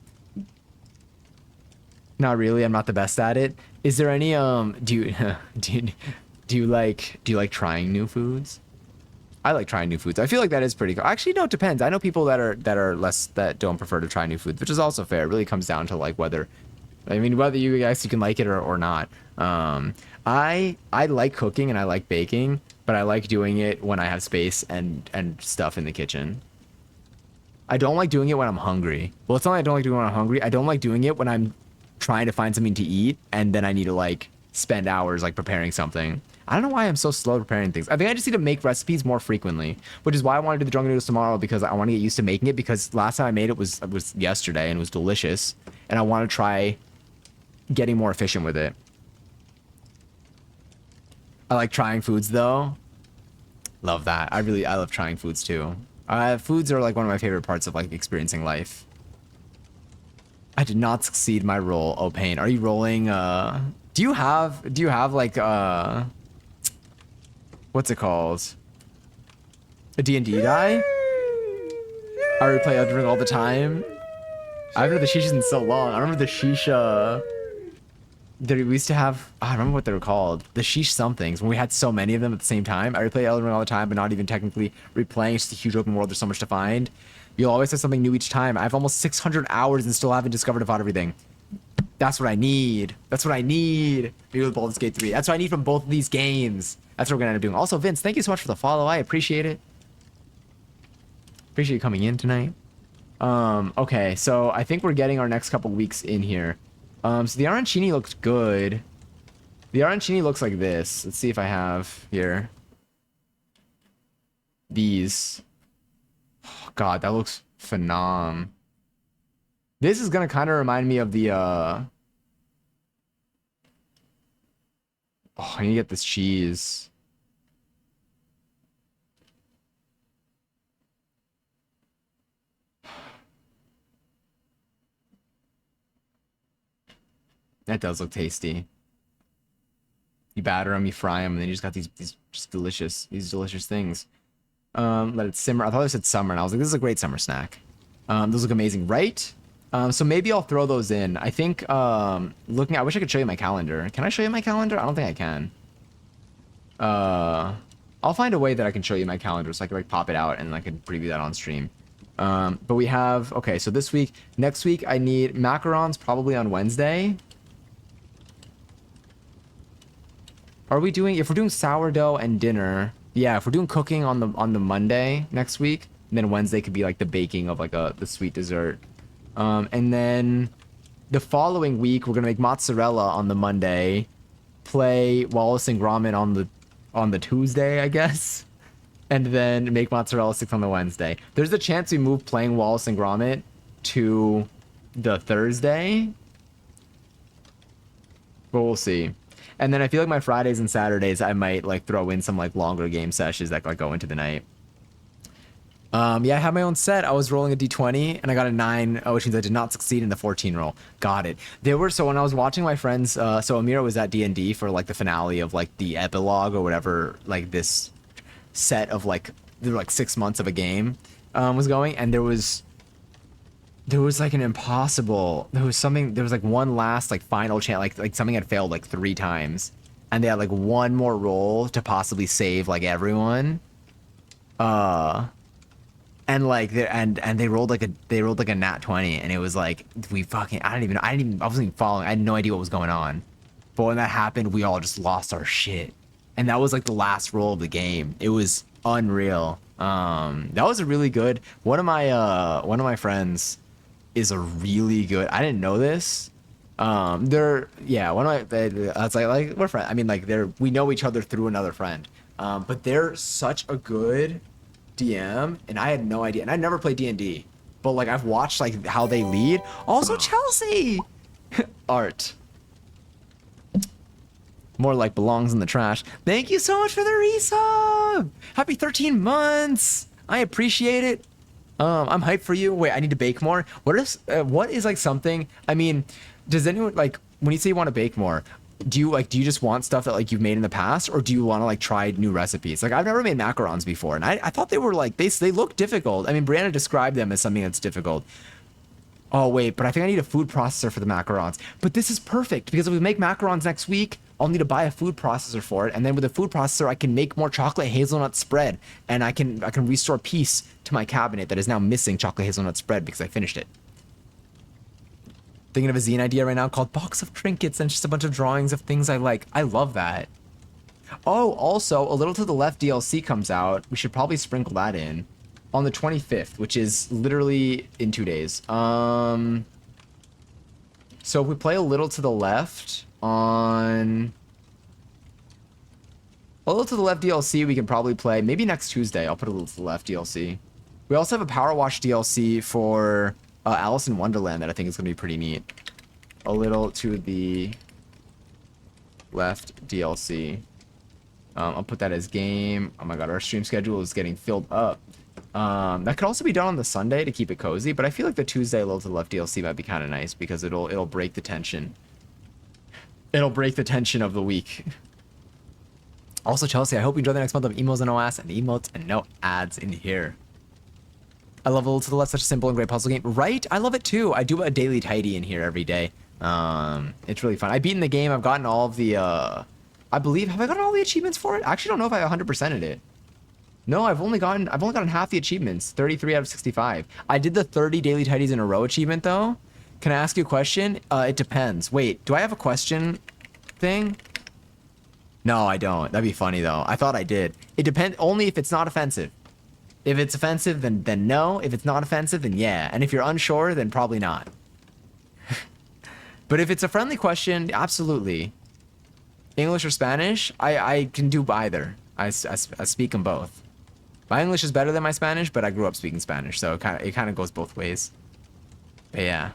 Not really. I'm not the best at it. Is there any do you like trying new foods? I like trying new foods. I feel like that is pretty cool. Actually, no, it depends. I know people that don't prefer to try new foods, which is also fair. It really comes down to like whether you can like it or not. I like cooking and I like baking, but I like doing it when I have space and stuff in the kitchen. I don't like doing it when I'm hungry. Well, it's not like I don't like doing it when I'm hungry. I don't like doing it when I'm trying to find something to eat and then I need to like spend hours like preparing something. I don't know why I'm so slow preparing things. I think I just need to make recipes more frequently, which is why I want to do the drunken noodles tomorrow, because I want to get used to making it, because last time I made it was yesterday and it was delicious, and I want to try getting more efficient with it. I like trying foods though. Love that. I love trying foods too. Foods are like one of my favorite parts of like experiencing life. I did not succeed my roll. Oh, pain. Are you rolling? Do you have like what's it called? A D&D die? I replay Elden Ring all the time. I haven't heard the shishas in so long. I remember the shisha that we used to have. I don't remember what they were called. The sheesh somethings, when we had so many of them at the same time. I replay Elden Ring all the time, but not even technically replaying. It's just a huge open world. There's so much to find. You'll always have something new each time. I have almost 600 hours and still haven't discovered about everything. That's what I need. That's what I need. Maybe with Baldur's Gate 3. That's what I need from both of these games. That's what we're gonna end up doing. Also, Vince, thank you so much for the follow. I appreciate it. Appreciate you coming in tonight. Okay, so I think we're getting our next couple weeks in here. So the arancini looks good. The arancini looks like this. Let's see if I have here. These. Oh, God, that looks phenom. This is gonna kind of remind me of the oh, I need to get this cheese. That does look tasty. You batter them, you fry them, and then you just got these just delicious things. Let it simmer. I thought I said summer, and I was like, this is a great summer snack. Those look amazing, right? So maybe I'll throw those in. I think, looking, I wish I could show you my calendar. Can I show you my calendar? I don't think I can. I'll find a way that I can show you my calendar so I can like pop it out and I can preview that on stream. But we have, okay, so this week, next week I need macarons probably on Wednesday. Are we doing, if we're doing sourdough and dinner, yeah, if we're doing cooking on the Monday next week, then Wednesday could be like the baking of like the sweet dessert. And then the following week we're gonna make mozzarella on the Monday, play Wallace and Gromit on the Tuesday, I guess, and then make mozzarella sticks on the Wednesday. There's a chance we move playing Wallace and Gromit to the Thursday, but we'll see. And then I feel like my Fridays and Saturdays I might like throw in some like longer game sessions that like go into the night. Yeah, I have my own set. I was rolling a d20 and I got a 9, which means I did not succeed in the 14 roll. Got it. So when I was watching my friends, so Amira was at D&D for like the finale of like the epilogue or whatever, like this set of like, there were like 6 months of a game was going, and there was like an impossible, there was like one last like final chance, like something had failed like 3 times, and they had like one more roll to possibly save like everyone. And like they rolled like a nat 20, and it was like I wasn't even following. I had no idea what was going on. But when that happened, we all just lost our shit. And that was like the last roll of the game. It was unreal. That was a really good one of my friends is a really good, I didn't know this. They're, yeah, one of my, I was like we're friends. I mean, like we know each other through another friend. But they're such a good DM, and I had no idea, and I never played D&D, but like I've watched like how they lead. Also Chelsea art more like belongs in the trash. Thank you so much for the resub. Happy 13 months. I appreciate it. I'm hyped for you. Wait, I need to bake more. What is like something, I mean, does anyone like, when you say you want to bake more, do you just want stuff that like you've made in the past, or do you want to like try new recipes? Like I've never made macarons before, and I thought they were like, they look difficult. I mean, Brianna described them as something that's difficult. Oh wait, but I think I need a food processor for the macarons. But this is perfect, because if we make macarons next week, I'll need to buy a food processor for it, and then with a food processor I can make more chocolate hazelnut spread, and I can restore peace to my cabinet that is now missing chocolate hazelnut spread because I finished it. Thinking of a zine idea right now called Box of Trinkets, and just a bunch of drawings of things I like. I love that. Oh, also, A Little to the Left DLC comes out. We should probably sprinkle that in on the 25th, which is literally in 2 days. So if we play A Little to the Left on A Little to the Left DLC, we can probably play maybe next Tuesday. I'll put A Little to the Left DLC. We also have a Power Wash DLC for Alice in Wonderland that I think is going to be pretty neat. A Little to the Left DLC. I'll put that as game. Oh my god, our stream schedule is getting filled up. That could also be done on the Sunday to keep it cozy, but I feel like the Tuesday A Little to the Left DLC might be kind of nice because it'll break the tension. It'll break the tension of the week. Also, Chelsea, I hope you enjoy the next month of emos and OS and emotes and no ads in here. I love A Little to the Left, such a simple and great puzzle game. Right? I love it too. I do a daily tidy in here every day. It's really fun. I've beaten the game. I've gotten all of the, I believe, have I gotten all the achievements for it? I actually don't know if I 100%ed it. No, I've only gotten half the achievements, 33 out of 65. I did the 30 daily tidies in a row achievement though. Can I ask you a question? It depends. Wait, do I have a question thing? No, I don't. That'd be funny though. I thought I did. It depends only if it's not offensive. If it's offensive, then no. If it's not offensive, then yeah. And if you're unsure, then probably not. But if it's a friendly question, absolutely. English or Spanish, I can do either. I speak them both. My English is better than my Spanish, but I grew up speaking Spanish, so it kind of goes both ways. But yeah.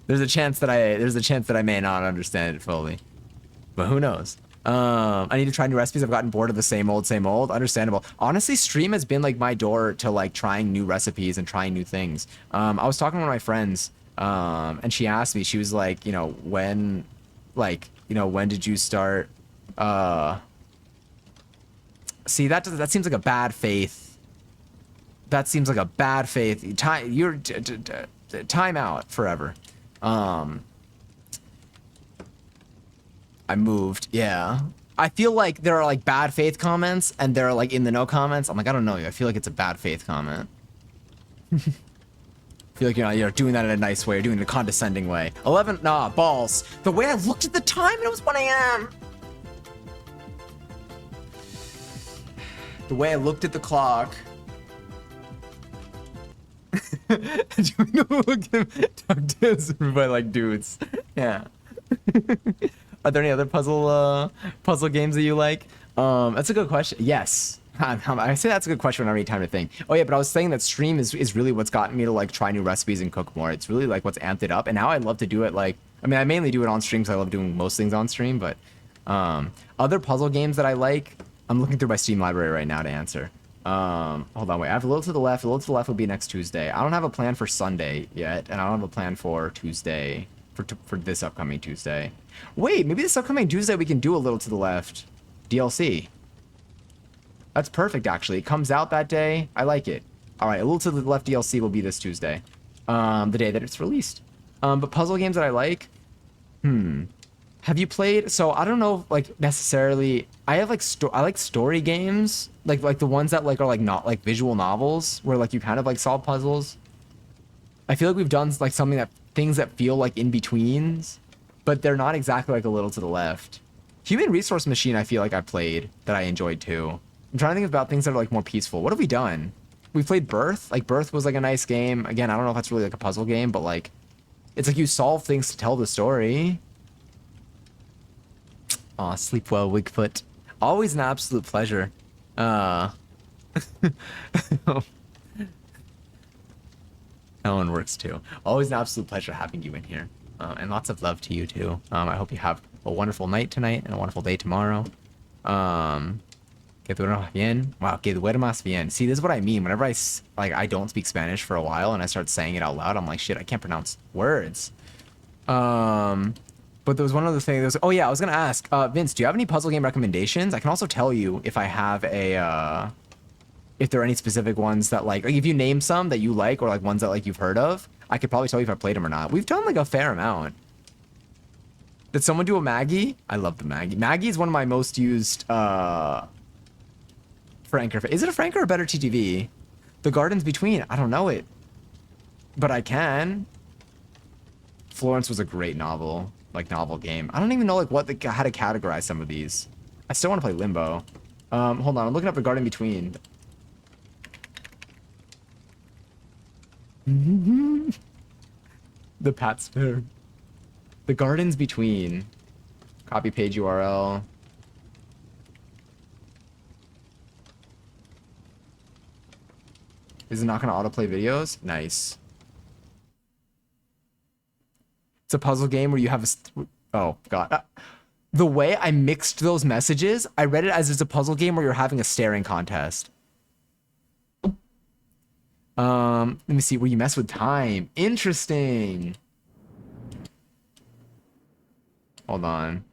There's a chance that I may not understand it fully. But who knows? I need to try new recipes. I've gotten bored of the same old, same old. Understandable. Honestly, stream has been like my door to like trying new recipes and trying new things. I was talking to one of my friends, and she asked me, she was like, when did you start, see, that seems like a bad faith. That seems like a bad faith. Time out forever. I moved. Yeah. I feel like there are like bad faith comments and there are like in the know comments. I'm like, I don't know you. I feel like it's a bad faith comment. I feel like you're doing that in a nice way. You're doing it in a condescending way. 11, nah, balls. The way I looked at the time and it was 1 a.m. The way I looked at the clock. Talk to us by like dudes. Yeah. Are there any other puzzle games that you like? That's a good question. Yes. I say that's a good question when I need time to think. Oh yeah, but I was saying that stream is really what's gotten me to like try new recipes and cook more. It's really like what's amped it up. And now I love to do it like, I mean, I mainly do it on stream because I love doing most things on stream, but other puzzle games that I like, I'm looking through my Steam library right now to answer. Hold on, wait. I have A Little to the Left. A Little to the Left will be next Tuesday. I don't have a plan for Sunday yet, and I don't have a plan for Tuesday, for this upcoming Tuesday. Wait, maybe this upcoming Tuesday we can do A Little to the Left DLC. That's perfect, actually. It comes out that day. I like it. All right, A Little to the Left DLC will be this Tuesday, the day that it's released. But puzzle games that I like, have you played? So I don't know, like necessarily. I have like I like story games, like the ones that like are like not like visual novels where like you kind of like solve puzzles. I feel like we've done like something that things that feel like in betweens, but they're not exactly like A Little to the Left. Human Resource Machine, I feel like I played that I enjoyed too. I'm trying to think about things that are like more peaceful. What have we done? We played Birth. Like Birth was like a nice game. Again, I don't know if that's really like a puzzle game, but like it's like you solve things to tell the story. Aw, sleep well, Wigfoot. Always an absolute pleasure. Ellen works too. Always an absolute pleasure having you in here. And lots of love to you too. I hope you have a wonderful night tonight and a wonderful day tomorrow. Que duermas bien. Wow, que duermas bien. See, this is what I mean. Whenever I don't speak Spanish for a while and I start saying it out loud, I'm like, shit, I can't pronounce words. But there was one other thing. Oh yeah, I was gonna ask, Vince, do you have any puzzle game recommendations? I can also tell you if I have a, if there are any specific ones that like if you name some that you like or like ones that like you've heard of, I could probably tell you if I played them or not. We've done like a fair amount. Did someone do a Maggie? I love the Maggie. Maggie is one of my most used, Franker. Is it a Franker or better TTV? The Gardens Between. I don't know it, but I can. Florence was a great novel. Like novel game. I don't even know like how to categorize some of these. I still want to play Limbo. Hold on, I'm looking up the Garden Between. The Pat Spare. The Gardens Between. Copy page URL. Is it not going to autoplay videos? Nice. It's a puzzle game where you have a... Oh, God. The way I mixed those messages, I read it as it's a puzzle game where you're having a staring contest. Let me see. Where you mess with time. Interesting. Hold on.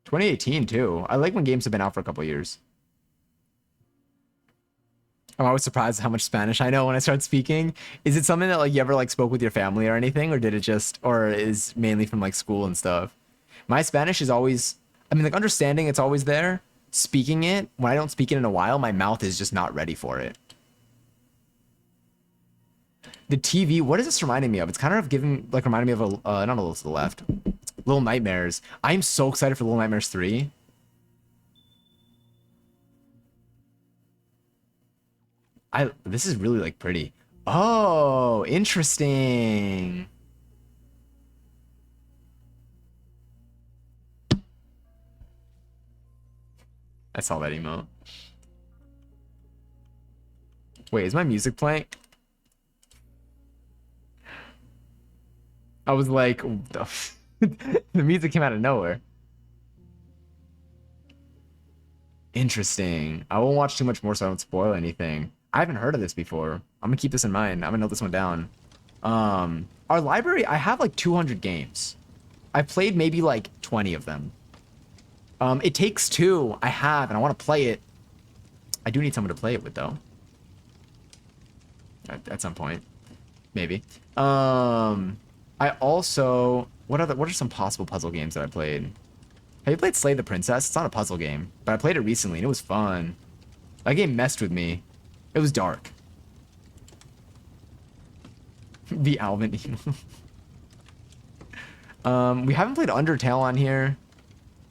2018, too. I like when games have been out for a couple years. I'm always surprised how much Spanish I know when I start speaking. Is it something that like you ever like spoke with your family or anything, or did it just, or is mainly from like school and stuff? My Spanish is always, I mean, like understanding it's always there. Speaking it, when I don't speak it in a while, my mouth is just not ready for it. The TV, what is this reminding me of? It's kind of giving, like reminding me of a, not a little to the left. Little Nightmares. I'm so excited for Little Nightmares 3. This is really like pretty. Oh, interesting. I saw that emote. Wait, is my music playing? I was like, the music came out of nowhere. Interesting. I won't watch too much more so I don't spoil anything. I haven't heard of this before. I'm gonna keep this in mind. I'm gonna note this one down. Our library, I have like 200 games. I played maybe like 20 of them. It Takes Two, I have, and I want to play it. I do need someone to play it with, though. At some point. Maybe. I also... What are some possible puzzle games that I played? Have you played Slay the Princess? It's not a puzzle game, but I played it recently, and it was fun. That game messed with me. It was dark. The Alvin. We haven't played Undertale on here.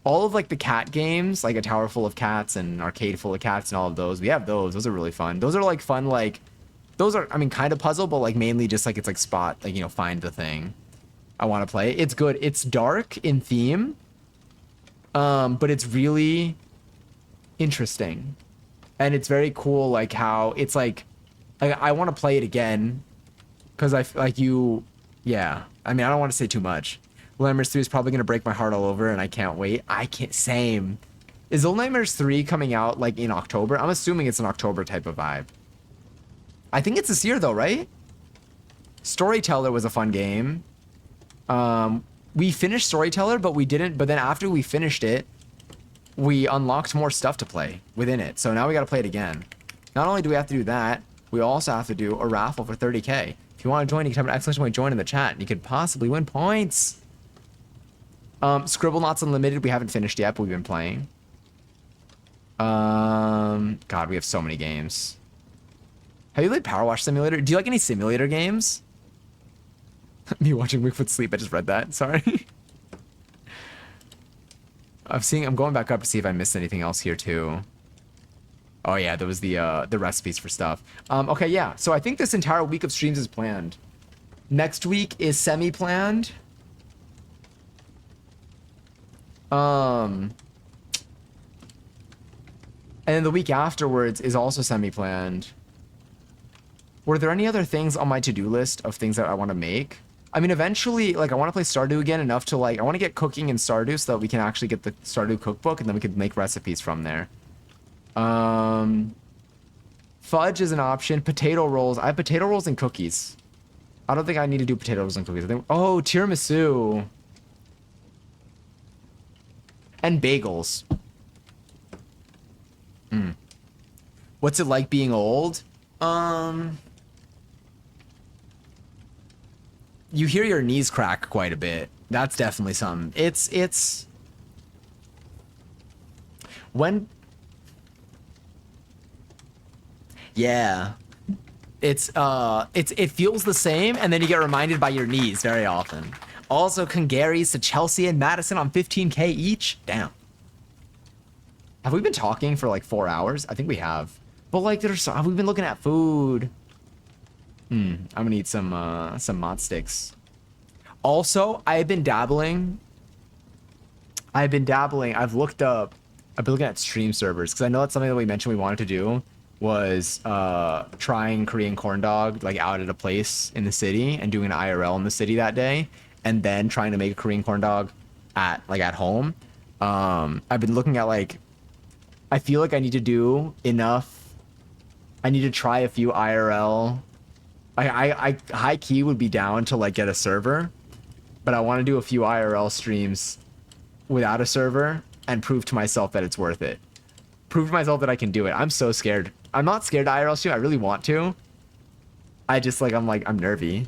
All of like the cat games, like A Tower Full of Cats and Arcade Full of Cats and all of those, we have those. Those are really fun. Those are like fun, like, those are, I mean, kind of puzzle, but like mainly just like it's like spot, like, you know, find the thing. I want to play. It's good. It's dark in theme, but it's really interesting. And it's very cool, like how it's like I want to play it again because I like you, yeah. I mean, I don't want to say too much. Little Nightmares 3 is probably going to break my heart all over, and I can't wait. I can't, same. Is Little Nightmares 3 coming out, like, in October? I'm assuming it's an October type of vibe. I think it's this year, though, right? Storyteller was a fun game. We finished Storyteller, but we didn't, but then after we finished it, we unlocked more stuff to play within it. So now we got to play it again. Not only do we have to do that, we also have to do a raffle for 30K. If you want to join, you can type an exclamation point join in the chat, and you could possibly win points. Scribblenauts Unlimited, we haven't finished yet, but we've been playing. God, we have so many games. Have you played Power Wash Simulator? Do you like any simulator games? Me watching Wigfoot sleep, I just read that, sorry. I'm going back up to see if I missed anything else here too. Oh yeah, there was the recipes for stuff. Okay, yeah, so I think this entire week of streams is planned. Next week is semi-planned. And then the week afterwards is also semi-planned. Were there any other things on my to-do list of things that I want to make? I mean, eventually, like, I want to play Stardew again enough to, like, I want to get cooking in Stardew so that we can actually get the Stardew cookbook and then we could make recipes from there. Fudge is an option. Potato rolls. I have potato rolls and cookies. I don't think I need to do potato rolls and cookies. I think, oh, tiramisu. And bagels. What's it like being old? You hear your knees crack quite a bit. That's definitely something. It's when, yeah, it feels the same, and then you get reminded by your knees very often. Also, Congaries to Chelsea and Madison on 15K each. Damn. Have we been talking for like 4 hours? I think we have. But like, have we been looking at food? I'm gonna eat some mott sticks. Also, I've been dabbling. I've been looking at stream servers because I know that's something that we mentioned we wanted to do was trying Korean corn dog like out at a place in the city and doing an IRL in the city that day, and then trying to make a Korean corn dog at home. I've been looking at like, I feel like I need to do enough. I need to try a few IRL. I high key would be down to like get a server, but I want to do a few IRL streams without a server and prove to myself that it's worth it. Prove to myself that I can do it. I'm so scared. I'm not scared to IRL stream. I really want to. I just I'm nervy.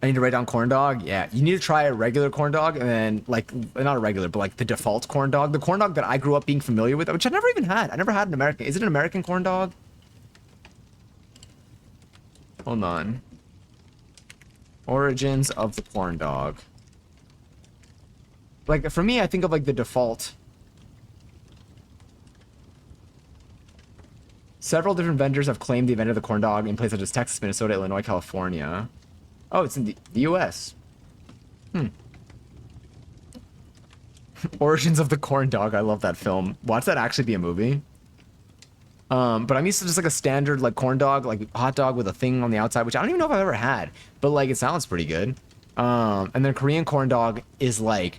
I need to write down corn dog. Yeah, you need to try a regular corn dog and then like, not a regular, but like the default corn dog. The corn dog that I grew up being familiar with, which I never even had. I never had an American. Is it an American corn dog? Hold on. Origins of the corn dog. Like, for me, I think of like the default. Several different vendors have claimed the event of the corn dog in places such as Texas, Minnesota, Illinois, California. Oh, it's in the US. Origins of the corn dog. I love that film. Watch that actually be a movie. But I'm used to just like a standard like corn dog, like hot dog with a thing on the outside, which I don't even know if I've ever had, but like it sounds pretty good. And then Korean corn dog is like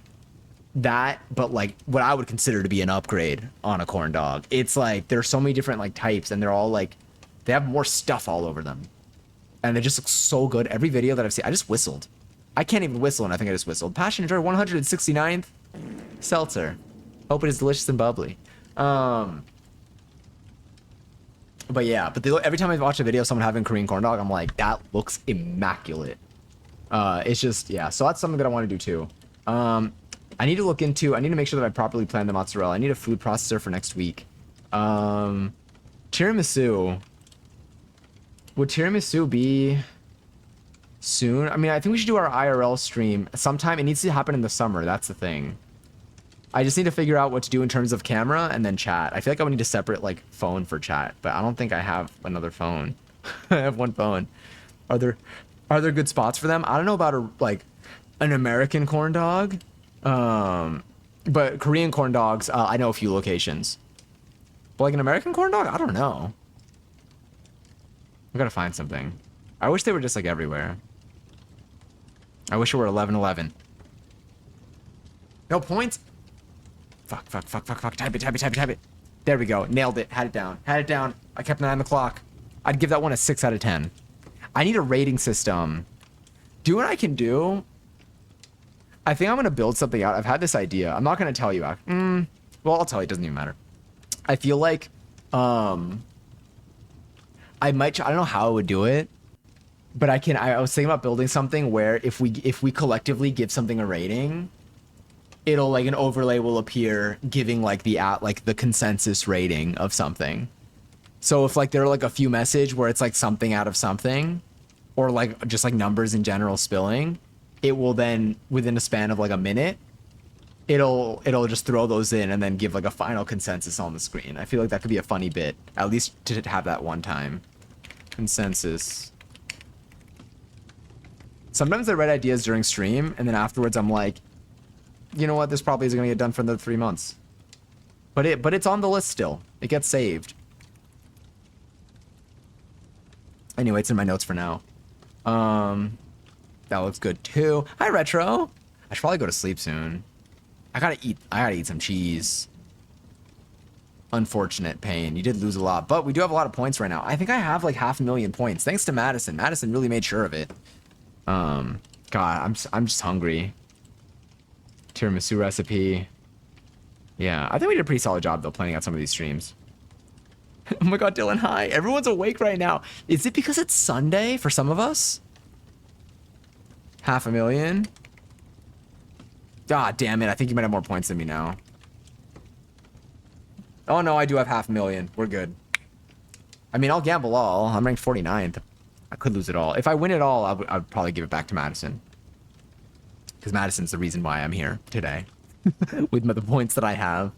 that, but like what I would consider to be an upgrade on a corn dog. It's like there's so many different like types, and they're all like they have more stuff all over them, and they just look so good. Every video that I've seen, I just whistled. I can't even whistle, and I think I just whistled. Passion enjoy 169th seltzer. Hope it is delicious and bubbly. But yeah, every time I watch a video of someone having Korean corn dog, I'm like, that looks immaculate. It's just, yeah, so that's something that I want to do too. I need to make sure that I properly plan the mozzarella. I need a food processor for next week. Tiramisu. Would tiramisu be soon? I mean, I think we should do our IRL stream sometime. It needs to happen in the summer. That's the thing. I just need to figure out what to do in terms of camera and then chat. I feel like I would need a separate like phone for chat, but I don't think I have another phone. I have one phone. Are there good spots for them? I don't know about an American corn dog, but Korean corn dogs, I know a few locations. But like an American corn dog, I don't know. I gotta find something. I wish they were just like everywhere. I wish it were 11-11. No points. Fuck. Type it. There we go. Nailed it. Had it down. I kept an eye on the clock. I'd give that one a 6 out of 10. I need a rating system. Do what I can do. I think I'm going to build something out. I've had this idea. I'm not going to tell you. Well, I'll tell you. It doesn't even matter. I feel like I don't know how I would do it, but I was thinking about building something where if we collectively give something a rating, it'll like an overlay will appear giving like the consensus rating of something. So if like there are like a few message where it's like something out of something, or like just like numbers in general spilling, it will then within a span of like a minute, it'll just throw those in and then give like a final consensus on the screen. I feel like that could be a funny bit, at least to have that one time. Consensus. Sometimes I write ideas during stream and then afterwards I'm like, you know what, this probably isn't gonna get done for another 3 months. But it's on the list still. It gets saved. Anyway, it's in my notes for now. That looks good too. Hi Retro. I should probably go to sleep soon. I gotta eat some cheese. Unfortunate pain. You did lose a lot, but we do have a lot of points right now. I think I have like 500,000 points thanks to Madison. Madison really made sure of it. God, I'm just hungry. Tiramisu recipe. Yeah, I think we did a pretty solid job though planning out some of these streams. Oh my god, Dylan, hi. Everyone's awake right now. Is it because it's Sunday for some of us? 500,000. God damn it, I think you might have more points than me now. Oh no, I do have 500,000. We're good. I mean, I'll gamble all. I'm ranked 49th. I could lose it all. If I win it all, I'd probably give it back to Madison. Because Madison's the reason why I'm here today. With the points that I have.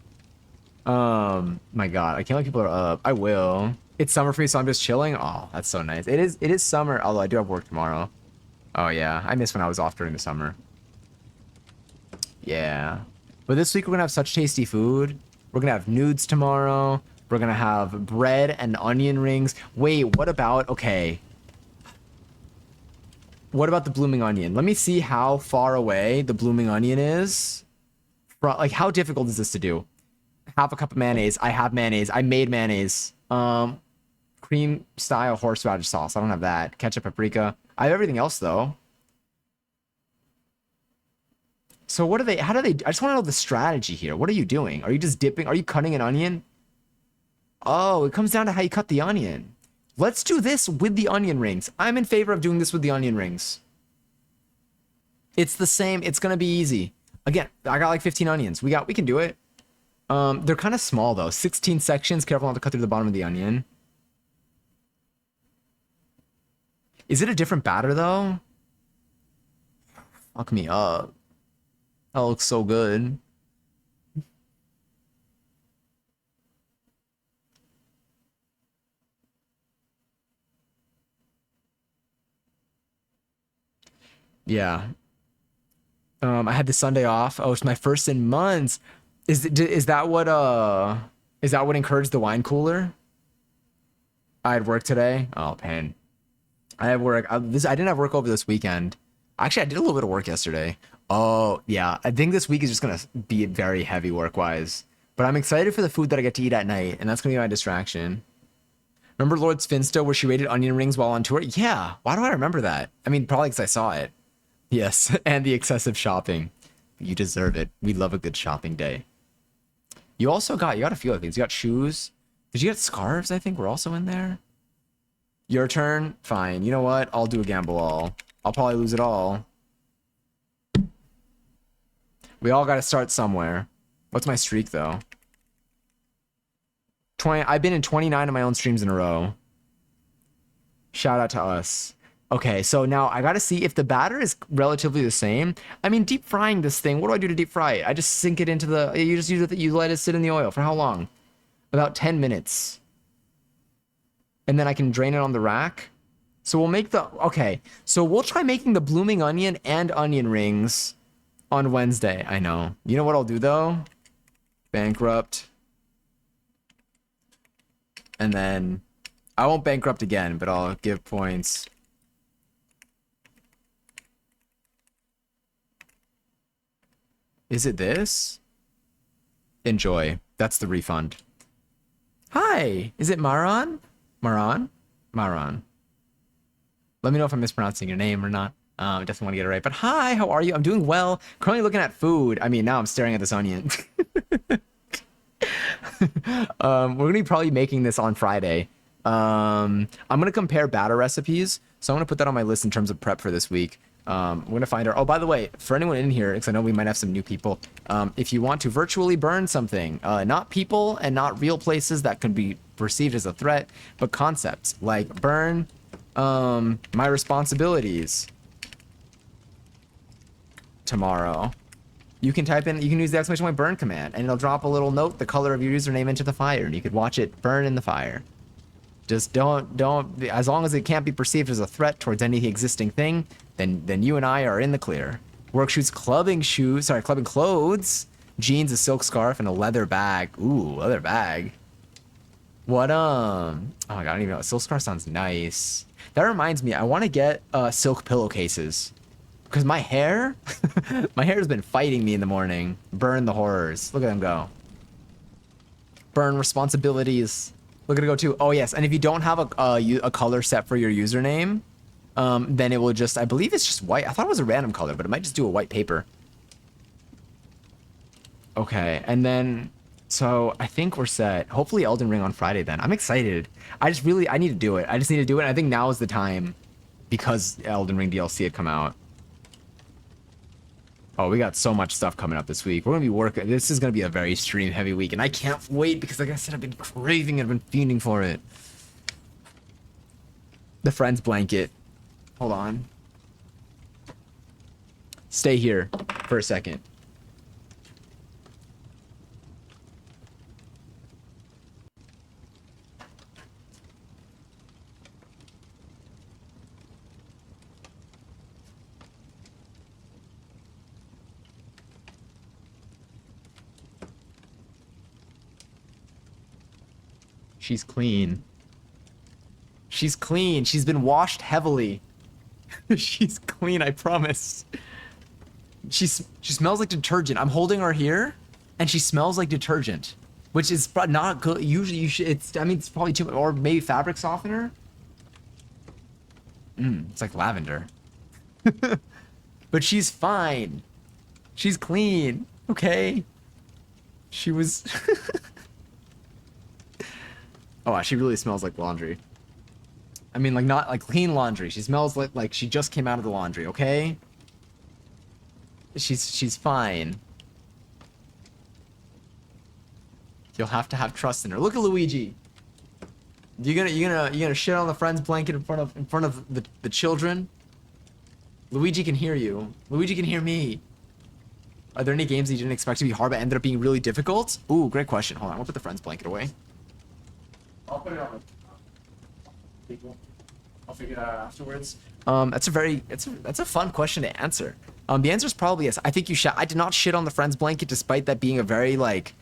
My God, I can't let people are up. I will. It's summer for me, so I'm just chilling. Oh, that's so nice. It is summer, although I do have work tomorrow. Oh yeah, I miss when I was off during the summer. Yeah. But this week we're gonna have such tasty food. We're gonna have nudes tomorrow. We're gonna have bread and onion rings. Wait, what about, okay. What about the blooming onion? Let me see how far away the blooming onion is. Like, how difficult is this to do? Half a cup of mayonnaise. I have mayonnaise. I made mayonnaise. Cream style horseradish sauce. I don't have that. Ketchup, paprika. I have everything else though. So what are they? How do they? I just want to know the strategy here. What are you doing? Are you just dipping? Are you cutting an onion? Oh, it comes down to how you cut the onion. Let's do this with the onion rings. I'm in favor of doing this with the onion rings. It's the same. It's gonna be easy. Again, I got like 15 onions. We can do it. They're kind of small though. 16 sections. Careful not to cut through the bottom of the onion. Is it a different batter though? Fuck me up. That looks so good. Yeah. I had the Sunday off. Oh, it's my first in months. Is that what encouraged the wine cooler? I had work today. Oh, pain. I have work. I didn't have work over this weekend. Actually, I did a little bit of work yesterday. Oh, yeah. I think this week is just gonna be very heavy work-wise. But I'm excited for the food that I get to eat at night, and that's gonna be my distraction. Remember Lord Sfinsto where she raided onion rings while on tour? Yeah. Why do I remember that? I mean, probably because I saw it. Yes, and the excessive shopping. You deserve it. We love a good shopping day. You got a few other things. You got shoes. Did you get scarves? I think were also in there. Your turn. Fine. You know what? I'll do a gamble all. I'll probably lose it all. We all got to start somewhere. What's my streak though? 20. I've been in 29 of my own streams in a row. Shout out to us. Okay, so now I gotta see if the batter is relatively the same. I mean, deep frying this thing, what do I do to deep fry it? I just sink it into the, you just use it, you let it sit in the oil. For how long? About 10 minutes. And then I can drain it on the rack. So we'll make the, okay. So we'll try making the blooming onion and onion rings on Wednesday. I know. You know what I'll do though? Bankrupt. And then, I won't bankrupt again, but I'll give points. Is it this? Enjoy. That's the refund. Hi! Is it Maran? Maran? Maran. Let me know if I'm mispronouncing your name or not. Definitely want to get it right. But hi, how are you? I'm doing well. Currently looking at food. I mean, now I'm staring at this onion. We're gonna be probably making this on Friday. I'm gonna compare batter recipes. So I'm gonna put that on my list in terms of prep for this week. I'm gonna find her. Oh, by the way, for anyone in here, because I know we might have some new people, if you want to virtually burn something, not people and not real places that could be perceived as a threat, but concepts like burn my responsibilities tomorrow. You can type in, you can use the exclamation point burn command, and it'll drop a little note, the color of your username into the fire, and you could watch it burn in the fire. Just don't, as long as it can't be perceived as a threat towards any existing thing, then you and I are in the clear. Work shoes, clubbing clothes, jeans, a silk scarf, and a leather bag. Ooh, leather bag. What, oh my god, I don't even know. A silk scarf sounds nice. That reminds me, I want to get, silk pillowcases. Because my hair, my hair has been fighting me in the morning. Burn the horrors. Look at them go. Burn responsibilities. Look at it go too. Oh yes, and if you don't have a color set for your username, then it will just, I believe it's just white. I thought it was a random color, but it might just do a white paper. Okay, and then, so I think we're set. Hopefully Elden Ring on Friday then. I'm excited. I need to do it. I just need to do it. I think now is the time because Elden Ring DLC had come out. Oh, we got so much stuff coming up this week. We're going to be working. This is going to be a very stream heavy week. And I can't wait because, like I said, I've been craving it. I've been fiending for it. The friend's blanket. Hold on. Stay here for a second. She's clean. She's clean. She's been washed heavily. She's clean, I promise. She smells like detergent. I'm holding her here, and she smells like detergent, which is not good. Usually, you should. It's. I mean, it's probably too. Or maybe fabric softener. It's like lavender. But she's fine. She's clean. Okay. She was. Oh, she really smells like laundry. I mean, like not like clean laundry. She smells like she just came out of the laundry. Okay. She's fine. You'll have to have trust in her. Look at Luigi. You gonna shit on the friend's blanket in front of the children? Luigi can hear you. Luigi can hear me. Are there any games that you didn't expect to be hard but ended up being really difficult? Ooh, great question. Hold on, I'll put the friend's blanket away. I'll put it on the table. I'll figure it out afterwards. That's a fun question to answer. The answer is probably yes. I think you should. I did not shit on the friend's blanket, despite that being a very like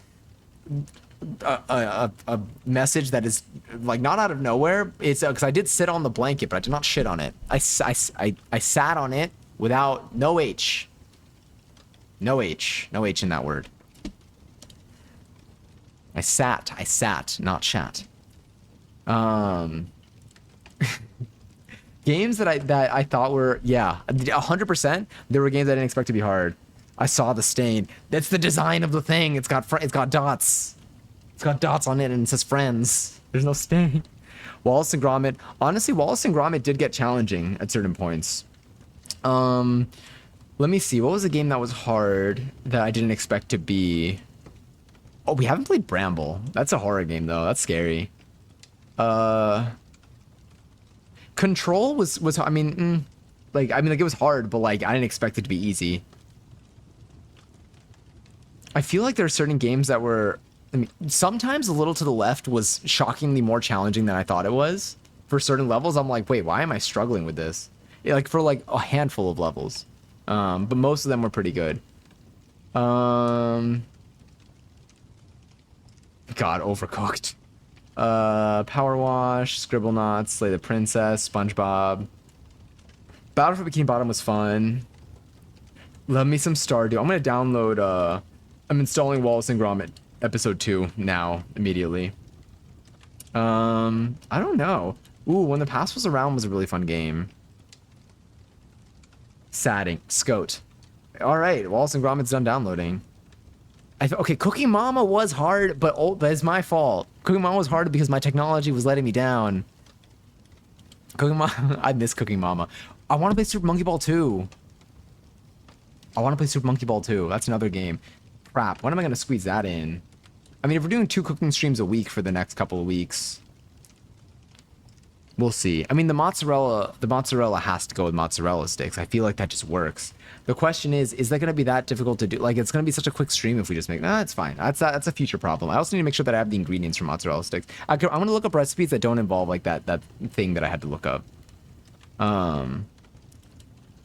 a message that is like not out of nowhere. It's because I did sit on the blanket, but I did not shit on it. I sat on it without no H. No H in that word. I sat, not shat. Games that I thought were 100%. There were games I didn't expect to be hard. I saw the stain. That's the design of the thing. It's got dots. It's got dots on it and it says friends. There's no stain. Wallace and Gromit. Honestly, Wallace and Gromit did get challenging at certain points. Let me see. What was a game that was hard that I didn't expect to be? Oh, we haven't played Bramble. That's a horror game though. That's scary. Control was I mean, like it was hard, but like I didn't expect it to be easy. I feel like there are certain games that were, I mean, sometimes a little to the left was shockingly more challenging than I thought it was. For certain levels, I'm like, wait, why am I struggling with this? Yeah, like for like a handful of levels, but most of them were pretty good. God, Overcooked. Power Wash, Scribblenauts, Slay the Princess, SpongeBob. Battle for Bikini Bottom was fun. Love me some Stardew. I'm gonna download, I'm installing Wallace and Gromit episode 2 now, immediately. I don't know. Ooh, When the Past Was Around was a really fun game. Sadding. Scout. Alright, Wallace and Gromit's done downloading. Okay, Cooking Mama was hard, but it's my fault. Cooking Mama was hard because my technology was letting me down. Cooking Mama, I miss Cooking Mama. I want to play Super Monkey Ball 2. That's another game. Crap, when am I going to squeeze that in? I mean, if we're doing 2 cooking streams a week for the next couple of weeks, we'll see. I mean, the mozzarella has to go with mozzarella sticks. I feel like that just works. The question is that going to be that difficult to do? Like, it's going to be such a quick stream if we just make... Nah, it's fine. That's a future problem. I also need to make sure that I have the ingredients for mozzarella sticks. I'm going to look up recipes that don't involve, like, that thing that I had to look up.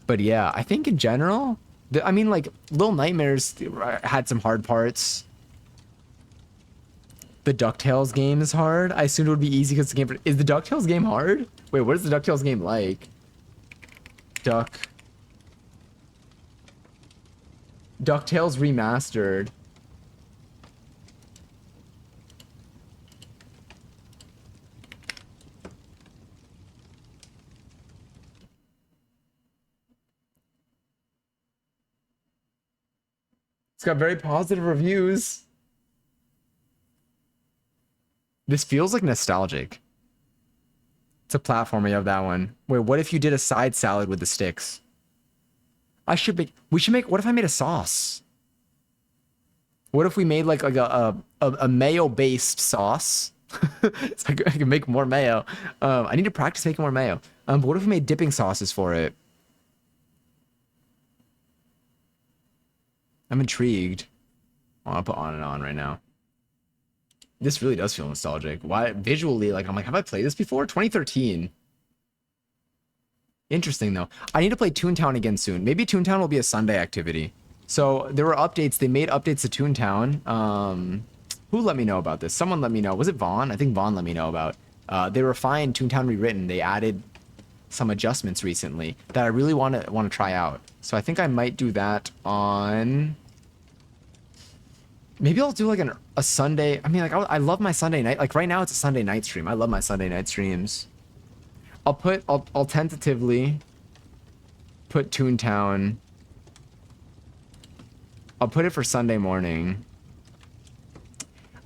But yeah, I think in general... I mean, like, Little Nightmares had some hard parts. The DuckTales game is hard. I assumed it would be easy because the game... Is the DuckTales game hard? Wait, what is the DuckTales game like? DuckTales Remastered. It's got very positive reviews. This feels like nostalgic. It's a platformer, you have that one. Wait, what if you did a side salad with the sticks? What if I made a sauce? What if we made like a mayo-based sauce So I can make more mayo. I need to practice making more mayo. But what if we made dipping sauces for it? I'm intrigued. I'll put on and on right now. This really does feel nostalgic. Why visually, like I'm like, have I played this before? 2013. Interesting though. I need to play Toontown again soon. Maybe Toontown will be a Sunday activity. So there were updates. They made updates to Toontown. Who let me know about this? Someone let me know. Was it Vaughn? I think Vaughn let me know about. They refined Toontown Rewritten. They added some adjustments recently that I really want to try out. So I think I might do that on. Maybe I'll do like a Sunday. I mean, like I love my Sunday night. Like right now, it's a Sunday night stream. I love my Sunday night streams. I'll tentatively put Toontown. I'll put it for Sunday morning.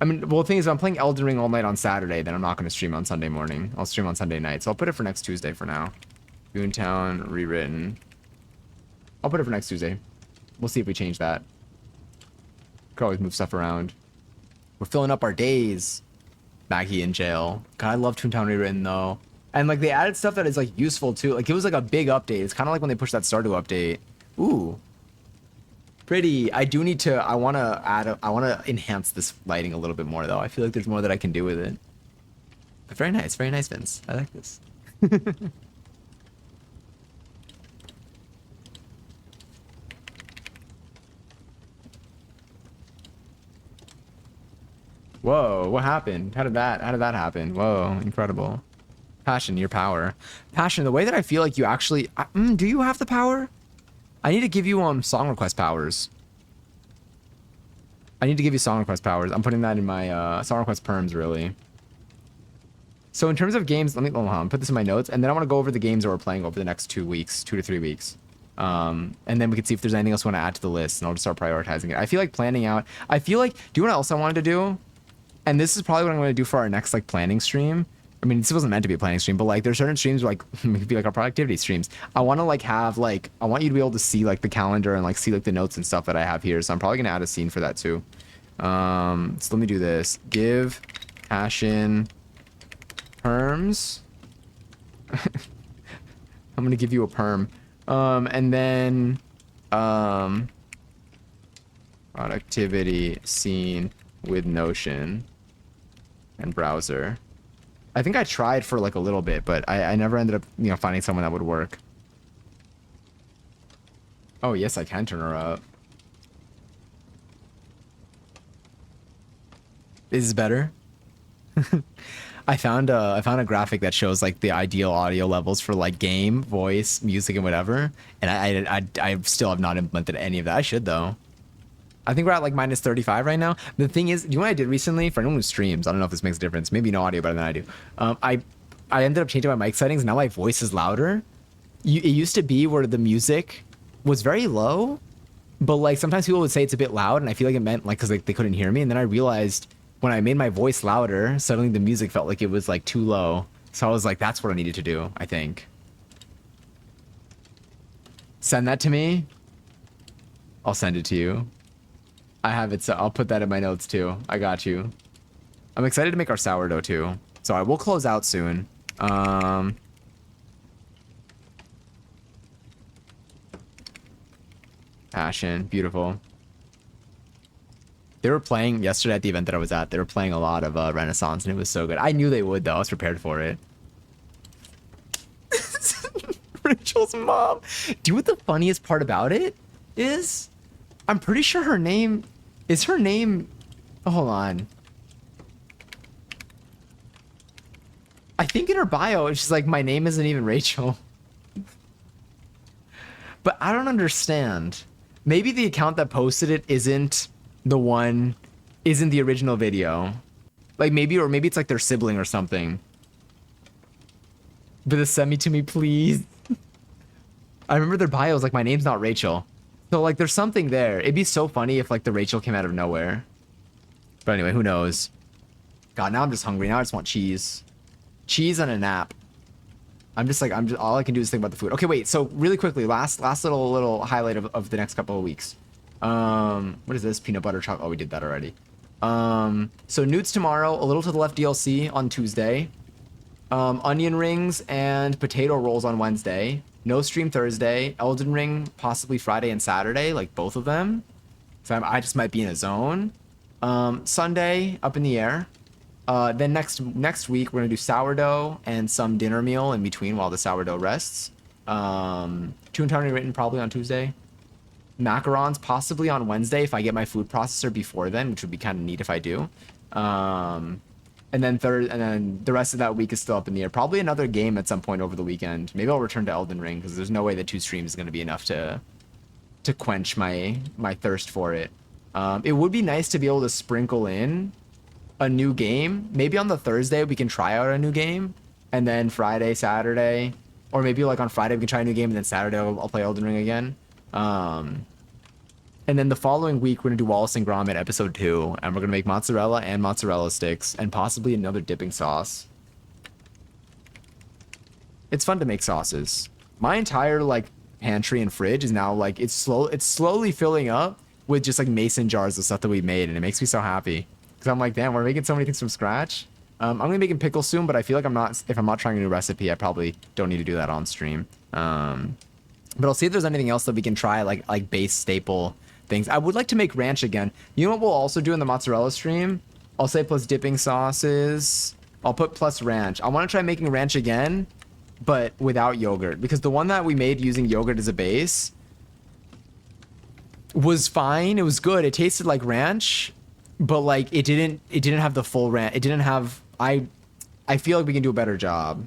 I mean, well, the thing is, if I'm playing Elden Ring all night on Saturday, then I'm not going to stream on Sunday morning. I'll stream on Sunday night. So I'll put it for next Tuesday for now. Toontown rewritten. I'll put it for next Tuesday. We'll see if we change that. Could always move stuff around. We're filling up our days. Maggie in jail. God, I love Toontown Rewritten though. And like they added stuff that is like useful too. Like it was like a big update. It's kind of like when they pushed that Stardew update. Ooh. Pretty. I do need to, I want to enhance this lighting a little bit more though. I feel like there's more that I can do with it. But very nice, Vince. I like this. Whoa, what happened? How did that happen? Whoa, incredible. Passion, your power. Passion, the way that I feel like you actually... do you have the power? I need to give you song request powers. I need to give you song request powers. I'm putting that in my song request perms, really. So in terms of games, let me put this in my notes, and then I want to go over the games that we're playing over the next 2 weeks, 2 to 3 weeks. And then we can see if there's anything else we want to add to the list, and I'll just start prioritizing it. I feel like planning out... I feel like... Do you know what else I wanted to do? And this is probably what I'm going to do for our next like planning stream. I mean, this wasn't meant to be a planning stream, but like there's certain streams like it could be like our productivity streams. I want to like have like I want you to be able to see like the calendar and like see like the notes and stuff that I have here. So I'm probably gonna add a scene for that too. So let me do this. Give passion perms. I'm gonna give you a perm. And then productivity scene with Notion and browser. I think I tried for like a little bit, but I never ended up, finding someone that would work. Oh, yes, I can turn her up. Is this better? I found a graphic that shows like the ideal audio levels for like game, voice, music, and whatever. And I still have not implemented any of that. I should though. I think we're at like minus 35 right now. The thing is, do you know what I did recently? For anyone who streams, I don't know if this makes a difference. Maybe no audio better than I do. I ended up changing my mic settings. Now my voice is louder. It used to be where the music was very low, but like sometimes people would say it's a bit loud, and I feel like it meant like because like they couldn't hear me. And then I realized when I made my voice louder, suddenly the music felt like it was like too low. So I was like, that's what I needed to do, I think. Send that to me. I'll send it to you. I have it, so I'll put that in my notes too. I got you. I'm excited to make our sourdough too. So I will close out soon. Passion, beautiful. They were playing yesterday at the event that I was at. They were playing a lot of Renaissance, and it was so good. I knew they would though. I was prepared for it. Rachel's mom. Do you know what the funniest part about it is? I'm pretty sure her name... Is her name... Oh, hold on. I think in her bio, she's like, my name isn't even Rachel. But I don't understand. Maybe the account that posted it isn't the one... Isn't the original video. Like, maybe... Or maybe it's like their sibling or something. But just send me to me, please. I remember their bio was like, my name's not Rachel. So, like, there's something there. It'd be so funny if, like, the Rachel came out of nowhere. But anyway, who knows? God, now I'm just hungry. Now I just want cheese. Cheese and a nap. All I can do is think about the food. Okay, wait. So, really quickly, last little highlight of the next couple of weeks. What is this? Peanut butter chocolate. Oh, we did that already. So Newts tomorrow, a little to the left DLC on Tuesday. Onion rings and potato rolls on Wednesday. No stream Thursday. Elden Ring possibly Friday and Saturday, like both of them. So I just might be in a zone. Sunday up in the air. Then next week we're gonna do sourdough and some dinner meal in between while the sourdough rests. Tune Tony written probably on Tuesday. Macarons possibly on Wednesday if I get my food processor before then, which would be kind of neat if I do. And then the rest of that week is still up in the air. Probably another game at some point over the weekend. Maybe I'll return to Elden Ring because there's no way that 2 streams is going to be enough to quench my thirst for it. It would be nice to be able to sprinkle in a new game. Maybe on the Thursday we can try out a new game, and then Friday, Saturday, or maybe like on Friday we can try a new game, and then Saturday I'll play Elden Ring again. And then the following week, we're going to do Wallace and Gromit episode 2, and we're going to make mozzarella and mozzarella sticks, and possibly another dipping sauce. It's fun to make sauces. My entire, like, pantry and fridge is now, like, it's slowly filling up with just, like, mason jars of stuff that we made, and it makes me so happy. Because I'm like, damn, we're making so many things from scratch. I'm going to be making pickles soon, but I feel like if I'm not trying a new recipe, I probably don't need to do that on stream. But I'll see if there's anything else that we can try, like base staple things. I would like to make ranch again. You know what we'll also do in the mozzarella stream? I'll say plus dipping sauces. I'll put plus ranch. I want to try making ranch again, but without yogurt, because the one that we made using yogurt as a base was fine. It was good. It tasted like ranch, but like it didn't have the full ranch. It didn't have. I feel like we can do a better job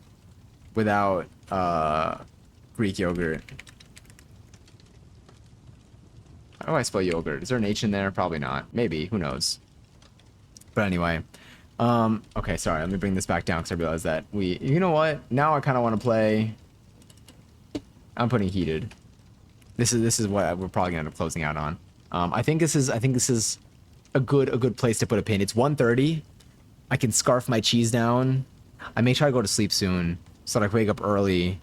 without Greek yogurt. How do I spell yogurt? Is there an H in there? Probably not. Maybe. Who knows? But anyway. Okay, sorry. Let me bring this back down because I realized that you know what? Now I kind of want to play. I'm putting heated. This is what we're probably gonna end up closing out on. I think this is a good place to put a pin. It's 1:30. I can scarf my cheese down. I may try to go to sleep soon so that I can wake up early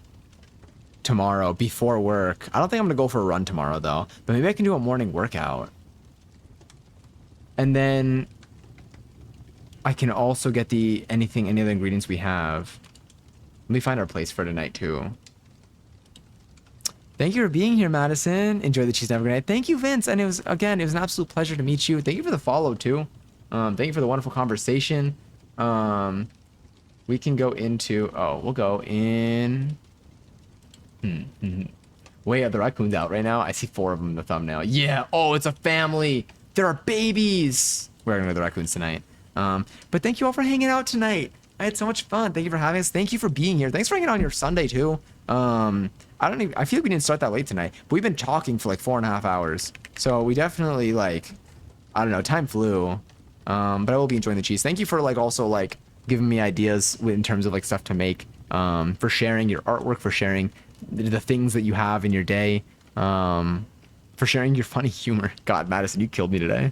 tomorrow before work. I don't think I'm gonna go for a run tomorrow though, but maybe I can do a morning workout. And then I can also get any other ingredients we have. Let me find our place for tonight too. Thank you for being here, Madison. Enjoy the cheese. Have a great night. Thank you, Vince. And it was an absolute pleasure to meet you. Thank you for the follow too. Thank you for the wonderful conversation. We can go into. Oh, we'll go in. Wait, are the raccoons out right now? I see 4 of them in the thumbnail. Yeah. Oh, it's a family. There are babies. We're gonna go to the raccoons tonight. But thank you all for hanging out tonight. I had so much fun. Thank you for having us. Thank you for being here. Thanks for hanging out on your Sunday too. I feel like we didn't start that late tonight, but we've been talking for like 4.5 hours. So we definitely like, I don't know, time flew. But I will be enjoying the cheese. Thank you for like also like giving me ideas in terms of like stuff to make, for sharing your artwork, for sharing the things that you have in your day, for sharing your funny humor. God, Madison, you killed me today.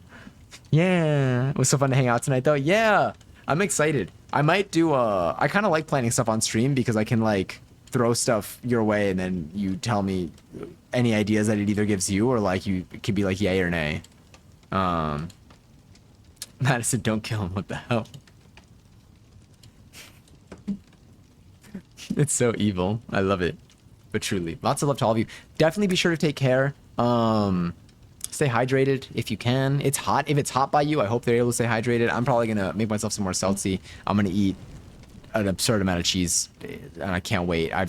Yeah, it was so fun to hang out tonight though. Yeah, I'm excited. I might do I kind of like planning stuff on stream because I can like throw stuff your way and then you tell me any ideas that it either gives you or like you it could be like yay or nay. Madison, don't kill him. What the hell? It's so evil. I love it. But truly, lots of love to all of you. Definitely be sure to take care. Stay hydrated if you can. It's hot. If it's hot by you, I hope they're able to stay hydrated. I'm probably gonna make myself some more salty. I'm gonna eat an absurd amount of cheese, and I can't wait. I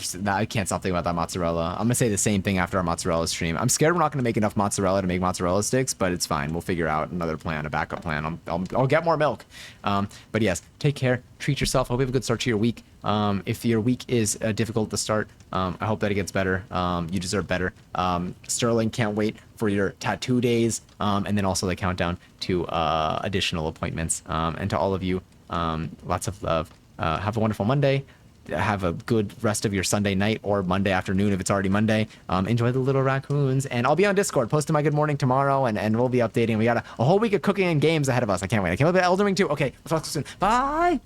can't stop thinking about that mozzarella. I'm gonna say the same thing after our mozzarella stream. I'm scared we're not gonna make enough mozzarella to make mozzarella sticks, but it's fine. We'll figure out another plan, a backup plan. I'll get more milk. But yes, take care. Treat yourself. Hope you have a good start to your week. If your week is difficult to start, I hope that it gets better. You deserve better. Sterling, can't wait for your tattoo days, and then also the countdown to additional appointments. And to all of you, lots of love. Have a wonderful Monday. Have a good rest of your Sunday night or Monday afternoon if it's already Monday. Enjoy the little raccoons. And I'll be on Discord posting my good morning tomorrow, and we'll be updating. We got a whole week of cooking and games ahead of us. I can't wait. I can't wait for Elden Ring too. Okay, let's talk soon. Bye!